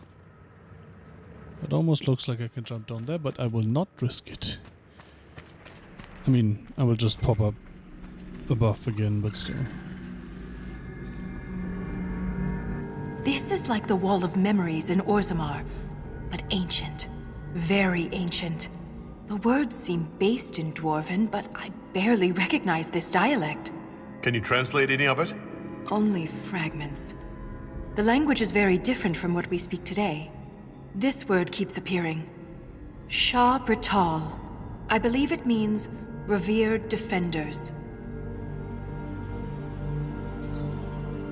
It almost looks like I can jump down there, but I will not risk it. I mean, I will just pop up above again, but still. This is like the Wall of Memories in Orzammar, but ancient. Very ancient. The words seem based in Dwarven, but I barely recognize this dialect. Can you translate any of it? Only fragments. The language is very different from what we speak today. This word keeps appearing. Shah Brital. I believe it means revered defenders.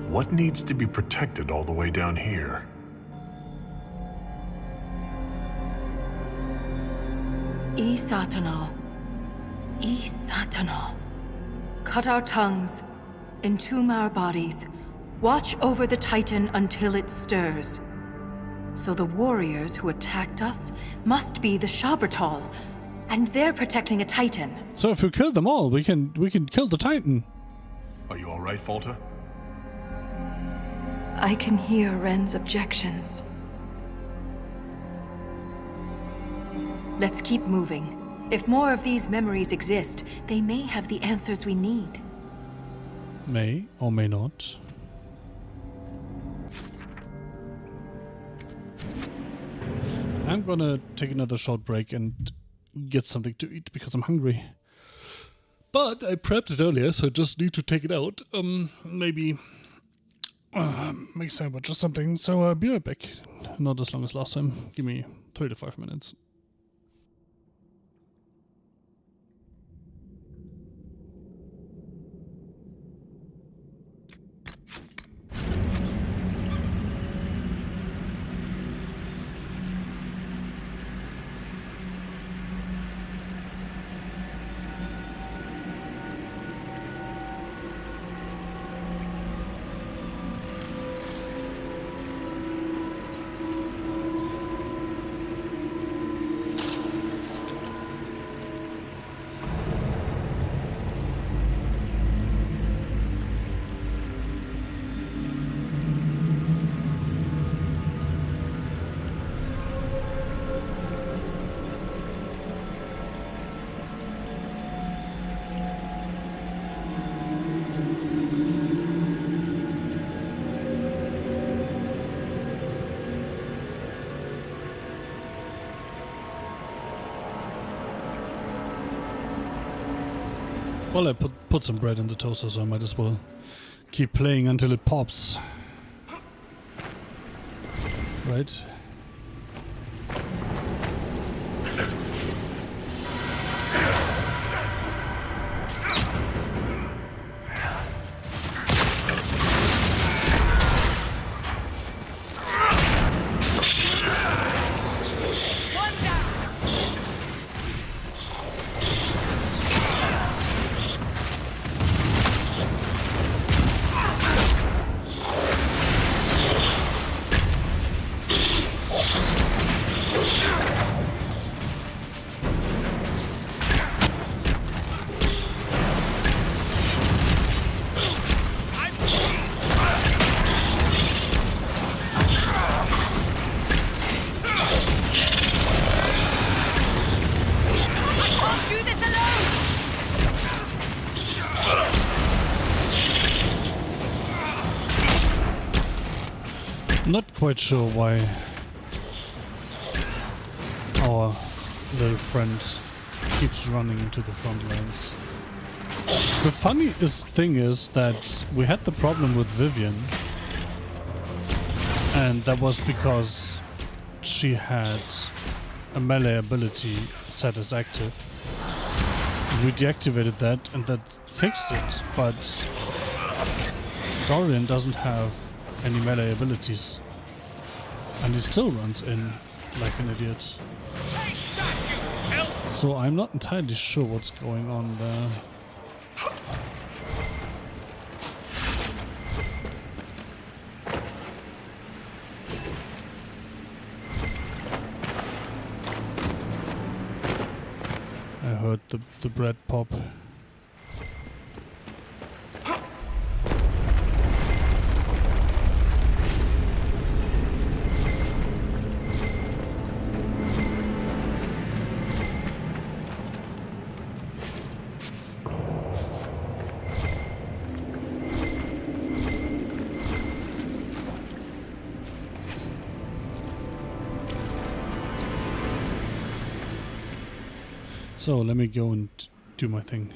What needs to be protected all the way down here? Satanal. Satanal. Cut our tongues, entomb our bodies, watch over the Titan until it stirs. So the warriors who attacked us must be the Shabratal, and they're protecting a Titan. So if we kill them all, we can kill the Titan. Are you all right, Folta? I can hear Ren's objections. Let's keep moving. If more of these memories exist, they may have the answers we need. May or may not. I'm gonna take another short break and get something to eat because I'm hungry. But I prepped it earlier, so I just need to take it out. Maybe make a sandwich or something. So I'll be right back. Not as long as last time. Give me 3 to 5 minutes. Well, I put some bread in the toaster, so I might as well keep playing until it pops. Right? Not quite sure why our little friend keeps running into the front lines. The funniest thing is that we had the problem with Vivian, and that was because she had a melee ability set as active. We deactivated that and that fixed it, but Dorian doesn't have any melee abilities, and he still runs in like an idiot. So I'm not entirely sure what's going on there. I heard the bread pop. So let me go and do my thing.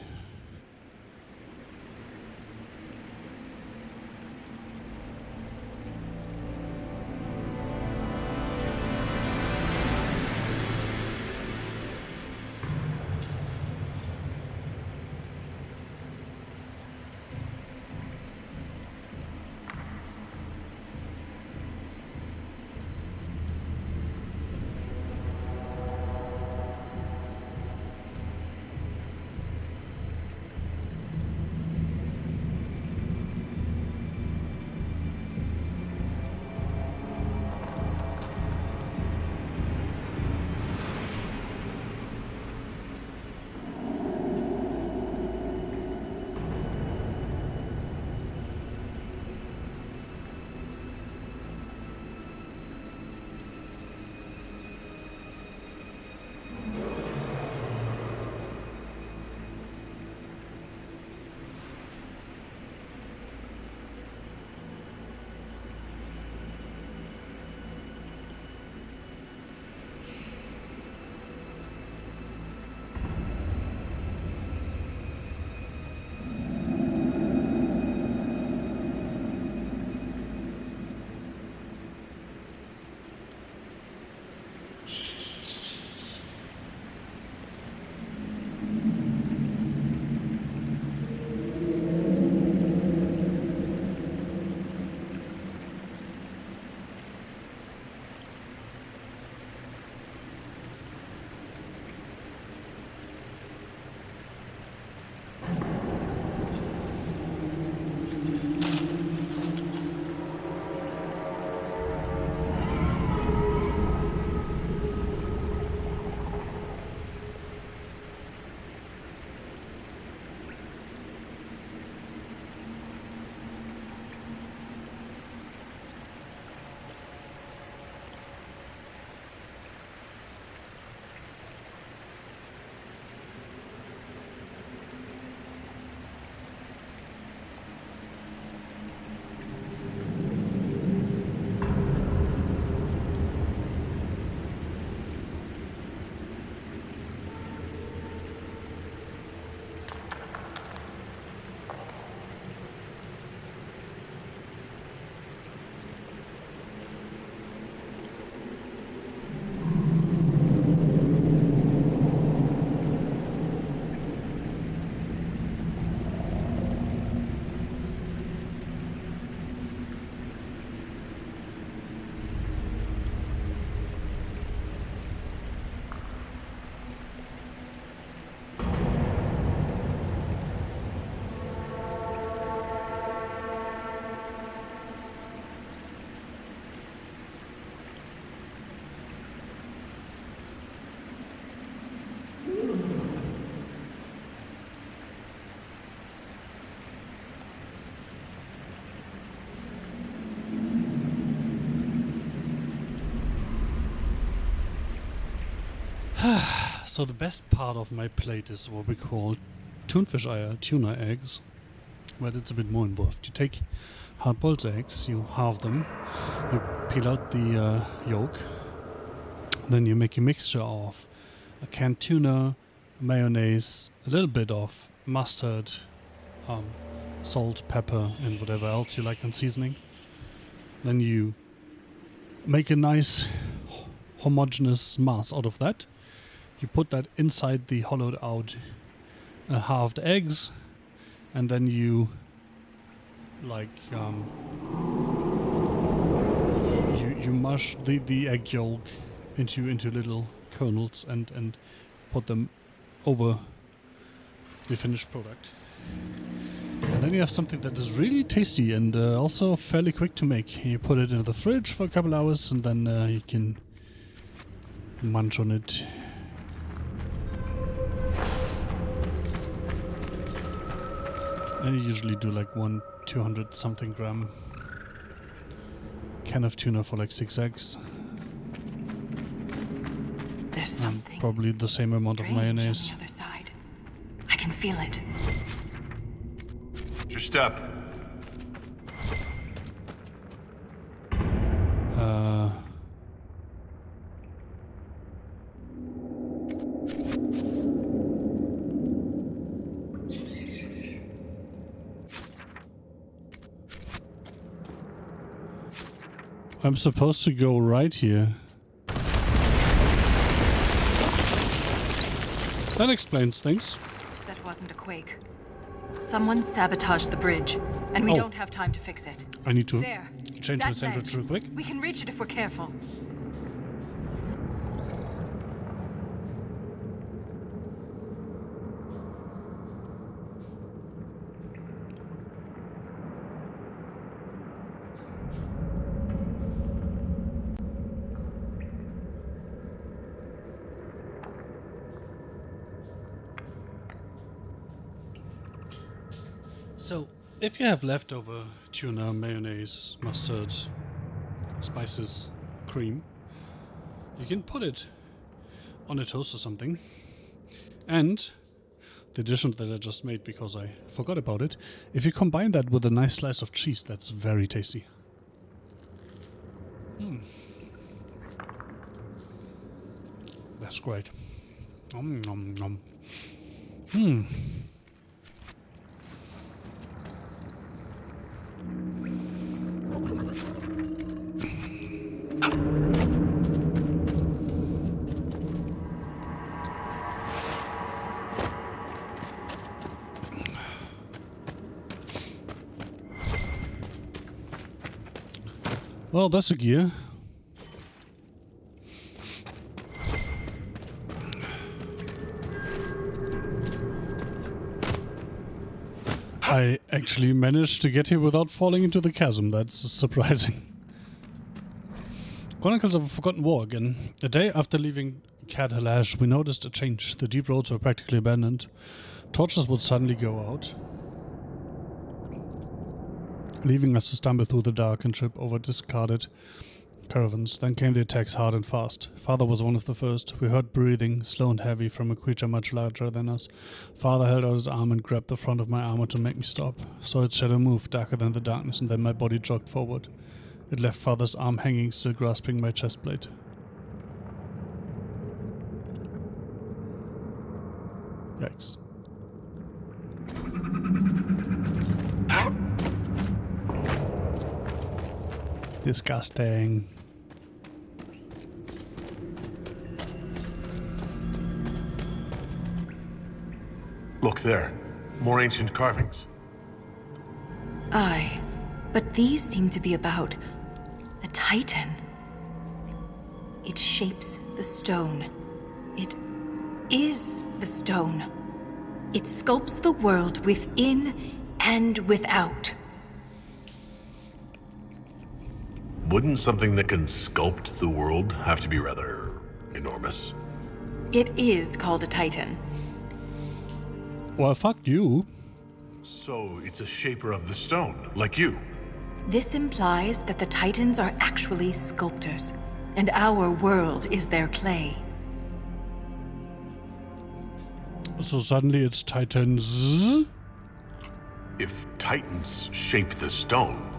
So the best part of my plate is what we call tuna eggs, but it's a bit more involved. You take hard-boiled eggs, you halve them, you peel out the yolk, then you make a mixture of a canned tuna, mayonnaise, a little bit of mustard, salt, pepper, and whatever else you like on seasoning. Then you make a nice homogeneous mass out of that. You put that inside the hollowed out halved eggs, and then you like you mush the egg yolk into little kernels and put them over the finished product. And then you have something that is really tasty and also fairly quick to make. You put it into the fridge for a couple hours, and then you can munch on it. I usually do like 200 something gram can of tuna for like 6 eggs. There's something probably the same amount of mayonnaise. on the other side. I can feel it. What's your step? I'm supposed to go right here. That explains things. That wasn't a quake. Someone sabotaged the bridge, and we don't have time to fix it. I need to There. change my That sandwich ledge. real quick. We can reach it if we're careful. So, if you have leftover tuna, mayonnaise, mustard, spices, cream, you can put it on a toast or something. And the addition that I just made because I forgot about it, if you combine that with a nice slice of cheese, that's very tasty. That's great. Nom nom nom. Well, that's a gear. I actually managed to get here without falling into the chasm. That's surprising. Chronicles of a Forgotten War again. A day after leaving Cat Halash, we noticed a change. The deep roads were practically abandoned. Torches would suddenly go out, leaving us to stumble through the dark and trip over discarded caravans. Then came the attacks hard and fast. Father was one of the first. We heard breathing, slow and heavy, from a creature much larger than us. Father held out his arm and grabbed the front of my armor to make me stop. Saw its shadow move, darker than the darkness, and then my body jogged forward. It left Father's arm hanging, still grasping my chest plate. Yikes. Disgusting. Look there. More ancient carvings. Aye, but these seem to be about the Titan. It shapes the stone. It is the stone. It sculpts the world within and without. Wouldn't something that can sculpt the world have to be rather enormous? It is called a Titan. Well, fuck you. So it's a shaper of the stone, like you. This implies that the Titans are actually sculptors, and our world is their clay. So suddenly it's Titans. If Titans shape the stone,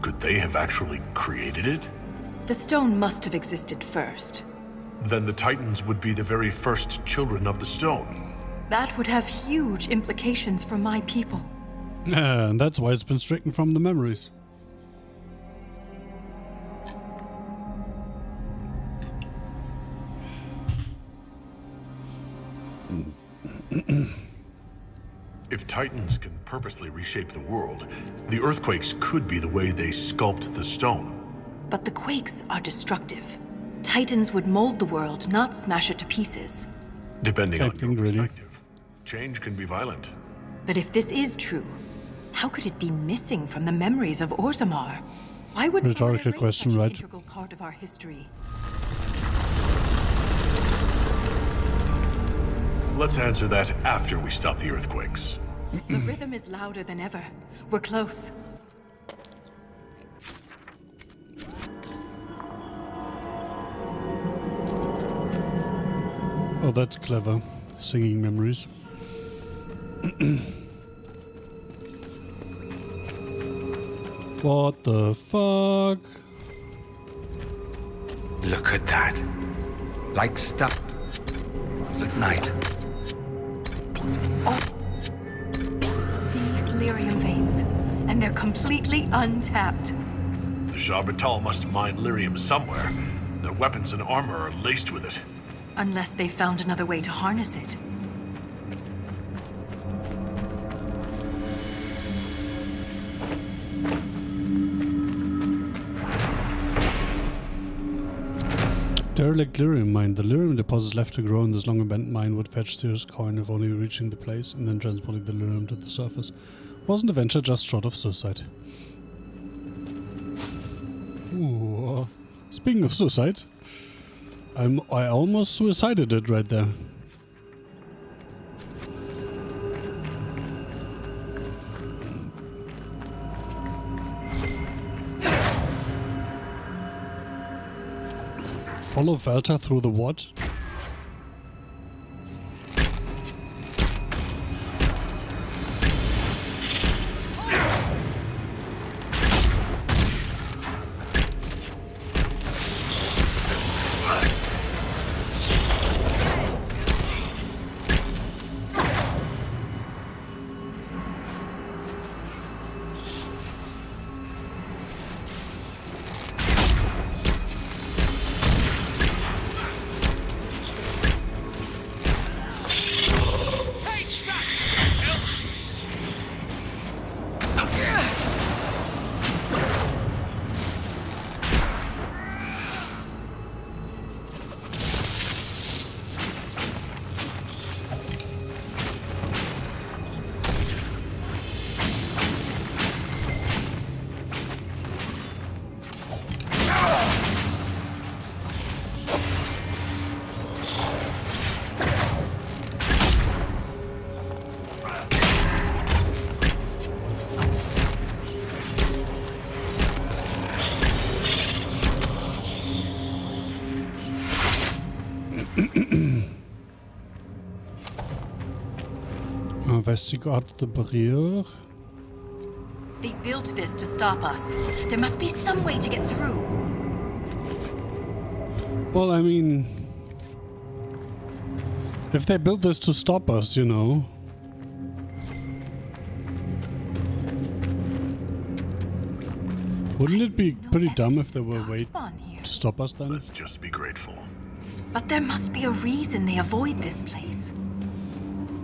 could they have actually created it? The stone must have existed first. Then the Titans would be the very first children of the stone. That would have huge implications for my people. And that's why it's been stricken from the memories. If Titans can purposely reshape the world, the earthquakes could be the way they sculpt the stone. But the quakes are destructive. Titans would mold the world, not smash it to pieces. Depending on your perspective, change can be violent. But if this is true, how could it be missing from the memories of Orzammar? Why would Rhetorical question, such an right? integral part of our history? Let's answer that after we stop the earthquakes. The rhythm is louder than ever. We're close. Oh, that's clever. Singing memories. What the fuck? Look at that. Like stuff. It's at night. These lyrium veins, and they're completely untapped. The Jarbatal must mine lyrium somewhere. Their weapons and armor are laced with it. Unless they found another way to harness it. Derelict lyrium mine. The lyrium deposits left to grow in this long abandoned mine would fetch serious coin if only reaching the place and then transporting the lyrium to the surface. Wasn't a venture just short of suicide. Ooh. Speaking of suicide, I almost suicided it right there. Follow Velta through the what? Investigate the barrier. They built this to stop us. There must be some way to get through. Well, I mean, if they built this to stop us, you know. Wouldn't it be pretty dumb if there were a way to stop us then? Let's just be grateful. But there must be a reason they avoid this place.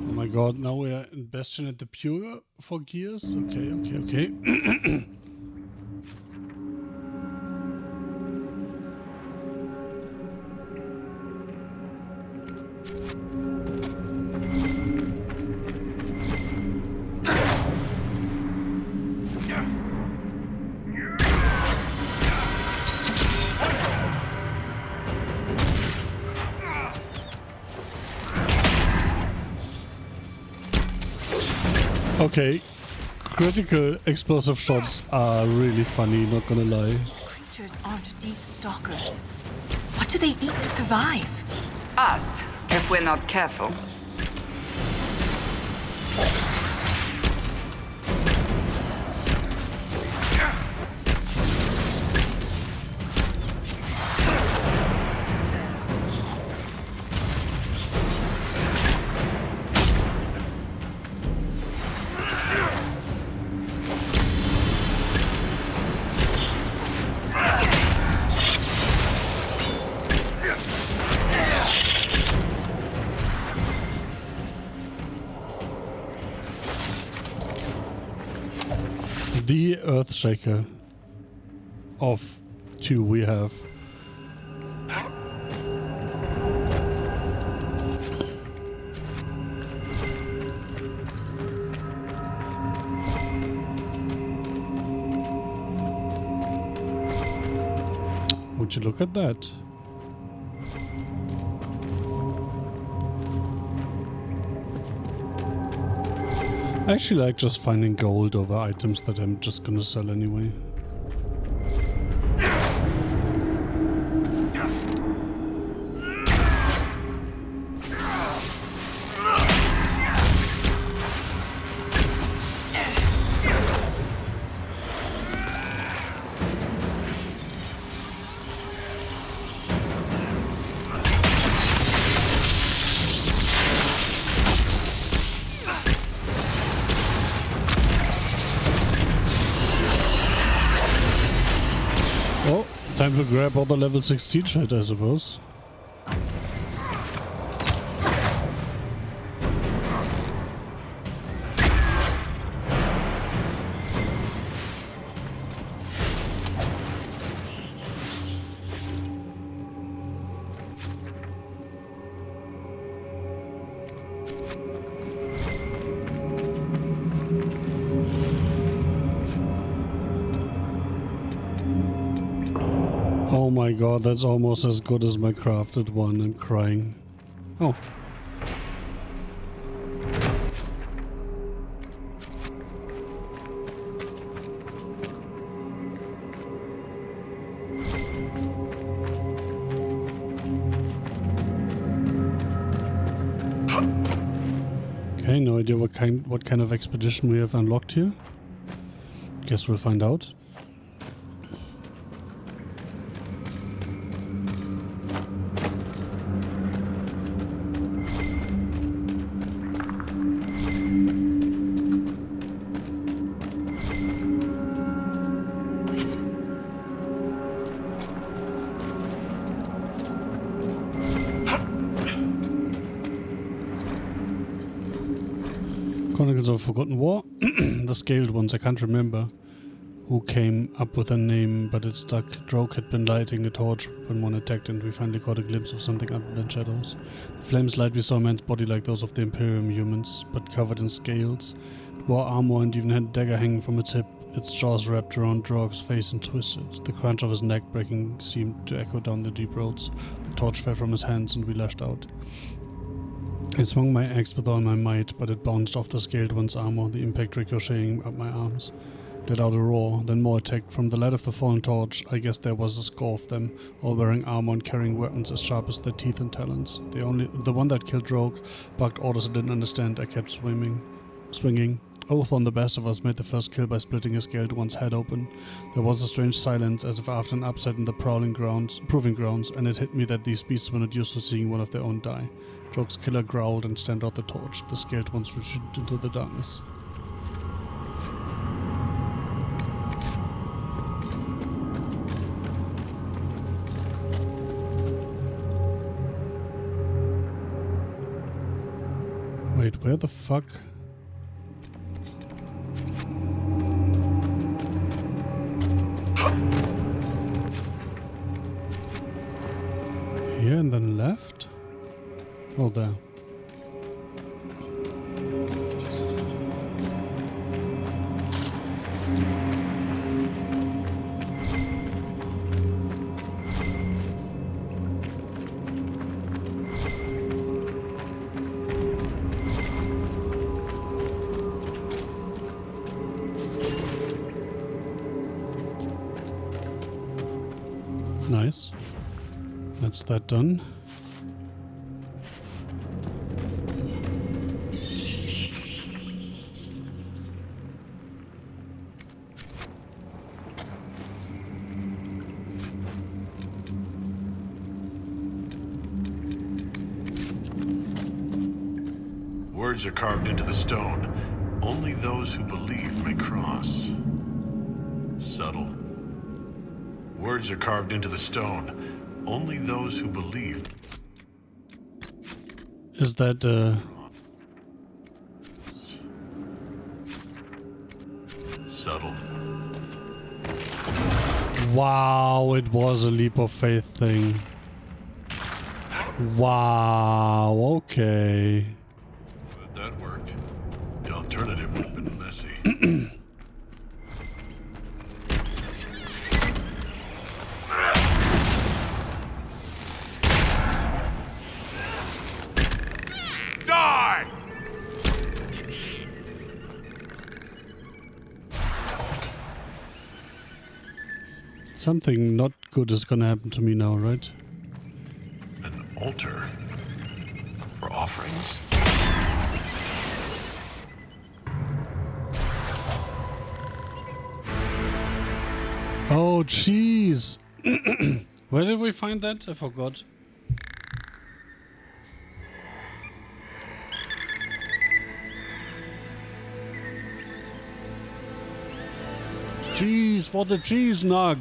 Oh my god, now we are in Bastion at the Pure for gears? Okay. Okay, critical explosive shots are really funny, not gonna lie. These creatures aren't deep stalkers. What do they eat to survive? Us, if we're not careful. The Earthshaker of 2 we have. Would you look at that? I actually like just finding gold over items that I'm just gonna sell anyway. Time to grab all the level 16 shit, I suppose. Oh my god, that's almost as good as my crafted one. I'm crying. Oh. Okay, no idea what kind of expedition we have unlocked here. Guess we'll find out. Chronicles of Forgotten War. The scaled ones, I can't remember who came up with a name, but it stuck. Droke had been lighting a torch when one attacked, and we finally caught a glimpse of something other than shadows. The flames light, we saw a man's body like those of the Imperium humans, but covered in scales. It wore armor and even had a dagger hanging from its hip, its jaws wrapped around Droke's face and twisted. The crunch of his neck breaking seemed to echo down the deep roads. The torch fell from his hands and we lashed out. I swung my axe with all my might, but it bounced off the scaled one's armor, the impact ricocheting up my arms. Let out a roar, then more attacked. From the light of the fallen torch, I guess there was a score of them, all wearing armor and carrying weapons as sharp as their teeth and talons. The one that killed Rogue barked orders I didn't understand. I kept swinging. Oath on the best of us made the first kill by splitting a scaled one's head open. There was a strange silence, as if after an upset in the proving grounds, and it hit me that these beasts were not used to seeing one of their own die. Droke's killer growled and stamped out the torch. The scaled ones retreated into the darkness. Wait, where the fuck? Here and then left? Oh, there. Nice. That's that done. Words are carved into the stone. Only those who believe may cross. Subtle. Words are carved into the stone. Only those who believe. Is that subtle? Wow, it was a leap of faith thing. Wow, okay. But that worked. The alternative would have been messy. Die! Something not good is gonna happen to me now, right? An altar for offerings? Oh, jeez. Where did we find that? I forgot. Cheese for the cheese nug.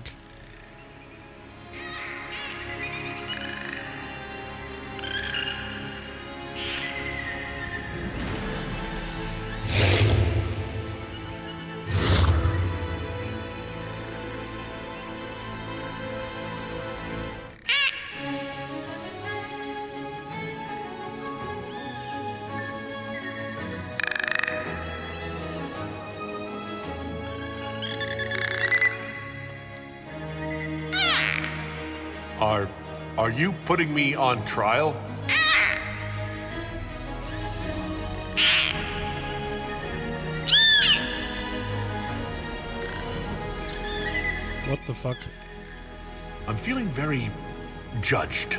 Are you putting me on trial? What the fuck? I'm feeling very judged.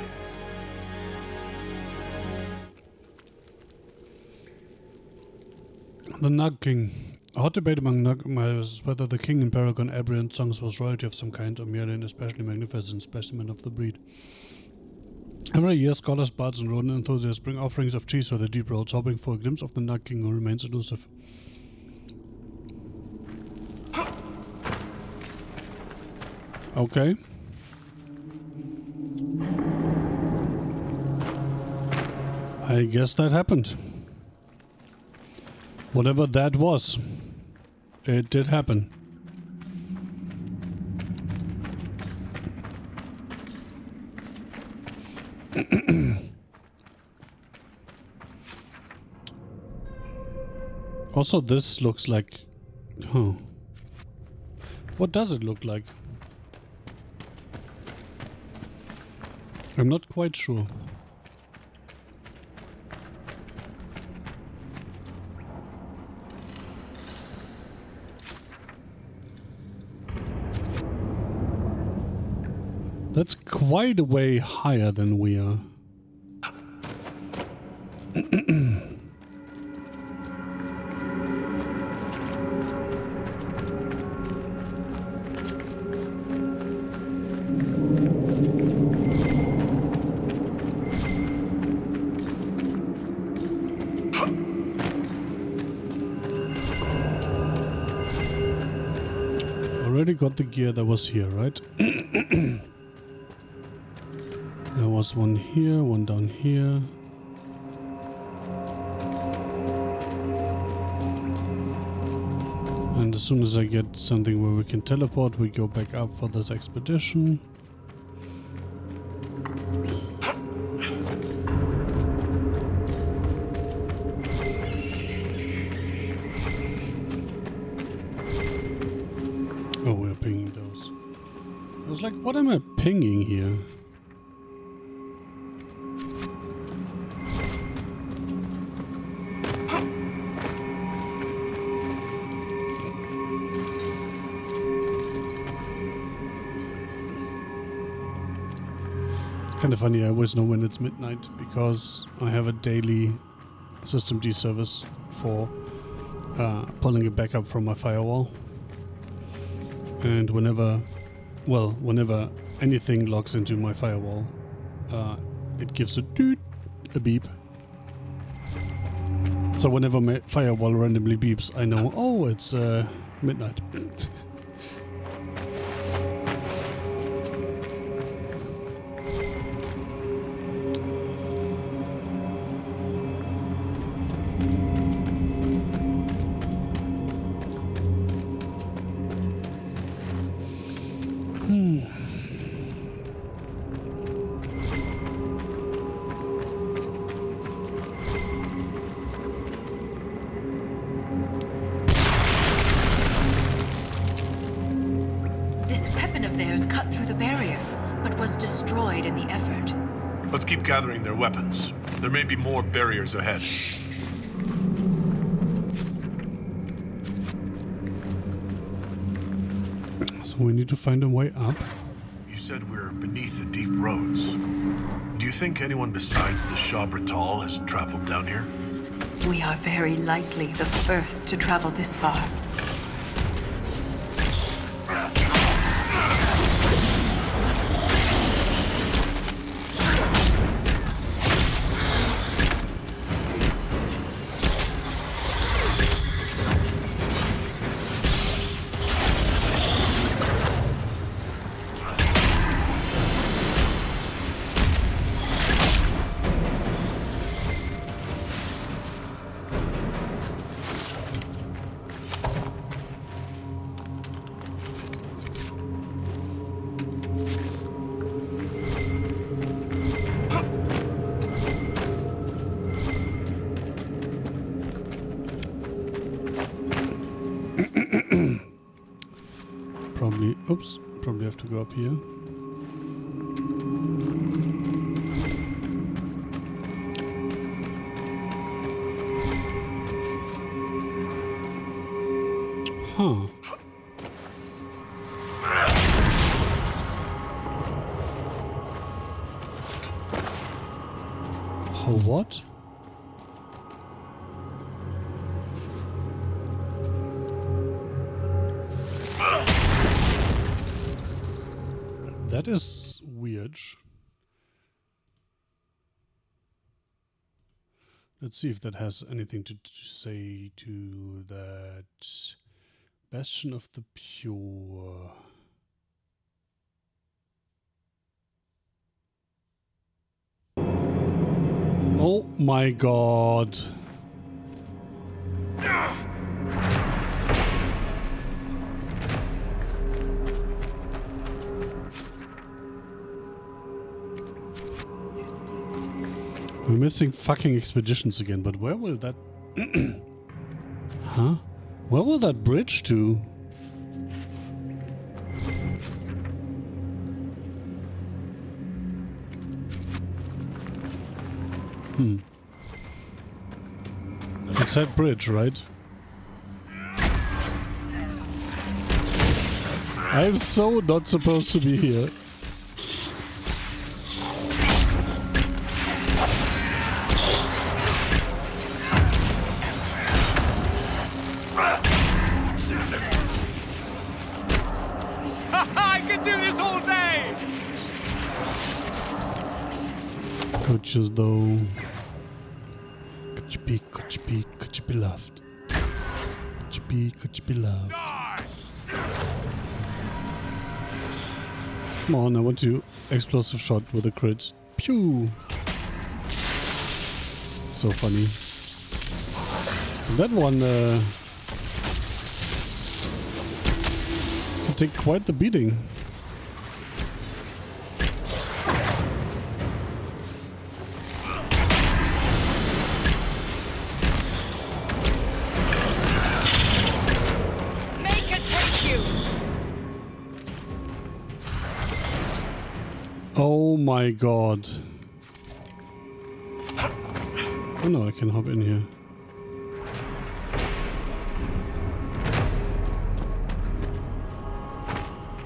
The Nug King. A hot debate among Nug admirers is whether the king in Paragon Aberrant songs was royalty of some kind or merely an especially magnificent specimen of the breed. Every year, scholars, bards, and rodent enthusiasts bring offerings of cheese to the deep roads, hoping for a glimpse of the Nug King who remains elusive. Okay. I guess that happened. Whatever that was, it did happen. Also, this looks like... Huh. What does it look like? I'm not quite sure. That's quite a way higher than we are. Already got the gear that was here, right? There was one here, one down here. And as soon as I get something where we can teleport, we go back up for this expedition. Oh, we're pinging those. I was like, what am I pinging here? Kind of funny, I always know when it's midnight because I have a daily system D service for pulling it back up from my firewall. And whenever anything logs into my firewall, it gives a doot, a beep. So whenever my firewall randomly beeps, I know, oh, it's midnight. Let's keep gathering their weapons. There may be more barriers ahead. So we need to find a way up. You said we're beneath the deep roads. Do you think anyone besides the Shah Bratal has traveled down here? We are very likely the first to travel this far. Probably have to go up here. For what? That is weird. Let's see if that has anything to say to that Bastion of the Pure. Oh my god. We're missing fucking expeditions again, but where will that... Huh? Where will that bridge to? It's that bridge, right? I'm so not supposed to be here. I could do this all day! Coaches though. Could you be loved? Could you be loved? Come on, I want to explosive shot with a crit. Pew! So funny. And that one can take quite the beating. Oh my god. Oh no, I can hop in here.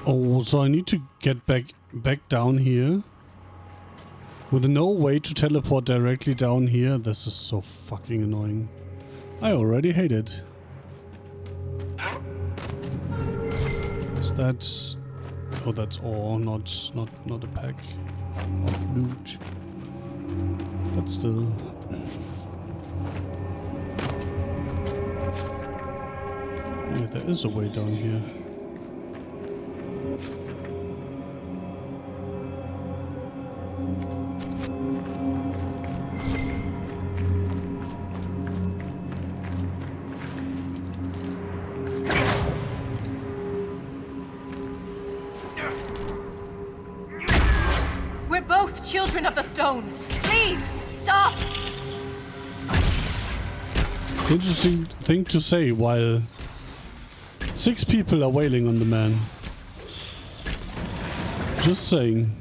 Oh, so I need to get back down here. With no way to teleport directly down here. This is so fucking annoying. I already hate it. Is that... Oh, that's all, not a pack of loot. But still. Yeah, there is a way down here. We're both children of the stone. Please, stop! Interesting thing to say while 6 people are wailing on the man. Just saying.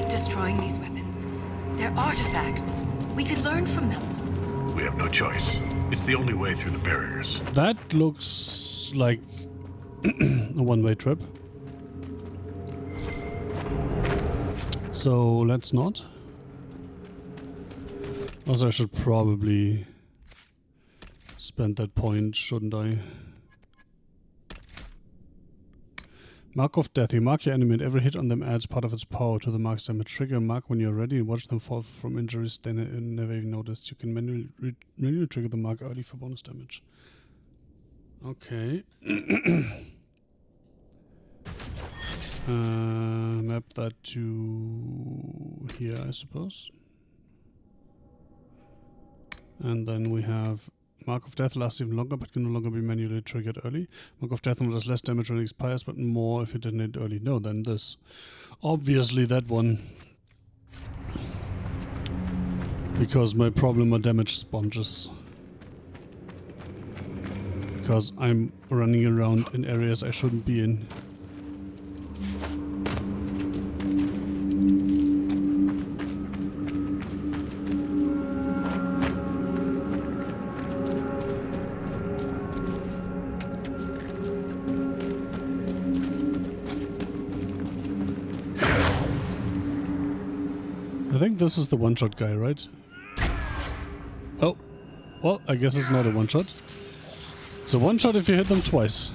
Destroying these weapons. They're artifacts. We could learn from them. We have no choice. It's the only way through the barriers. That looks like a one-way trip. So let's not. Also, I should probably spend that point, shouldn't I? Mark of Death. You mark your enemy and every hit on them adds part of its power to the mark's damage. Trigger a mark when you're ready and watch them fall from injuries they never even noticed. You can manually trigger the mark early for bonus damage. Okay. Map that to here, I suppose. And then we have Mark of Death lasts even longer but can no longer be manually triggered early. Mark of Death does less damage when it expires but more if you detonate early. No, then this. Obviously that one. Because my problem are damage sponges. Because I'm running around in areas I shouldn't be in. I think this is the one-shot guy, right? Oh, well, I guess it's not a one-shot. It's a one-shot if you hit them twice.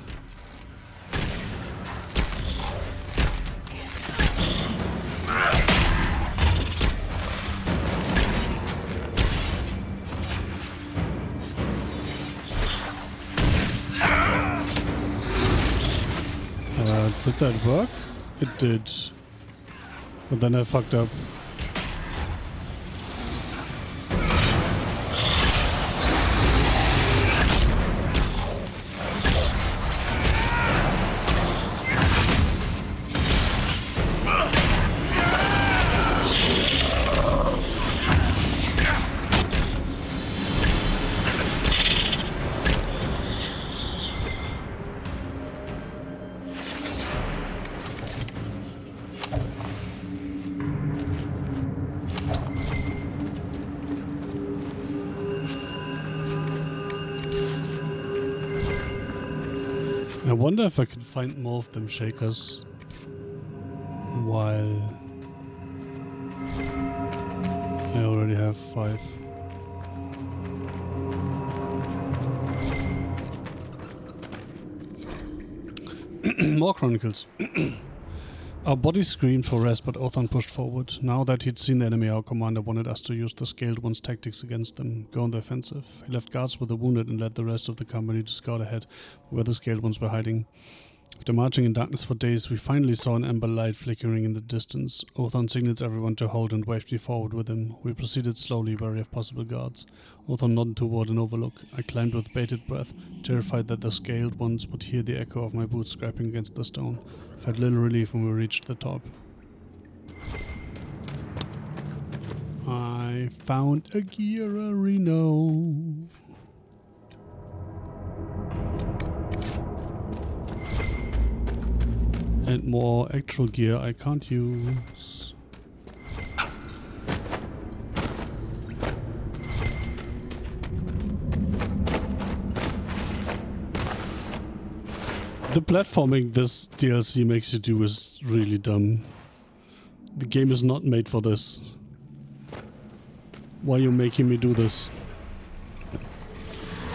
Did that work? It did. But then I fucked up. I wonder if I can find more of them shakers while I already have 5. More chronicles. Our bodies screamed for rest, but Othan pushed forward. Now that he'd seen the enemy, our commander wanted us to use the Scaled One's tactics against them, go on the offensive. He left guards with the wounded and led the rest of the company to scout ahead, where the Scaled Ones were hiding. After marching in darkness for days, we finally saw an amber light flickering in the distance. Othan signaled everyone to hold and waved me forward with him. We proceeded slowly, wary of possible guards. Othan nodded toward an overlook. I climbed with bated breath, terrified that the Scaled Ones would hear the echo of my boots scraping against the stone. Felt little relief when we reached the top. I found a gear arena. And more actual gear I can't use. The platforming this DLC makes you do is really dumb. The game is not made for this. Why are you making me do this?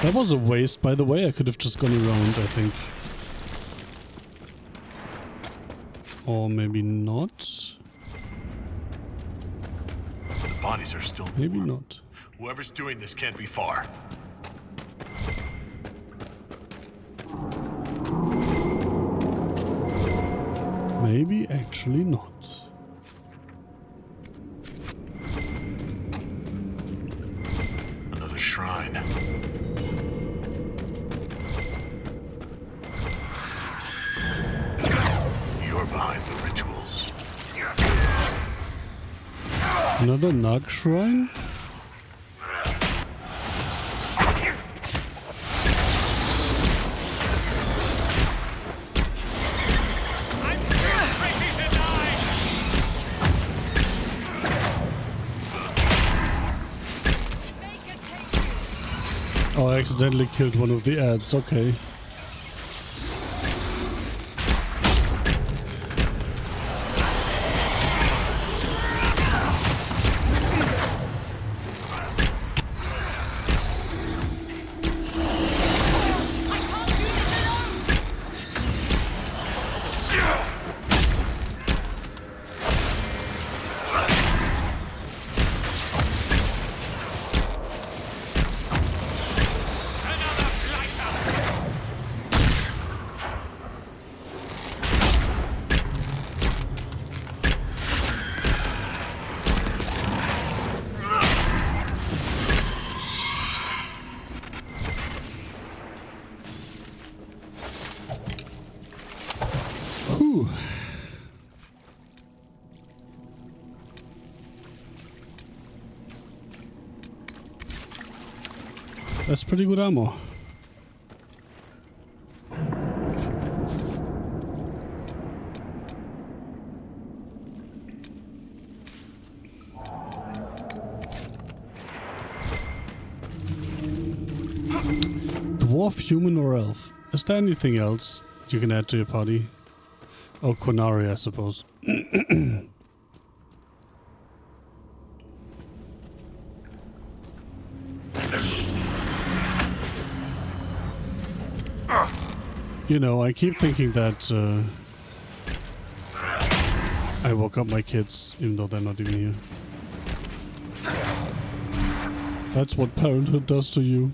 That was a waste, by the way. I could have just gone around, I think. Or maybe not. The bodies are still maybe warm. Not. Whoever's doing this can't be far. Maybe actually not. Another shrine. You're behind the rituals. Another Nag shrine? Oh, I accidentally killed one of the ads, okay. That's pretty good armor. Dwarf, human, or elf? Is there anything else you can add to your party? Oh, Konari, I suppose. You know, I keep thinking that I woke up my kids, even though they're not even here. That's what parenthood does to you.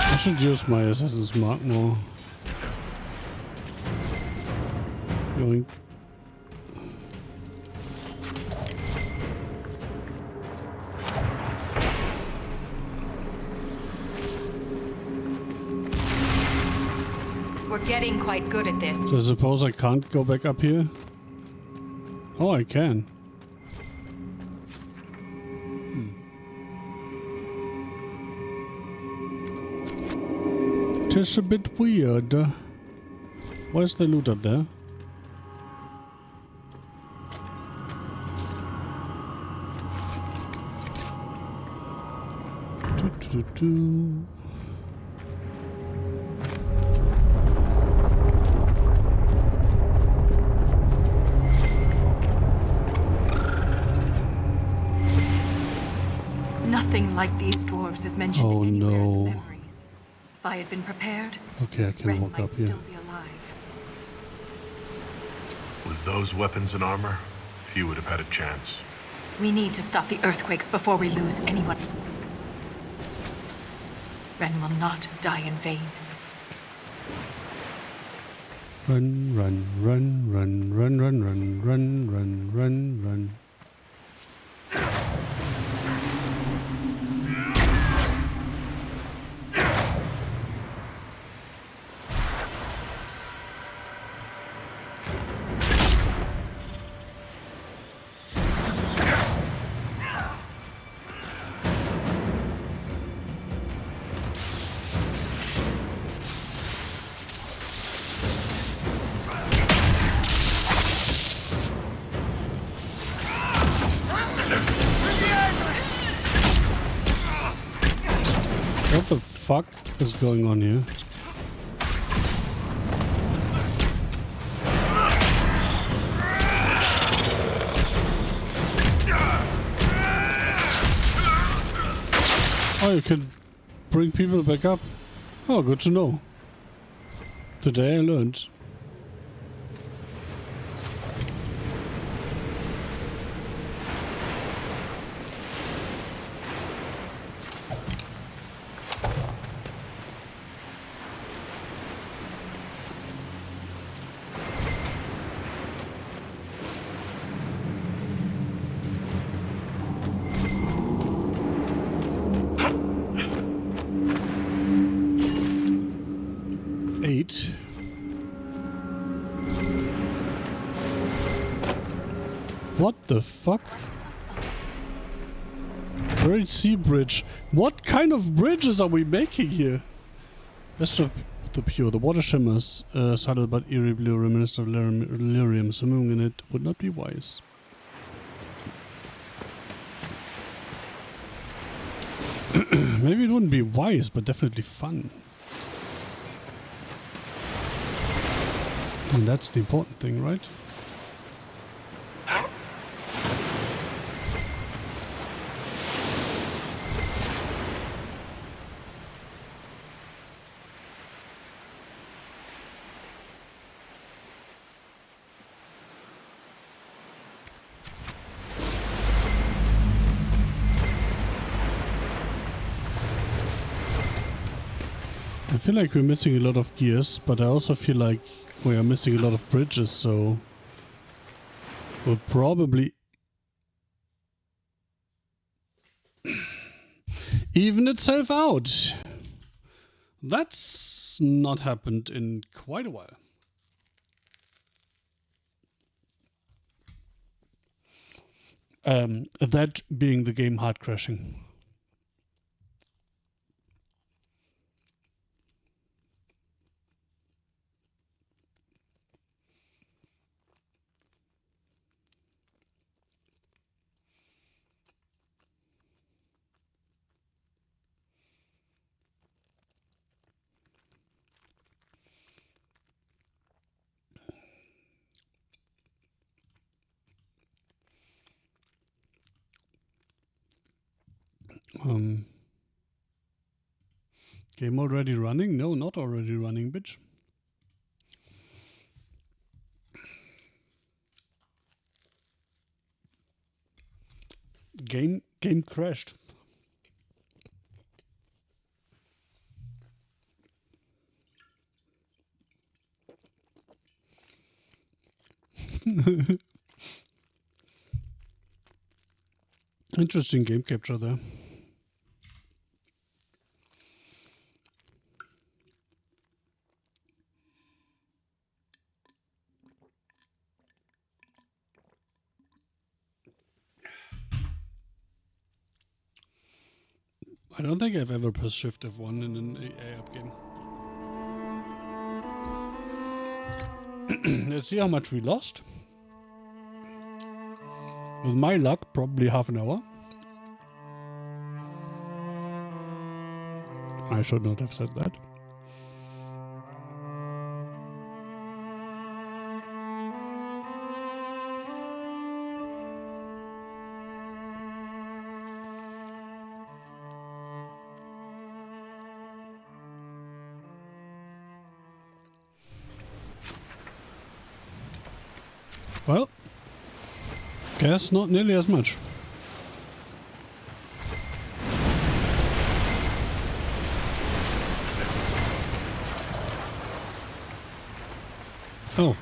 I should use my Assassin's Mark more. Yoink. We're getting quite good at this. So I suppose I can't go back up here? Oh, I can. It's a bit weird. Where's the loot up there? Do. Nothing like these dwarves is mentioned anywhere in the no. memories. If I had been prepared, Okay, I can Ren walk might up here. still be alive. With those weapons and armor, few would have had a chance. We need to stop the earthquakes before we lose anyone. Ren will not die in vain. Run, run, run, run, run, run, run, run, run, run, run. What the fuck is going on here? Oh, you can bring people back up? Oh, good to know. Today I learned. What the fuck? Great Sea Bridge. What kind of bridges are we making here? Best of the pure. The water shimmers, subtle but eerie blue, reminiscent of lyrium. Swimming in it would not be wise. Maybe it wouldn't be wise, but definitely fun. And that's the important thing, right? feel like we're missing a lot of gears, but I also feel like we are missing a lot of bridges, so we'll probably even itself out. That's not happened in quite a while. That being the game hard crashing. Game already running? No, not already running, bitch. Game crashed. Interesting game capture there. I don't think I've ever pressed Shift F1 in an AI-up game. Let's see how much we lost. With my luck, probably half an hour. I should not have said that. Well, guess not nearly as much. Oh.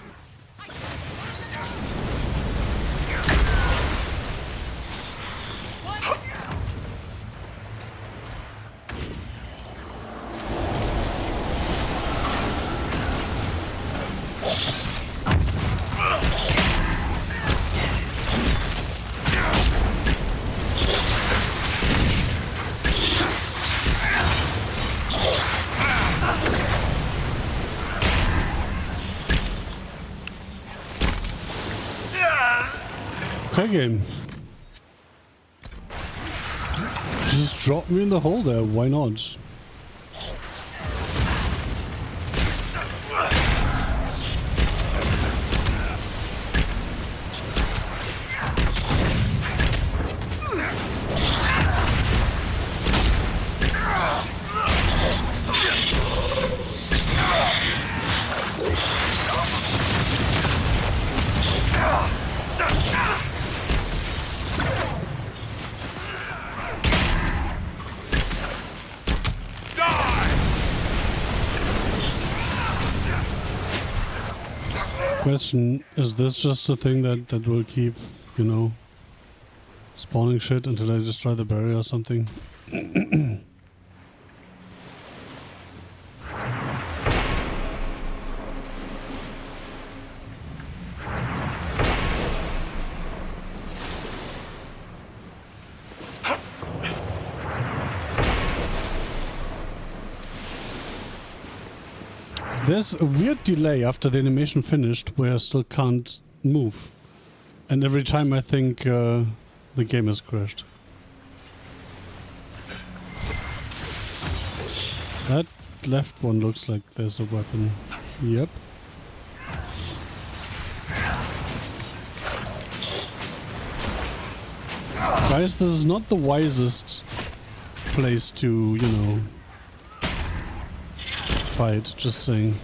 Okay, game. Just drop me in the hole there, why not? Question, is this just a thing that will keep, you know, spawning shit until I destroy the barrier or something? There's a weird delay after the animation finished where I still can't move. And every time I think the game has crashed. That left one looks like there's a weapon. Yep. Guys, this is not the wisest place to, you know, fight, just saying.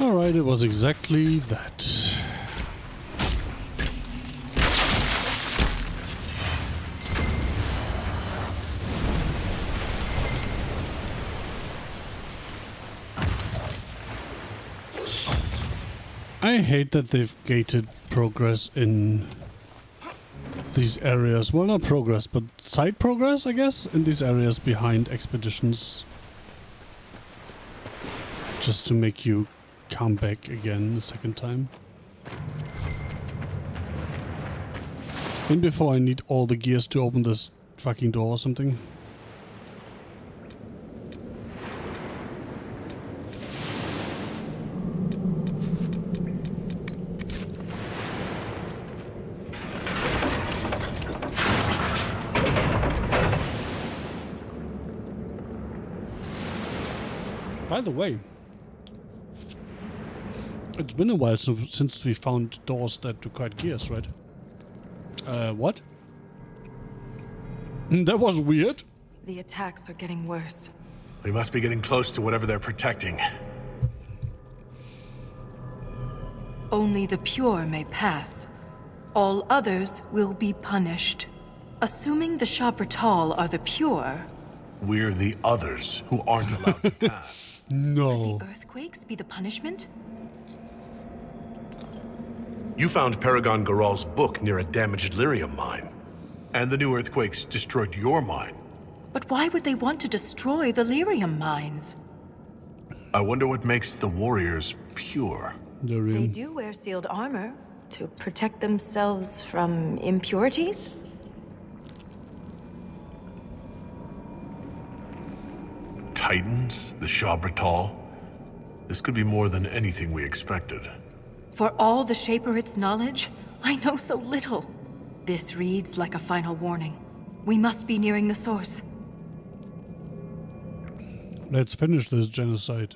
Alright, it was exactly that. I hate that they've gated progress in these areas. Well, not progress, but side progress, I guess, in these areas behind expeditions. Just to make you come back again the second time. And before I need all the gears to open this fucking door or something. By the way, it's been a while since we found doors that required gears, right? What? That was weird. The attacks are getting worse. We must be getting close to whatever they're protecting. Only the pure may pass. All others will be punished. Assuming the Shabratal are the pure... We're the others who aren't allowed to pass. No. Would the earthquakes be the punishment? You found Paragon Garal's book near a damaged lyrium mine. And the new earthquakes destroyed your mine. But why would they want to destroy the lyrium mines? I wonder what makes the warriors pure. They do wear sealed armor to protect themselves from impurities? Titans, the Shabratal. This could be more than anything we expected. For all the Shaperit's knowledge, I know so little. This reads like a final warning. We must be nearing the source. Let's finish this genocide.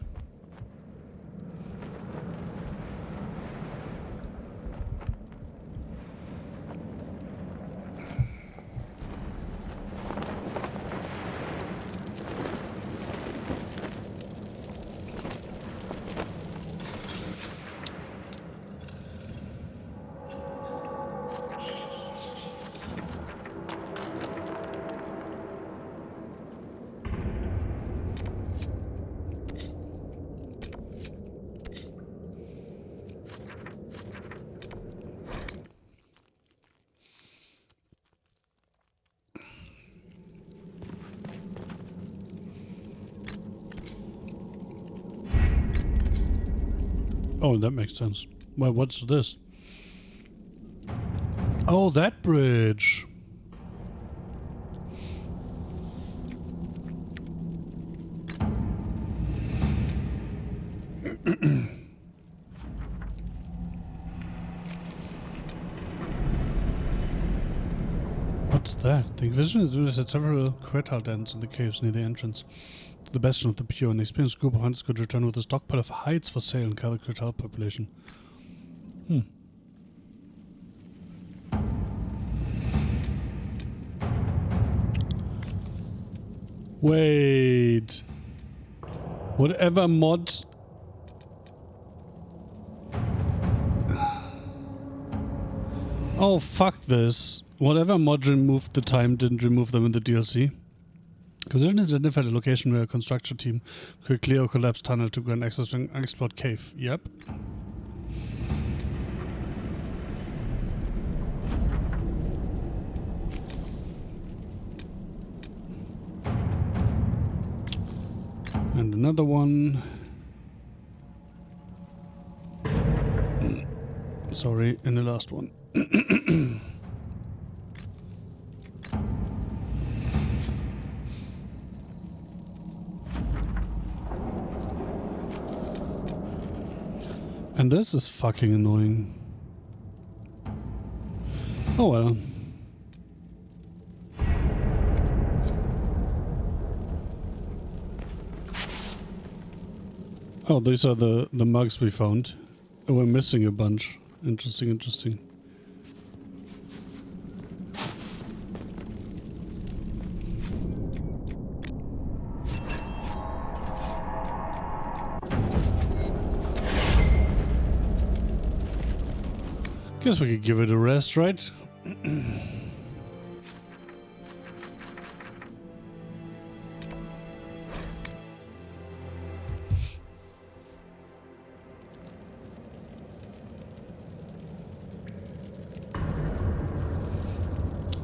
Oh, that makes sense. Well, what's this? Oh, that bridge. What's that? The Inquisition do this at several Kretal dens in the caves near the entrance to the Bastion of the Pure. An experienced group of hunters could return with a stockpile of hides for sale and kill the Kretal population. Wait. Whatever mod... Oh, fuck this. Whatever mod removed the time didn't remove them in the DLC. Inquisition has identified a location where a construction team could clear or collapse tunnel to grant access to an unexplored cave. Yep. And another one. Sorry, and the last one. And this is fucking annoying. Oh well. Oh, these are the mugs we found. Oh, we're missing a bunch. Interesting, interesting. Guess we could give it a rest, right?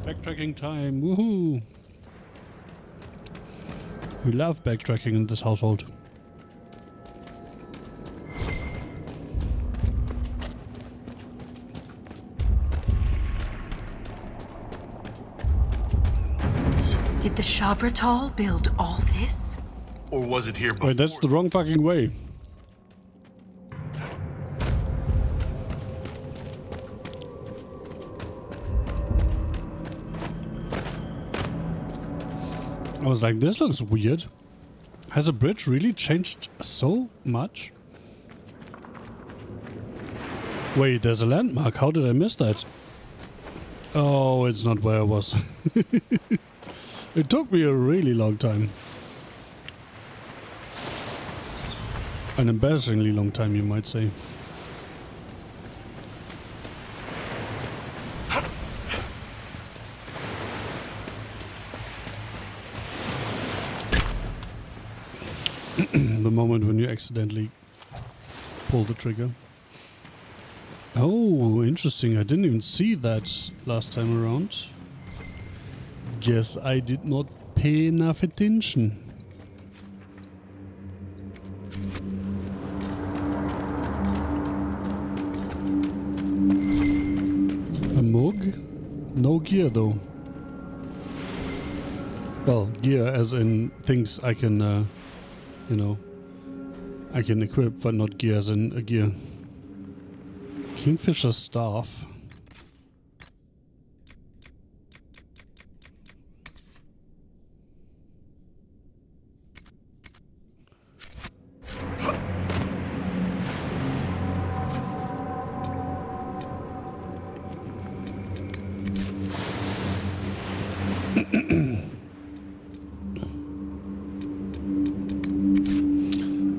Backtracking time, woohoo! We love backtracking in this household. Did the Shabratal build all this? Or was it here before? Wait, that's the wrong fucking way. I was like, this looks weird. Has a bridge really changed so much? Wait, there's a landmark. How did I miss that? Oh, it's not where I was. It took me a really long time. An embarrassingly long time, you might say. The moment when you accidentally pull the trigger. Oh, interesting. I didn't even see that last time around. Guess I did not pay enough attention. A mug? No gear though. Well, gear as in things I can, you know, I can equip, but not gear as in a gear. Kingfisher's staff.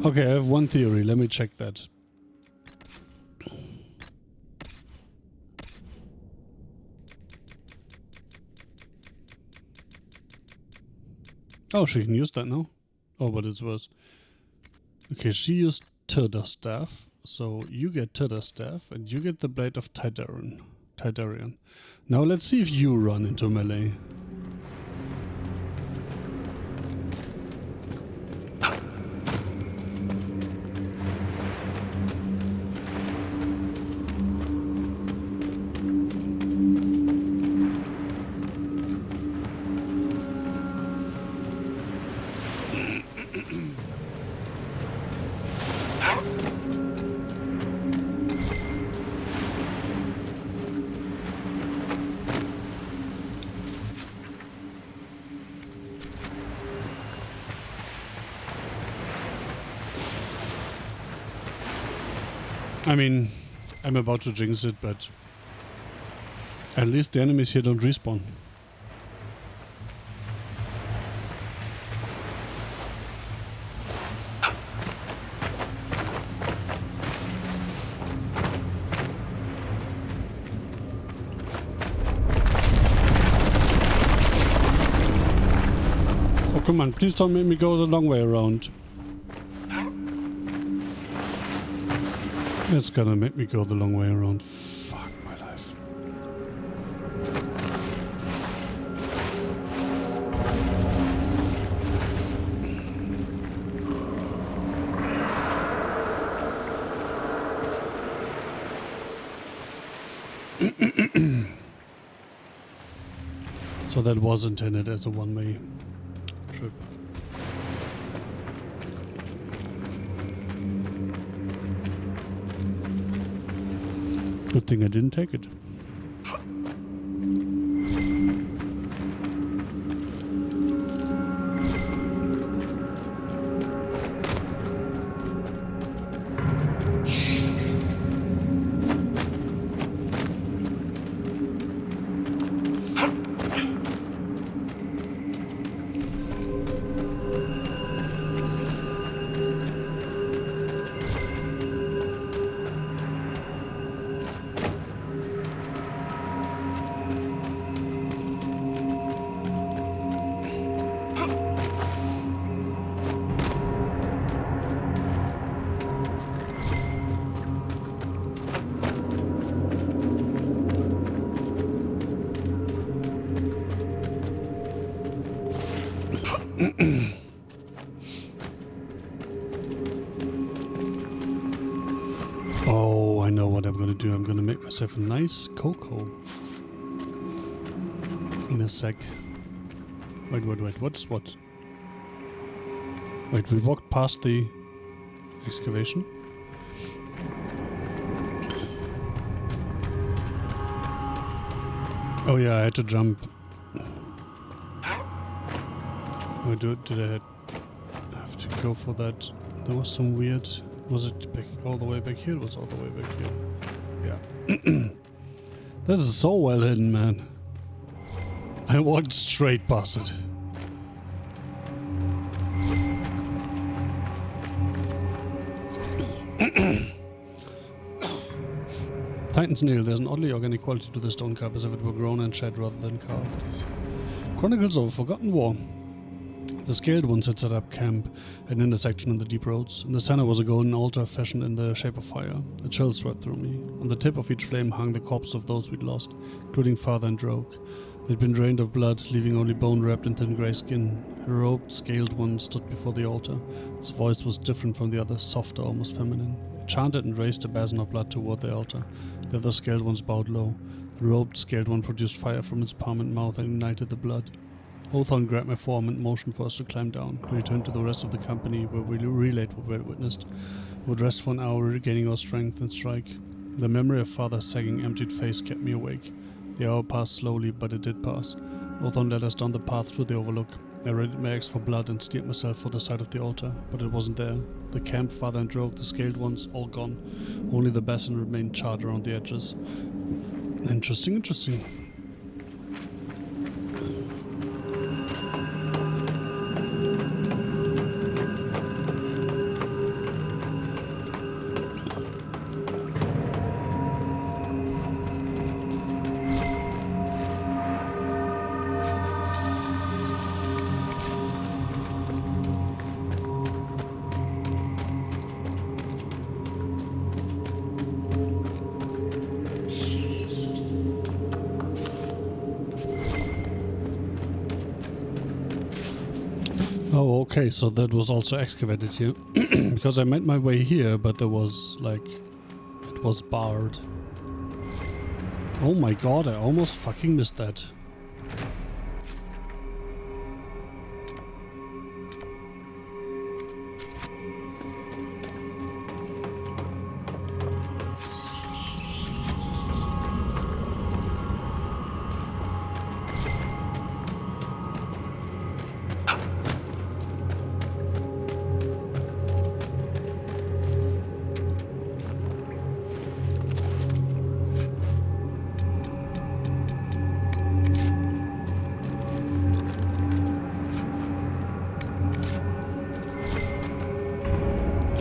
Okay, I have one theory. Let me check that. Oh, she can use that now? Oh, but it's worse. Okay, she used Turda Staff. So you get Turda Staff and you get the Blade of Tidarian. Now let's see if you run into melee. I mean, I'm about to jinx it, but at least the enemies here don't respawn. Oh, come on, please don't make me go the long way around. It's gonna make me go the long way around. Fuck my life. So that was intended as a one-way trip. Good thing I didn't take it. Oh, I know what I'm gonna do. I'm gonna make myself a nice cocoa. In a sec. Wait. What's what? Wait, we walked past the excavation? Oh yeah, I had to jump. Wait, did I have to go for that? There was some weird... Was it back, all the way back here? It was all the way back here. Yeah. This is so well hidden, man. I walked straight past it. Titan's nail. There's an oddly organic quality to the stone cup, as if it were grown and shed rather than carved. Chronicles of a Forgotten War. The Scaled Ones had set up camp at an intersection in the deep roads. In the center was a golden altar fashioned in the shape of fire. A chill swept through me. On the tip of each flame hung the corpses of those we'd lost, including father and Drogue. They'd been drained of blood, leaving only bone wrapped in thin grey skin. A robed, scaled one stood before the altar. Its voice was different from the others, softer, almost feminine. It chanted and raised a basin of blood toward the altar. The other scaled ones bowed low. The robed, scaled one produced fire from its palm and mouth and ignited the blood. Othon grabbed my forearm and motioned for us to climb down. We returned to the rest of the company, where we relayed what we had witnessed. We would rest for an hour, regaining our strength, and strike. The memory of father's sagging, emptied face kept me awake. The hour passed slowly, but it did pass. Othon led us down the path through the overlook. I readied my axe for blood and steered myself for the side of the altar, but it wasn't there. The camp, father and Drogue, the scaled ones, all gone. Only the basin remained charred around the edges. Interesting. Oh, okay, so that was also excavated here. Because I made my way here, but there was, like... It was barred. Oh my god, I almost fucking missed that.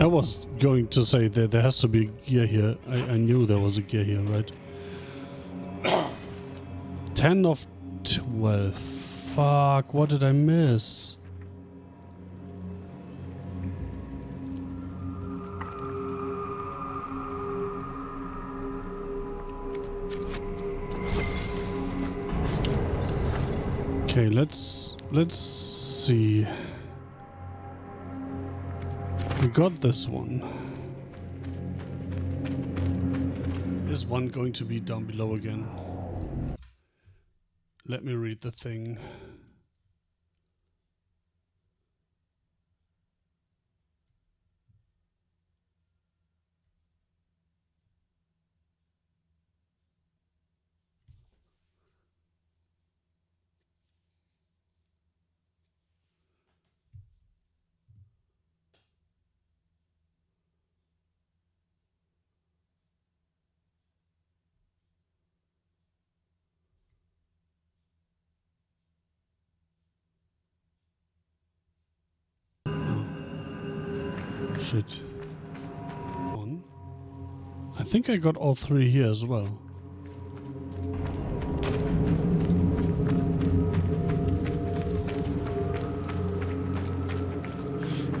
I was going to say that there has to be a gear here. I knew there was a gear here, right? 10 of 12. Fuck, what did I miss? Okay, let's see. We got this one. Is one going to be down below again? Let me read the thing. Shit. One. I think I got all three here as well.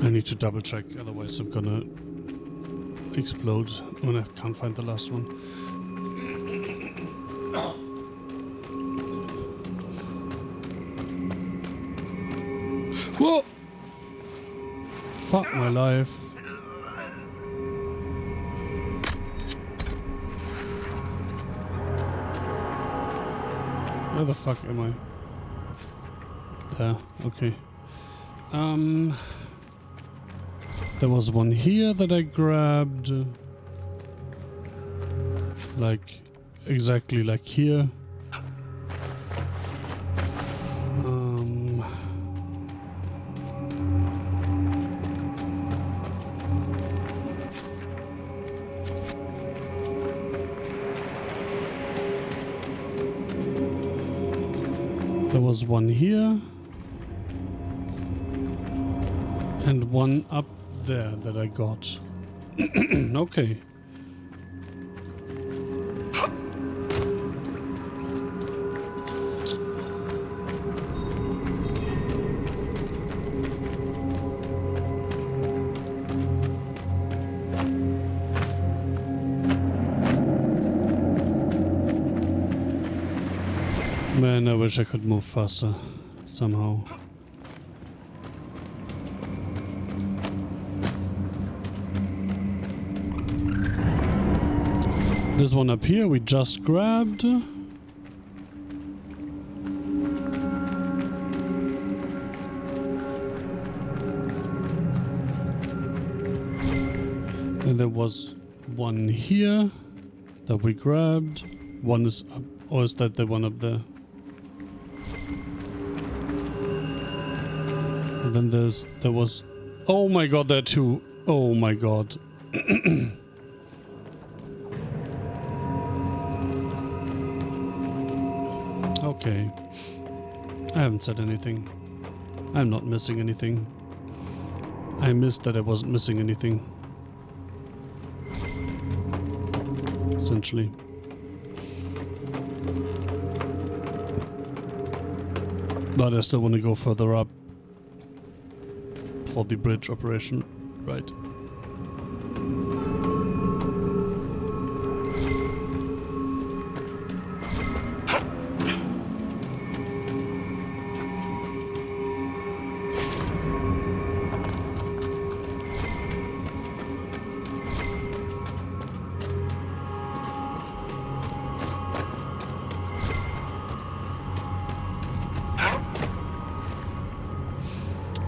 I need to double check, otherwise I'm gonna explode when I can't find the last one. Whoa! my life. Where the fuck am I? There, okay. There was one here that I grabbed. Like, exactly like here. There was one here. And one up there that I got. Okay. Man, I wish I could move faster somehow. This one up here we just grabbed. And there was one here that we grabbed. One is up, or is that the one up there? And then there was, oh my god, there are two. Oh my god. Okay. I haven't said anything. I'm not missing anything. I missed that I wasn't missing anything. Essentially. But I still want to go further up for the bridge operation, right?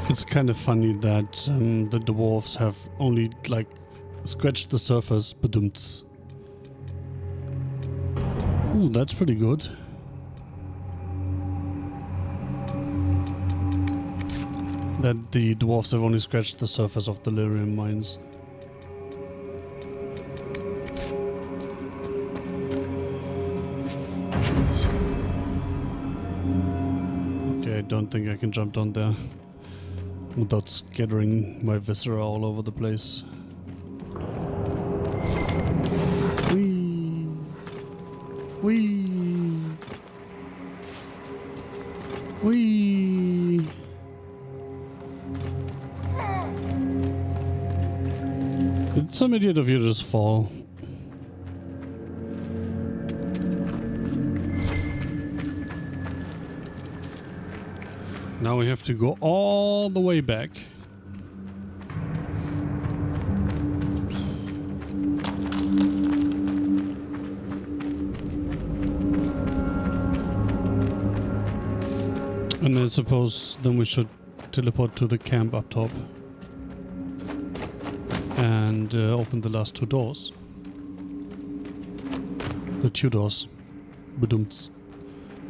It's kind of funny that the dwarves have only like scratched the surface, badumts. Ooh, that's pretty good. That the dwarves have only scratched the surface of the lyrium mines. Okay, I don't think I can jump down there without scattering my viscera all over the place. Whee! Whee! Whee! Did some idiot of you just fall? Now we have to go all the way back. And I suppose then we should teleport to the camp up top. And open the last two doors. The two doors. Badumts.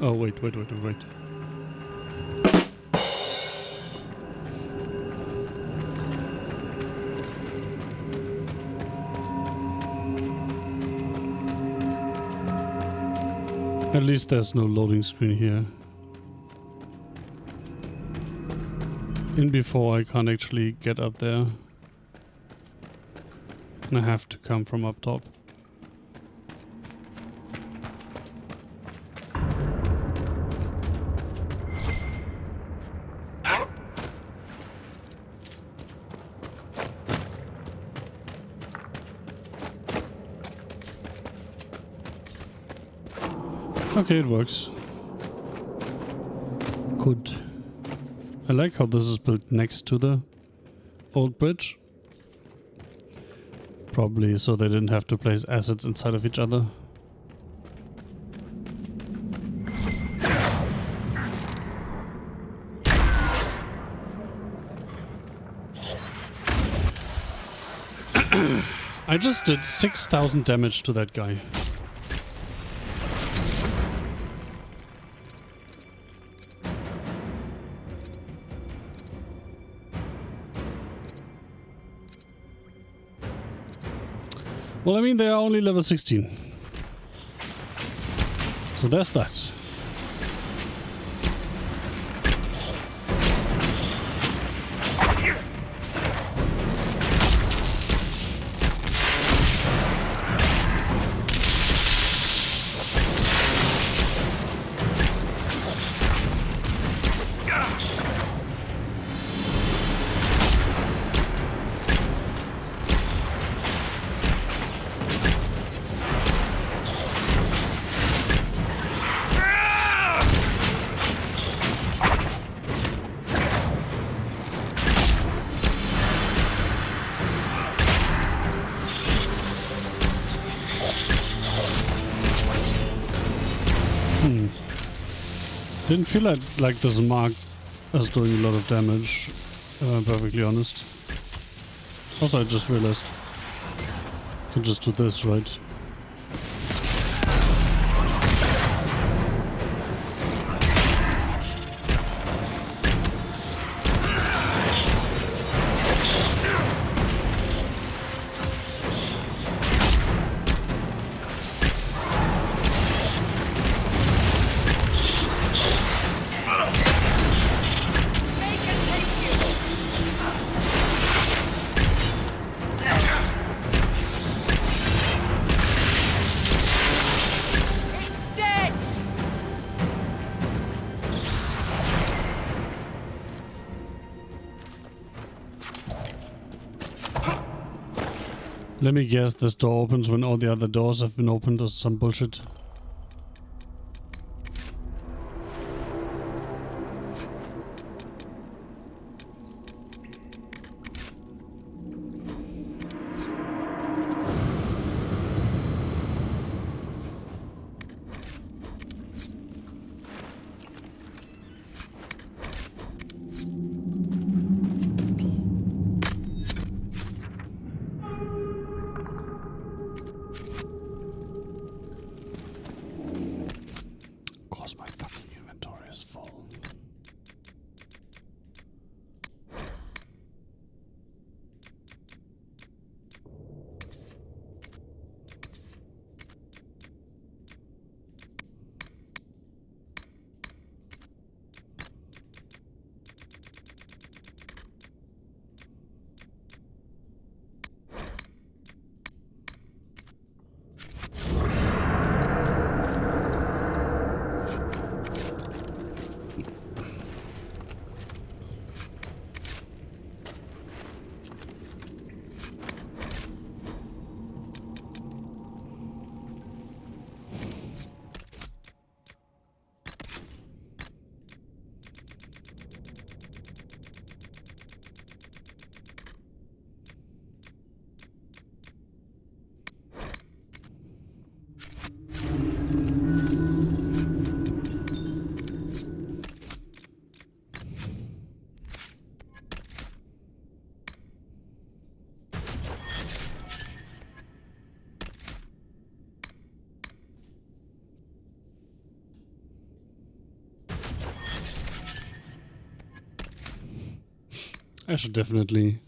Oh, wait. At least there's no loading screen here. In before I can't actually get up there. And I have to come from up top. Okay, it works. Good. I like how this is built next to the old bridge. Probably so they didn't have to place assets inside of each other. I just did 6,000 damage to that guy. Well, I mean, they are only level 16. So there's that. Didn't feel like this mark is doing a lot of damage, if I'm perfectly honest. Also, I just realized I can just do this, right? Let me guess, this door opens when all the other doors have been opened or some bullshit. I should definitely,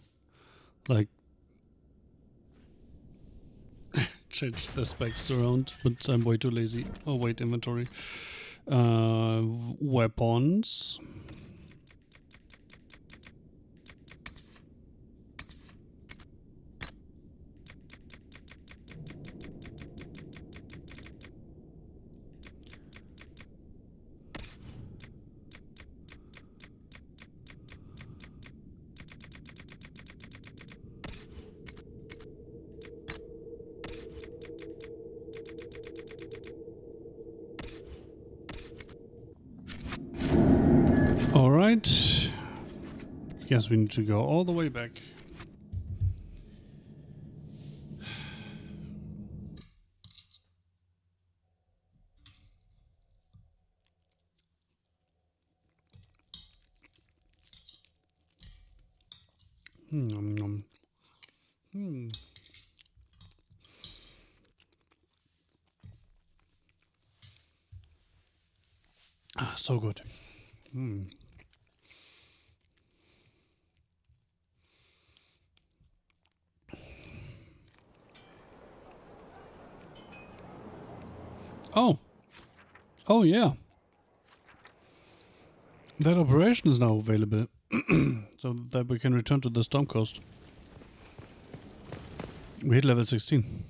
like, change the specs around, but I'm way too lazy. Oh wait, inventory. Weapons. Alright. Guess we need to go all the way back. Nom, nom. Ah, so good. Oh yeah. That operation is now available, so that we can return to the Storm Coast. We hit level 16.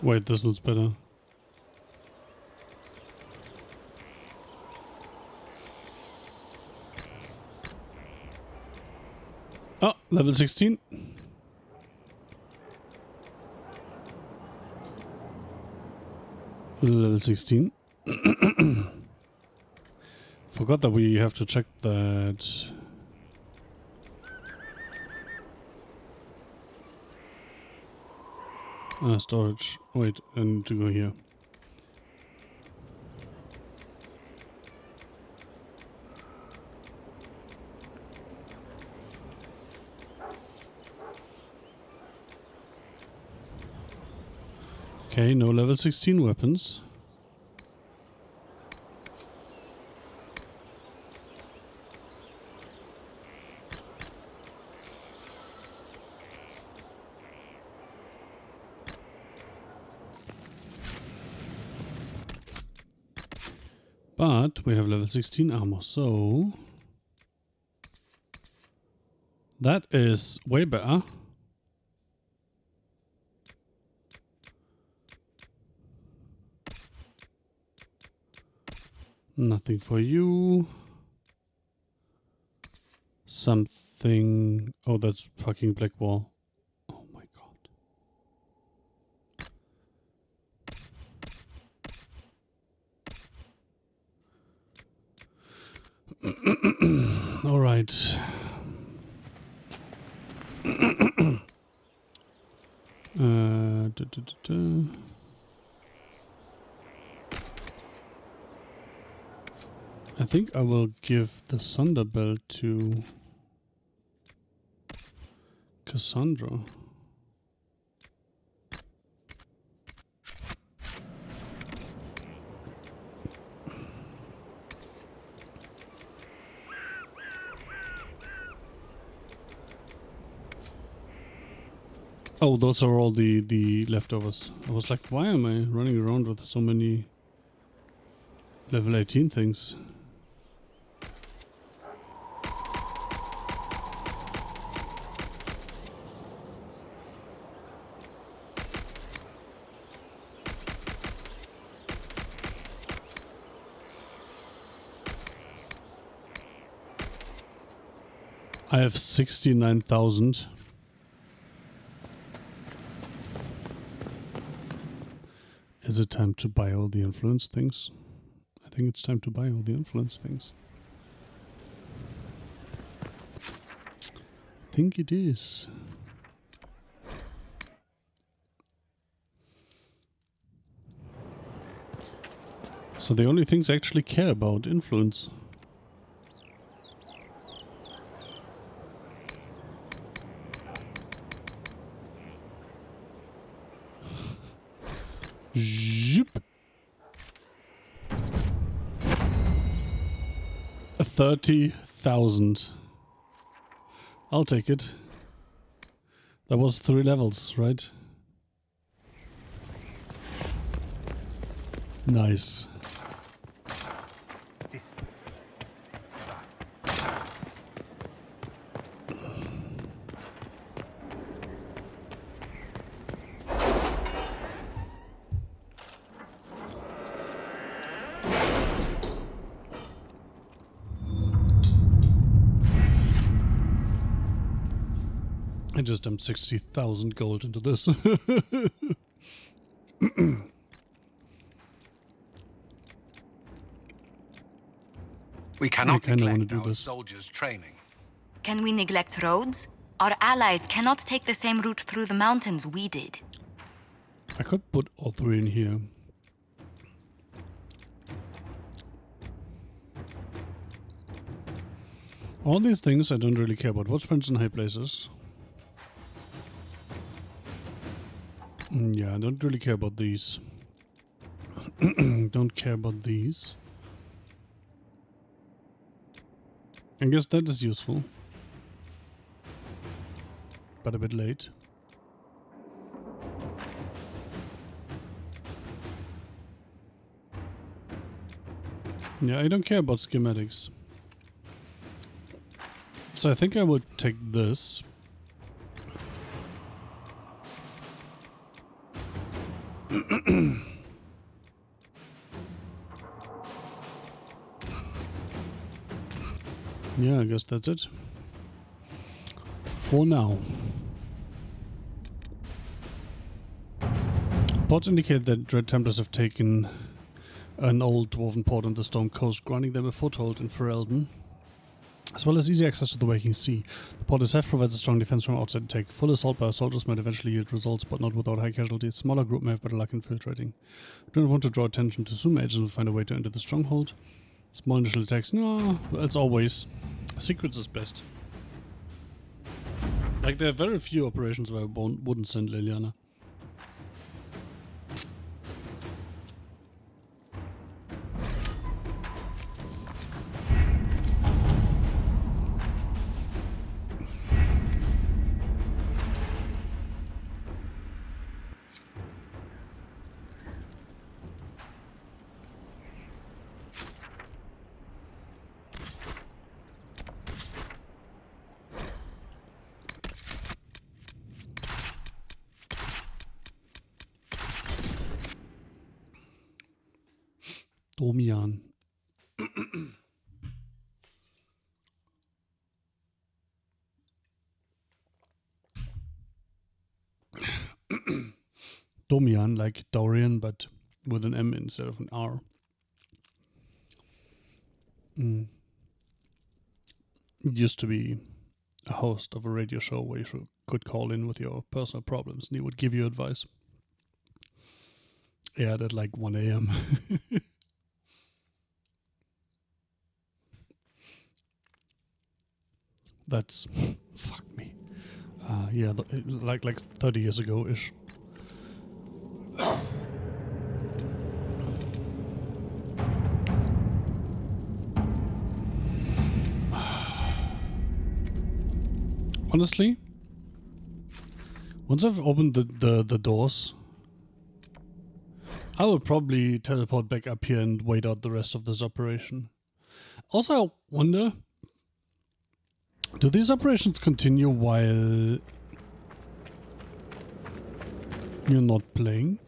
Wait, this one's better. Oh, level 16. Level 16. Forgot that we have to check that. Storage. Wait, I need to go here. Okay, no level 16 weapons. But we have level 16 armor, so that is way better. Nothing for you. Something. Oh, that's fucking black wall. Oh my god. All right. I think I will give the Thunderbelt to Cassandra. Oh, those are all the leftovers. I was like, why am I running around with so many level 18 things? I have 69,000. Is it time to buy all the influence things? I think it's time to buy all the influence things. think it is. So the only things I actually care about, influence. Zip. 30,000. I'll take it. That was 3 levels, right? Nice. I just dumped 60,000 gold into this. We cannot kinda wanna neglect do our this. soldiers' training. Can we neglect roads? Our allies cannot take the same route through the mountains we did. I could put all 3 in here. All these things I don't really care about. What's friends in high places? Yeah, I don't really care about these. Don't care about these. I guess that is useful. But a bit late. Yeah, I don't care about schematics. So I think I would take this. Yeah, I guess that's it. For now. Reports indicate that Dread Templars have taken an old dwarven port on the Storm Coast, granting them a foothold in Ferelden, as well as easy access to the Waking Sea. The port itself provides a strong defense from outside attack. Full assault by our soldiers might eventually yield results, but not without high casualties. Smaller group may have better luck infiltrating. We don't want to draw attention too soon. Agents will find a way to enter the stronghold. Small initial attacks, no, as always. Secrets is best. Like, there are very few operations where I wouldn't send Liliana. Domian. Domian, like Dorian, but with an M instead of an R. Used to be a host of a radio show where you could call in with your personal problems and he would give you advice. Yeah, at like 1 a.m. That's fuck me. Yeah, like 30 years ago ish. Honestly, once I've opened the doors, I will probably teleport back up here and wait out the rest of this operation. Also, I wonder, do these operations continue while you're not playing?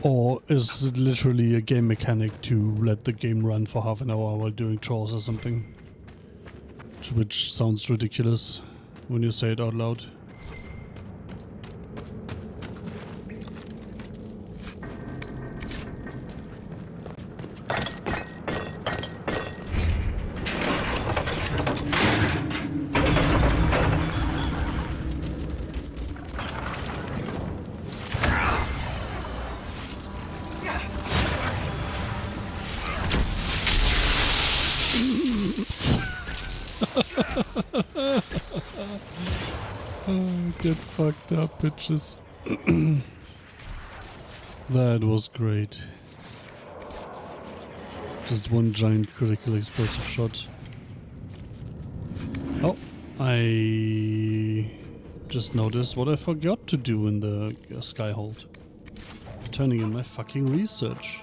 Or is it literally a game mechanic to let the game run for half an hour while doing chores or something? Which sounds ridiculous when you say it out loud. Get fucked up, bitches. That was great. Just one giant critical explosive shot. Oh, I just noticed what I forgot to do in the Skyhold. Turning in my fucking research.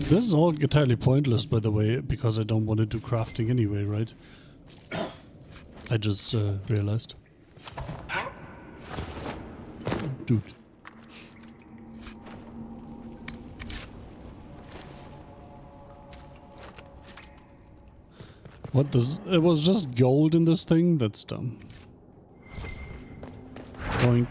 This is all entirely pointless, by the way, because I don't want to do crafting anyway, right? I just realized. Dude. What does... It was just gold in this thing? That's dumb. Boink.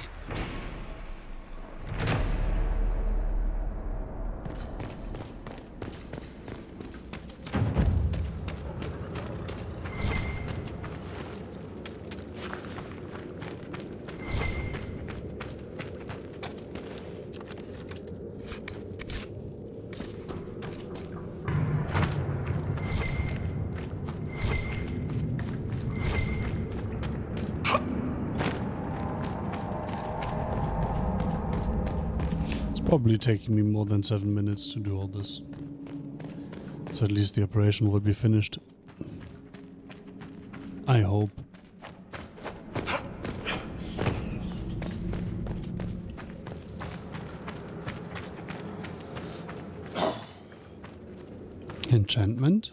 Probably taking me more than 7 minutes to do all this. So at least the operation will be finished. I hope. Enchantment?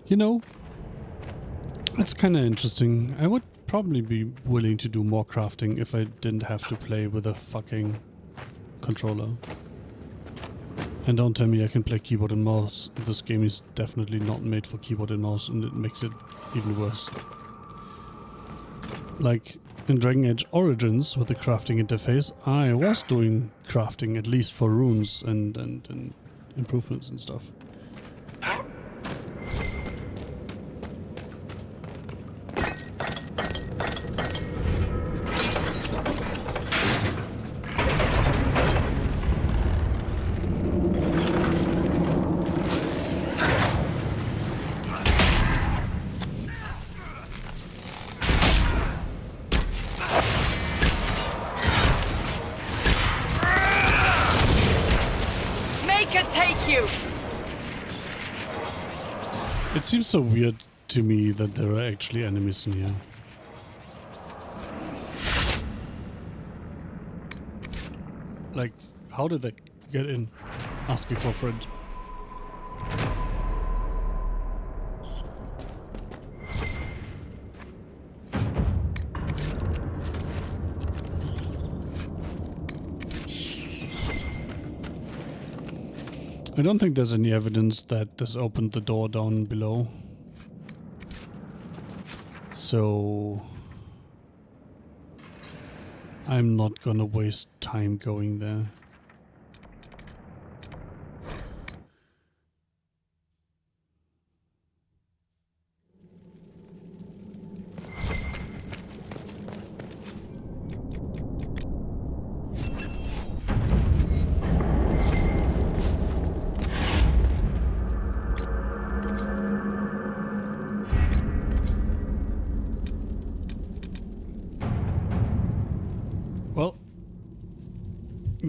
You know, it's kind of interesting. I would probably be willing to do more crafting if I didn't have to play with a fucking controller. And don't tell me I can play keyboard and mouse. This game is definitely not made for keyboard and mouse, and it makes it even worse. Like in Dragon Age Origins with the crafting interface, I was doing crafting at least for runes and improvements and stuff. It seems so weird to me that there are actually enemies in here. Like, how did they get in? Asking for a friend. I don't think there's any evidence that this opened the door down below. So I'm not gonna waste time going there. Well,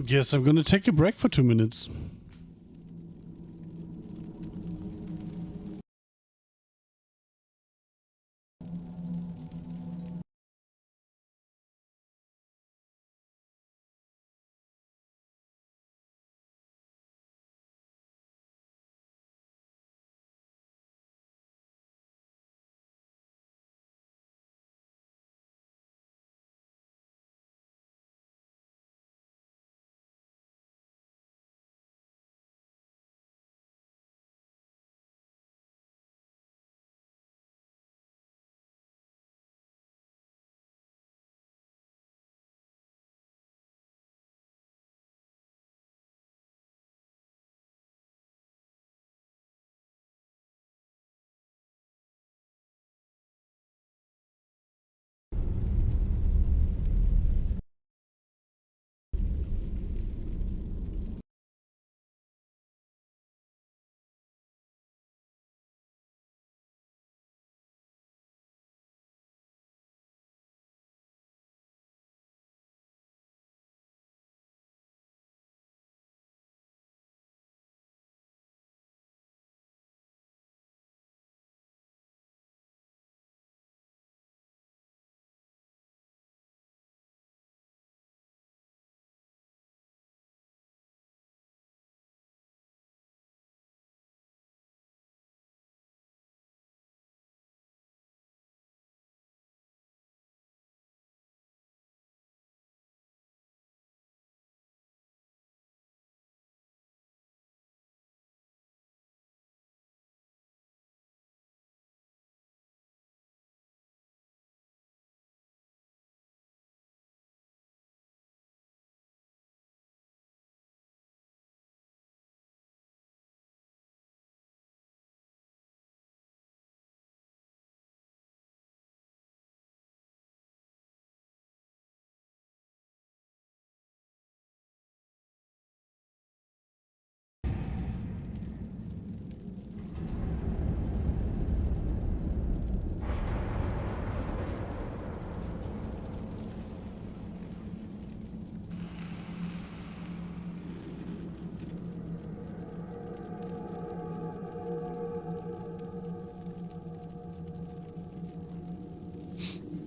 guess I'm gonna take a break for 2 minutes.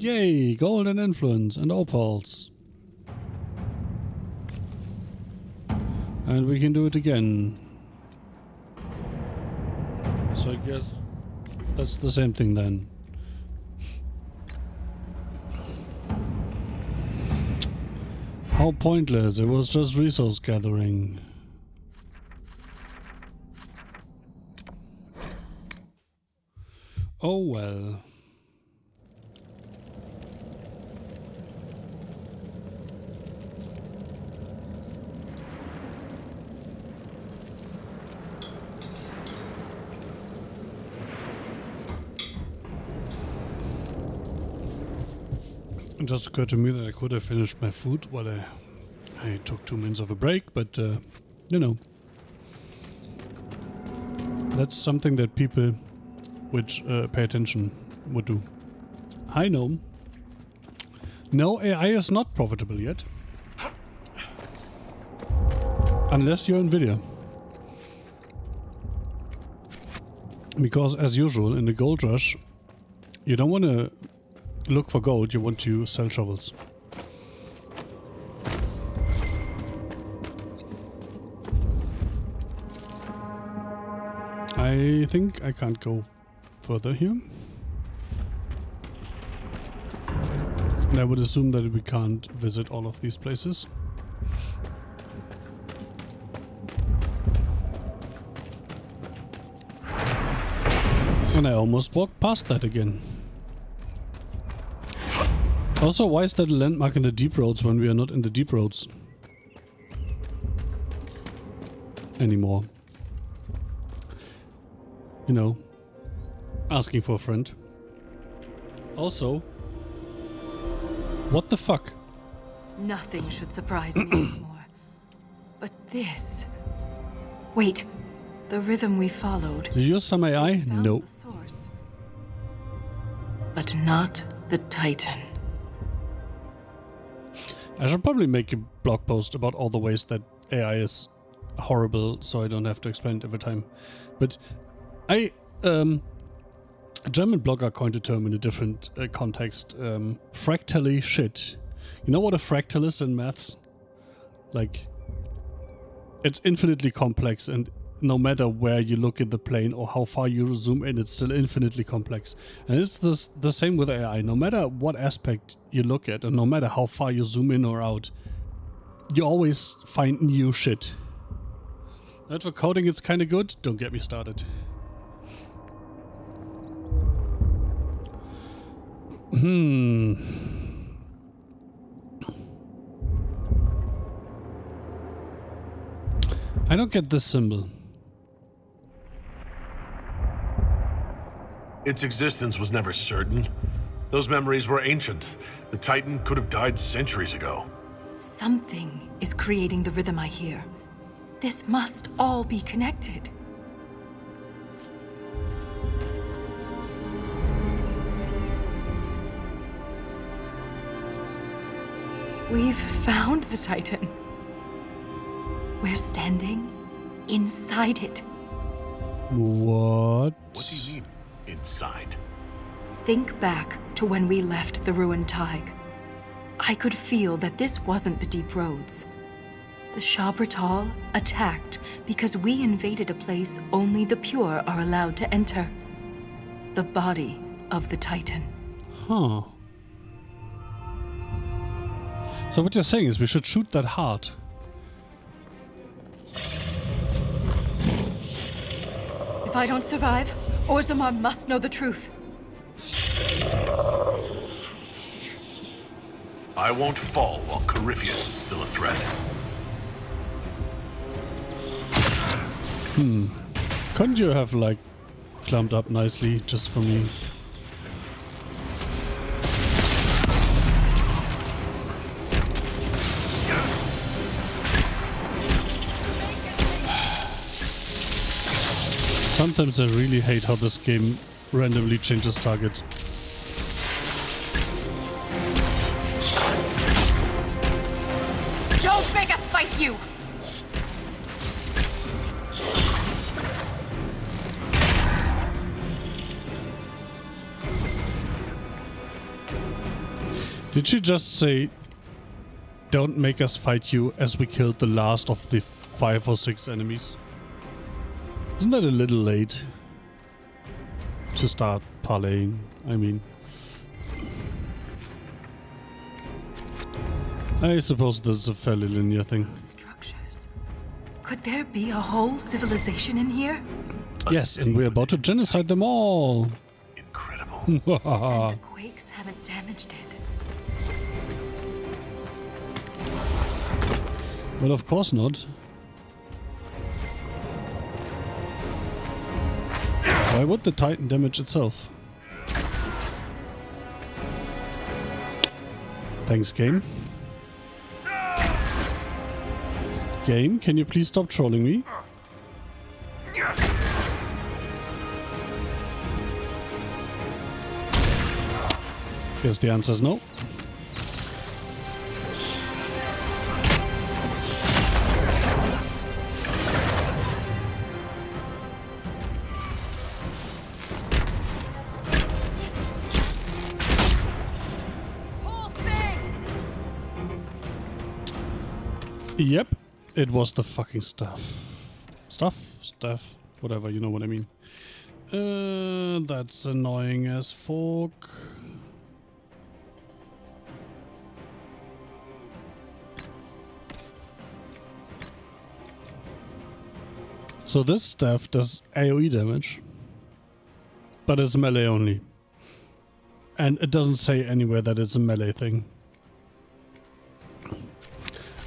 Yay! Golden influence and opals. And we can do it again. So I guess that's the same thing then. How pointless, it was just resource gathering. Oh well. It just occurred to me that I could have finished my food while I took 2 minutes of a break, but you know, that's something that people which pay attention would do. I know. No, AI is not profitable yet. Unless you're Nvidia. Because as usual in the gold rush, you don't want to look for gold, you want to sell shovels. I think I can't go further here. And I would assume that we can't visit all of these places. And I almost walked past that again. Also, why is that a landmark in the deep roads when we are not in the deep roads anymore? You know, asking for a friend. Also, what the fuck? Nothing should surprise me anymore. But this... Wait, the rhythm we followed... Did you use some AI? No. The source. But not the Titan. I should probably make a blog post about all the ways that AI is horrible, so I don't have to explain it every time. But a German blogger coined a term in a different context. Fractally shit. You know what a fractal is in maths? Like, it's infinitely complex, and no matter where you look in the plane or how far you zoom in, it's still infinitely complex. And it's the same with AI. No matter what aspect you look at, and no matter how far you zoom in or out, you always find new shit. And for coding, it's kind of good. Don't get me started. I don't get this symbol. Its existence was never certain. Those memories were ancient. The Titan could have died centuries ago. Something is creating the rhythm I hear. This must all be connected. We've found the Titan. We're standing inside it. What? What do you mean, inside? Think back to when we left the ruined Tig. I could feel that this wasn't the deep roads. The Shabratal attacked because we invaded a place only the pure are allowed to enter. The body of the Titan. Huh. So what you're saying is we should shoot that hard. If I don't survive, Orzammar must know the truth. I won't fall while Corypheus is still a threat. Couldn't you have, like, clumped up nicely just for me? Sometimes I really hate how this game randomly changes target. Don't make us fight you! Did she just say, don't make us fight you as we killed the last of the 5 or 6 enemies? Isn't that a little late to start parlaying? I mean, I suppose this is a fairly linear thing. Structures. Could there be a whole civilization in here? Yes, and we're about to genocide them all. Incredible. And the quakes haven't damaged it. Well, of course not. Why would the Titan damage itself? Thanks, game. Game, can you please stop trolling me? Guess the answer is no. Yep, it was the fucking stuff. Stuff? Whatever, you know what I mean. That's annoying as fuck. So this stuff does AoE damage, but it's melee only. And it doesn't say anywhere that it's a melee thing.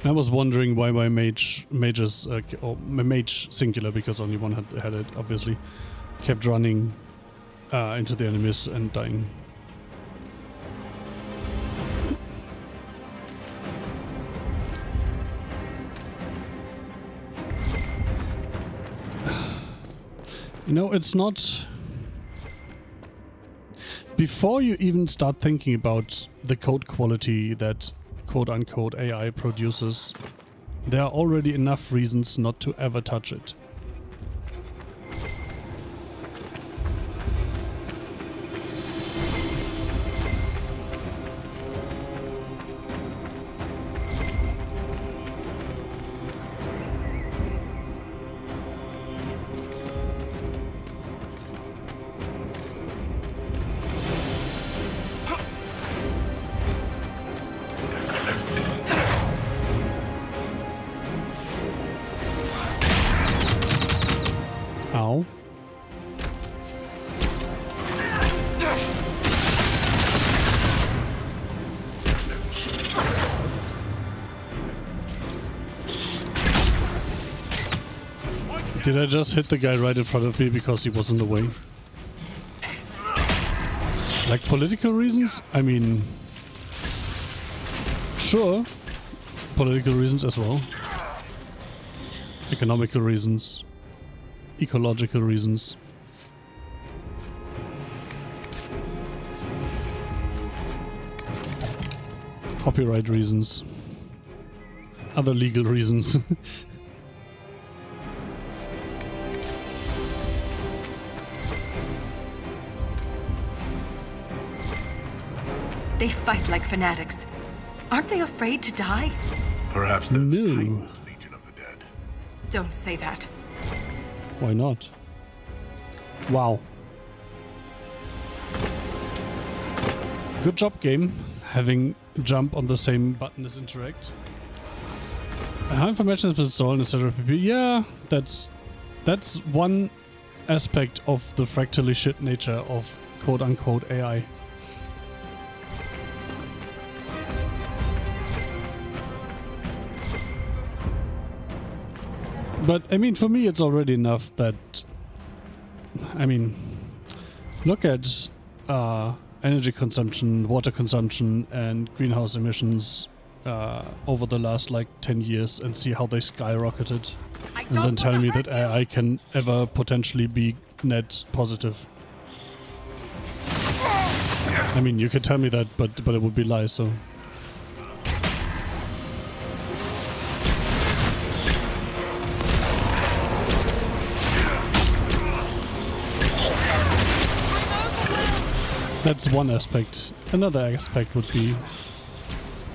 I was wondering why my mages, or my mage singular, because only one had it, obviously, kept running into the enemies and dying. You know, it's not... Before you even start thinking about the code quality that quote-unquote AI produces, there are already enough reasons not to ever touch it. Ow. Did I just hit the guy right in front of me because he was in the way? Like political reasons? I mean... Sure. Political reasons as well. Economical reasons. Ecological reasons. Copyright reasons. Other legal reasons. They fight like fanatics. Aren't they afraid to die? Perhaps they're no. the Titans Legion of the Dead. Don't say that. Why not? Wow. Good job, game. Having jump on the same button as interact. How information is installed, etc. Yeah, that's one aspect of the fractally shit nature of quote-unquote AI. But, I mean, for me it's already enough that... I mean, look at energy consumption, water consumption, and greenhouse emissions over the last, like, 10 years and see how they skyrocketed. And then tell me that AI can ever potentially be net positive. I mean, you could tell me that, but it would be lies, so... That's one aspect. Another aspect would be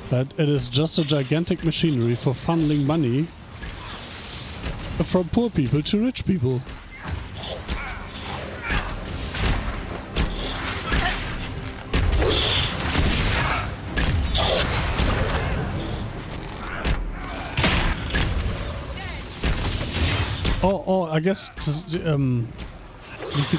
That it is just a gigantic machinery for funneling money from poor people to rich people. Or I guess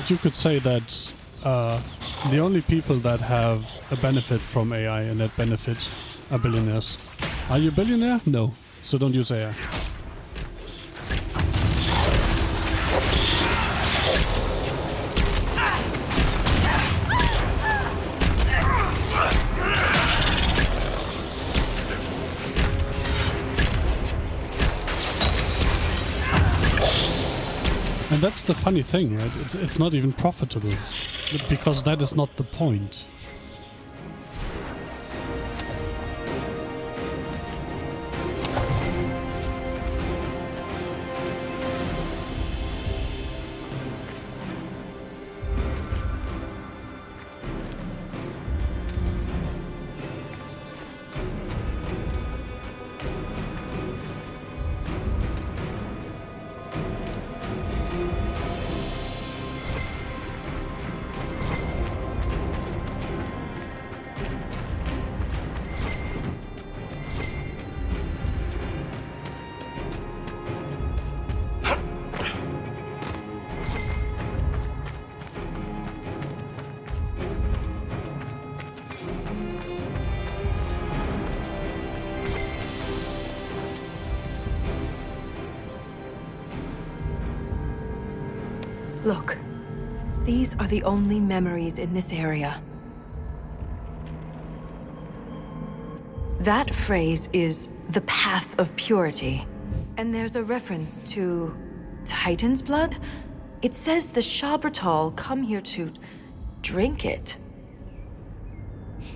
you could say that the only people that have a benefit from AI and that benefit are billionaires. Are you a billionaire? No. So don't use AI. And that's the funny thing, right? It's not even profitable, because that is not the point. Look, these are the only memories in this area. That phrase is the path of purity. And there's a reference to Titan's blood. It says the Shabratal come here to drink it.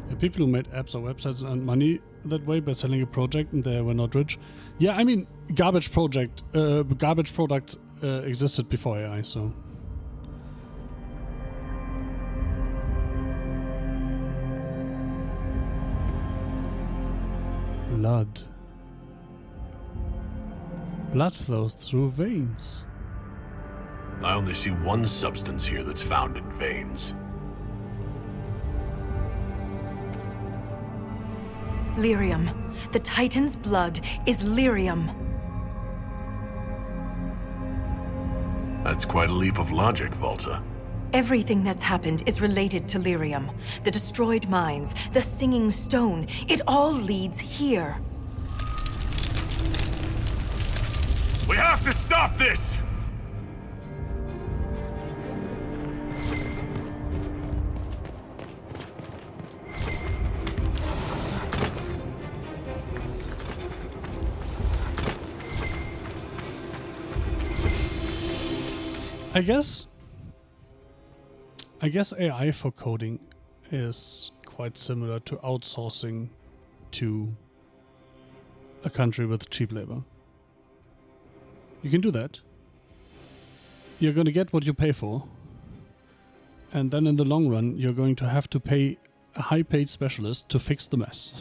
The people who made apps or websites earned money that way by selling a project and they were not rich. Yeah, I mean, garbage products existed before AI, so... Blood. Blood flows through veins. I only see one substance here that's found in veins. Lyrium. The Titan's blood is lyrium. That's quite a leap of logic, Volta. Everything that's happened is related to lyrium. The destroyed mines, the singing stone, it all leads here. We have to stop this! I guess AI for coding is quite similar to outsourcing to a country with cheap labor. You can do that. You're going to get what you pay for. And then in the long run, you're going to have to pay a high-paid specialist to fix the mess.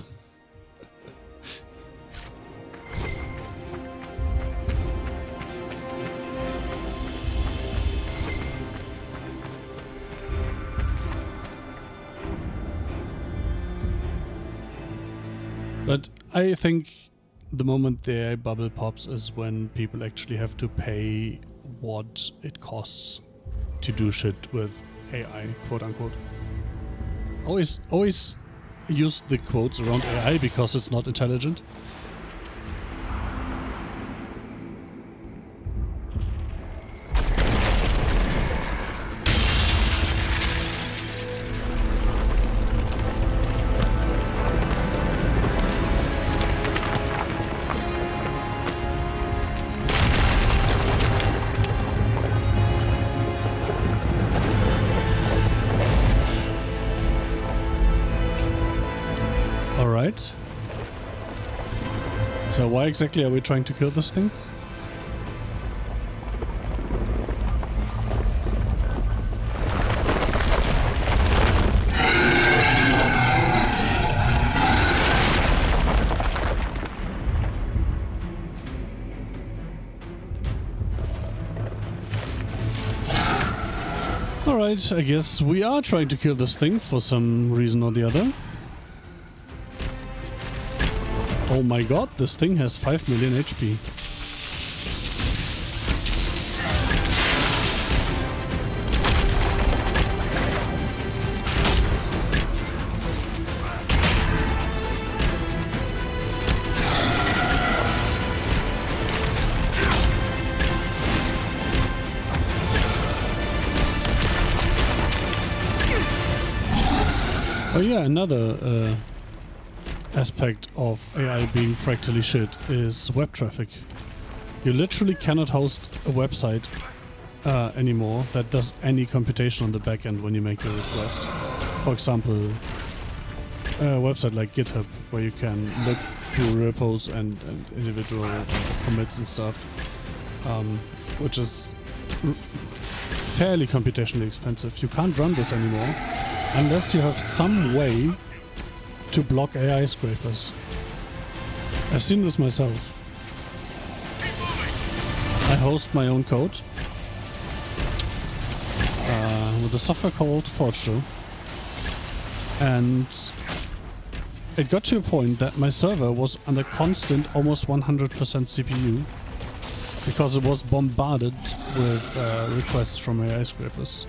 But I think the moment the AI bubble pops is when people actually have to pay what it costs to do shit with AI, quote unquote. Always use the quotes around AI because it's not intelligent. Alright. So why exactly are we trying to kill this thing? Alright, I guess we are trying to kill this thing for some reason or the other. Oh my god, this thing has 5 million HP. Oh yeah, another aspect of AI being fractally shit is web traffic. You literally cannot host a website anymore that does any computation on the back end when you make a request. For example, a website like GitHub, where you can look through repos and individual commits and stuff, which is fairly computationally expensive. You can't run this anymore unless you have some way to block AI scrapers. I've seen this myself. I host my own code with a software called Full, and it got to a point that my server was under constant, almost 100% CPU because it was bombarded with requests from AI scrapers.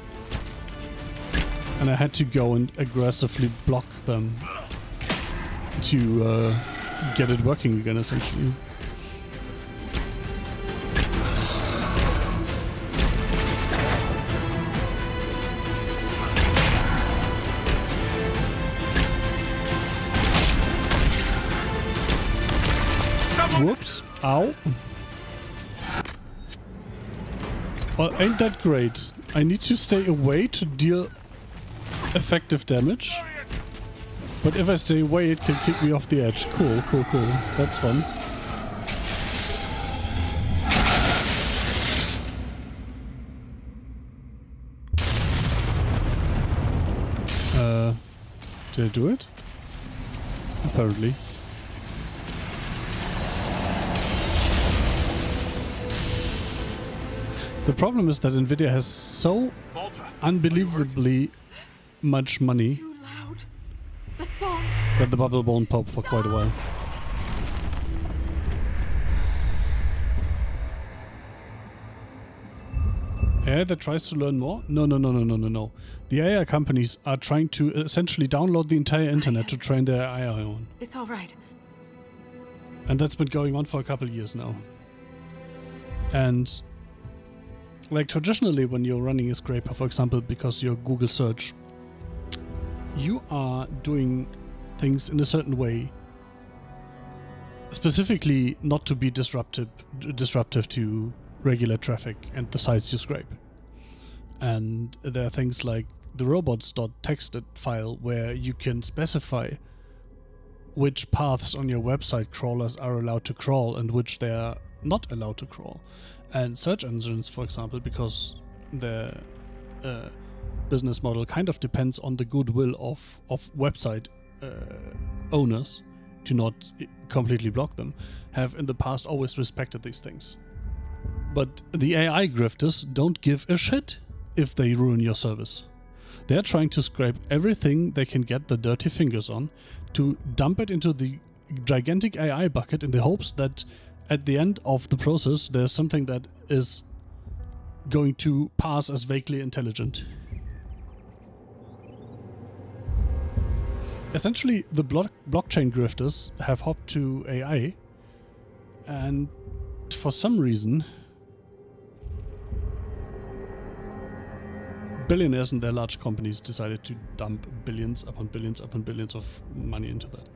And I had to go and aggressively block them to get it working again, essentially. Whoops. Ow. Well, ain't that great? I need to stay away to deal effective damage. But if I stay away, it can kick me off the edge. Cool, cool, cool. That's fun. Did I do it? Apparently. The problem is that Nvidia has so unbelievably much money that the bubble won't pop for quite a while. AI that tries to learn more? No. The AI companies are trying to essentially download the entire internet to train their AI on. It's all right. And that's been going on for a couple of years now. And like traditionally when you're running a scraper, for example, because you're Google search, you are doing things in a certain way, specifically not to be disruptive to regular traffic and the sites you scrape. And there are things like the robots.txt file where you can specify which paths on your website crawlers are allowed to crawl and which they are not allowed to crawl. And search engines, for example, because their business model kind of depends on the goodwill of website owners to not completely block them, have in the past always respected these things. But the AI grifters don't give a shit if they ruin your service. They're trying to scrape everything they can get their dirty fingers on to dump it into the gigantic AI bucket in the hopes that at the end of the process there's something that is going to pass as vaguely intelligent. Essentially, the blockchain grifters have hopped to AI, and for some reason billionaires and their large companies decided to dump billions upon billions upon billions of money into that.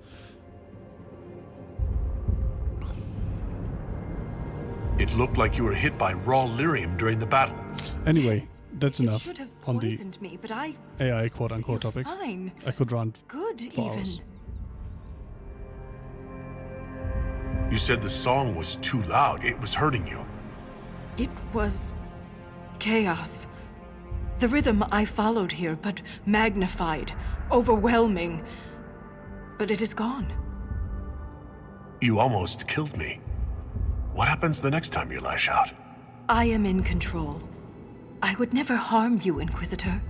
It looked like you were hit by raw lyrium during the battle. Anyway, yes, that's enough should have on the poisoned me, but I AI quote-unquote feel topic. fine. I could run Good, for even. hours. You said the song was too loud. It was hurting you. It was chaos. The rhythm I followed here, but magnified, overwhelming. But it is gone. You almost killed me. What happens the next time you lash out? I am in control. I would never harm you, Inquisitor.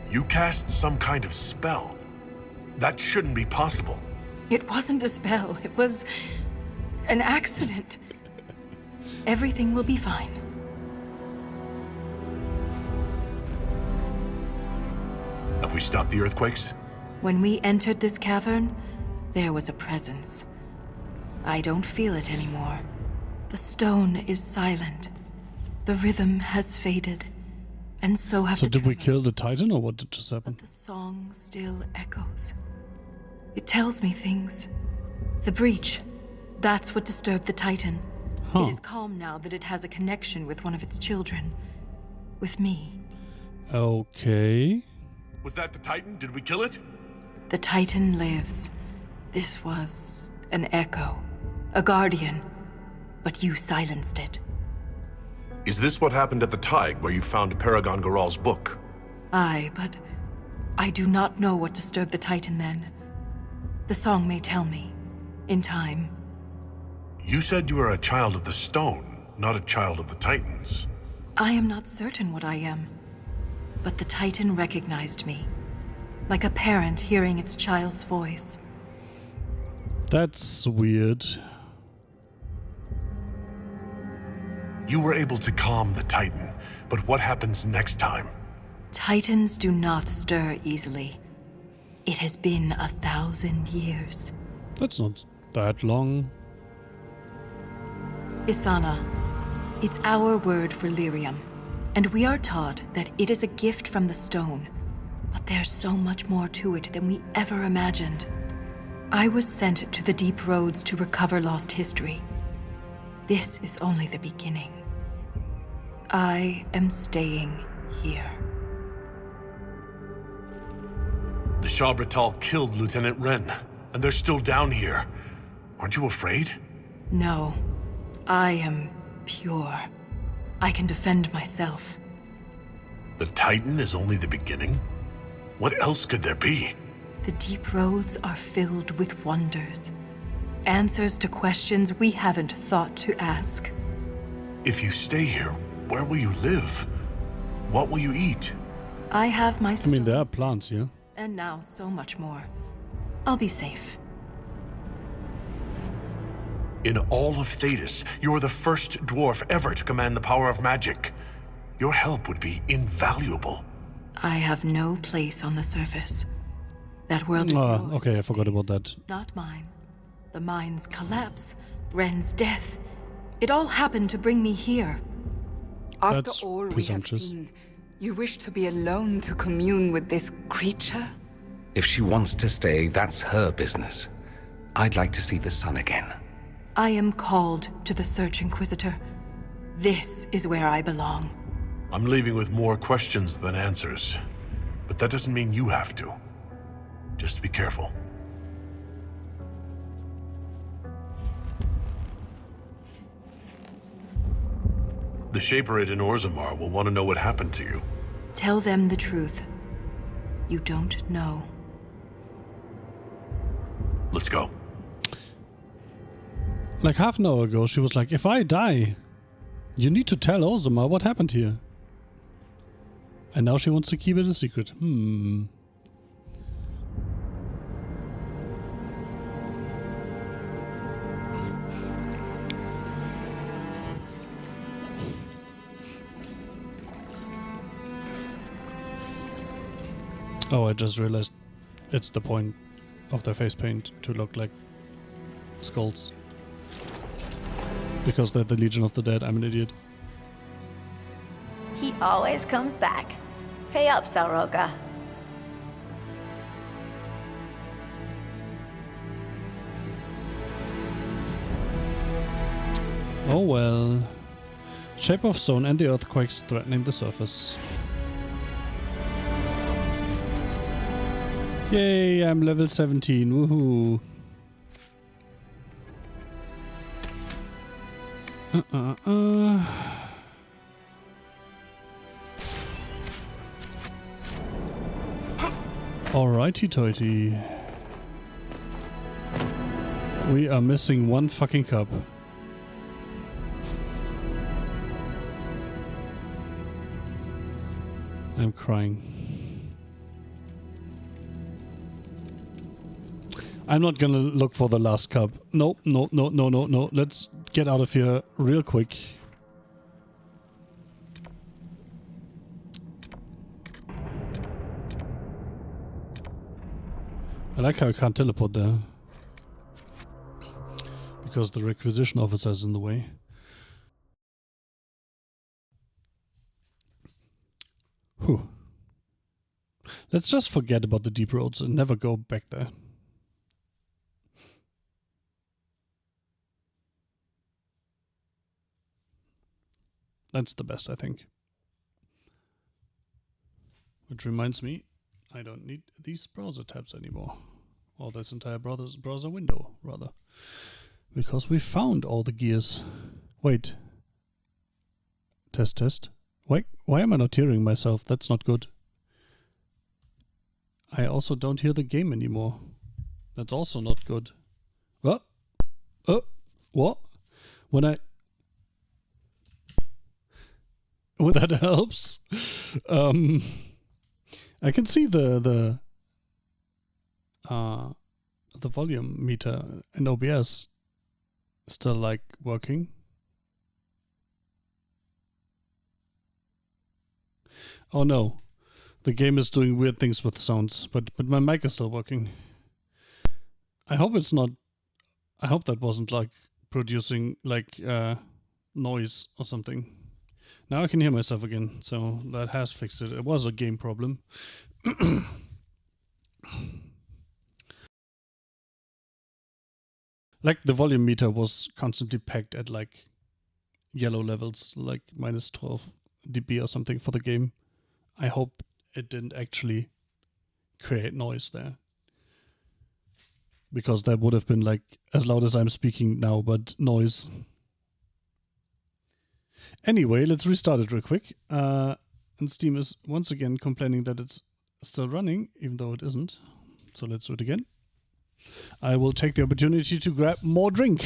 You cast some kind of spell. That shouldn't be possible. It wasn't a spell. It was an accident. Everything will be fine. Have we stopped the earthquakes? When we entered this cavern, there was a presence. I don't feel it anymore. The stone is silent. The rhythm has faded. And so have the did we tremors. kill the Titan, or what did just happen? But the song still echoes. It tells me things. The breach. That's what disturbed the Titan. It is calm now that it has a connection with one of its children. With me. Okay. Was that the Titan? Did we kill it? The Titan lives. This was an echo. A guardian. But you silenced it. Is this what happened at the Tig, where you found Paragon Garal's book? Aye, but I do not know what disturbed the Titan then. The song may tell me. In time. You said you are a child of the stone, not a child of the Titans. I am not certain what I am. But the Titan recognized me. Like a parent hearing its child's voice. That's weird. You were able to calm the Titan, but what happens next time? Titans do not stir easily. It has been 1,000 years. That's not that long. Isana. It's our word for lyrium. And we are taught that it is a gift from the stone. But there's so much more to it than we ever imagined. I was sent to the deep roads to recover lost history. This is only the beginning. I am staying here. The Shabratal killed Lieutenant Wren, and they're still down here. Aren't you afraid? No. I am pure. I can defend myself. The Titan is only the beginning? What else could there be? The deep roads are filled with wonders. Answers to questions we haven't thought to ask. If you stay here, where will you live? What will you eat? I have my I mean, there are stones, plants here. and now so much more. I'll be safe. In all of Thetis, you're the first dwarf ever to command the power of magic. Your help would be invaluable. I have no place on the surface. That world is yours. Okay, I forgot about that. Not mine. The mine's collapse, Ren's death. It all happened to bring me here. After That's all we have presumptuous. seen, you wish to be alone to commune with this creature? If she wants to stay, that's her business. I'd like to see the sun again. I am called to the Search Inquisitor. This is where I belong. I'm leaving with more questions than answers. But that doesn't mean you have to. Just be careful. The Shaperate in Orzammar will want to know what happened to you. Tell them the truth. You don't know. Let's go. Like half an hour ago, she was like, if I die, you need to tell Orzammar what happened here. And now she wants to keep it a secret. Oh, I just realized it's the point of their face paint to look like skulls. Because they're the Legion of the Dead. I'm an idiot. He always comes back. Pay up, Sauroga. Oh well. Shape of Stone and the earthquakes threatening the surface. Yay, I'm level 17. Woohoo. Alrighty toity. We are missing one fucking cup. I'm crying. I'm not gonna look for the last cup. No, no, no, no, no, no. Let's get out of here real quick. I like how I can't teleport there. Because the requisition officer is in the way. Whew. Let's just forget about the deep roads and never go back there. That's the best, I think. Which reminds me, I don't need these browser tabs anymore. Or this entire browser window, rather. Because we found all the gears. Wait. Test, test. Why am I not hearing myself? That's not good. I also don't hear the game anymore. That's also not good. What? What? When that helps. I can see the volume meter in OBS still like working. Oh no. The game is doing weird things with sounds, but my mic is still working. I hope it's not. I hope that wasn't like producing like noise or something. Now I can hear myself again, so that has fixed it. It was a game problem. Like the volume meter was constantly pegged at like yellow levels, like minus 12 dB or something for the game. I hope it didn't actually create noise there. Because that would have been like as loud as I'm speaking now, but noise. Anyway, let's restart it real quick. And Steam is once again complaining that it's still running, even though it isn't. So let's do it again. I will take the opportunity to grab more drink.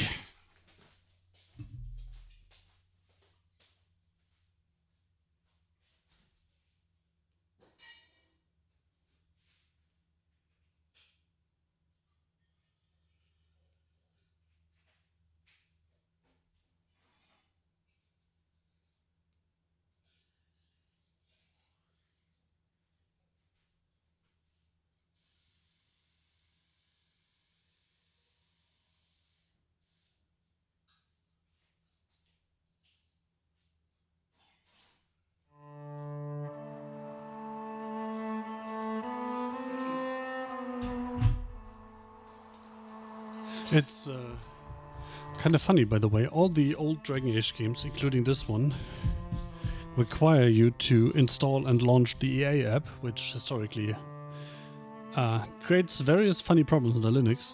It's kind of funny, by the way. All the old Dragon Age games, including this one, require you to install and launch the EA app, which historically creates various funny problems on the Linux.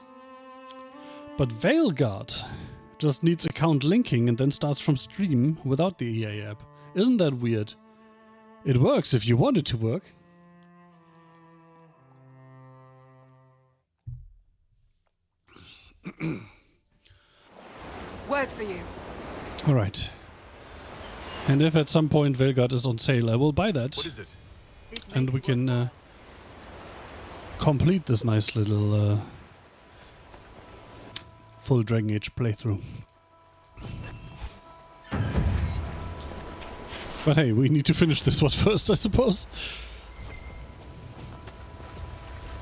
But Veilguard just needs account linking and then starts from Steam without the EA app. Isn't that weird? It works if you want it to work. Word for you. Alright. And if at some point Veilguard is on sale, I will buy that. What is it? And we can complete this nice little full Dragon Age playthrough. But hey, we need to finish this one first, I suppose.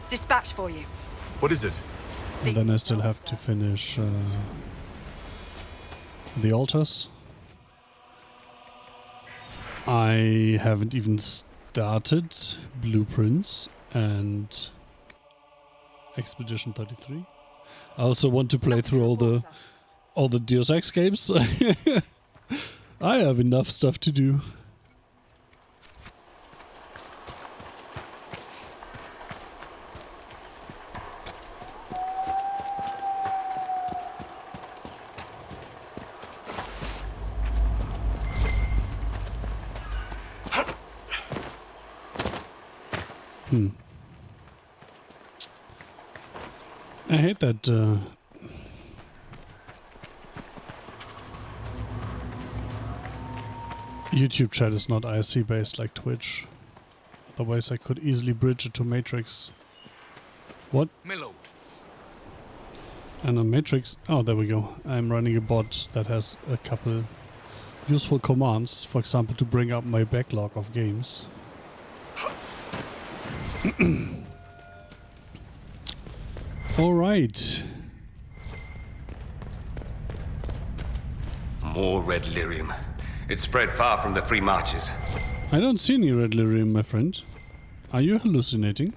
Dispatch for you. What is it? And then I still have to finish the altars. I haven't even started Blueprints and Expedition 33. I also want to play through all the Deus Ex games. I have enough stuff to do. I hate that YouTube chat is not IRC based like Twitch. Otherwise I could easily bridge it to Matrix. What? Milo, And a matrix. Oh, there we go. I'm running a bot that has a couple useful commands. For example, to bring up my backlog of games. Alright. More red lyrium. It spread far from the free marches. I don't see any red lyrium, my friend. Are you hallucinating?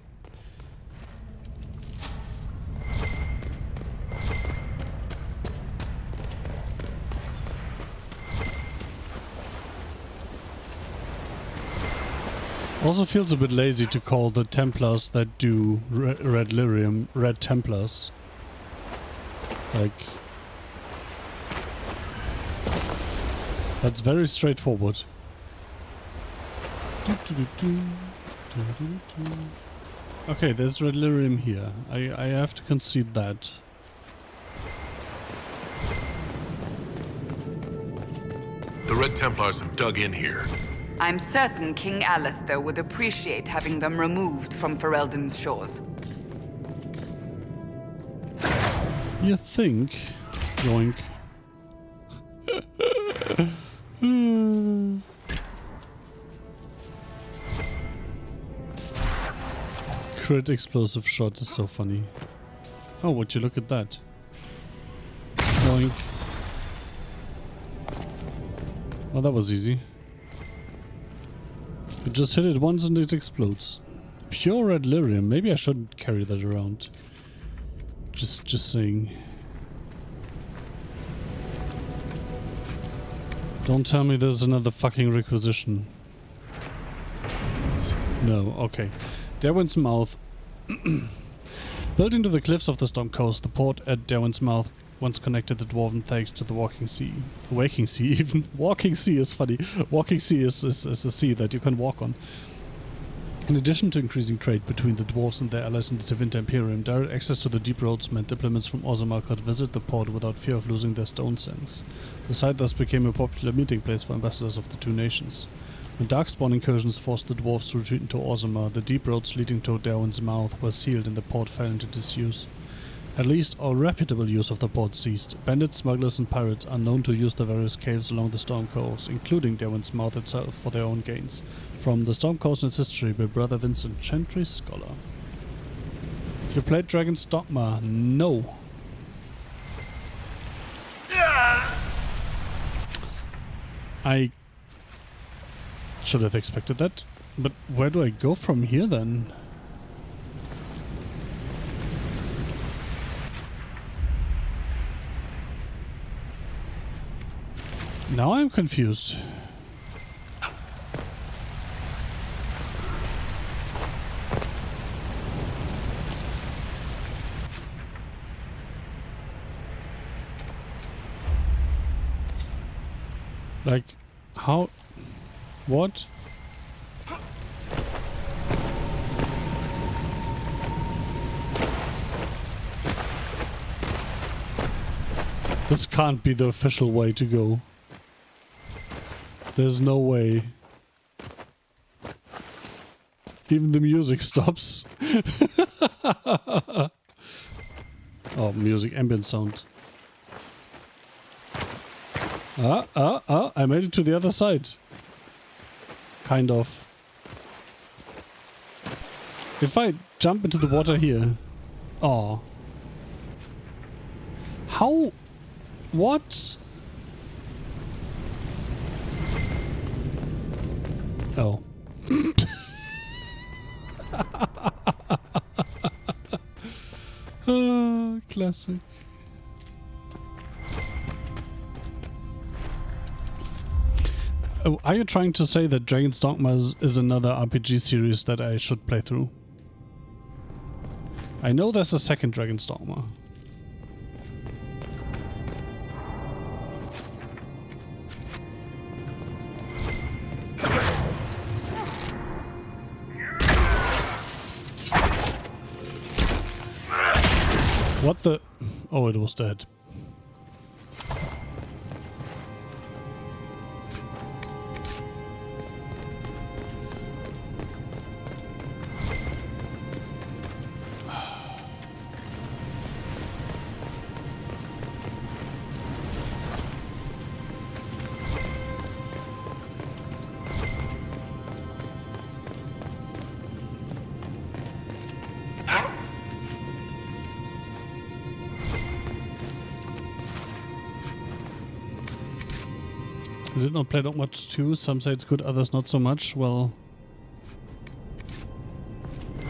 Also feels a bit lazy to call the Templars that do red lyrium Red Templars. Like, that's very straightforward. Okay, there's red lyrium here. I have to concede that. The Red Templars have dug in here. I'm certain King Alistair would appreciate having them removed from Ferelden's shores. You think? Yoink. Crit explosive shot is so funny. Oh, would you look at that? Yoink. Well, that was easy. You just hit it once and it explodes. Pure red lyrium. Maybe I shouldn't carry that around. Just saying. Don't tell me there's another fucking requisition. No, okay. Derwent's Mouth. Built into the cliffs of the Storm Coast, the port at Derwent's Mouth once connected the Dwarven Thags to the Walking Sea. Waking Sea, even. Walking Sea is funny. Walking Sea is a sea that you can walk on. In addition to increasing trade between the dwarves and their allies in the Tevinter Imperium, direct access to the deep roads meant diplomats from Orzammar could visit the port without fear of losing their stone sense. The site thus became a popular meeting place for ambassadors of the two nations. When Darkspawn incursions forced the dwarves to retreat into Orzammar, the deep roads leading to Derwent's Mouth were sealed and the port fell into disuse. At least all reputable use of the port ceased. Bandits, smugglers and pirates are known to use the various caves along the Storm Coast, including Derwent's Mouth itself, for their own gains. From The Storm Coast and its History by Brother Vincent, Chantry Scholar. You played Dragon's Dogma? No. I should have expected that. But where do I go from here then? Now I'm confused. Like, how? What? This can't be the official way to go. There's no way. Even the music stops. Oh, music, ambient sound. I made it to the other side. Kind of. If I jump into the water here... Oh. How? What? Oh. Classic. Oh, are you trying to say that Dragon's Dogma is another RPG series that I should play through? I know there's a second Dragon's Dogma. What the? Oh, it was dead. I did not play Dogma 2. Some say it's good, others not so much. Well,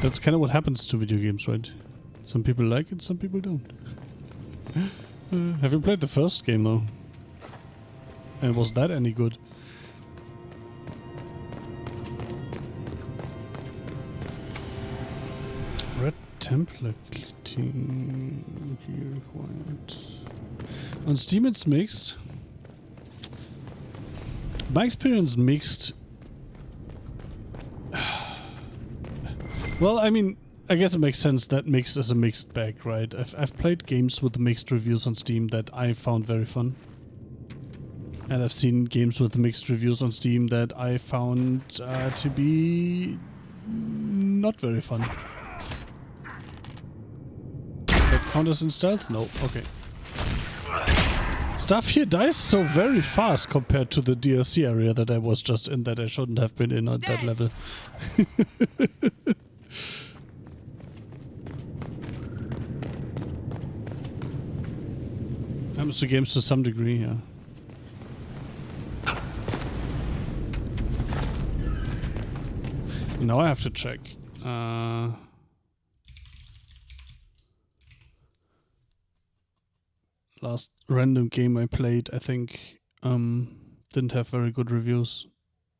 that's kind of what happens to video games, right? Some people like it, some people don't. Have you played the first game though? And was that any good? Red template clicking required. On Steam it's mixed. My experience mixed. Well, I mean, I guess it makes sense that mixed is a mixed bag, right? I've played games with mixed reviews on Steam that I found very fun. And I've seen games with mixed reviews on Steam that I found to be not very fun. That counters in stealth? No. Okay. Stuff here dies so very fast compared to the DLC area that I was just in, that I shouldn't have been in at that level. Happens to games to some degree, yeah. Now I have to check. Last random game I played, I think, didn't have very good reviews.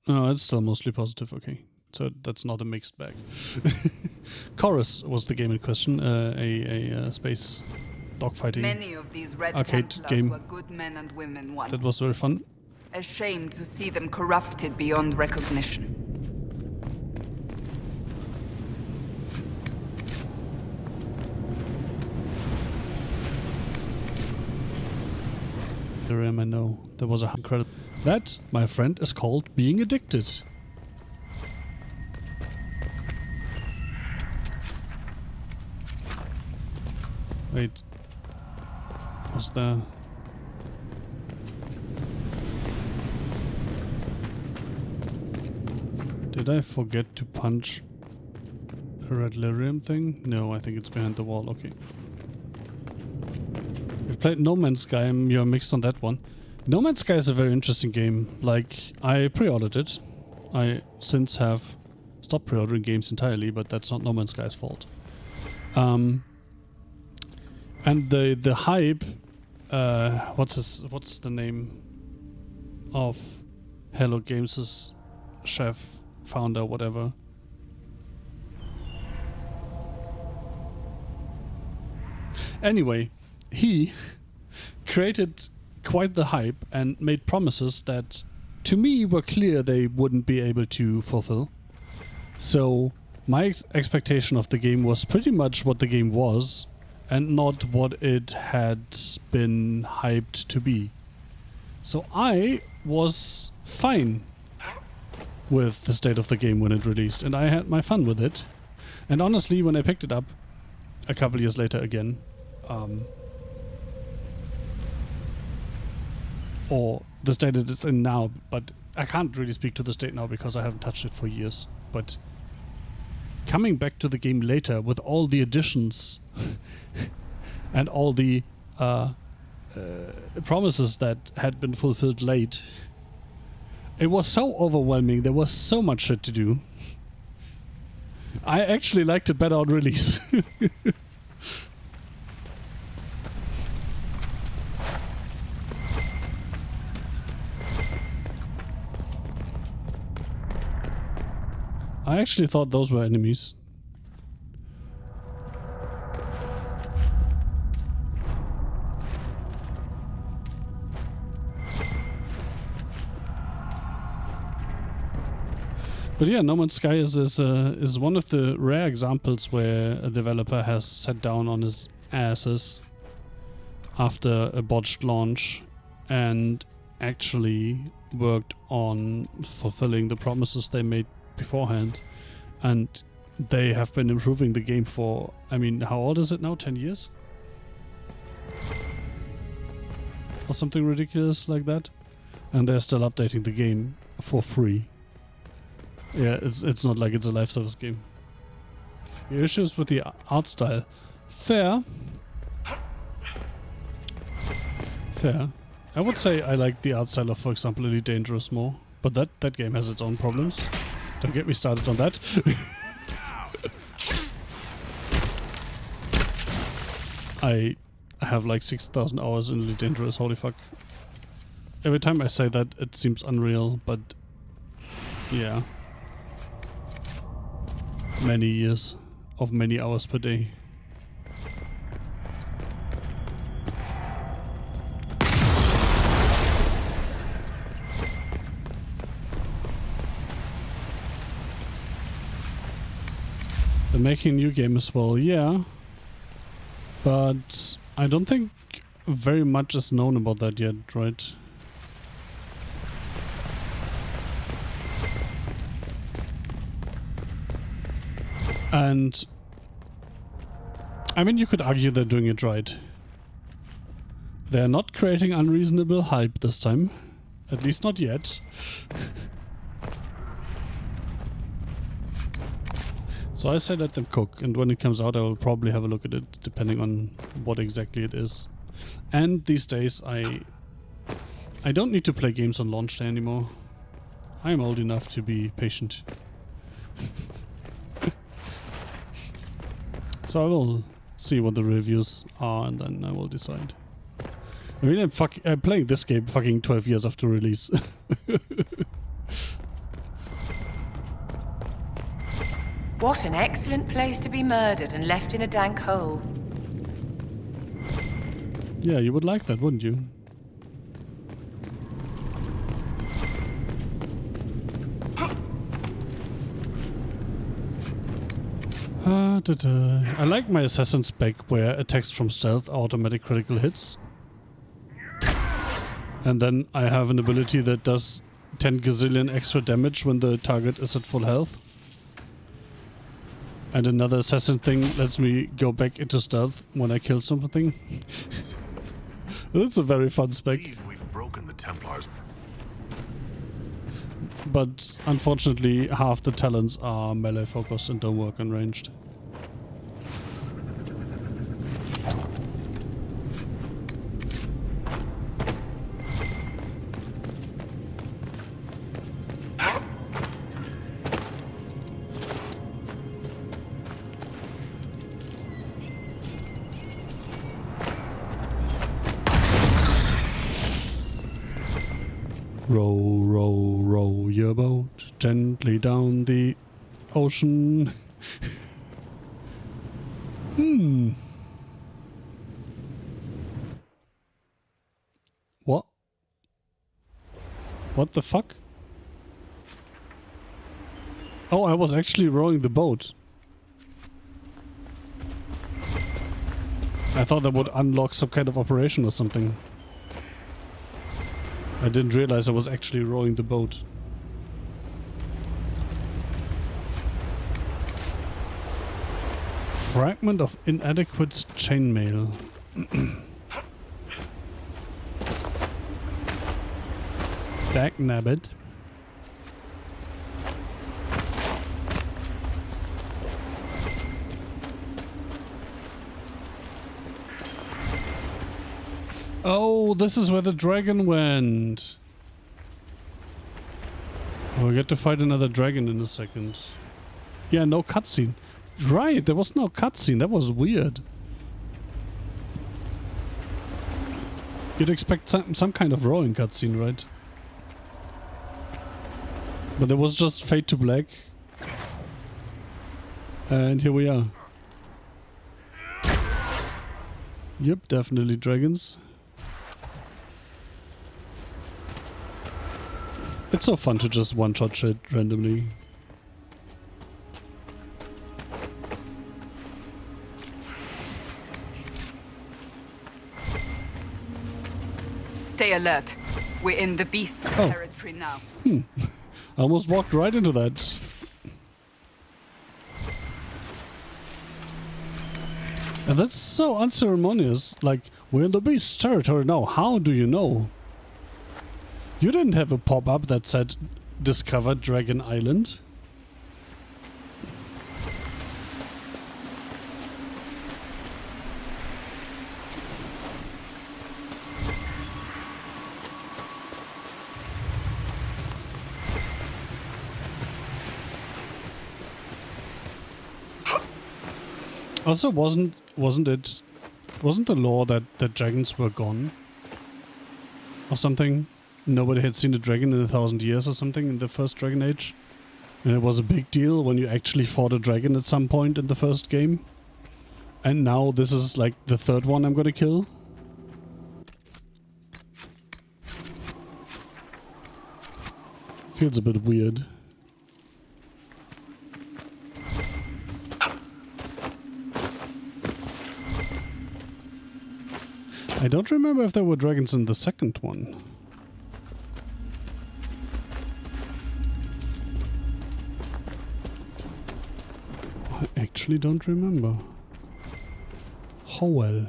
No, it's still mostly positive, okay. So that's not a mixed bag. Chorus was the game in question, a space dogfighting Many of these Red arcade Templars game. were good men and women once. That was very fun. A shame to see them corrupted beyond recognition. I know. There was a incredible... That, my friend, is called being addicted. Wait. Was there... Did I forget to punch a red lyrium thing? No, I think it's behind the wall. Okay. We've played No Man's Sky, you're mixed on that one. No Man's Sky is a very interesting game. Like, I pre-ordered it. I since have stopped pre-ordering games entirely, but that's not No Man's Sky's fault. And the hype, what's the name of Hello Games' chef, founder, whatever? Anyway, he created quite the hype and made promises that to me were clear they wouldn't be able to fulfill. So my expectation of the game was pretty much what the game was and not what it had been hyped to be. So I was fine with the state of the game when it released, and I had my fun with it. And honestly, when I picked it up a couple years later again, or the state it is in now, but I can't really speak to the state now because I haven't touched it for years. But coming back to the game later with all the additions and all the promises that had been fulfilled late, it was so overwhelming. There was so much shit to do. I actually liked it better on release. I actually thought those were enemies. But yeah, No Man's Sky is one of the rare examples where a developer has sat down on his asses after a botched launch and actually worked on fulfilling the promises they made beforehand. And they have been improving the game for, I mean, how old is it now? 10 years? Or something ridiculous like that. And they're still updating the game for free. Yeah, it's not like it's a live service game. The issues with the art style. Fair. Fair. I would say I like the art style of, for example, Elite Dangerous more, but that game has its own problems. Don't get me started on that. I have like 6,000 hours in Elite Dangerous, holy fuck. Every time I say that, it seems unreal, but yeah. Many years of many hours per day. They're making a new game as well, yeah. But I don't think very much is known about that yet, right? And I mean, you could argue they're doing it right. They're not creating unreasonable hype this time. At least not yet. So I say let them cook, and when it comes out I will probably have a look at it, depending on what exactly it is. And these days I don't need to play games on launch day anymore. I'm old enough to be patient. So I will see what the reviews are, and then I will decide. I mean, I'm playing this game fucking 12 years after release. What an excellent place to be murdered and left in a dank hole. Yeah, you would like that, wouldn't you? I like my assassin spec where attacks from stealth are automatic critical hits. And then I have an ability that does 10 gazillion extra damage when the target is at full health. And another assassin thing lets me go back into stealth when I kill something. That's a very fun spec. We've broken the Templars. But unfortunately, half the talents are melee focused and don't work on ranged. Row, row, row your boat gently down the ocean. What? What the fuck? Oh, I was actually rowing the boat. I thought that would unlock some kind of operation or something. I didn't realize I was actually rowing the boat. Fragment of inadequate chainmail. Dag nabbit. Oh, this is where the dragon went. We'll get to fight another dragon in a second. Yeah, no cutscene. Right, there was no cutscene. That was weird. You'd expect some kind of rowing cutscene, right? But there was just fade to black. And here we are. Yep, definitely dragons. It's so fun to just one-shot shit randomly. Stay alert. We're in the beast's territory now. I almost walked right into that. And that's so unceremonious. Like, we're in the beast's territory now. How do you know? You didn't have a pop-up that said, Discover Dragon Island. Also, wasn't the law that dragons were gone? Or something? Nobody had seen a dragon in 1,000 years or something in the first Dragon Age? And it was a big deal when you actually fought a dragon at some point in the first game? And now this is like the third one I'm gonna kill? Feels a bit weird. I don't remember if there were dragons in the second one. I actually don't remember. How well.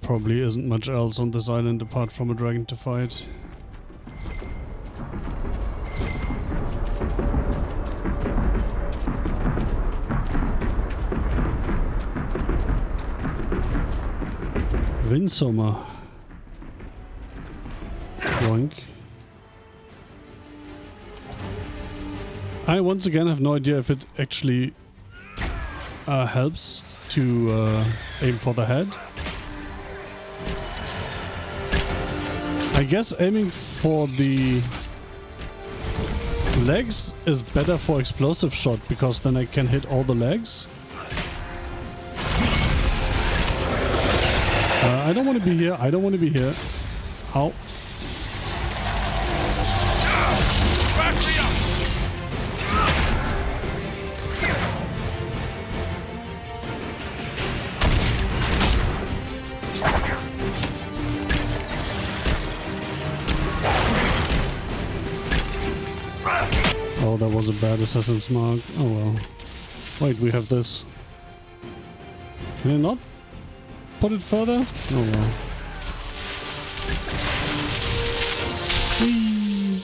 Probably isn't much else on this island apart from a dragon to fight. Windsummer. Boink. I once again have no idea if it actually helps to aim for the head. I guess aiming for the legs is better for explosive shot because then I can hit all the legs. I don't want to be here. I don't want to be here. Ow. Oh, that was a bad assassin's mark. Oh well. Wait, we have this. Can I not put it further? Oh well. Whee.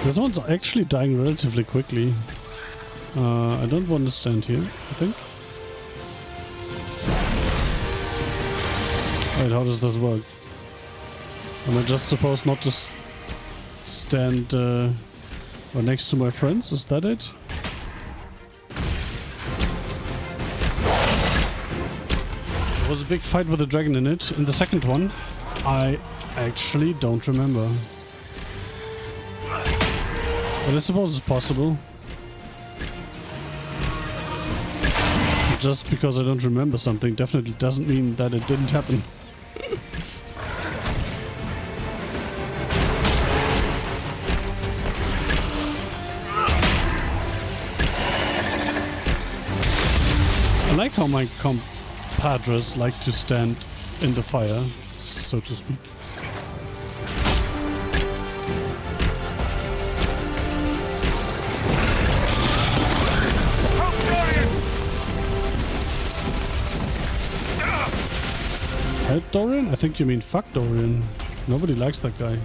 This one's actually dying relatively quickly. I don't want to stand here, I think. Wait, how does this work? Am I just supposed not to stand next to my friends? Is that it? There was a big fight with a dragon in it. In the second one, I actually don't remember. But I suppose it's possible. Just because I don't remember something definitely doesn't mean that it didn't happen. I like how my compadres like to stand in the fire, so to speak. Help Dorian? I think you mean fuck Dorian. Nobody likes that guy.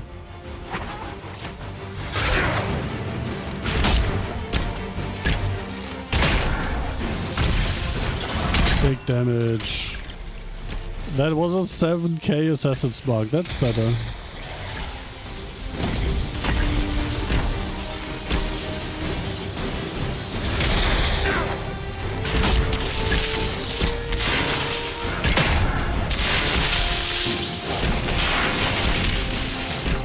Big damage. That was a 7k assassin's mark. That's better.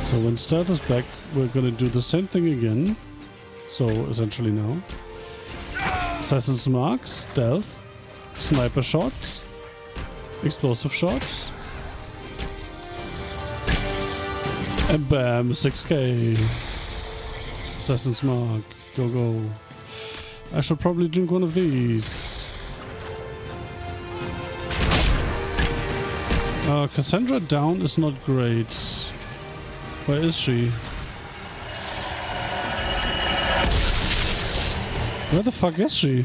So when stealth is back, we're gonna do the same thing again. So essentially now. Assassin's mark, stealth, sniper shots, explosive shots. And bam, 6k. Assassin's mark, go go. I should probably drink one of these. Cassandra down is not great. Where is she? Where the fuck is she?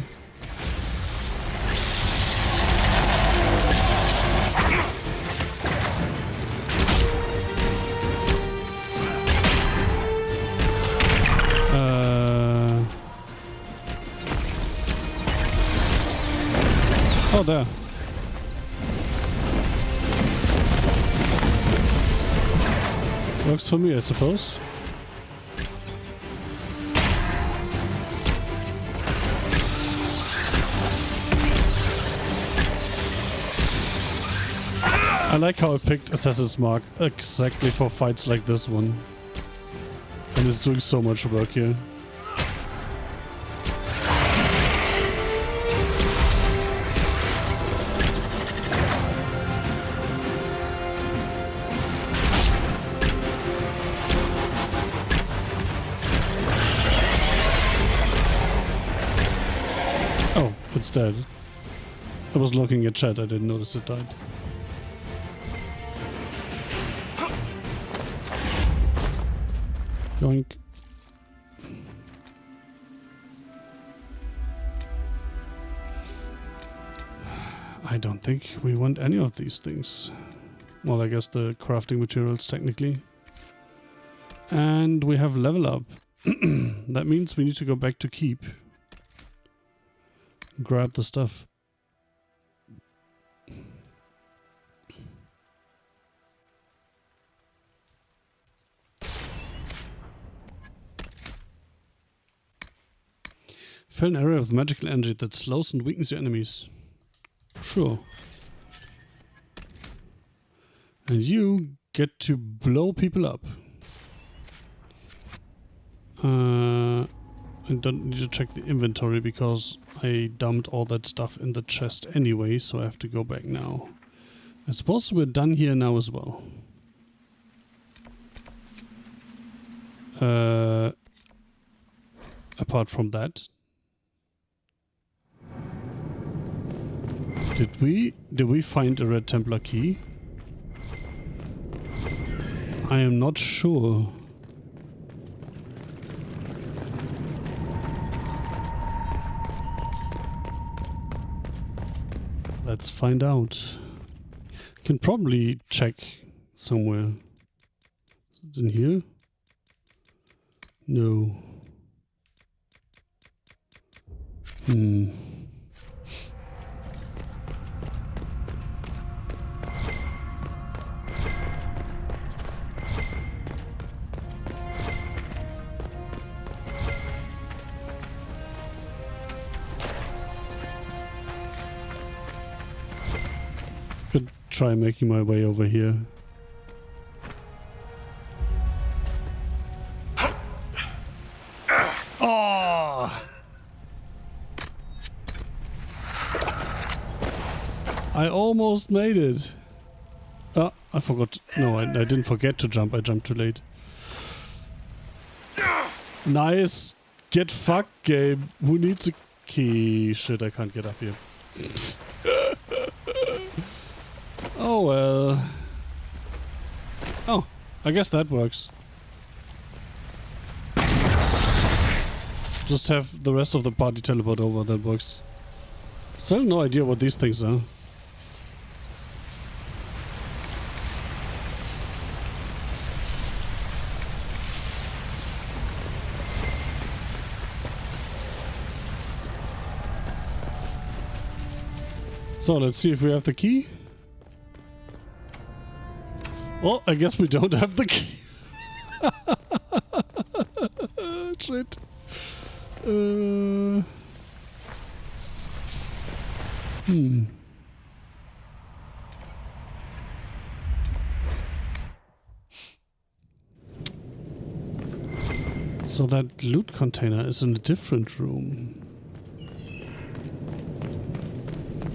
Oh, there. Works for me, I suppose. I like how I picked Assassin's Mark exactly for fights like this one. And it's doing so much work here. Oh, it's dead. I was looking at chat, I didn't notice it died. Yoink. I don't think we want any of these things. Well, I guess the crafting materials technically. And we have level up. That means we need to go back to keep. Grab the stuff. Fill an area with magical energy that slows and weakens your enemies. Sure. And you get to blow people up. I don't need to check the inventory because I dumped all that stuff in the chest anyway, so I have to go back now. I suppose we're done here now as well. Apart from that. Did we find a Red Templar key? I am not sure. Let's find out. Can probably check somewhere. Is it in here? No. Could try making my way over here. Oh! I almost made it. Ah, I forgot. No, I didn't forget to jump. I jumped too late. Nice. Get fucked, game. Who needs a key? Shit, I can't get up here. Oh well. Oh, I guess that works. Just have the rest of the party teleport over, that works. Still no idea what these things are. So let's see if we have the key. Well, I guess we don't have the key. Shit. So that loot container is in a different room.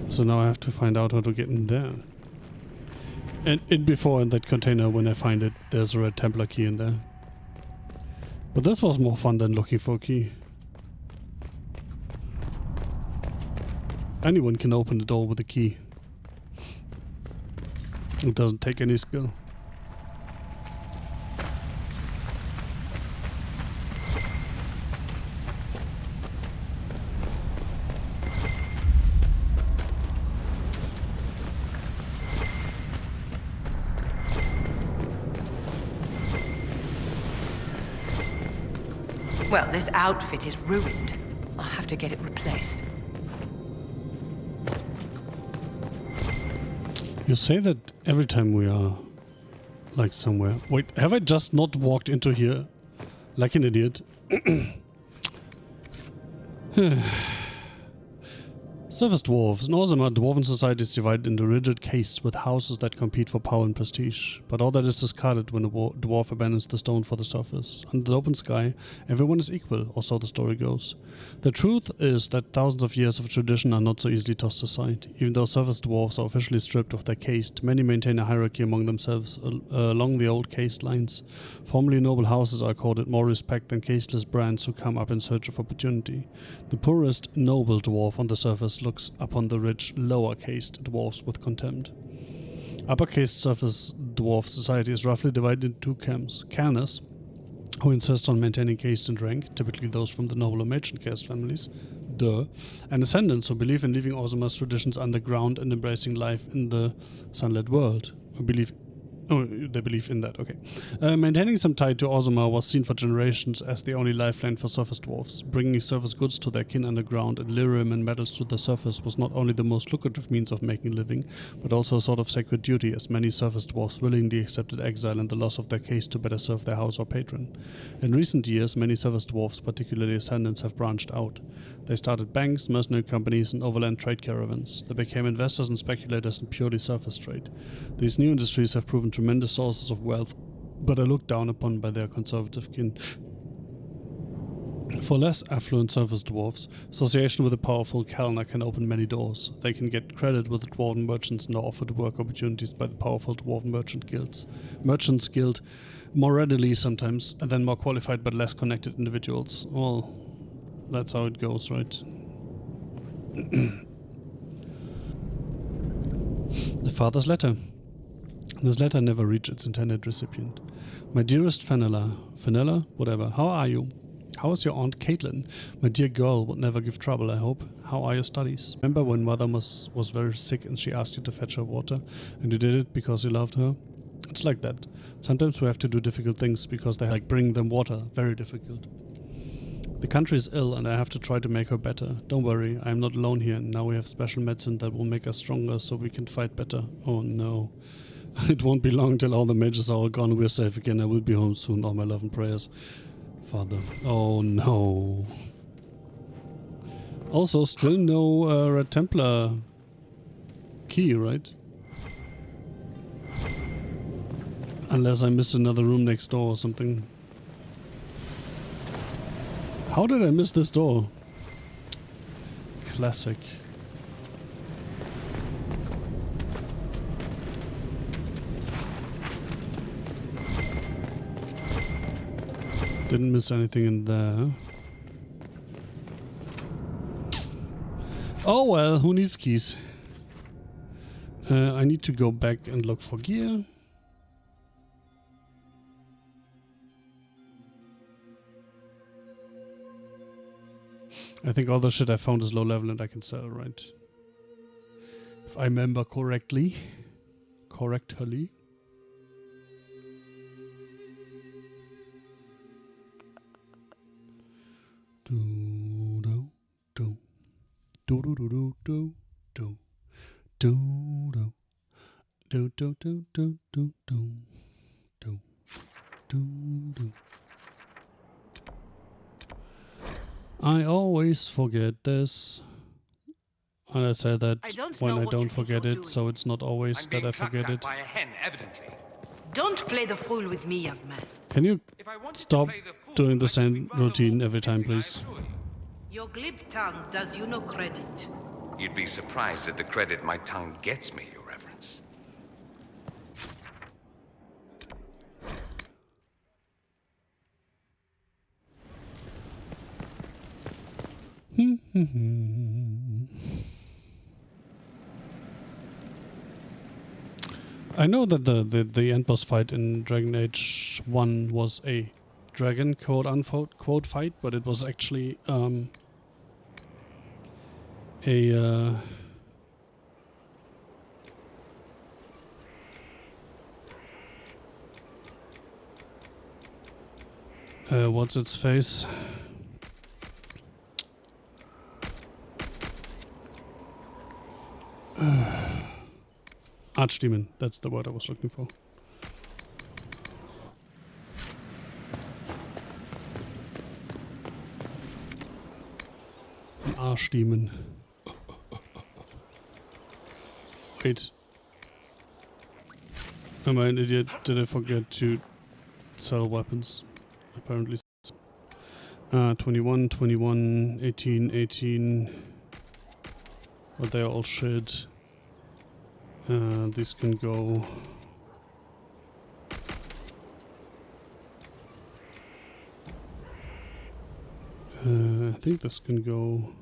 So now I have to find out how to get in there. And before in that container, when I find it, there's a Red Templar key in there. But this was more fun than looking for a key. Anyone can open the door with a key. It doesn't take any skill. Well, this outfit is ruined. I'll have to get it replaced. You say that every time we are, like, somewhere. Wait, have I just not walked into here like an idiot? Surface dwarves. In Orzammar, dwarven society is divided into rigid castes with houses that compete for power and prestige. But all that is discarded when a dwarf abandons the stone for the surface. Under the open sky, everyone is equal, or so the story goes. The truth is that thousands of years of tradition are not so easily tossed aside. Even though surface dwarves are officially stripped of their caste, many maintain a hierarchy among themselves along the old caste lines. Formerly noble houses are accorded more respect than casteless brands who come up in search of opportunity. The poorest noble dwarf on the surface looks upon the rich, lower caste dwarfs with contempt. Upper caste surface dwarf society is roughly divided into two camps. Cairners, who insist on maintaining caste and rank, typically those from the noble or merchant caste families, and Ascendants, who believe in leaving Orzammar's traditions underground and embracing life in the sunlit world, they believe in that, okay. Maintaining some tie to Orzammar was seen for generations as the only lifeline for surface dwarfs. Bringing surface goods to their kin underground and lyrium and metals to the surface was not only the most lucrative means of making a living, but also a sort of sacred duty, as many surface dwarfs willingly accepted exile and the loss of their caste to better serve their house or patron. In recent years, many surface dwarfs, particularly Ascendants, have branched out. They started banks, mercenary companies, and overland trade caravans. They became investors and speculators in purely surface trade. These new industries have proven tremendous sources of wealth, but are looked down upon by their conservative kin. For less affluent surface dwarfs, association with a powerful Kelner can open many doors. They can get credit with the dwarven merchants and are offered work opportunities by the powerful dwarven merchants guild more readily sometimes than more qualified but less connected individuals. Well, that's how it goes, right? The father's letter. This letter never reached its intended recipient. My dearest Fenella, whatever, how are you? How is your Aunt Caitlin? My dear girl would never give trouble, I hope. How are your studies? Remember when Mother was very sick and she asked you to fetch her water, and you did it because you loved her? It's like that. Sometimes we have to do difficult things because they like bringing them water. Very difficult. The country is ill and I have to try to make her better. Don't worry, I am not alone here, and now we have special medicine that will make us stronger so we can fight better. Oh no. It won't be long till all the mages are all gone. We're safe again. I will be home soon. All my love and prayers. Father. Oh no. Also, still no Red Templar key, right? Unless I missed another room next door or something. How did I miss this door? Classic. Didn't miss anything in there. Oh well, who needs keys? I need to go back and look for gear. I think all the shit I found is low level and I can sell, right? If I remember correctly. Correctly. Do do do do do do do do do do do do do do do do do do. I always forget this. And I say that when I don't forget it, so it's not always that I forget it. By a hen, evidently. Don't play the fool with me, young man. Can you stop doing the same routine every time, please? Your glib tongue does you no credit. You'd be surprised at the credit my tongue gets me, Your Reverence. I know that the end boss fight in Dragon Age 1 was a dragon quote fight, but it was actually what's its face? Archdemon, that's the word I was looking for. An Archdemon. Wait. Am I an idiot? Did I forget to sell weapons? Apparently. 21, 21, 18, 18. But they're all shit. These can go. I think this can go.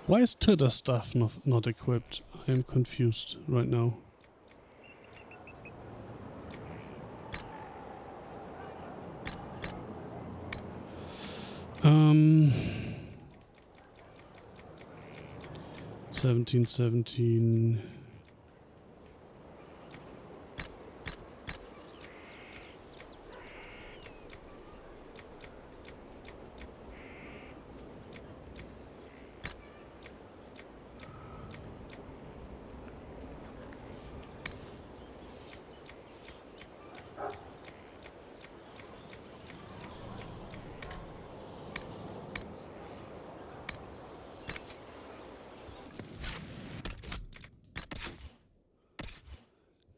Why is Tidda stuff not equipped? I am confused right now. Um, 17.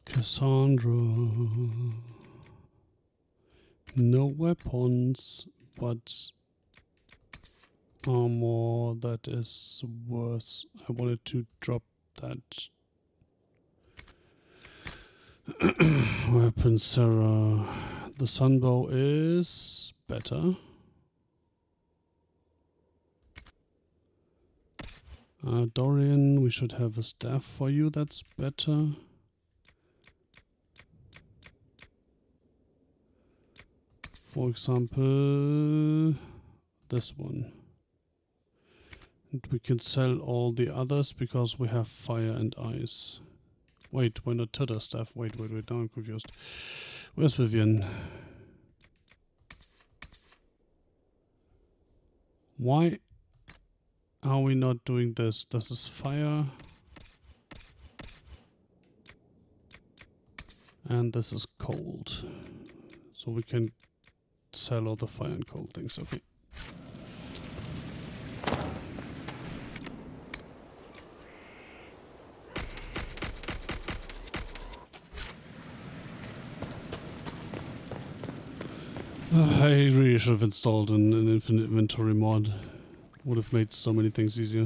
Cassandra. No weapons, but armor that is worse. I wanted to drop that. Weapon Sarah. The sunbow is better. Dorian, we should have a staff for you that's better. For example, this one. And we can sell all the others because we have fire and ice. Wait, why not Tidda stuff? Wait, now I'm confused. Where's Vivian? Why are we not doing this? This is fire. And this is cold. So we can sell all the fire and cold things, okay. I really should have installed an infinite inventory mod. Would have made so many things easier.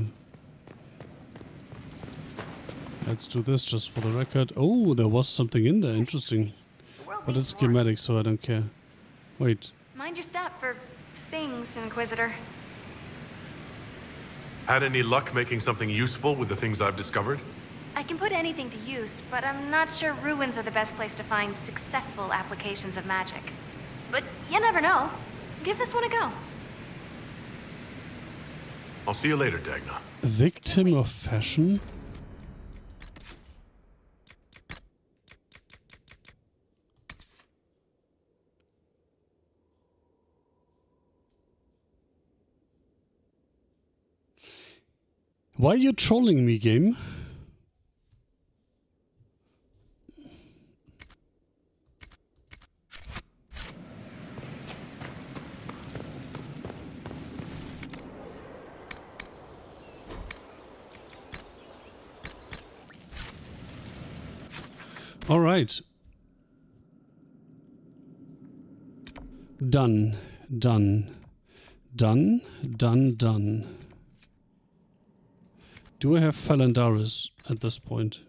Let's do this just for the record. Oh, there was something in there, interesting. But it's schematic, so I don't care. Wait. Mind your step for things, Inquisitor. Had any luck making something useful with the things I've discovered? I can put anything to use, but I'm not sure ruins are the best place to find successful applications of magic. But you never know. Give this one a go. I'll see you later, Dagna. Victim of fashion? Why are you trolling me, game? All right. Done. Do I have Phalandaris at this point?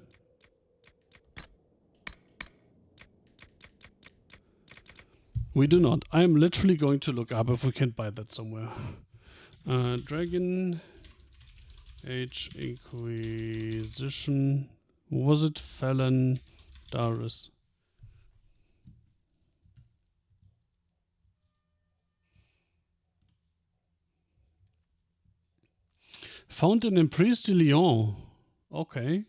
We do not. I am literally going to look up if we can buy that somewhere. Dragon Age Inquisition. Was it Phalandaris? Fountain in Prise de Lyon. Okay.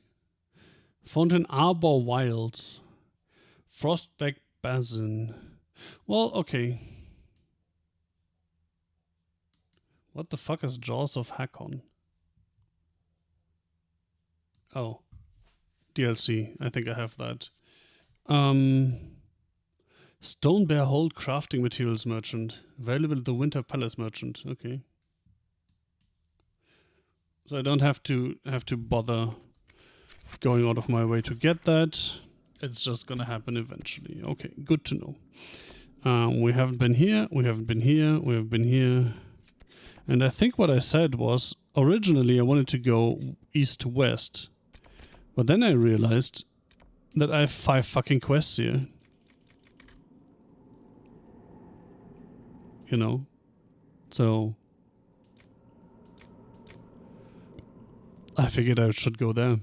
Fountain Arbor Wilds. Frostback Basin. Well, okay. What the fuck is Jaws of Hakon? Oh. DLC. I think I have that. Stone Bear Hold Crafting Materials Merchant. Available at the Winter Palace Merchant. Okay. So I don't have to bother going out of my way to get that. It's just gonna happen eventually. Okay, good to know. We haven't been here, we haven't been here, we have been here. And I think what I said was, originally I wanted to go east to west. But then I realized that I have 5 fucking quests here. You know? So I figured I should go there.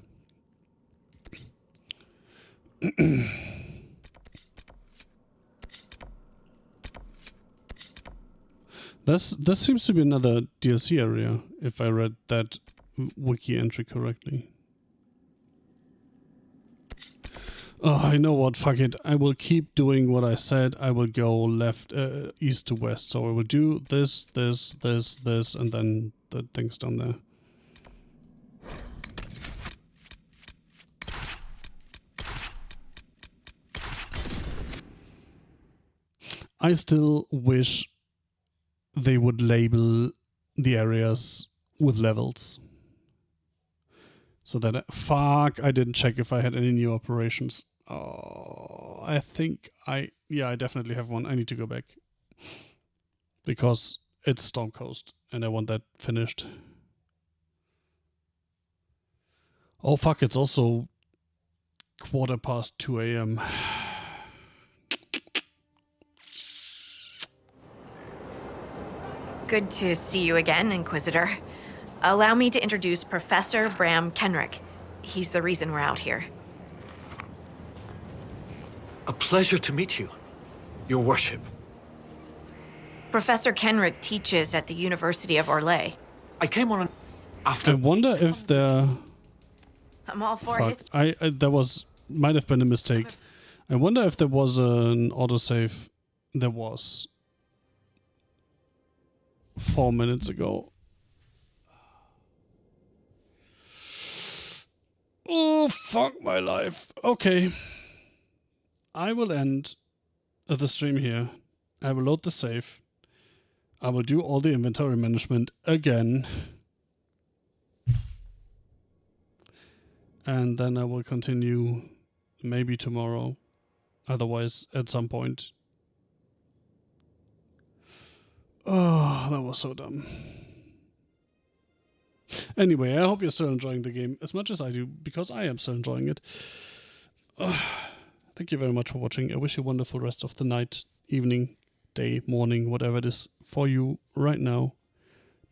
This seems to be another DLC area, if I read that wiki entry correctly. Oh, I know what, fuck it. I will keep doing what I said. I will go left, east to west. So I will do this, this, this, this, and then the things down there. I still wish they would label the areas with levels. So that fuck, I didn't check if I had any new operations. Oh, I think I definitely have one. I need to go back. Because it's Storm Coast and I want that finished. Oh fuck, it's also 2:15 a.m. Good to see you again, Inquisitor. Allow me to introduce Professor Bram Kenrick. He's the reason we're out here. A pleasure to meet you, Your Worship. Professor Kenrick teaches at the University of Orlais. I came on after. I wonder if there. I'm all for Fuck, there might have been a mistake. I wonder if there was an autosave. There was. 4 minutes ago. Oh, fuck my life. Okay. I will end the stream here. I will load the save. I will do all the inventory management again. And then I will continue maybe tomorrow. Otherwise, at some point. Oh, that was so dumb. Anyway, I hope you're still enjoying the game as much as I do, because I am still enjoying it. Thank you very much for watching. I wish you a wonderful rest of the night, evening, day, morning, whatever it is for you right now.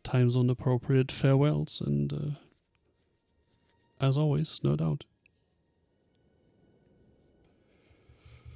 Time zone appropriate farewells, and as always, no doubt.